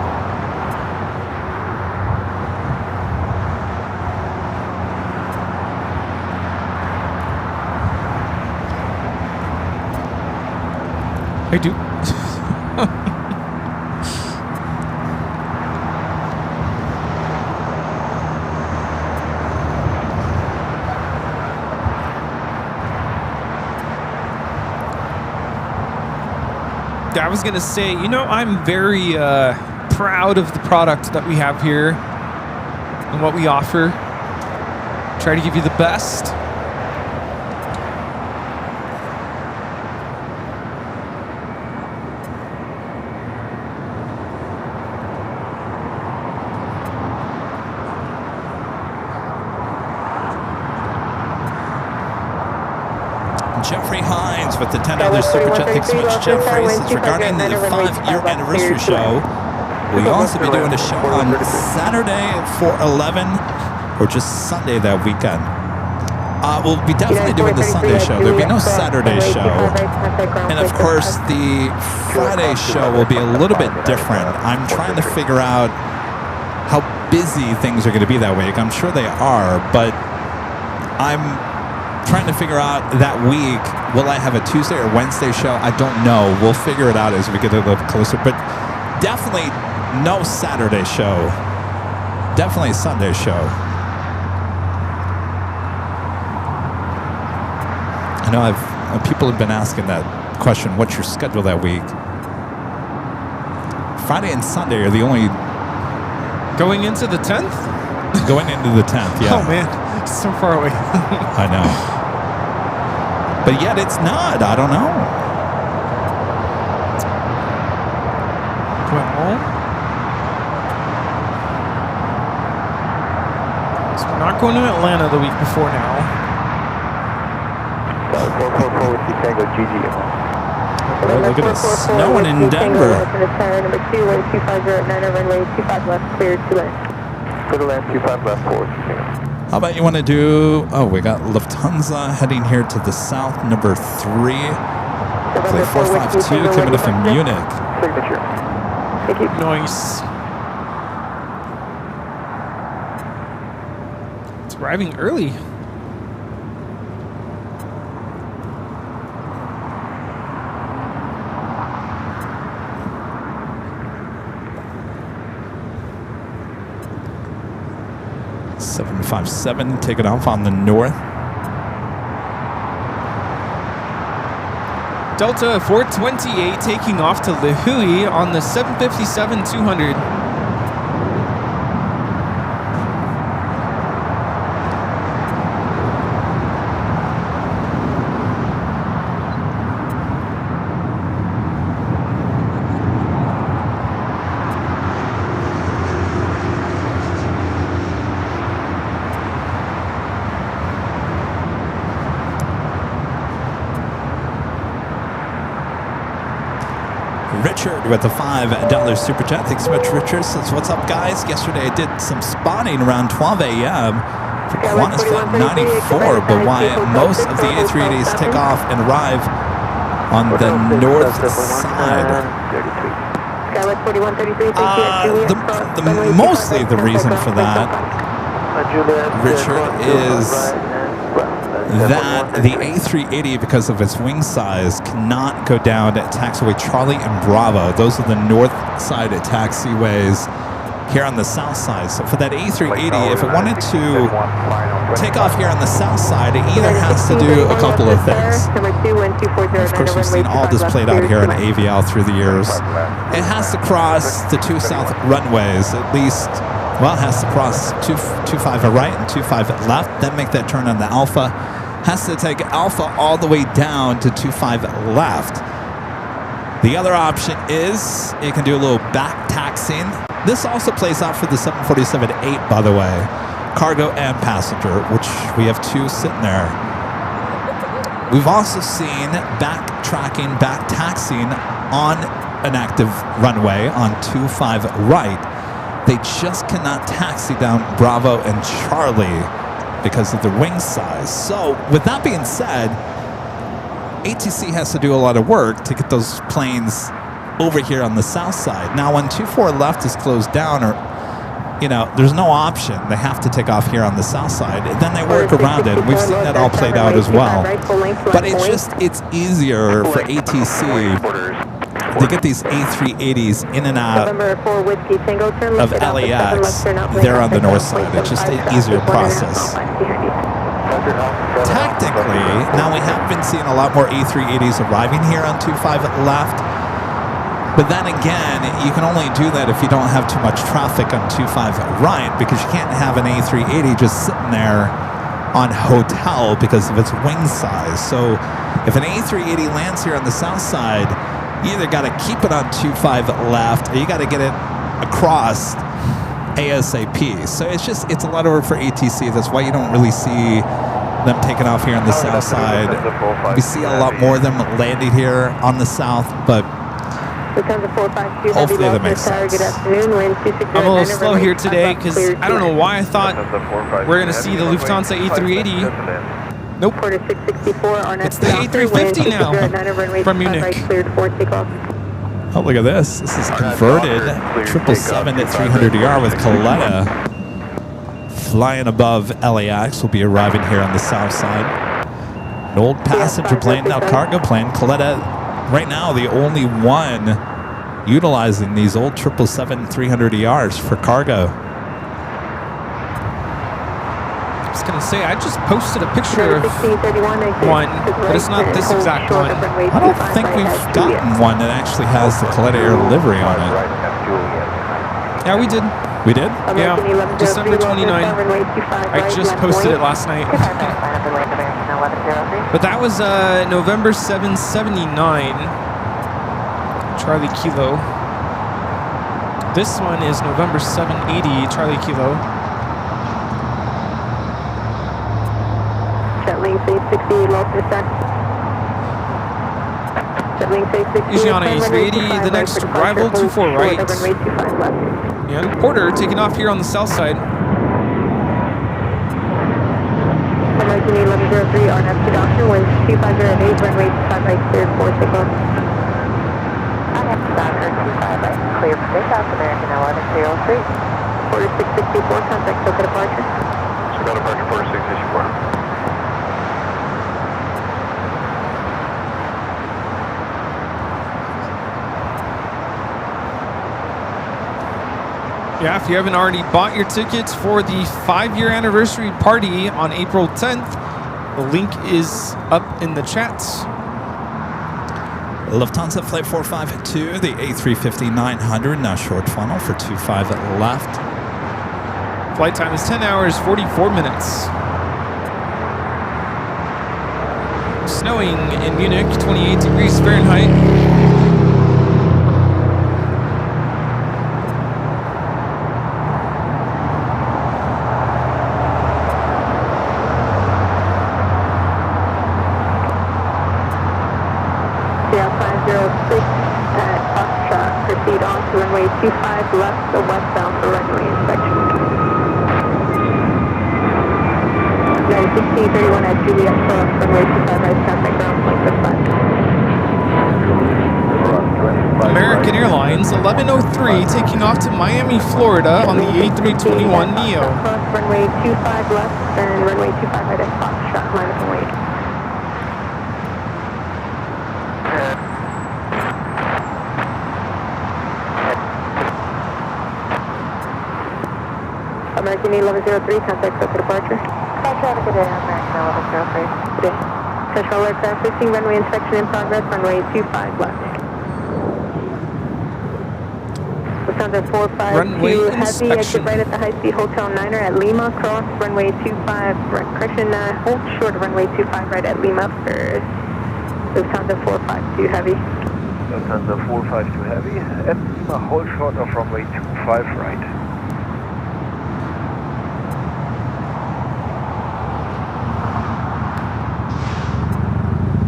I do. I was going to say, you know, I'm very proud of the product that we have here and what we offer. Try to give you the best. Jeffrey Hines with the $10 super chat. Thanks so much, Jeffrey. It's regarding the 5-year anniversary show. We'll also be doing a show on Saturday at 4/11 or just Sunday that weekend. We'll be definitely doing the Sunday show. There'll be no Saturday show. And of course, the Friday show will be a little bit different. I'm trying to figure out how busy things are going to be that week. I'm sure they are, but I'm trying to figure out that week, will I have a Tuesday or Wednesday show? I don't know. We'll figure it out as we get a little closer, but definitely no Saturday show. Definitely a Sunday show. I know people have been asking that question, what's your schedule that week? Friday and Sunday are the only... Going into the 10th? Going into the 10th, yeah. Oh, man. It's so far away. I know. But yet it's not. I don't know. Well, so we're not going to Atlanta the week before now. 444 with Tango GG. Look at it snowing in Denver. Number 2, 1250, 9 runway 25 left, cleared to land. Clear to land 25 left forward. How about you want to do... Oh, we got Lufthansa heading here to the south, number 3. Flight 452 coming up from Munich. Signature. Thank you. Nice. It's arriving early. .757 taking off on the north. Delta 428 taking off to Lihue on the 757-200. Richard with the $5 super chat. Thanks so much, Richard. Says, what's up, guys? Yesterday I did some spotting around 12 a.m. for Qantas Flight 94, but why most of the A380s take off and arrive on the north side? Mostly the reason for that, Richard, is that the A380, because of its wing size, cannot go down at taxiway Charlie and Bravo. Those are the north side taxiways here on the south side. So for that A380, if it wanted to take off here on the south side, it either has to do a couple of things. Of course, we've seen all this played out here on AVL through the years. It has to cross the two south runways, at least. Well, it has to cross 25 right and 25 left, then make that turn on the Alpha. Has to take Alpha all the way down to 25 left. The other option is it can do a little back taxiing. This also plays out for the 747-8, by the way, cargo and passenger, which we have two sitting there. We've also seen backtracking, back taxiing on an active runway on 25 right. They just cannot taxi down Bravo and Charlie because of the wing size. So with that being said, ATC has to do a lot of work to get those planes over here on the south side. Now when 24 left is closed down, or there's no option. They have to take off here on the south side. And then they work around it. We've seen that all played out as well. But it's easier for ATC to get these A380s in and out of LAX. They're on the north side. It's just an easier process. Tactically, now we have been seeing a lot more A380s arriving here on 25 left. But then again, you can only do that if you don't have too much traffic on 25 right, because you can't have an A380 just sitting there on hotel because of its wing size. So if an A380 lands here on the south side, you either got to keep it on 25 left, or you got to get it across ASAP. So it's a lot of work for ATC. That's why you don't really see them taking off here on the south side. We see a lot more of them landing here on the south, but hopefully that makes sense. I'm a little slow here today because I don't know why I thought we're going to see the Lufthansa A380. Nope. It's the A350 now from Munich. Oh, look at this. This is converted 777 at 300ER with Coletta flying above LAX. Will be arriving here on the south side. An old passenger plane, now cargo plane. Coletta, right now, the only one utilizing these old 777 300ERs for cargo. I was going to say, I just posted a picture of one, but it's not this exact one. I don't think we've gotten one that actually has the Coletta Air livery on it. Yeah, we did. We did? Yeah, December 29. I just posted it last night. But that was November 779, Charlie Kilo. This one is November 780, Charlie Kilo. Asiana A380, the next arrival, 24 right. And Porter taking off here on the south side. American 1103 on up to Doctor, winds 2508, runway 25 right, cleared for takeoff. On up to Doctor, 25 right, clear for takeoff, American 1103. Porter 664, contact SoCal departure. SoCal departure, Porter 664. Yeah, if you haven't already bought your tickets for the 5-year anniversary party on April 10th, the link is up in the chat. Lufthansa Flight 452, the A350-900, now short funnel for 25 left. Flight time is 10 hours, 44 minutes. Snowing in Munich, 28 degrees Fahrenheit. proceed on to runway 25 left, so westbound for runway inspection. United 1631 at Juliet cross, runway 25 right, contact ground point with 5. American Airlines 1103 taking off to Miami, Florida on the A321 Neo. Cross runway 25 left and runway 25 right at Foxtrot, line up and wait. American 1103, contact for departure. Contact good day, American 1103. Good day. Central aircraft 15, runway inspection in progress, runway 25 left. Lufthansa 452 Heavy, exit right at the high-speed Hotel Niner at Lima, cross runway 25, correction, hold short of runway 25 right at Lima for Lufthansa 452 Heavy. Lufthansa 452 Heavy, at Lima, hold short of runway 25 right.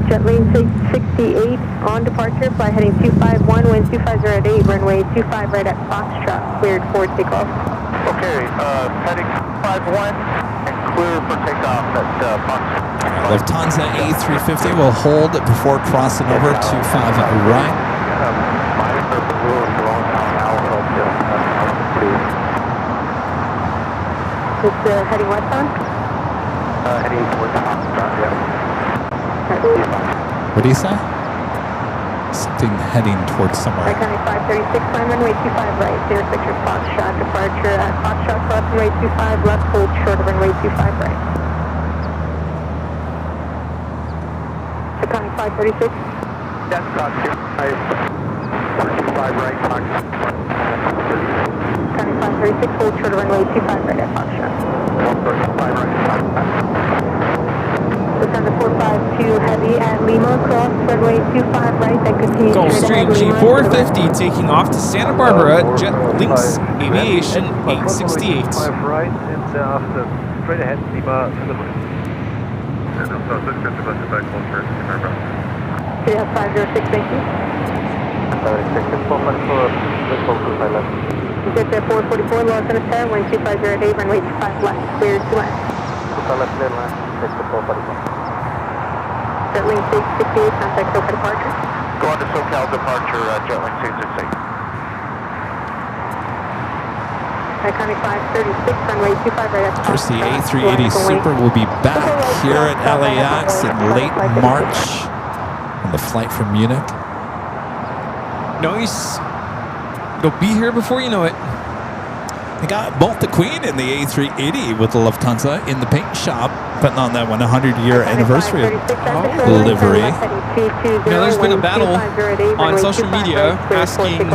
Jetlane 68 on departure, fly heading 251, wind 250 at 8, runway 25 right at Foxtrot, cleared for takeoff. Okay, heading 251 and clear for takeoff at Foxtrot. Lufthansa A350 will hold before crossing over 25 right. Is heading westbound? Heading towards Foxtrot, yeah. What do you say? Something heading towards somewhere. Iconic 536, climb runway 25 right, clear picture Foxtrot, departure at Foxtrot, cross runway 25 left, hold short of runway 25 right. Iconic 536. That's Foxtrot, 25 right, Foxtrot. Iconic 536, hold short of runway 25 right at Foxtrot. 135 right, Foxtrot. Lufthansa 452 Heavy at Lima, cross runway 25 right, then continue Gulfstream G450 taking off to Santa Barbara, JetLinks Aviation 868. 5 right, and after straight ahead, Lima to the right. Yeah, 506, thank you. 454, Get there 444, Los Angeles, wind 25 at 8, runway 25 left, cleared to land. Jetlane 668, contact SoCal departure. Go on to SoCal departure, Jetlane 668. Iconic 536, runway 25 right at Of course, the A380 Super will be back here at LAX in late March on the flight from Munich. Nice. They'll be here before you know it. They got both the Queen and the A380 with the Lufthansa in the paint shop, putting on that 100-year anniversary livery. Now, there's been a battle on social media asking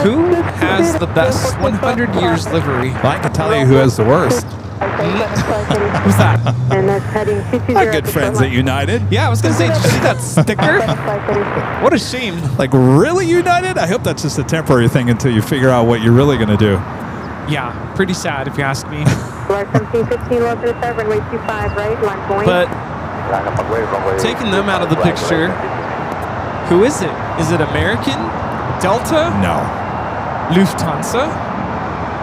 who has the best 100 years livery. Well, I can tell you who has the worst. Who's that? And that's heading 220. Our good friends at United. Yeah, I was going to say, did you see that sticker? What a shame. Like, really, United? I hope that's just a temporary thing until you figure out what you're really going to do. Yeah, pretty sad if you ask me. Flight 1715, Los Angeles, runway 25 right, line point. But taking them out of the picture, who is it? Is it American? Delta? No. Lufthansa?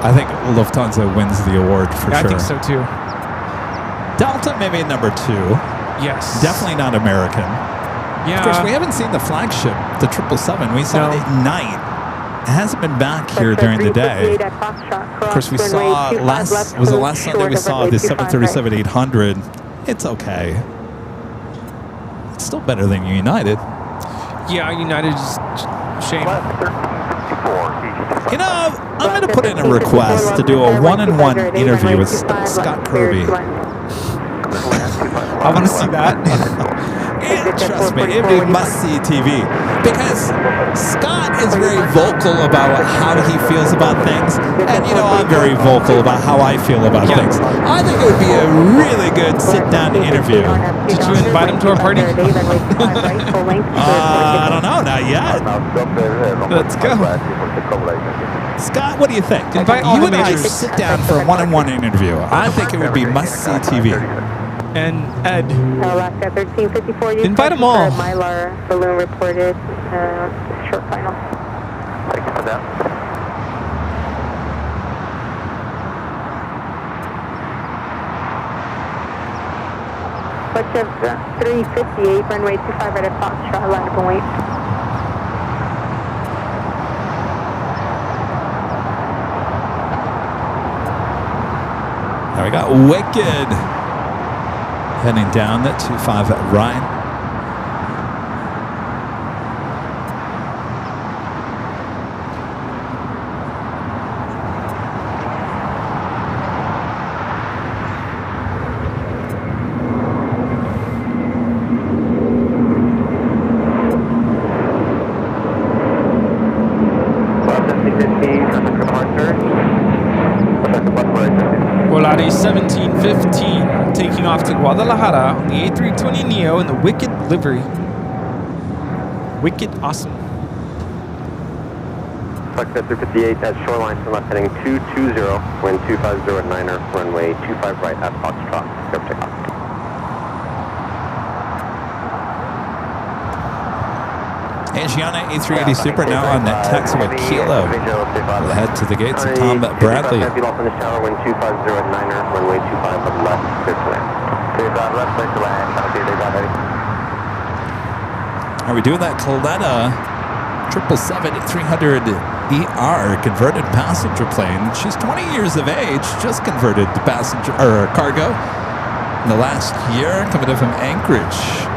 I think Lufthansa wins the award for sure. I think so too. Delta maybe number 2. Yes. Definitely not American. Yeah. Of course, we haven't seen the flagship, the 777. We saw it at night. It hasn't been back here during the day. Of course, we saw last Sunday we saw the 737-800. It's okay. It's still better than United. Yeah, United is shame. You know, I'm going to put in a request to do a one-on-one interview with Scott Kirby. I want to see that. And trust me, it'd be must-see TV. Because Scott is very vocal about how he feels about things. And, you know, I'm very vocal about how I feel about things. I think it would be a really good sit-down interview. Did you invite him to our party? I don't know, not yet. Let's go. Scott, what do you think? Invite all you the and I majors. sit down for a one-on-one interview. I think it would be must-see TV. And Ed. Alaska 1354. Invite them all. Mylar balloon reported. Short final. Thank you for that. What's your 358, runway 25 right at Foxtrot, line up and wait. There we go. Wicked. Heading down at 25 at Ryan. Volaris 1715 taking off to Guadalajara on the A320neo in the Wicked livery. Wicked awesome. Foxtrot 358 at shoreline from left heading 220, wind 250 at 9er, runway 25 right at Foxtrot. Go for takeoff. Asiana A380 Super now on that taxiway Kilo. We'll head to the gates of Tom Bradley. Wind 250 at 9er, runway 25 at left, clear to land. Clear to left, clear to land. Are we doing that Coletta 777-300 ER converted passenger plane? She's 20 years of age, just converted to passenger or cargo in the last year, coming in from Anchorage.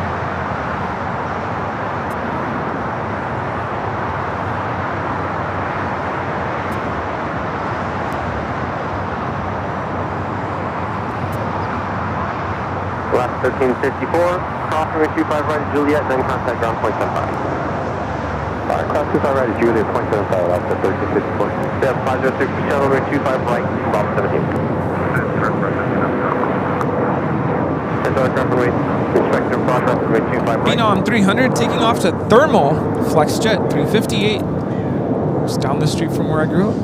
Last 1354, cross runway 25 right at Juliet, then contact ground point 75. Cross 25 right at Juliet, point 75, last 1354. Step 506, shuttle runway 25 right, Bob 17. Runway, inspector, cross runway 25 right. Phenom 300 taking off to Thermal, FlexJet 358. Just down the street from where I grew up.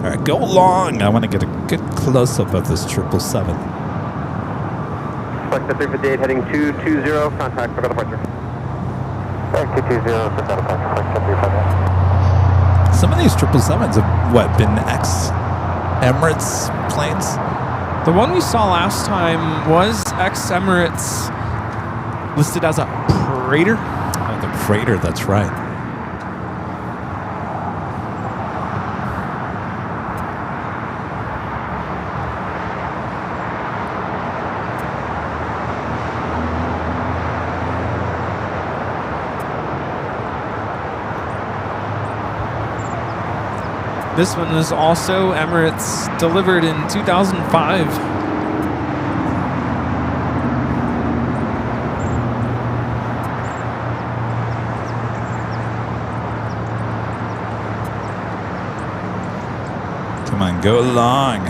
All right, go long. I want to get a good close-up of this 777. Foxtrot 358 heading 220, contact for departure. 220, set that departure, Foxtrot 358. Some of these 777s have, been ex-Emirates planes? The one we saw last time was ex-Emirates listed as a Praetor. Oh, the Praetor, that's right. This one was also Emirates, delivered in 2005. Come on, go long.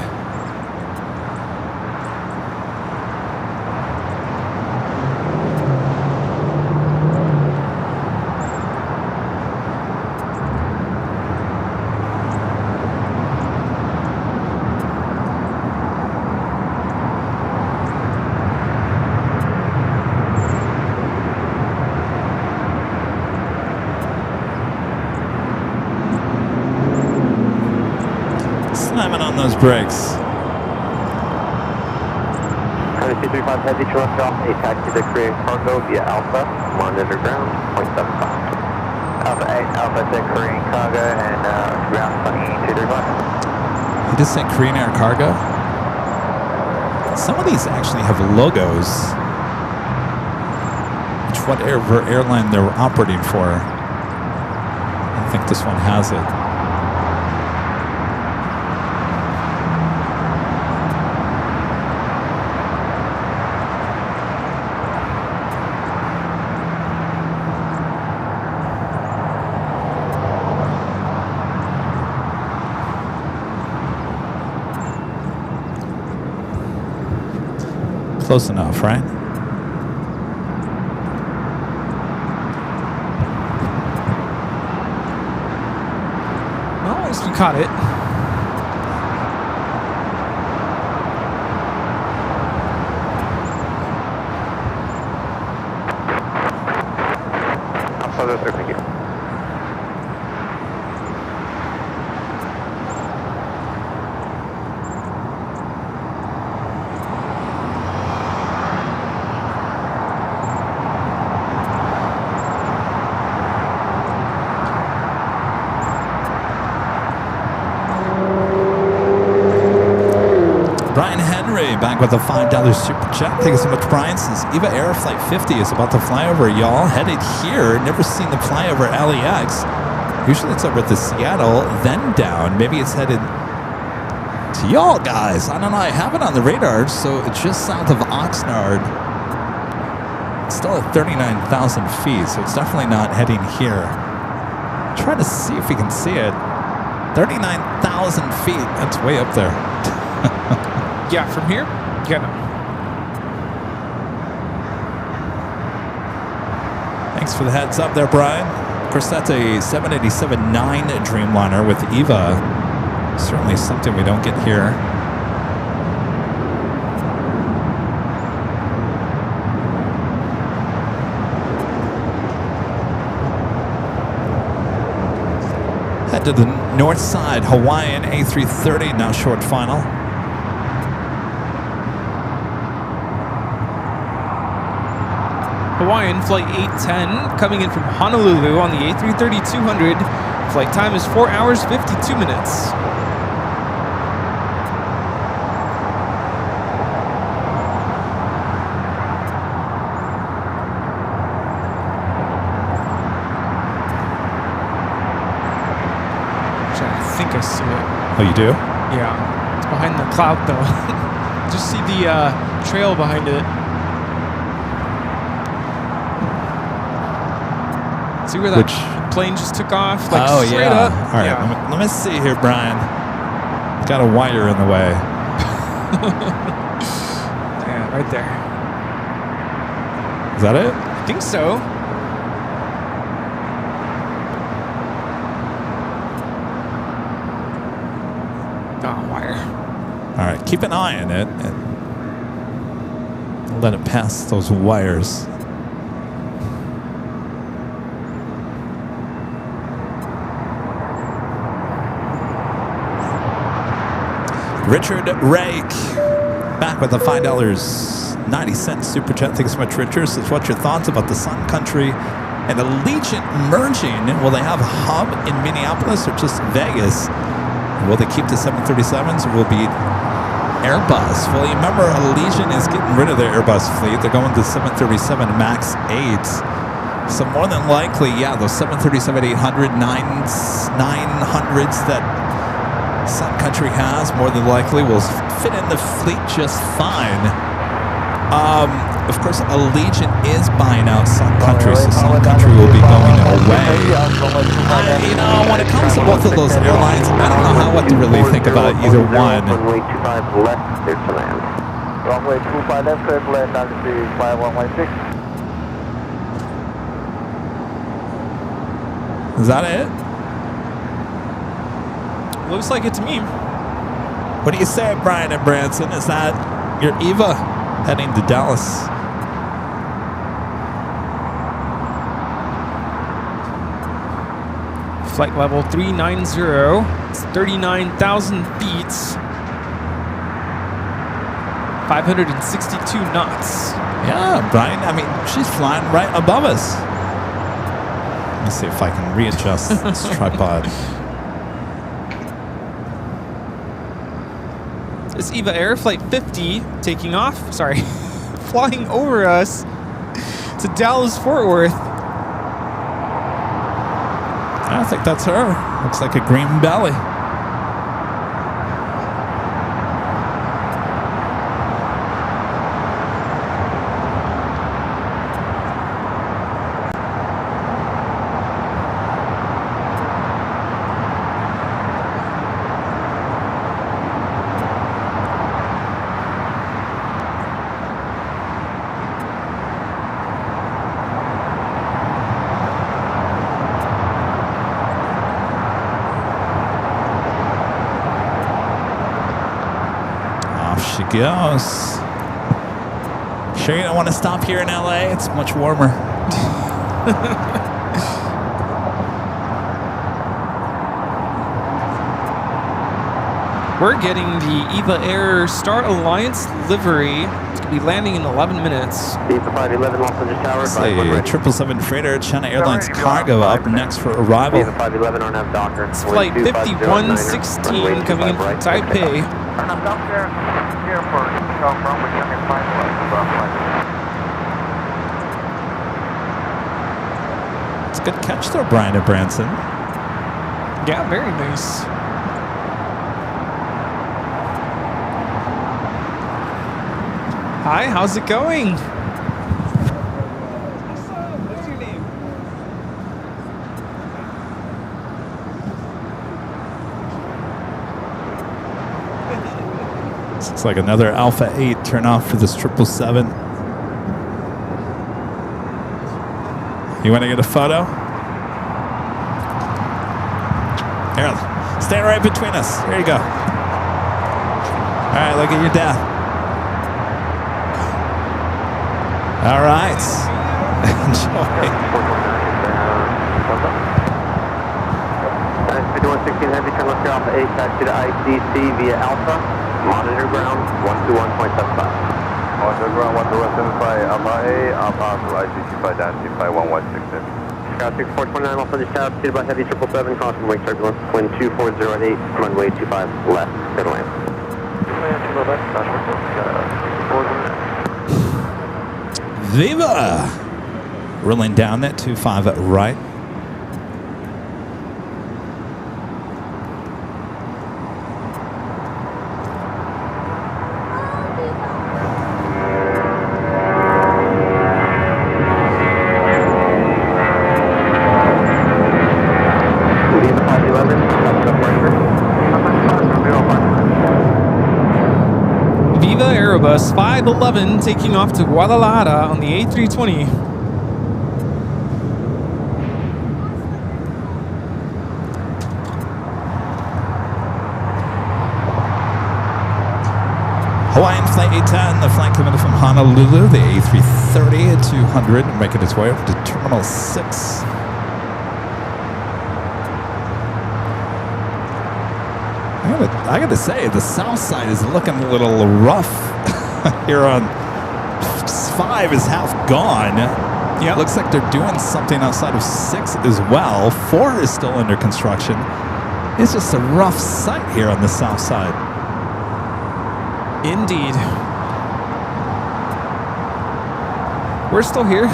Slamming on those brakes. 235 heavy to left off, a taxi to Korean cargo via Alpha, monitor ground, 0.75. Alpha 8, Alpha to Korean cargo, and ground 235. You just sent Korean Air Cargo? Some of these actually have logos. What airline they're operating for. I think this one has it. Close enough, right? Well, at least we caught it. Brian Henry back with a $5 super chat. Thank you so much, Brian. Says EVA Air Flight 50 is about to fly over y'all. Headed here. Never seen the fly over LAX. Usually it's over to Seattle, then down. Maybe it's headed to y'all guys. I don't know. I have it on the radar, so it's just south of Oxnard. It's still at 39,000 feet, so it's definitely not heading here. Try to see if we can see it. 39,000 feet. That's way up there. Yeah, from here? Yeah, no. Thanks for the heads up there, Brian. Of course, that's a 787-9 Dreamliner with EVA. Certainly something we don't get here. Head to the north side, Hawaiian A330, now short final. Hawaiian Flight 810 coming in from Honolulu on the A330-200. Flight time is 4 hours, 52 minutes. I think I see it. Oh, you do? Yeah. It's behind the cloud, though. Just see the trail behind it. See where that plane just took off? Like straight up. All right, Yeah. let me see here, Brian. It's got a wire in the way. Yeah, right there. Is that it? I think so. Oh, wire. All right, keep an eye on it and let it pass those wires. Richard Rake back with the $5.90 super chat. Thanks so much, Richard. Says, what's your thoughts about the Sun Country and Allegiant merging? Will they have a hub in Minneapolis or just Vegas? Will they keep the 737s or will it be Airbus? Well, you remember Allegiant is getting rid of their Airbus fleet. They're going to 737 MAX 8. So more than likely, yeah, those 737-800, 900s that Sun Country has, more than likely will fit in the fleet just fine. Of course, Allegiant is buying out Sun Country, so Sun Country will be going away. You know, when it comes to both of those airlines, I don't know what to really think about either one. Runway 25 left, clear to land. Runway 25 left, clear to land, altitude 5116. Is that it? Looks like it to me. What do you say, Brian and Branson? Is that your EVA heading to Dallas? Flight level 390. It's 39,000 feet. 562 knots. Yeah, Brian, I mean, she's flying right above us. Let me see if I can readjust this tripod. It's EVA Air Flight 50 taking off. Sorry. Flying over us to Dallas Fort Worth. I think that's her. Looks like a green belly. She goes. Sure you don't want to stop here in LA? It's much warmer. We're getting the EVA Air Star Alliance livery. It's going to be landing in 11 minutes. EVA 511 Los Angeles Tower. It's a 777 freighter China Airlines cargo up next for arrival. EVA 511 on F Docker. It's flight 5116 coming in from Taipei. And I'm down there, airport, taking off runway 25 left. It's a good catch though, Brian and Branson. Yeah, very nice. Hi, how's it going? What's your name? Looks like another Alpha 8 turn off for this 777. You want to get a photo? Here, stand right between us. Here you go. All right, look at your dad. All right. Enjoy. 5116 Heavy, turn left here off the 8, taxi to ICC via Alpha, monitor ground 121.75. Monitor ground 121.75, Alpha A, Alpha to ICC 5 down to 51166. Scout 6429, off on the tower, seated by Heavy 777, crossing wing turbulence, wind 2408, runway 25 left, clear to land. Viva! Rolling down that 25 at right. Viva Aerobus 511 taking off to Guadalajara on the A320. Hawaiian Flight 810, the flight coming from Honolulu, the A330 at 200, making its way over to Terminal 6. I gotta say, the south side is looking a little rough here on 5 is half gone. Yeah, looks like they're doing something outside of 6 as well. 4 is still under construction. It's just a rough sight here on the south side. Indeed. We're still here.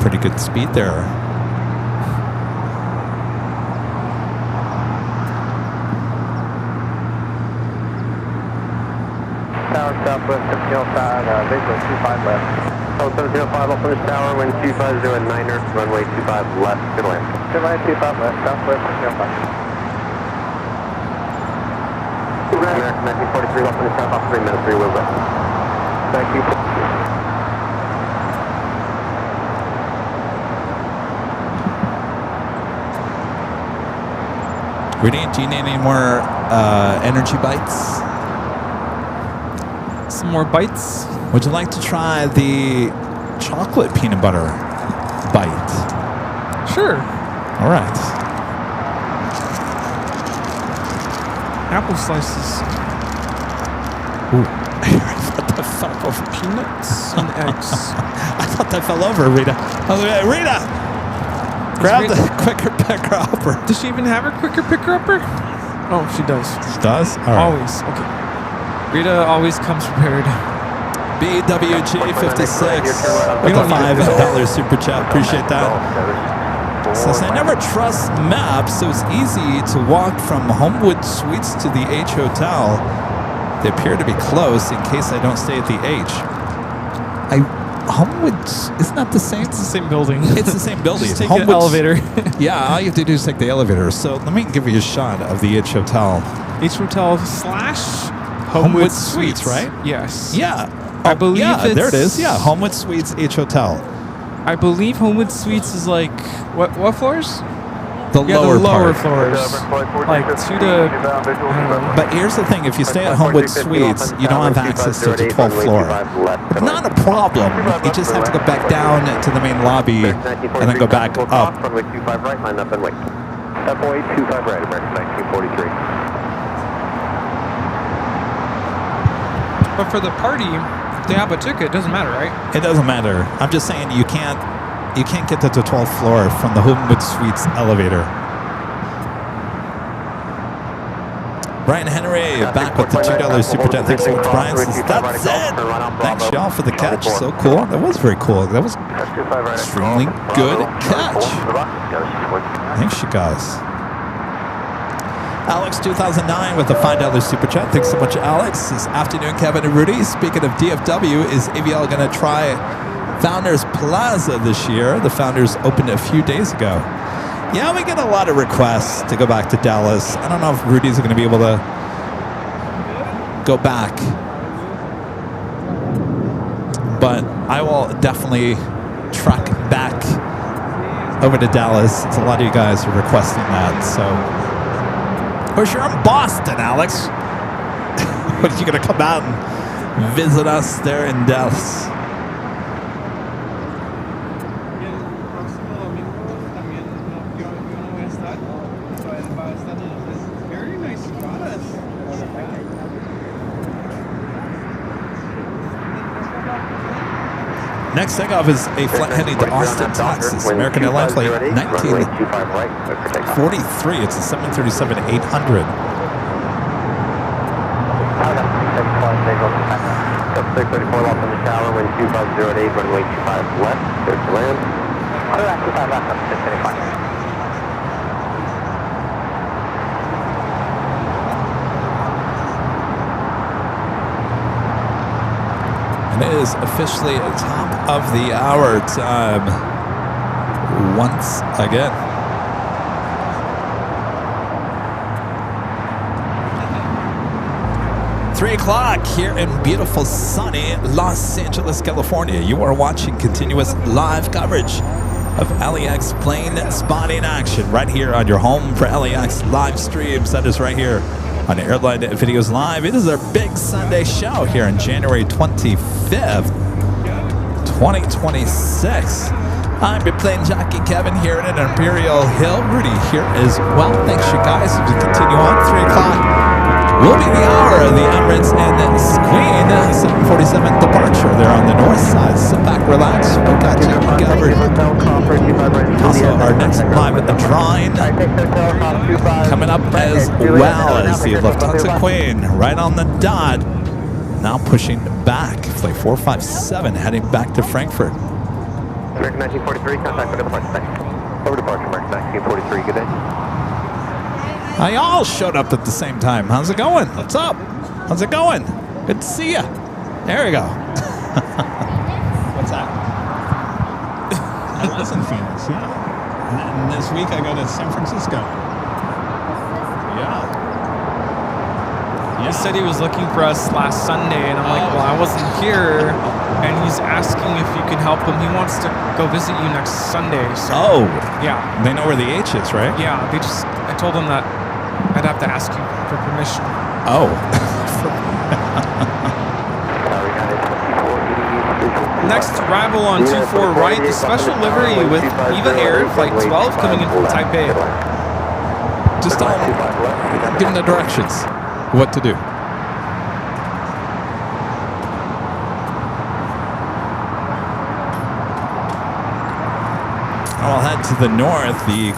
Pretty good speed there. Tower southwest 1705, visual 25 left. Oh, 1705 up on this tower, wind 250 at 9er, runway 25 left, good land. Good land, 25 left, southwest 1705. American 1943 up on this tower, off 3 minutes, 3 wheels up. Thank you. Rudy, do you need any more energy bites? Some more bites? Would you like to try the chocolate peanut butter bite? Sure. All right. Apple slices. Ooh. I thought that fell over. Peanuts and eggs. I thought that fell over, Rita. Rita! Grab the quicker picker upper. Does she even have her quicker picker upper? Oh, she does. She does? All right. Always. Okay. Rita always comes prepared. BWG56 with a $5 super chat. Appreciate that. Says, I never trust maps, so it's easy to walk from Homewood Suites to the H Hotel. They appear to be close in case I don't stay at the H. Homewood, isn't that the same? It's the same building. It's the same building. Just take the elevator. Yeah, all you have to do is take the elevator. So let me give you a shot of the H Hotel. H Hotel / Homewood Suites, right? Yes. Yeah. I believe yeah, there it is. Yeah, Homewood Suites H Hotel. I believe Homewood Suites is like what floors? The Yeah, lower the lower part. floors. Like 2 to... But here's the thing, if you stay at Homewood Suites, you don't have access to the 12th floor. Not a problem. You just have to go back down to the main lobby and then go back up. Runway 25 right, line up and wait. FOA 25 right, American 1943. But for the party, if they have a ticket, it doesn't matter, right? It doesn't matter. I'm just saying you can't get to the 12th floor from the Homewood Suites elevator. Brian Henry back with the $2 super chat. Thanks so much, Brian. Says, that's it. Thanks, y'all, for the catch. So cool. That was very cool. That was extremely good catch. Thanks, you guys. Alex 2009 with the $5 super chat. Thanks so much, Alex. This afternoon, Kevin and Rudy. Speaking of DFW, is AVL going to try Founders Plaza this year? The Founders opened a few days ago. Yeah, we get a lot of requests to go back to Dallas. I don't know if Rudy's going to be able to go back, but I will definitely truck back over to Dallas. It's a lot of you guys are requesting that. So, of course, you're in Boston, Alex. What, are you going to come out and visit us there in Dallas? Next takeoff is a flight heading to Austin, Texas. American Airlines flight 1943. It's a 737-800. 634 left on the tower, wind 2508, runway 25 left, clear to land. 25 left up to 625. It is officially top of the hour time once again. Three o'clock here in beautiful sunny Los Angeles, California. You are watching continuous live coverage of LAX plane spotting action right here on your home for LAX live streams. That is right here on Airline Videos Live. It is our big Sunday show here on January 25th, 2026. I'm your plane jockey Kevin here in Imperial Hill. Rudy here as well. Thanks you guys. As we continue on, 3 o'clock will be the hour of the Emirates and Queen 747 departure there on the north side. Sit back, relax. We got you covered. Also, our next live at the drawing coming up as well as the Lufthansa Queen right on the dot. Now pushing back. Flight 457 heading back to Frankfurt. American 1943, contact for departure. Over departure, American 1943, good day. I all showed up at the same time. How's it going? What's up? How's it going? Good to see you. There we go. What's that? I was in Phoenix, yeah. And this week I go to San Francisco. Yeah. He said he was looking for us last Sunday, and I'm like, well, I wasn't here. And he's asking if you can help him. He wants to go visit you next Sunday. So, Oh. yeah. They know where the H is, right? Yeah, I told him that I'd have to ask you for permission. Oh. Next arrival on 24 right, the special livery with Eva Air, flight 12, coming in from Taipei. Just give them the directions. What to do. I'll head to the north, the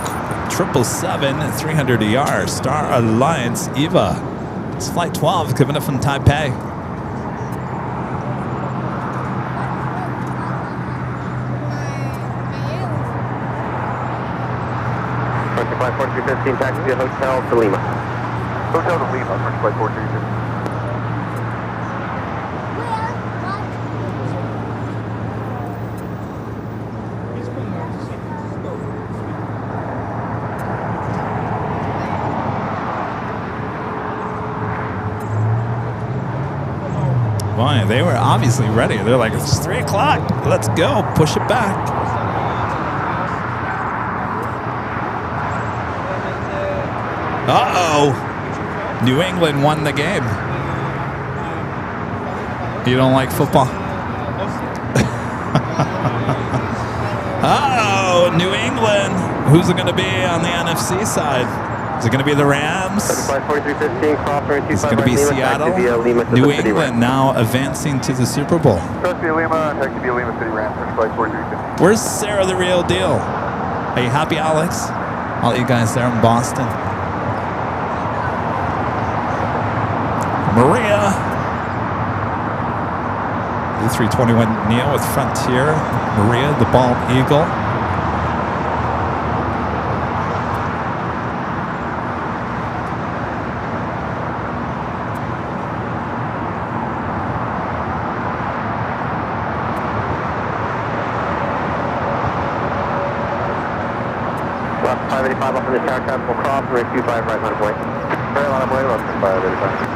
777-300ER Star Alliance EVA. It's flight 12 coming up from Taipei. Flight 4315, taxi to Hotel to Lima. Hotel to Lima, flight 4315. Boy, they were obviously ready. They're like, it's 3 o'clock. Let's go. Push it back. Uh-oh. New England won the game. You don't like football? Uh-oh, New England. Who's it going to be on the NFC side? Is it going to be the Rams? Is it going to be Seattle? New England now advancing to the Super Bowl. Supposed to be Lima, to be Lima City Rams, flight 4350. Where's Sarah the real deal? Are you happy, Alex? All you guys there in Boston. Maria. A321neo with Frontier. Maria, the Bald Eagle. Left 585 off in the tower traffic will cross, runway 25 right line of way. Right line of way, left 585.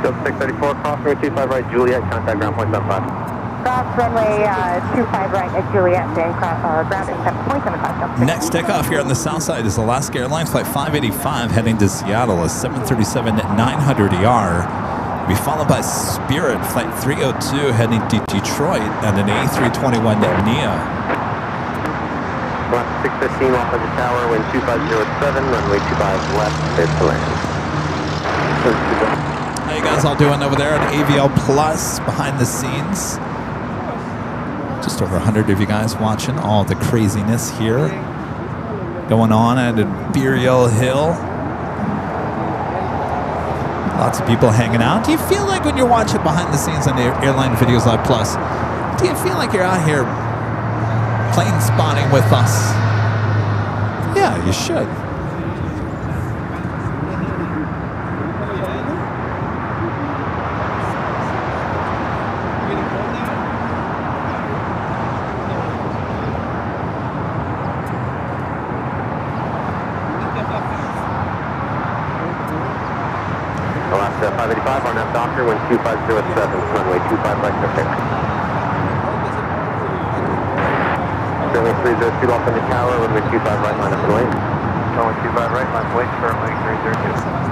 Sub 634, cross runway 25 right, Juliet, contact ground point 75. Cross runway 25 right at Juliet, and ground at 7.75. Next takeoff here on the south side is Alaska Airlines flight 585 heading to Seattle, a 737-900ER. Be followed by Spirit flight 302 heading to Detroit and an A321neo. Left 615 off of the tower, wind 2507, runway 25 left, clear to land. How you guys all doing over there at AVL Plus behind the scenes? Just over 100 of you guys watching all the craziness here going on at Imperial Hill. Lots of people hanging out. Do you feel like when you're watching behind the scenes on the Airline Videos Live Plus, do you feel like you're out here plane spotting with us? Yeah, you should. Alaska 585 on that Docker, wind 2507, runway 25 right, clear. Runway 302 off in the tower, runway 25 right line of way. Runway 25 right line of way, runway 302.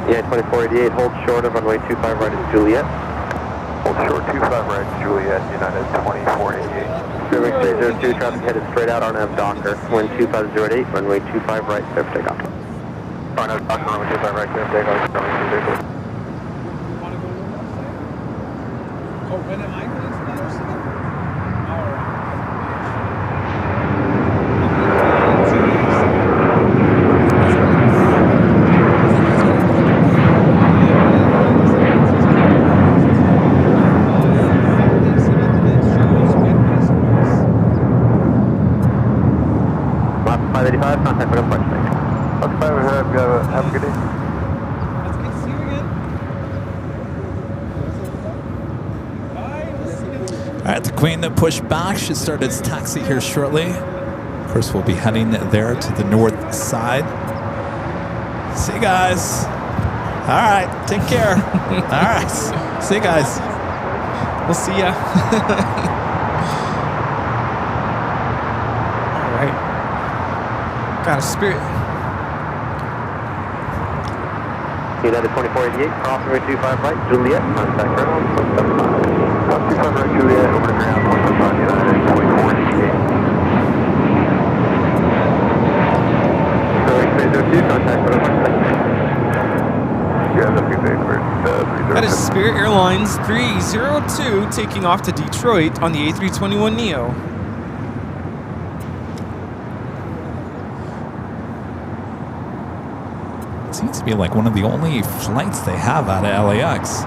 Yeah, 2488, hold short of runway 25 right at Juliet. Hold short 25 right at Juliet, United 2488. Runway 302, traffic headed straight out on Nav Docker, wind 2508, runway 25 right, clear for takeoff. On Nav Docker, runway 25 right, clear for takeoff, runway 230. Contact with a flight station. Okay, have a good day. That's good to see you again. Bye. All right, the Queen that pushed back should start its taxi here shortly. Of course, we'll be heading there to the north side. See you guys. All right, take care. All right, see you guys. We'll see ya. All right. Got a Spirit. United 2488, cross runway 25 right, Juliet, contact ground, 175. 25 right, Juliet, over to ground, 175, United 2488. So, 302, contact with a flight station. Yeah, that's good day for That is Spirit Airlines 302 taking off to Detroit on the A321neo. Seems to be like one of the only flights they have out of LAX.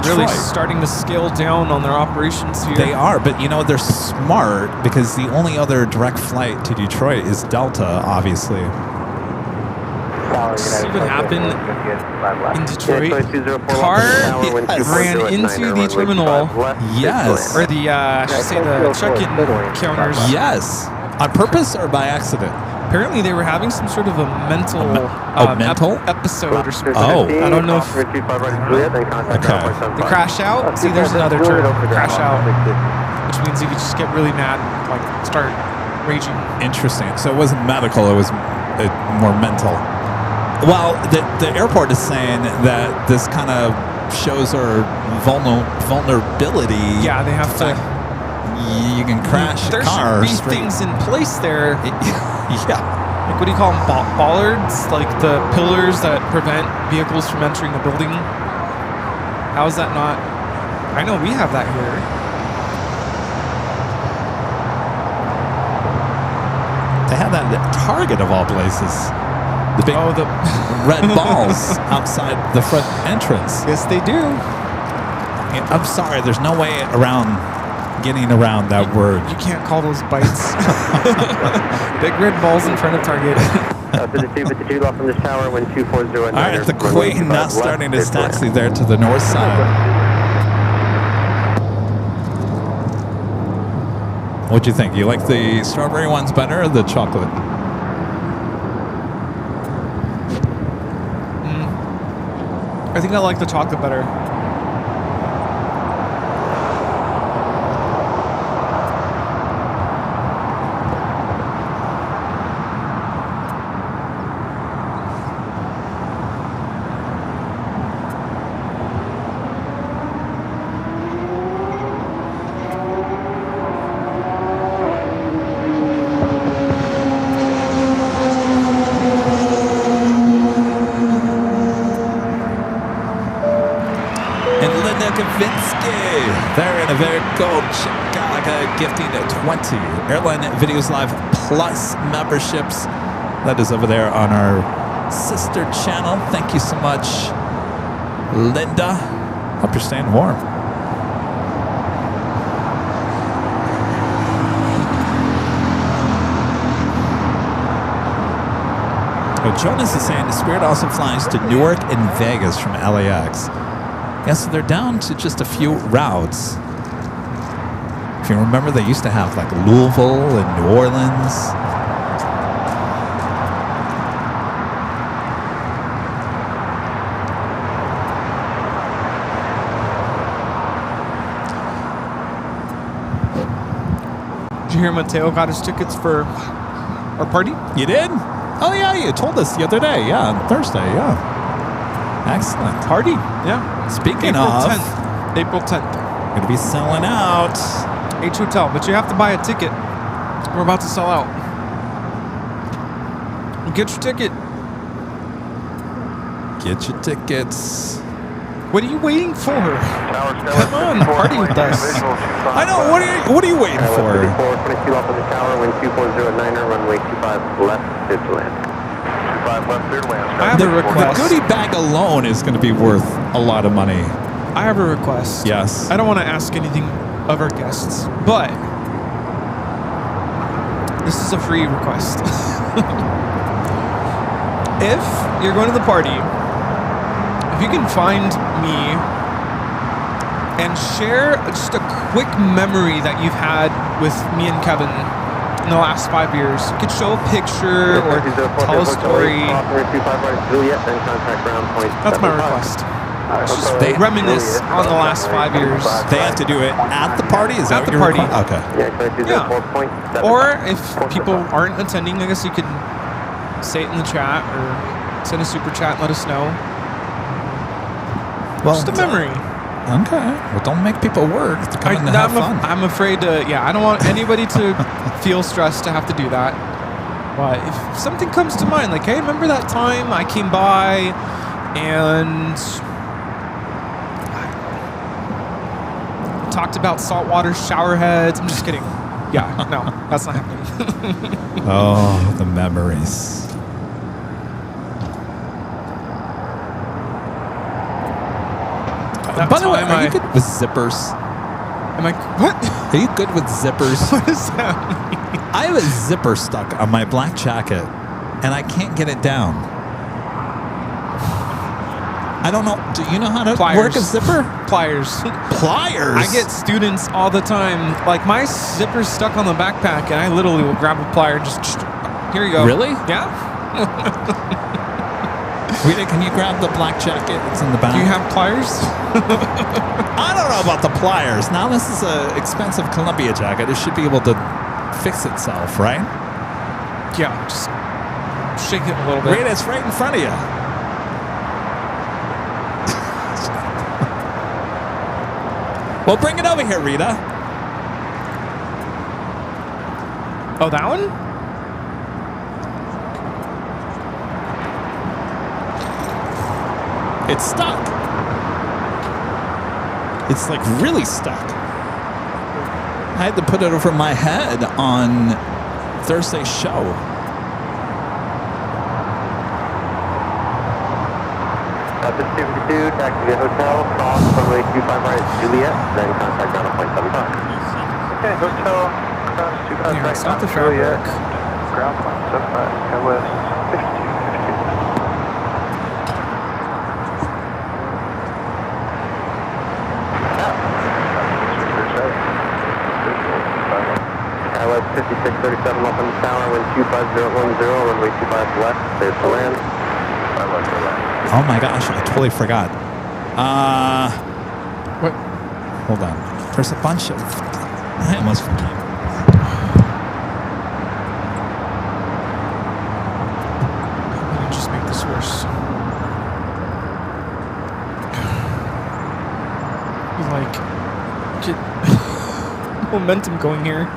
Detroit. really starting to scale down on their operations here. They are, but you know, they're smart because the only other direct flight to Detroit is Delta, obviously. See what happened in Detroit. Car ran into the terminal. Yes. Or the, I should say the check-in counters. Yes. On purpose or by accident? Apparently they were having some sort of a mental, mental? episode or something. Oh. I don't know if they crash out. See, there's another term, crash out, which means you could just get really mad and like start raging. Interesting. So it wasn't medical, it was more mental. Well, the airport is saying that this kind of shows our vulnerability. Yeah, they have to. You can crash a car. There should be things in place there. Yeah. Like, what do you call them? Bollards? Like the pillars that prevent vehicles from entering the building? How is that not? I know we have that here. They have that at Target of all places. The big the red balls outside the front entrance. Yes, they do. I'm sorry, there's no way around getting around that word. You can't call those bites. Big red balls in front of Target. 52 left from this tower, wind 240. All right, the Queen now starting his taxi there to the north side. What'd you think? You like the strawberry ones better or the chocolate? I think I like the chocolate better. They're in a very gold Chicago gifting 20 Airline Videos Live Plus memberships. That is over there on our sister channel. Thank you so much, Linda. Hope you're staying warm. Jonas is saying Spirit also flies to Newark and Vegas from LAX. Yes, they're down to just a few routes. If you remember, they used to have like Louisville and New Orleans. Did you hear Mateo got his tickets for our party? You did? Oh yeah, you told us the other day. Yeah, on Thursday. Yeah. Excellent. Party? Yeah. Speaking April of, 10th. April 10th. Gonna be selling out. H Hotel, but you have to buy a ticket. We're about to sell out. Get your ticket. Get your tickets. What are you waiting for? Come on, party with us. I know. What are you waiting for? 22 off of the tower, wind 2409er, runway 25 left, clear to land. 25 left, clear to land. I have a request. The goodie bag alone is going to be worth a lot of money. I have a request. Yes. I don't want to ask anything of our guests, but this is a free request. If you're going to the party, if you can find me and share just a quick memory that you've had with me and Kevin in the last 5 years. You could show a picture or tell a story. That's my request. Just reminisce on the last 5 years. They have to do it at the party? Is that at the what party? Okay. Yeah. Or if people aren't attending, I guess you could say it in the chat or send a super chat and let us know. Well, just a memory. Okay. Well, don't make people work to come in to have fun. I'm afraid to, I don't want anybody to feel stressed to have to do that. But if something comes to mind, like, hey, remember that time I came by and talked about saltwater shower heads. I'm just kidding. Yeah, no, that's not happening. Oh, the memories. that By the way, time are you good with zippers? Am I what? Are you good with zippers? What does that mean? I have a zipper stuck on my black jacket, and I can't get it down. I don't know. Do you know how to work a zipper? Pliers. Pliers? I get students all the time. Like, my zipper's stuck on the backpack, and I literally will grab a plier and just here you go. Really? Yeah. Rita, can you grab the black jacket? It's in the back. Do you have pliers? I don't know about the pliers. Now this is an expensive Columbia jacket. It should be able to fix itself, right? Yeah, just shake it a little bit. Rita, it's right in front of you. Well, bring it over here, Rita. Oh, that one? It's stuck. It's like really stuck. I had to put it over my head on Thursday's show. This 252, taxi to the hotel, cross runway 25 right, Juliet, then contact ground at point 75. Okay, hotel, cross 25 Yeah, right, it's not the Juliet, fabric. ground point 75, West 52. LAX 5637 up on the tower, wind 25010, runway 25 left, clear for land. Oh my gosh, I totally forgot. What? Hold on. There's a bunch of... I almost forgot. I'm gonna just make this worse. Like, get momentum going here.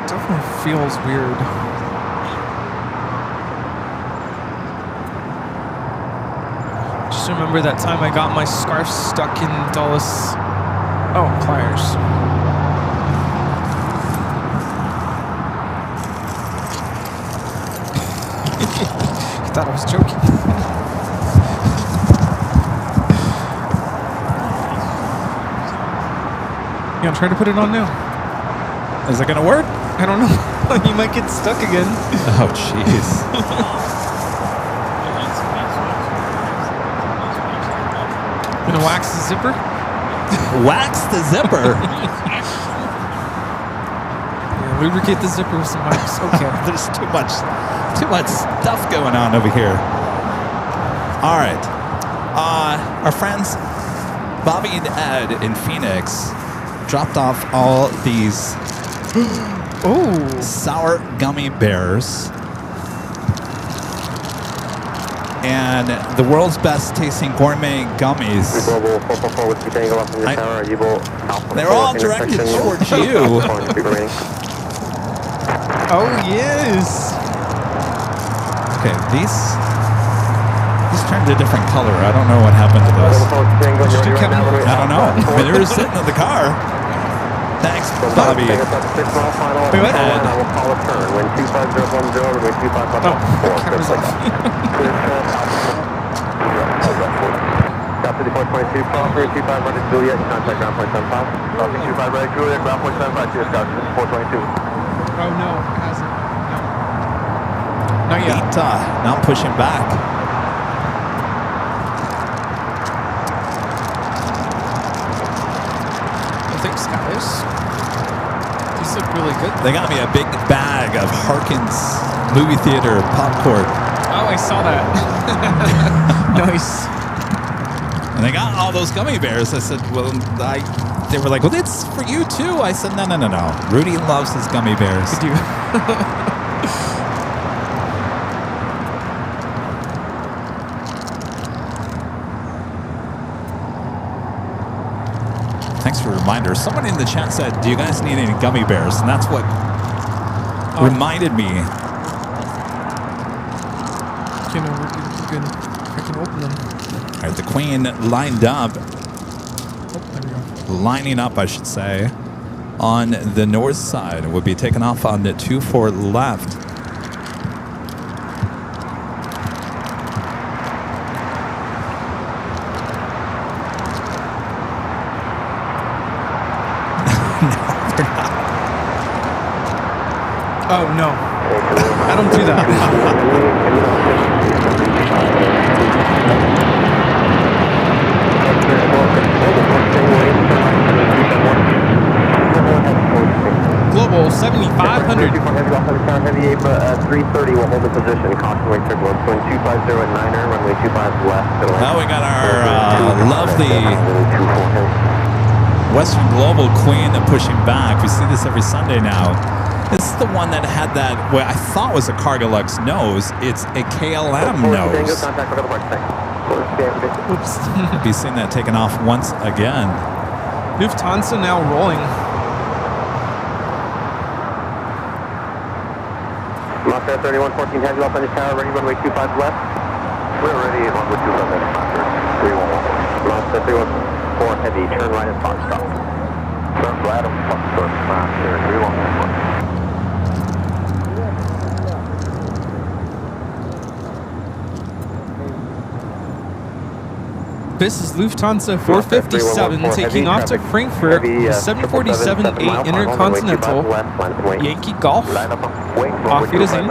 Definitely feels weird. Just remember that time I got my scarf stuck in Dulles. Oh, pliers. You thought I was joking. Yeah, I'm trying to put it on now. Is it going to work? I don't know. You might get stuck again. Oh, jeez. Gonna wax the zipper? Wax the zipper? Yeah, lubricate the zipper with some wax. Okay. There's too much stuff going on over here. All right. Our friends Bobby and Ed in Phoenix dropped off all these sour gummy bears and the world's best tasting gourmet gummies. They're all directed towards you. Oh, yes. Okay, these turned a different color. I don't know what happened to those. I don't know. They were sitting in the car. Thanks, Bobby. Wait, what? Ed. I will call a turn. Wind 25010, runway 25 left. Camera's off. Stop 5422, cross route 25 right to Juliet, contact ground point 75. Crossing 25 right to Juliet, ground point 75, to your scout, this is 422. Oh, no. It hasn't. No. Not yet. Now I'm pushing back. Thanks, guys. These look really good. They got me a big bag of Harkins movie theater popcorn. Oh, I saw that. Nice. And they got all those gummy bears. I said, well, they were like, well, it's for you too. I said, no. Rudy loves his gummy bears. I do. Thanks for the reminder. Someone in the chat said, do you guys need any gummy bears? And that's what reminded me Okay, no, we're good. I can open them. All right, the Queen lined up. Oh, there we go. Lining up, I should say, on the north side. Would be taking off on the 24 left. Oh, no. I don't do that. Global 7500. 330 will hold the position. Caution wing turbulence. Wind 250 at 9er, runway 25 left. Now we got our lovely Western Global Queen pushing back. We see this every Sunday now. This is the one that had that, what I thought was a Cargolux nose. It's a KLM nose. Oops. Be seeing that taken off once again. Lufthansa now rolling. Lost Air 3114, heavy off on the tower, ready runway 25 left. We're ready, runway 25 left, 311. Lost Air 314, heavy, turn right at Foxtrot. Turn right at Foxtrot, Lost Air 311. This is Lufthansa 457 taking off to Frankfurt, 747-8 Intercontinental, Yankee Golf. Auf Wiedersehen.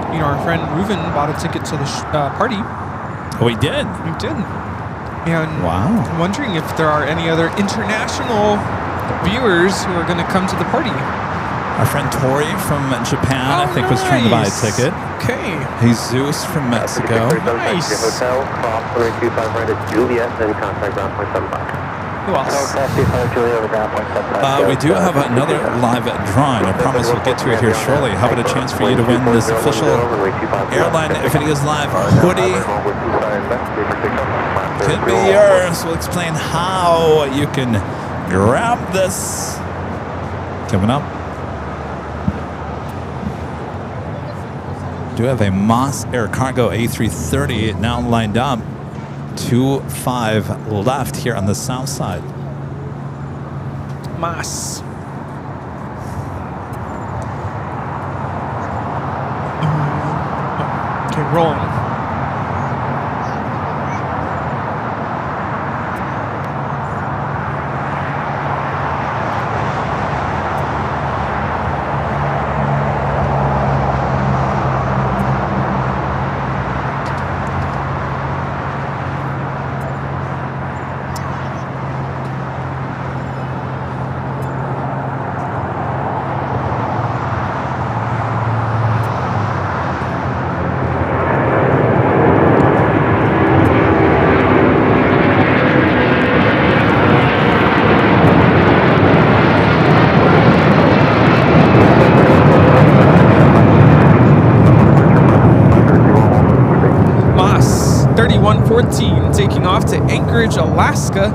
You know, our friend Reuven bought a ticket to the party. Oh, we did? We did. And wow. I'm wondering if there are any other international viewers who are going to come to the party. Our friend Tori from Japan, I think, was trying to buy a ticket. Okay. Jesus from Mexico. Nice. Hotel, cross 25 right at Juliet, then contact ground point 75. Who else? We do have another live drawing. I promise we'll get to it here shortly. How about a chance for you to win this official Airline Videos Live hoodie? Could be yours. We'll explain how you can grab this. Coming up. Do have a Moss Air Cargo A330 now lined up. 25 left here on the south side. Mas. Okay, rolling. Taking off to Anchorage, Alaska,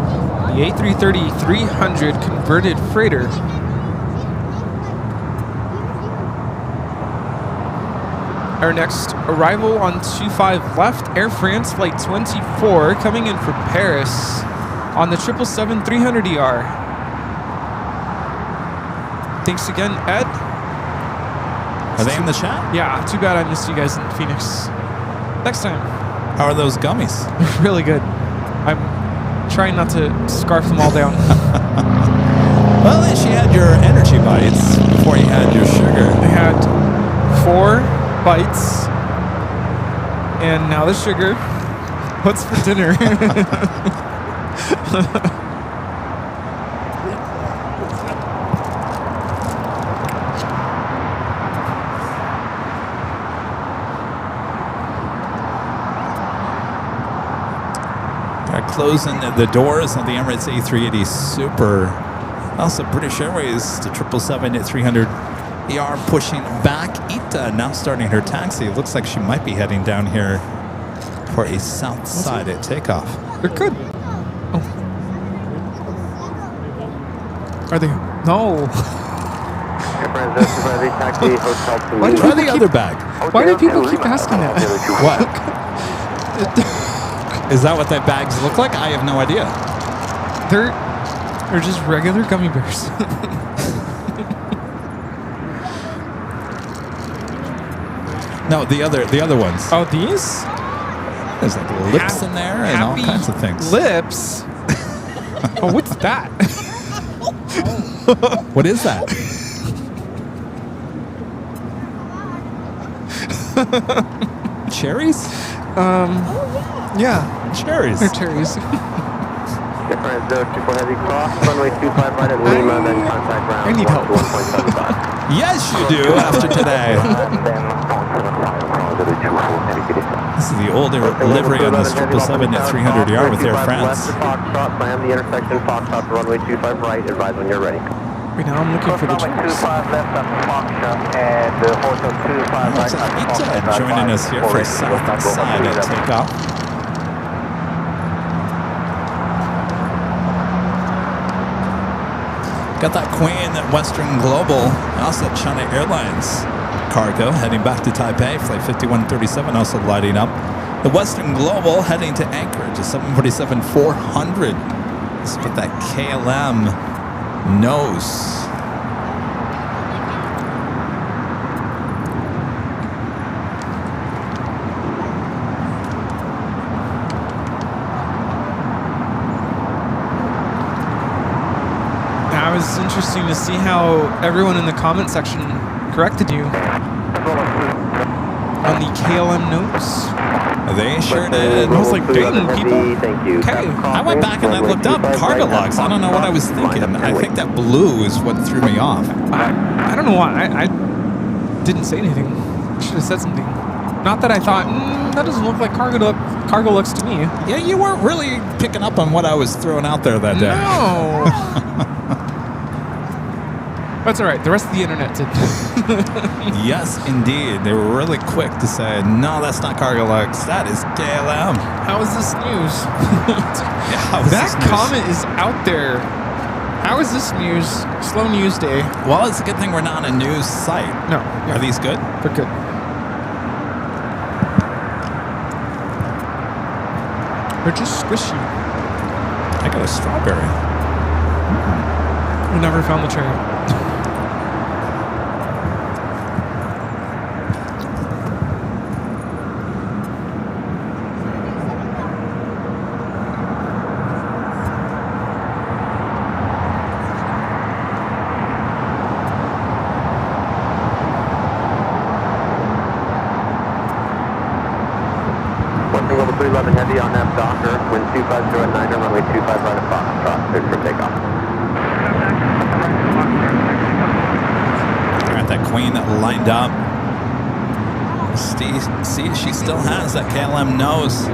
the A330-300 converted freighter. Our next arrival on 25 left, Air France Flight 24 coming in from Paris on the 777-300ER. Thanks again, Ed. Are they in the chat? Yeah, too bad I missed you guys in Phoenix. Next time. How are those gummies? Really good. I'm trying not to scarf them all down. Well, at least you had your energy bites before you had your sugar. I had 4 bites, and now the sugar. What's for dinner? Closing the doors on the Emirates A380 Super. Also, British Airways, the 777-300 We are pushing back. Ita now starting her taxi. It looks like she might be heading down here for a south side at takeoff. They're good. Oh. Are they? No. Try the other bag. Why do people keep asking that? What? Is that what that bags look like? I have no idea. They're just regular gummy bears. No, the other ones. Oh, these? There's like lips in there and all kinds of things. Lips? Oh, what's that? What is that? Cherries? Yeah. Cherries. They're cherries. Different 024 heavy cross, runway 25 right at Lima, then contact ground. I need help. 1.75. Yes, you do after today. This is the older livery on this 777 at 300 yard with Air France. Left to Foxtrot, slam the intersection, Foxtrot to runway 25 right, advise when you're ready. Wait, now I'm looking for the Runway cherries. 25 left after Foxtrot, and hotel 25 right. Looks like Ita joining us here for south side at takeoff. Got that Queen at Western Global, also at China Airlines cargo, heading back to Taipei. Flight 5137 also lighting up. The Western Global heading to Anchorage, a 747-400. This is with that KLM nose. It was interesting to see how everyone in the comment section corrected you on the KLM notes. They sure did. I was like, dang, people. Thank you. Okay. I went back and I looked up cargo logs. I don't know what I was thinking. I think that blue is what threw me off. I don't know why. I didn't say anything. I should have said something. Not that I thought, that doesn't look like cargo looks to me. Yeah, you weren't really picking up on what I was throwing out there that day. No. That's all right. The rest of the internet did. Yes, indeed. They were really quick to say, no, that's not cargo logs. That is KLM. How is this news? How is That this news? comment is out there. How is this news? Slow news day. Well, it's a good thing we're not a news site. No. Are these good? They're good. They're just squishy. I got a strawberry. We never found the cherry. Level 311 heavy on that Docker, wind 250 at 9, runway 25 right at Foxtrot, cleared for takeoff. Got that Queen lined up. See, she still has that KLM nose.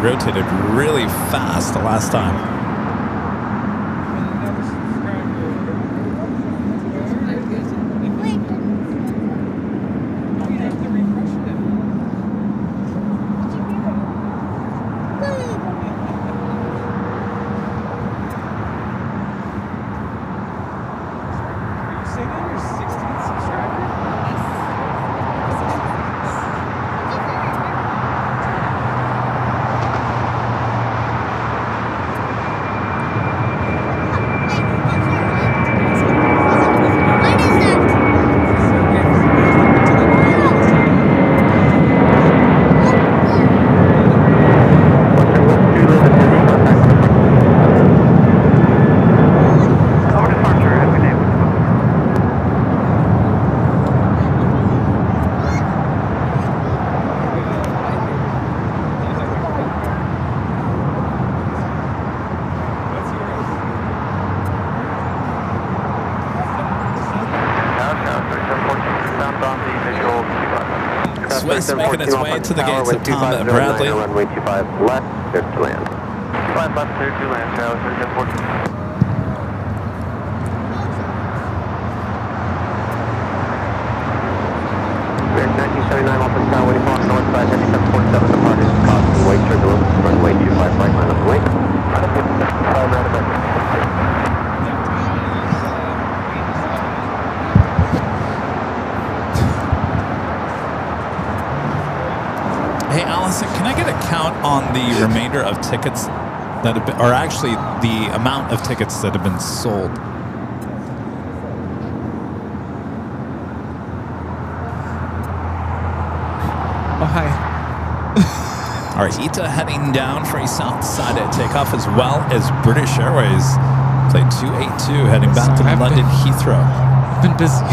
Rotated really fast the last time. Swiss making its way to the gates of Tom and Bradley. Runway 25 left, clear to land. 5 left, clear to land, Tower 3714. American 1979, Alpha Tower, waiting for on the north side, heavy 747, departing, crossing way, turbulence, runway 25 right, line up the wing. Right up 55, right up. Hey, Allison, can I get a count on the remainder of tickets that have been, or actually the amount of tickets that have been sold? Oh, hi. All right, ITA heading down for a south side at takeoff, as well as British Airways flight 282 heading back to London Heathrow. Been busy.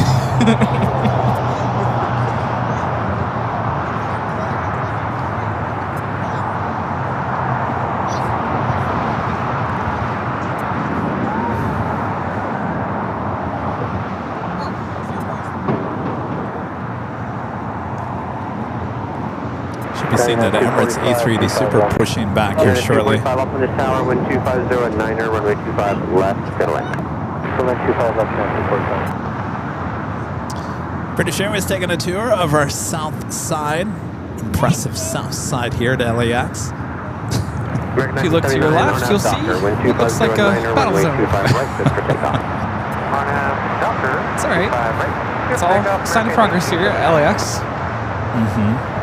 Seeing that Emirates A380 Super pushing back here shortly. 5 up on this tower, wind 250, 9er, runway 25 left, clear to land. Runway 25 left, 945. British Airways taking a tour of our south side. Impressive south side here at LAX. If you look to your left, you'll see it looks like a battle zone. It's all right. It's all sign of progress here at LAX. Mm-hmm.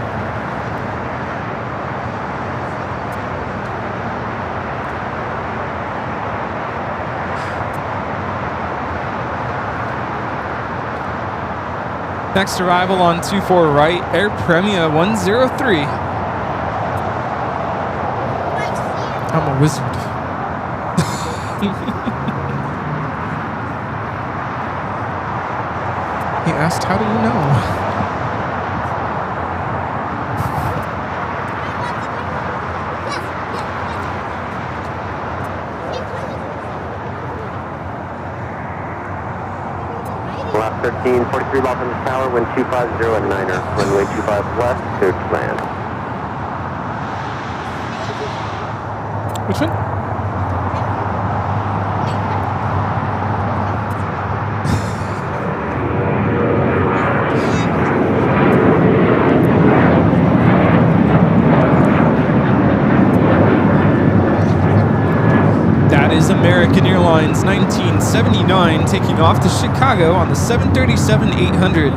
Next arrival on 24 right, Air Premia 103. I'm a wizard. He asked, how do you know? Last 13, 43 left on this tower, wind 250 and 9er, runway 25 left, clear to land. Which one? American Airlines 1979 taking off to Chicago on the 737-800.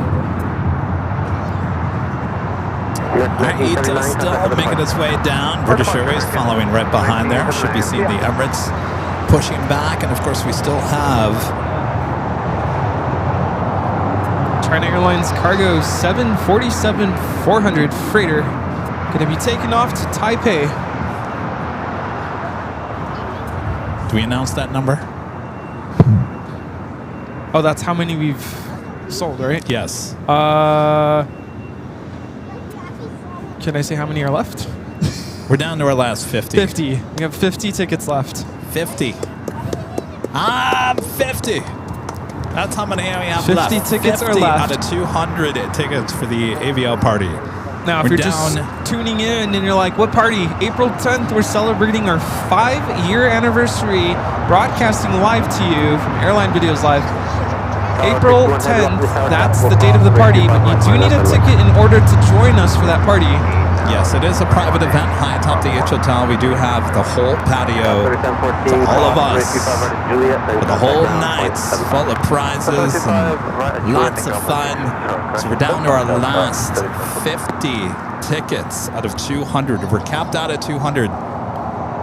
ITA still making its way down. British Airways following right behind there. Should be seeing the Emirates pushing back. And of course, we still have China Airlines Cargo 747-400 freighter going to be taking off to Taipei. Do we announce that number? Oh, that's how many we've sold, right? Yes. Can I say how many are left? We're down to our last 50. 50. We have 50 tickets left. 50. 50. That's how many we have 50 left. tickets 50 are left. out of 200 tickets for the AVL party. Now, if you're just tuning in and you're like, what party? April 10th, we're celebrating our 5-year anniversary, broadcasting live to you from Airline Videos Live. April 10th, that's the date of the party, but you do need a ticket in order to join us for that party. Yes, it is a private event high atop the H Hotel. We do have the whole patio to all of us with the whole night full of prizes and lots of fun. So we're down to our last 50 tickets out of 200. We're capped out at 200.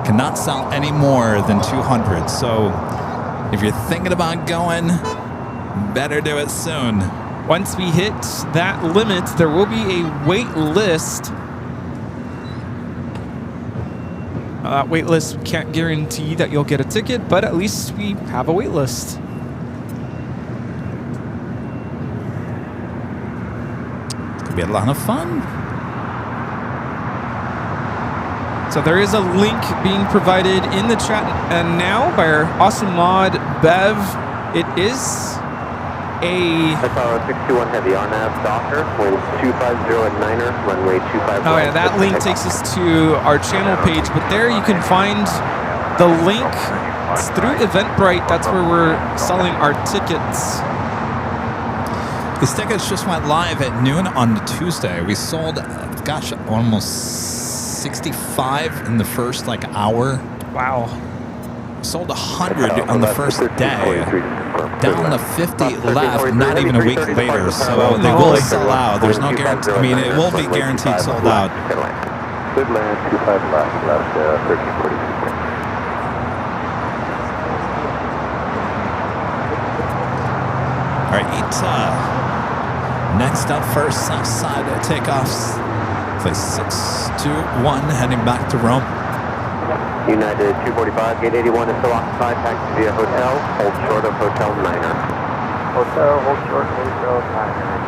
Cannot sell any more than 200. So if you're thinking about going, better do it soon. Once we hit that limit, there will be a wait list. That wait list can't guarantee that you'll get a ticket, but at least we have a wait list. It's gonna be a lot of fun. So there is a link being provided in the chat and now by our awesome mod Bev. It is a... That's our 621 Heavy, RNAV Docker, winds 250 at 9er, runway 25 Oh yeah, that link takes us to our channel page, but there you can find the link. It's through Eventbrite. That's where we're selling our tickets. These tickets just went live at noon on Tuesday. We sold, gosh, almost 65 in the first hour. Wow. Sold 100 on the first day. Down to 50 left, not even a week later. So they will sell out. There's no guarantee. I mean, it will be guaranteed sold out. Good land, 25 left, 1342. All right, next up, first south side takeoffs. Place 621 heading back to Rome. United 245, gate 81 is still occupied. Taxi via hotel. Hold short of hotel 9er. Hotel, hold short of hotel 9er.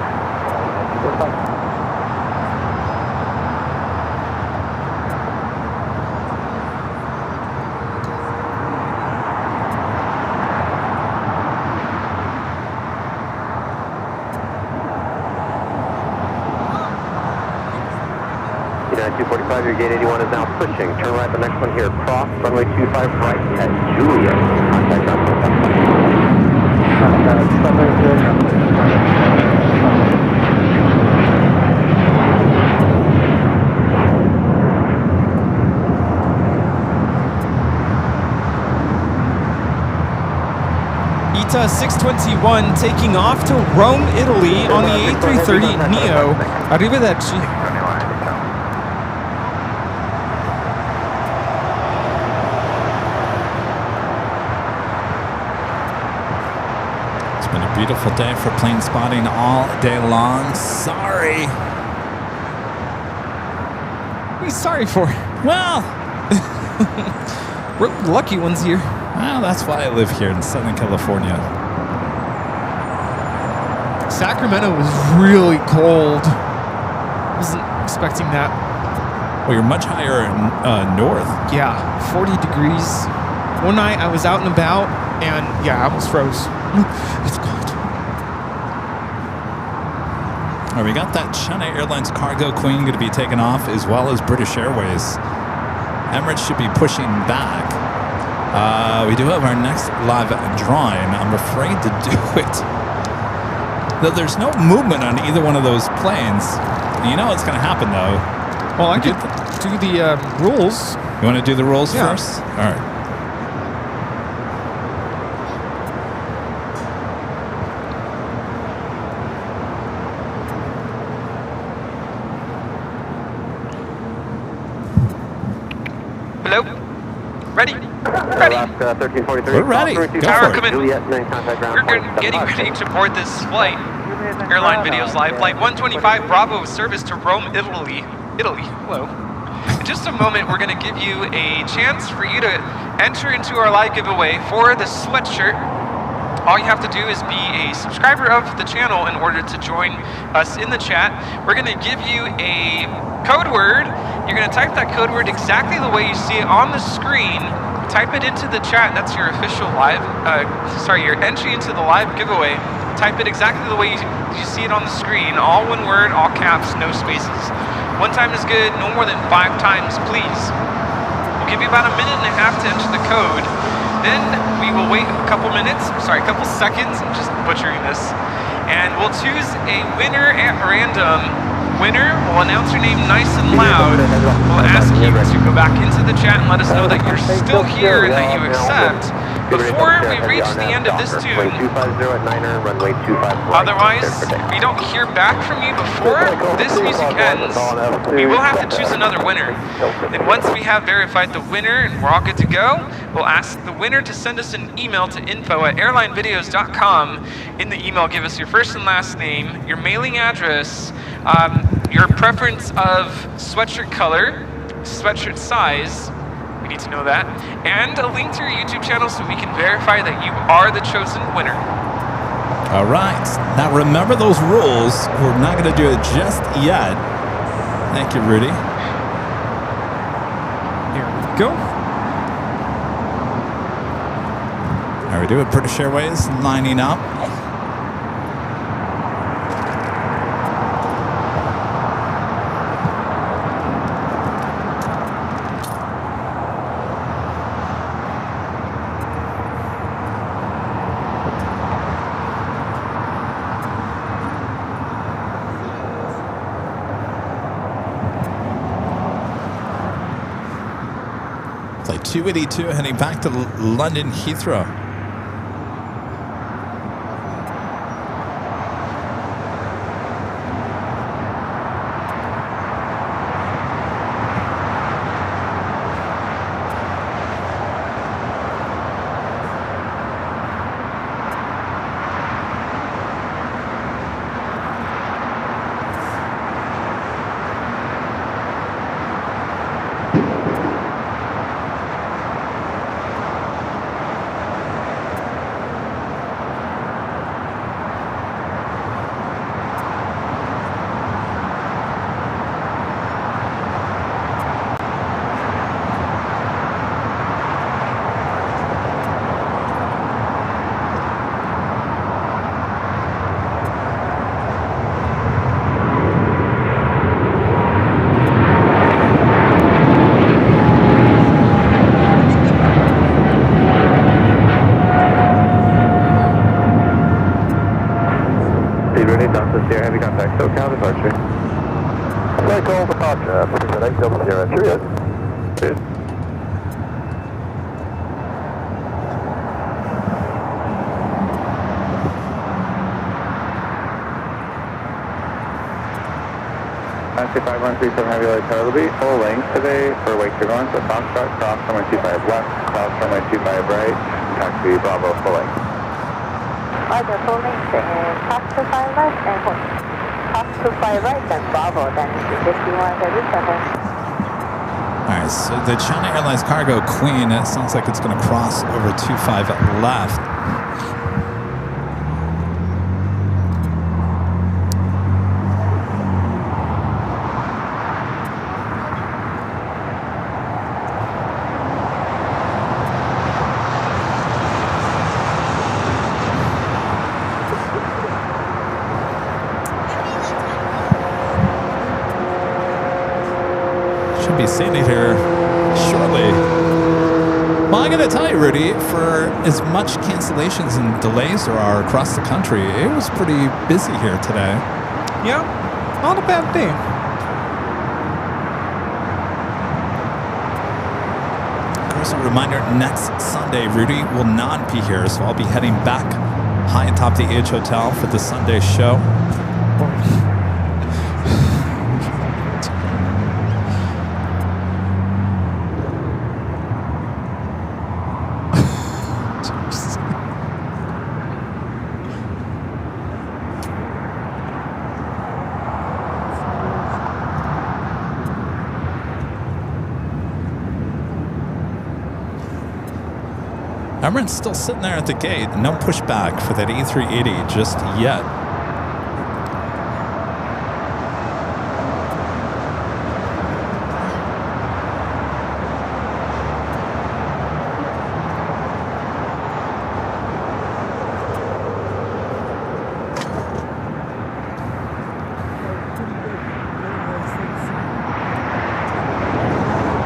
United 245, your gate 81 is now pushing. Turn right, the next one here. Cross, runway 25 right at Julia. Contact us. ETA 621 taking off to Rome, Italy on the A330 Neo. Arrivederci. Beautiful day for plane spotting all day long. Sorry. What are you sorry for? Well, we're the lucky ones here. Well, that's why I live here in Southern California. Sacramento was really cold. Wasn't expecting that. Well, you're much higher in north. Yeah, 40 degrees. One night I was out and about, and yeah, I almost froze. It's cold. All right, we got that China Airlines Cargo Queen going to be taken off, as well as British Airways. Emirates should be pushing back. We do have our next live drawing. I'm afraid to do it. Though there's no movement on either one of those planes. You know what's going to happen, though. Well, I could do the rules. You want to do the rules Yeah. first? All right. Hello? Ready? Ready? 1343. We're ready. Go Tower, for come it. in. Juliet 9 contact ground. We're getting ready to board this flight. Airline Videos Live, Flight 125 Bravo, service to Rome, Italy. Hello. In just a moment, we're going to give you a chance for you to enter into our live giveaway for the sweatshirt. All you have to do is be a subscriber of the channel in order to join us in the chat. We're going to give you a code word. You're going to type that code word exactly the way you see it on the screen. Type it into the chat. That's your official live, your entry into the live giveaway. Type it exactly the way you see it on the screen. All one word, all caps, no spaces. One time is good, no more than 5 times, please. We'll give you about a minute and a half to enter the code. Then we will wait a couple seconds, I'm just butchering this, and we'll choose a winner at random. Winner will announce your name nice and loud. We'll ask you to go back into the chat and let us know that you're still here and that you accept before we reach the end of this tune. Otherwise, if we don't hear back from you before this music ends, we will have to choose another winner. Then once we have verified the winner and we're all good to go, we'll ask the winner to send us an email to info@airlinevideos.com. In the email, give us your first and last name, your mailing address, your preference of sweatshirt color, sweatshirt size, we need to know that, and a link to your YouTube channel so we can verify that you are the chosen winner. All right. Now remember those rules. We're not going to do it just yet. Thank you, Rudy. Here we go. All right, we do it. British Airways lining up. 282 heading back to London Heathrow. Heavy contact, SoCal departure. SoCal departure, position 800, cheerio. Cheers. Nancy 5137 Heavy Light Tower will be full length today for wake turbulence at Foxtrot, cross runway 25 left, cross runway 25 right, taxi Bravo full length. Roger, full length and cross to 5 left and cross to 5 right, then Bravo, then 5137. All right, so the China Airlines Cargo Queen, it sounds like it's going to cross over 25 left. Should be seeing it here shortly. Well, I gotta tell you, Rudy, for as much cancellations and delays there are across the country, it was pretty busy here today. Yeah, not a bad day. Of course, a reminder, next Sunday, Rudy will not be here, so I'll be heading back high atop the H Hotel for the Sunday show. Everyone's still sitting there at the gate. No pushback for that A380 just yet.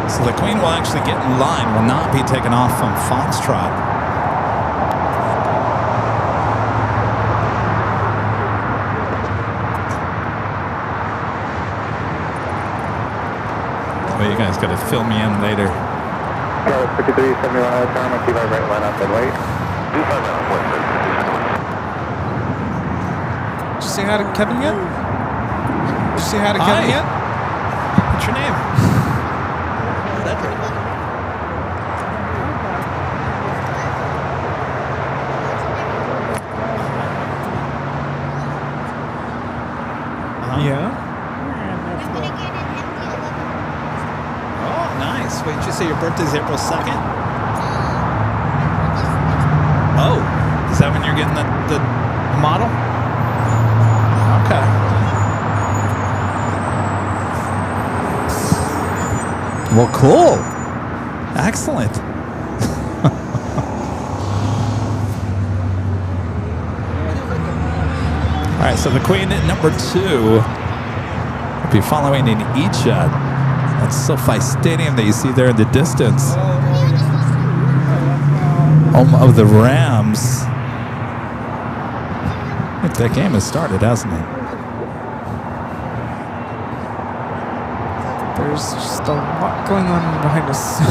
So the Queen will actually get in line, will not be taken off from Foxtrot. Well, you guys got to fill me in later. Charlotte 5371 out of town, 25 right, line up and wait. 25 out, wait. Did you say hi to Kevin yet? Did you say hi to Kevin yet? What's your name? Yeah. Oh, nice. Wait, did you say your birthday's April 2nd? Oh, is that when you're getting the model? Okay. Well, cool. Excellent. All right, so the Queen at number 2 will be following in E-Jet. That's SoFi Stadium that you see there in the distance. Home of the Rams. I think that game has started, hasn't it? There's just a lot going on behind us.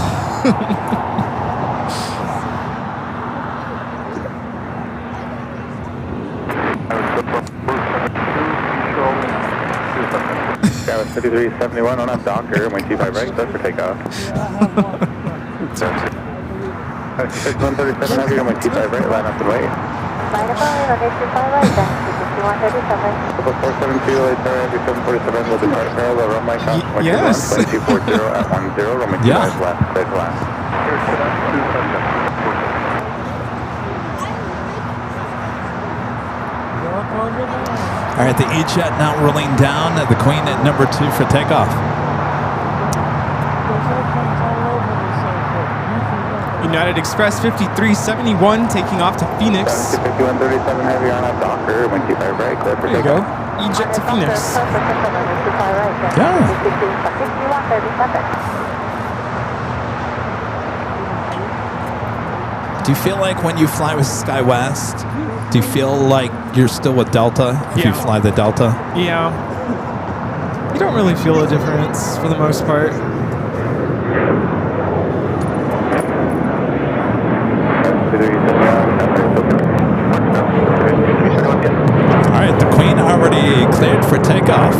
Yeah, 5371 on up Docker, and 25 right, clear for takeoff. 6137 heavy, on 25 right, line up and wait. Line up and wait, runway 25 right, then 5137. 472, late tower, heavy 747, will depart parallel runway, caution, Yes. 2240 at 10, runway 25 left, clear to land. All right, the E-Jet now rolling down. The Queen at number 2 for takeoff. United Express 5371 taking off to Phoenix. 5137 heavy on up Docker, 25 right, clear for There you go. takeoff. E-Jet to Phoenix. Yeah. Do you feel like when you fly with SkyWest, do you feel like you're still with Delta if you fly the Delta? Yeah. You don't really feel a difference for the most part. All right, the Queen already cleared for takeoff.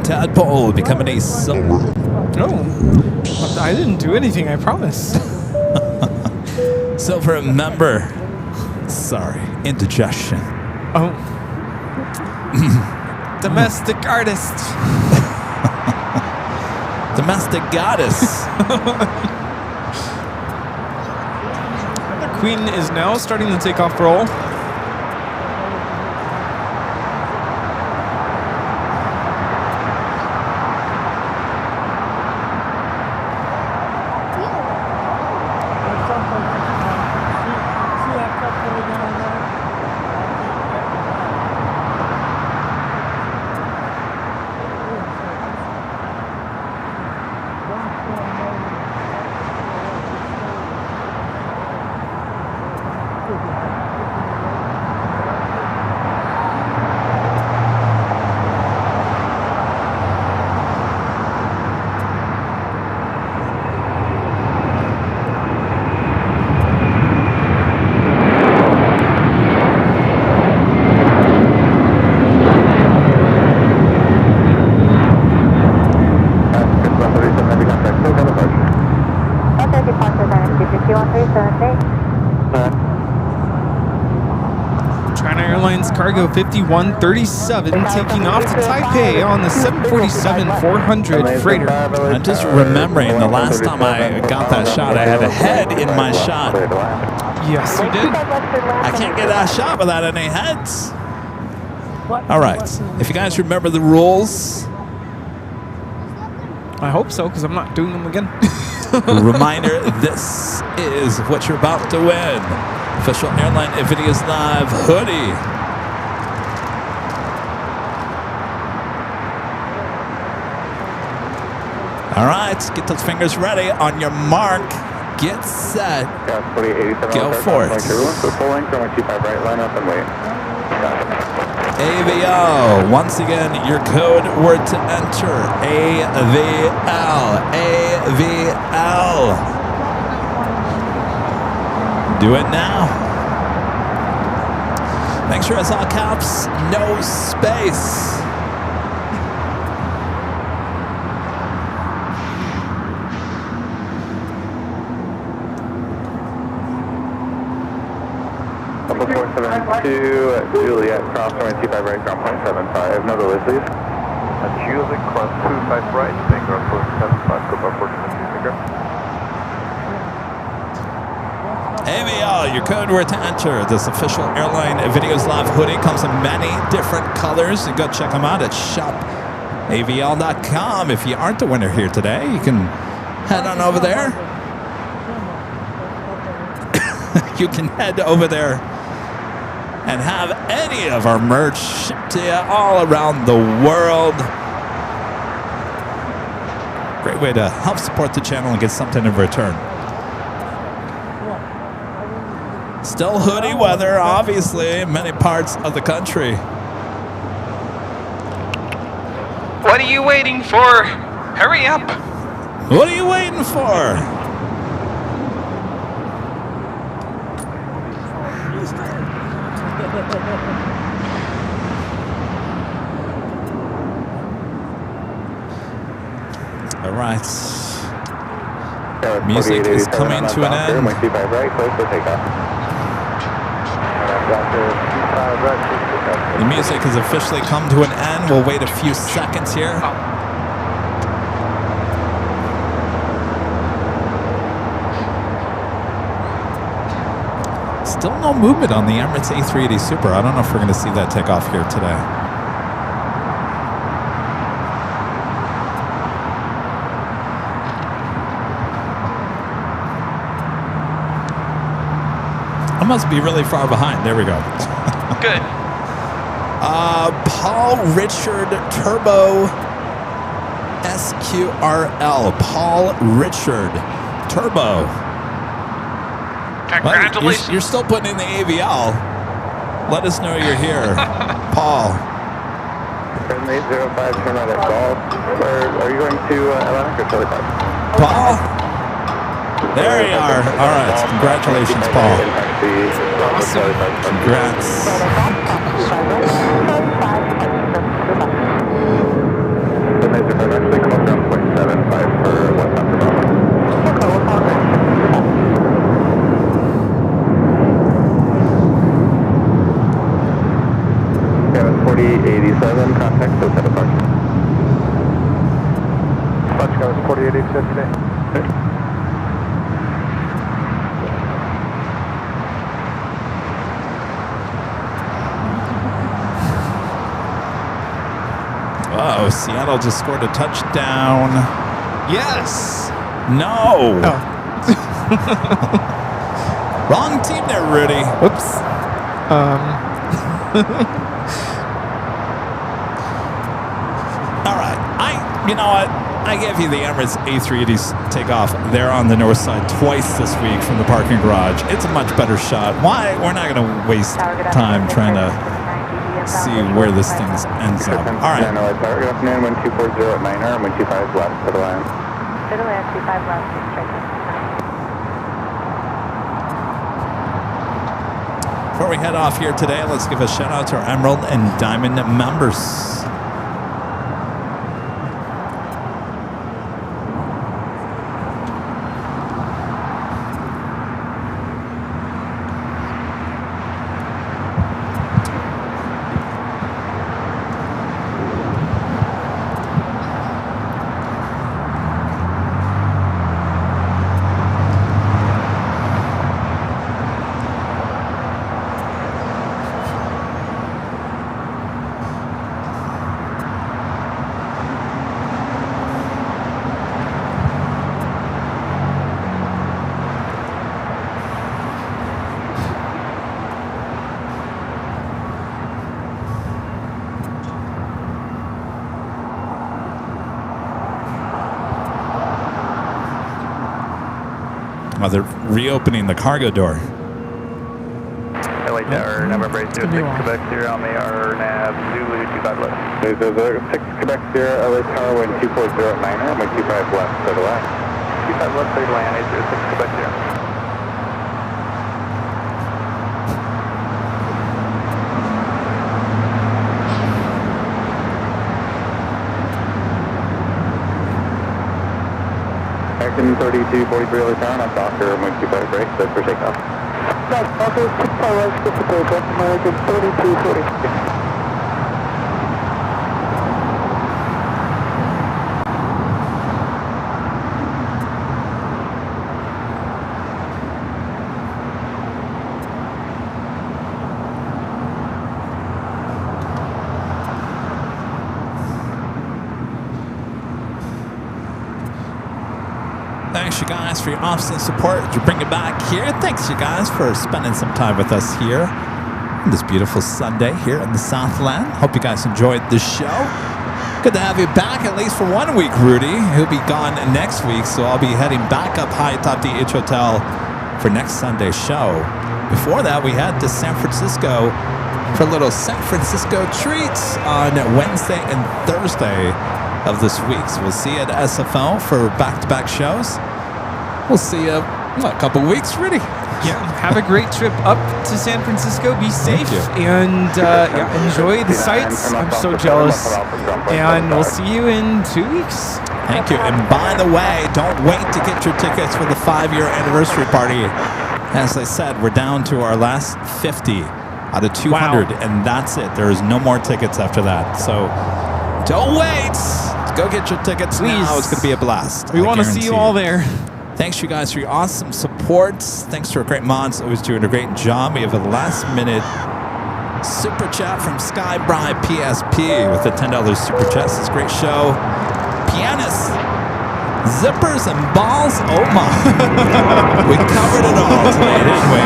Tadpole becoming a silver. Oh. I didn't do anything, I promise. Silver member. Sorry, indigestion. Oh. Domestic artist. Domestic goddess. The Queen is now starting the takeoff roll. China Airlines Cargo 5137 taking off to Taipei on the 747-400 freighter. I'm just remembering the last time I got that shot, I had a head in my shot. Yes, you did. I can't get that shot without any heads. All right, if you guys remember the rules, I hope so, because I'm not doing them again. reminder, this is what you're about to win. Official Airline Videos Live hoodie. All right, get those fingers ready. On your mark, get set, go for it. AVL, once again, your code word to enter, AVL, AVL. Do it now. Make sure it's all caps, no space. Number 472, Juliet, cross 25 right, ground point 75. No delay, please. Juliet, cross 25 right, then ground point 75, go about 14 finger. AVL, your code word to enter. This official Airline Videos Live hoodie comes in many different colors. You go check them out at shopavl.com. If you aren't the winner here today, you can head on over there. You can head over there and have any of our merch shipped to you all around the world. Great way to help support the channel and get something in return. Still hoodie weather, obviously, in many parts of the country. What are you waiting for? Hurry up! What are you waiting for? All right. Music is coming to an end. The music has officially come to an end. We'll wait a few seconds here. Still no movement on the Emirates A380 Super. I don't know if we're going to see that take off here today. I must be really far behind. There we go. Good. Paul Richard Turbo SQRL. Paul Richard Turbo. Congratulations. Well, you're still putting in the AVL. Let us know you're here. Paul. 7805, turn right at Golf. Are you going to Atlantic or Charlie Park? Paul? There you are. All right. Congratulations, Paul. Awesome. Congrats. The major phone actually called down 0.75 for what's up for Kevin 4087, contact to set apart. Bunch goes 4887 today. Oh, Seattle just scored a touchdown. Yes. No. Oh. Wrong team there, Rudy. Whoops. All right. You know what? I gave you the Emirates A380 takeoff there on the north side twice this week from the parking garage. It's a much better shot. Why? We're not going to waste time trying to see where this thing ends up. All right. Good afternoon, 1240 at 9R, 125 left to the line. To the land, 25 left, straight. Before we head off here today, let's give a shout out to our Emerald and Diamond members. Well, they're reopening the cargo door. LA Tower, November 06 Quebec Sierra on the RNAV Zulu 25 left. There's a 6 Quebec Sierra, LA Tower, wind 240 at 9R, 125 left to the left. 25 left, clear to land, 806 Quebec Sierra. American 3243 LA Tower, on Docker, 125 break, set for takeoff. Docker 65 left, get to takeoff, American 3240. Thanks, you guys, for your awesome support to bring it back here. Thanks, you guys, for spending some time with us here on this beautiful Sunday here in the Southland. Hope you guys enjoyed the show. Good to have you back, at least for 1 week, Rudy. He'll be gone next week, so I'll be heading back up high atop the H Hotel for next Sunday's show. before that, we head to San Francisco for a little San Francisco treats on Wednesday and Thursday of this week. So we'll see you at SFO for back-to-back shows. We'll see you in a couple weeks, really. Yeah, have a great trip up to San Francisco. Be safe and enjoy the sights. I'm so jealous. And we'll see you in 2 weeks. Thank you. And by the way, don't wait to get your tickets for the 5-year anniversary party. As I said, we're down to our last 50 out of 200, and that's it. There is no more tickets after that. So don't wait. Go get your tickets now. It's going to be a blast. We want to see you all there. Thanks, you guys, for your awesome support. Thanks to our great mods, always doing a great job. We have a last-minute super chat from Skybri PSP with a $10 super chat. It's a great show. Pianists, zippers, and balls. Oh my! We covered it all today, didn't we?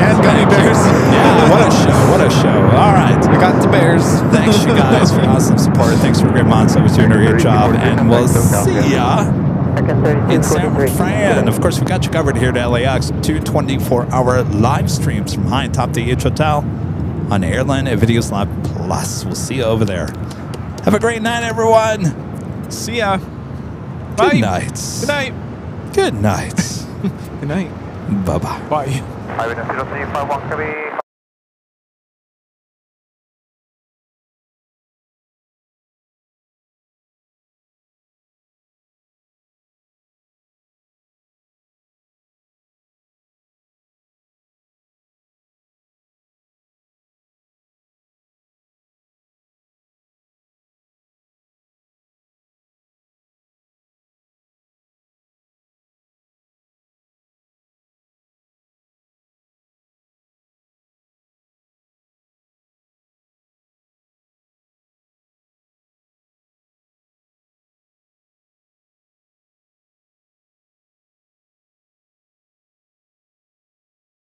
And gummy bears. Yeah, what a show! What a show! All right, we got the bears. Thanks, you guys, for your awesome support. Thanks for great mods. Always doing a great job, and we'll see ya in San Fran. Of course, we got you covered here at LAX. 2 24-hour live streams from high top the H Hotel on Airline Videos Live Plus. We'll see you over there. Have a great night, everyone. See ya. Bye. Good night. Good night. Good night. Good night. Bye-bye. Bye. Highway 035 1 Kirby.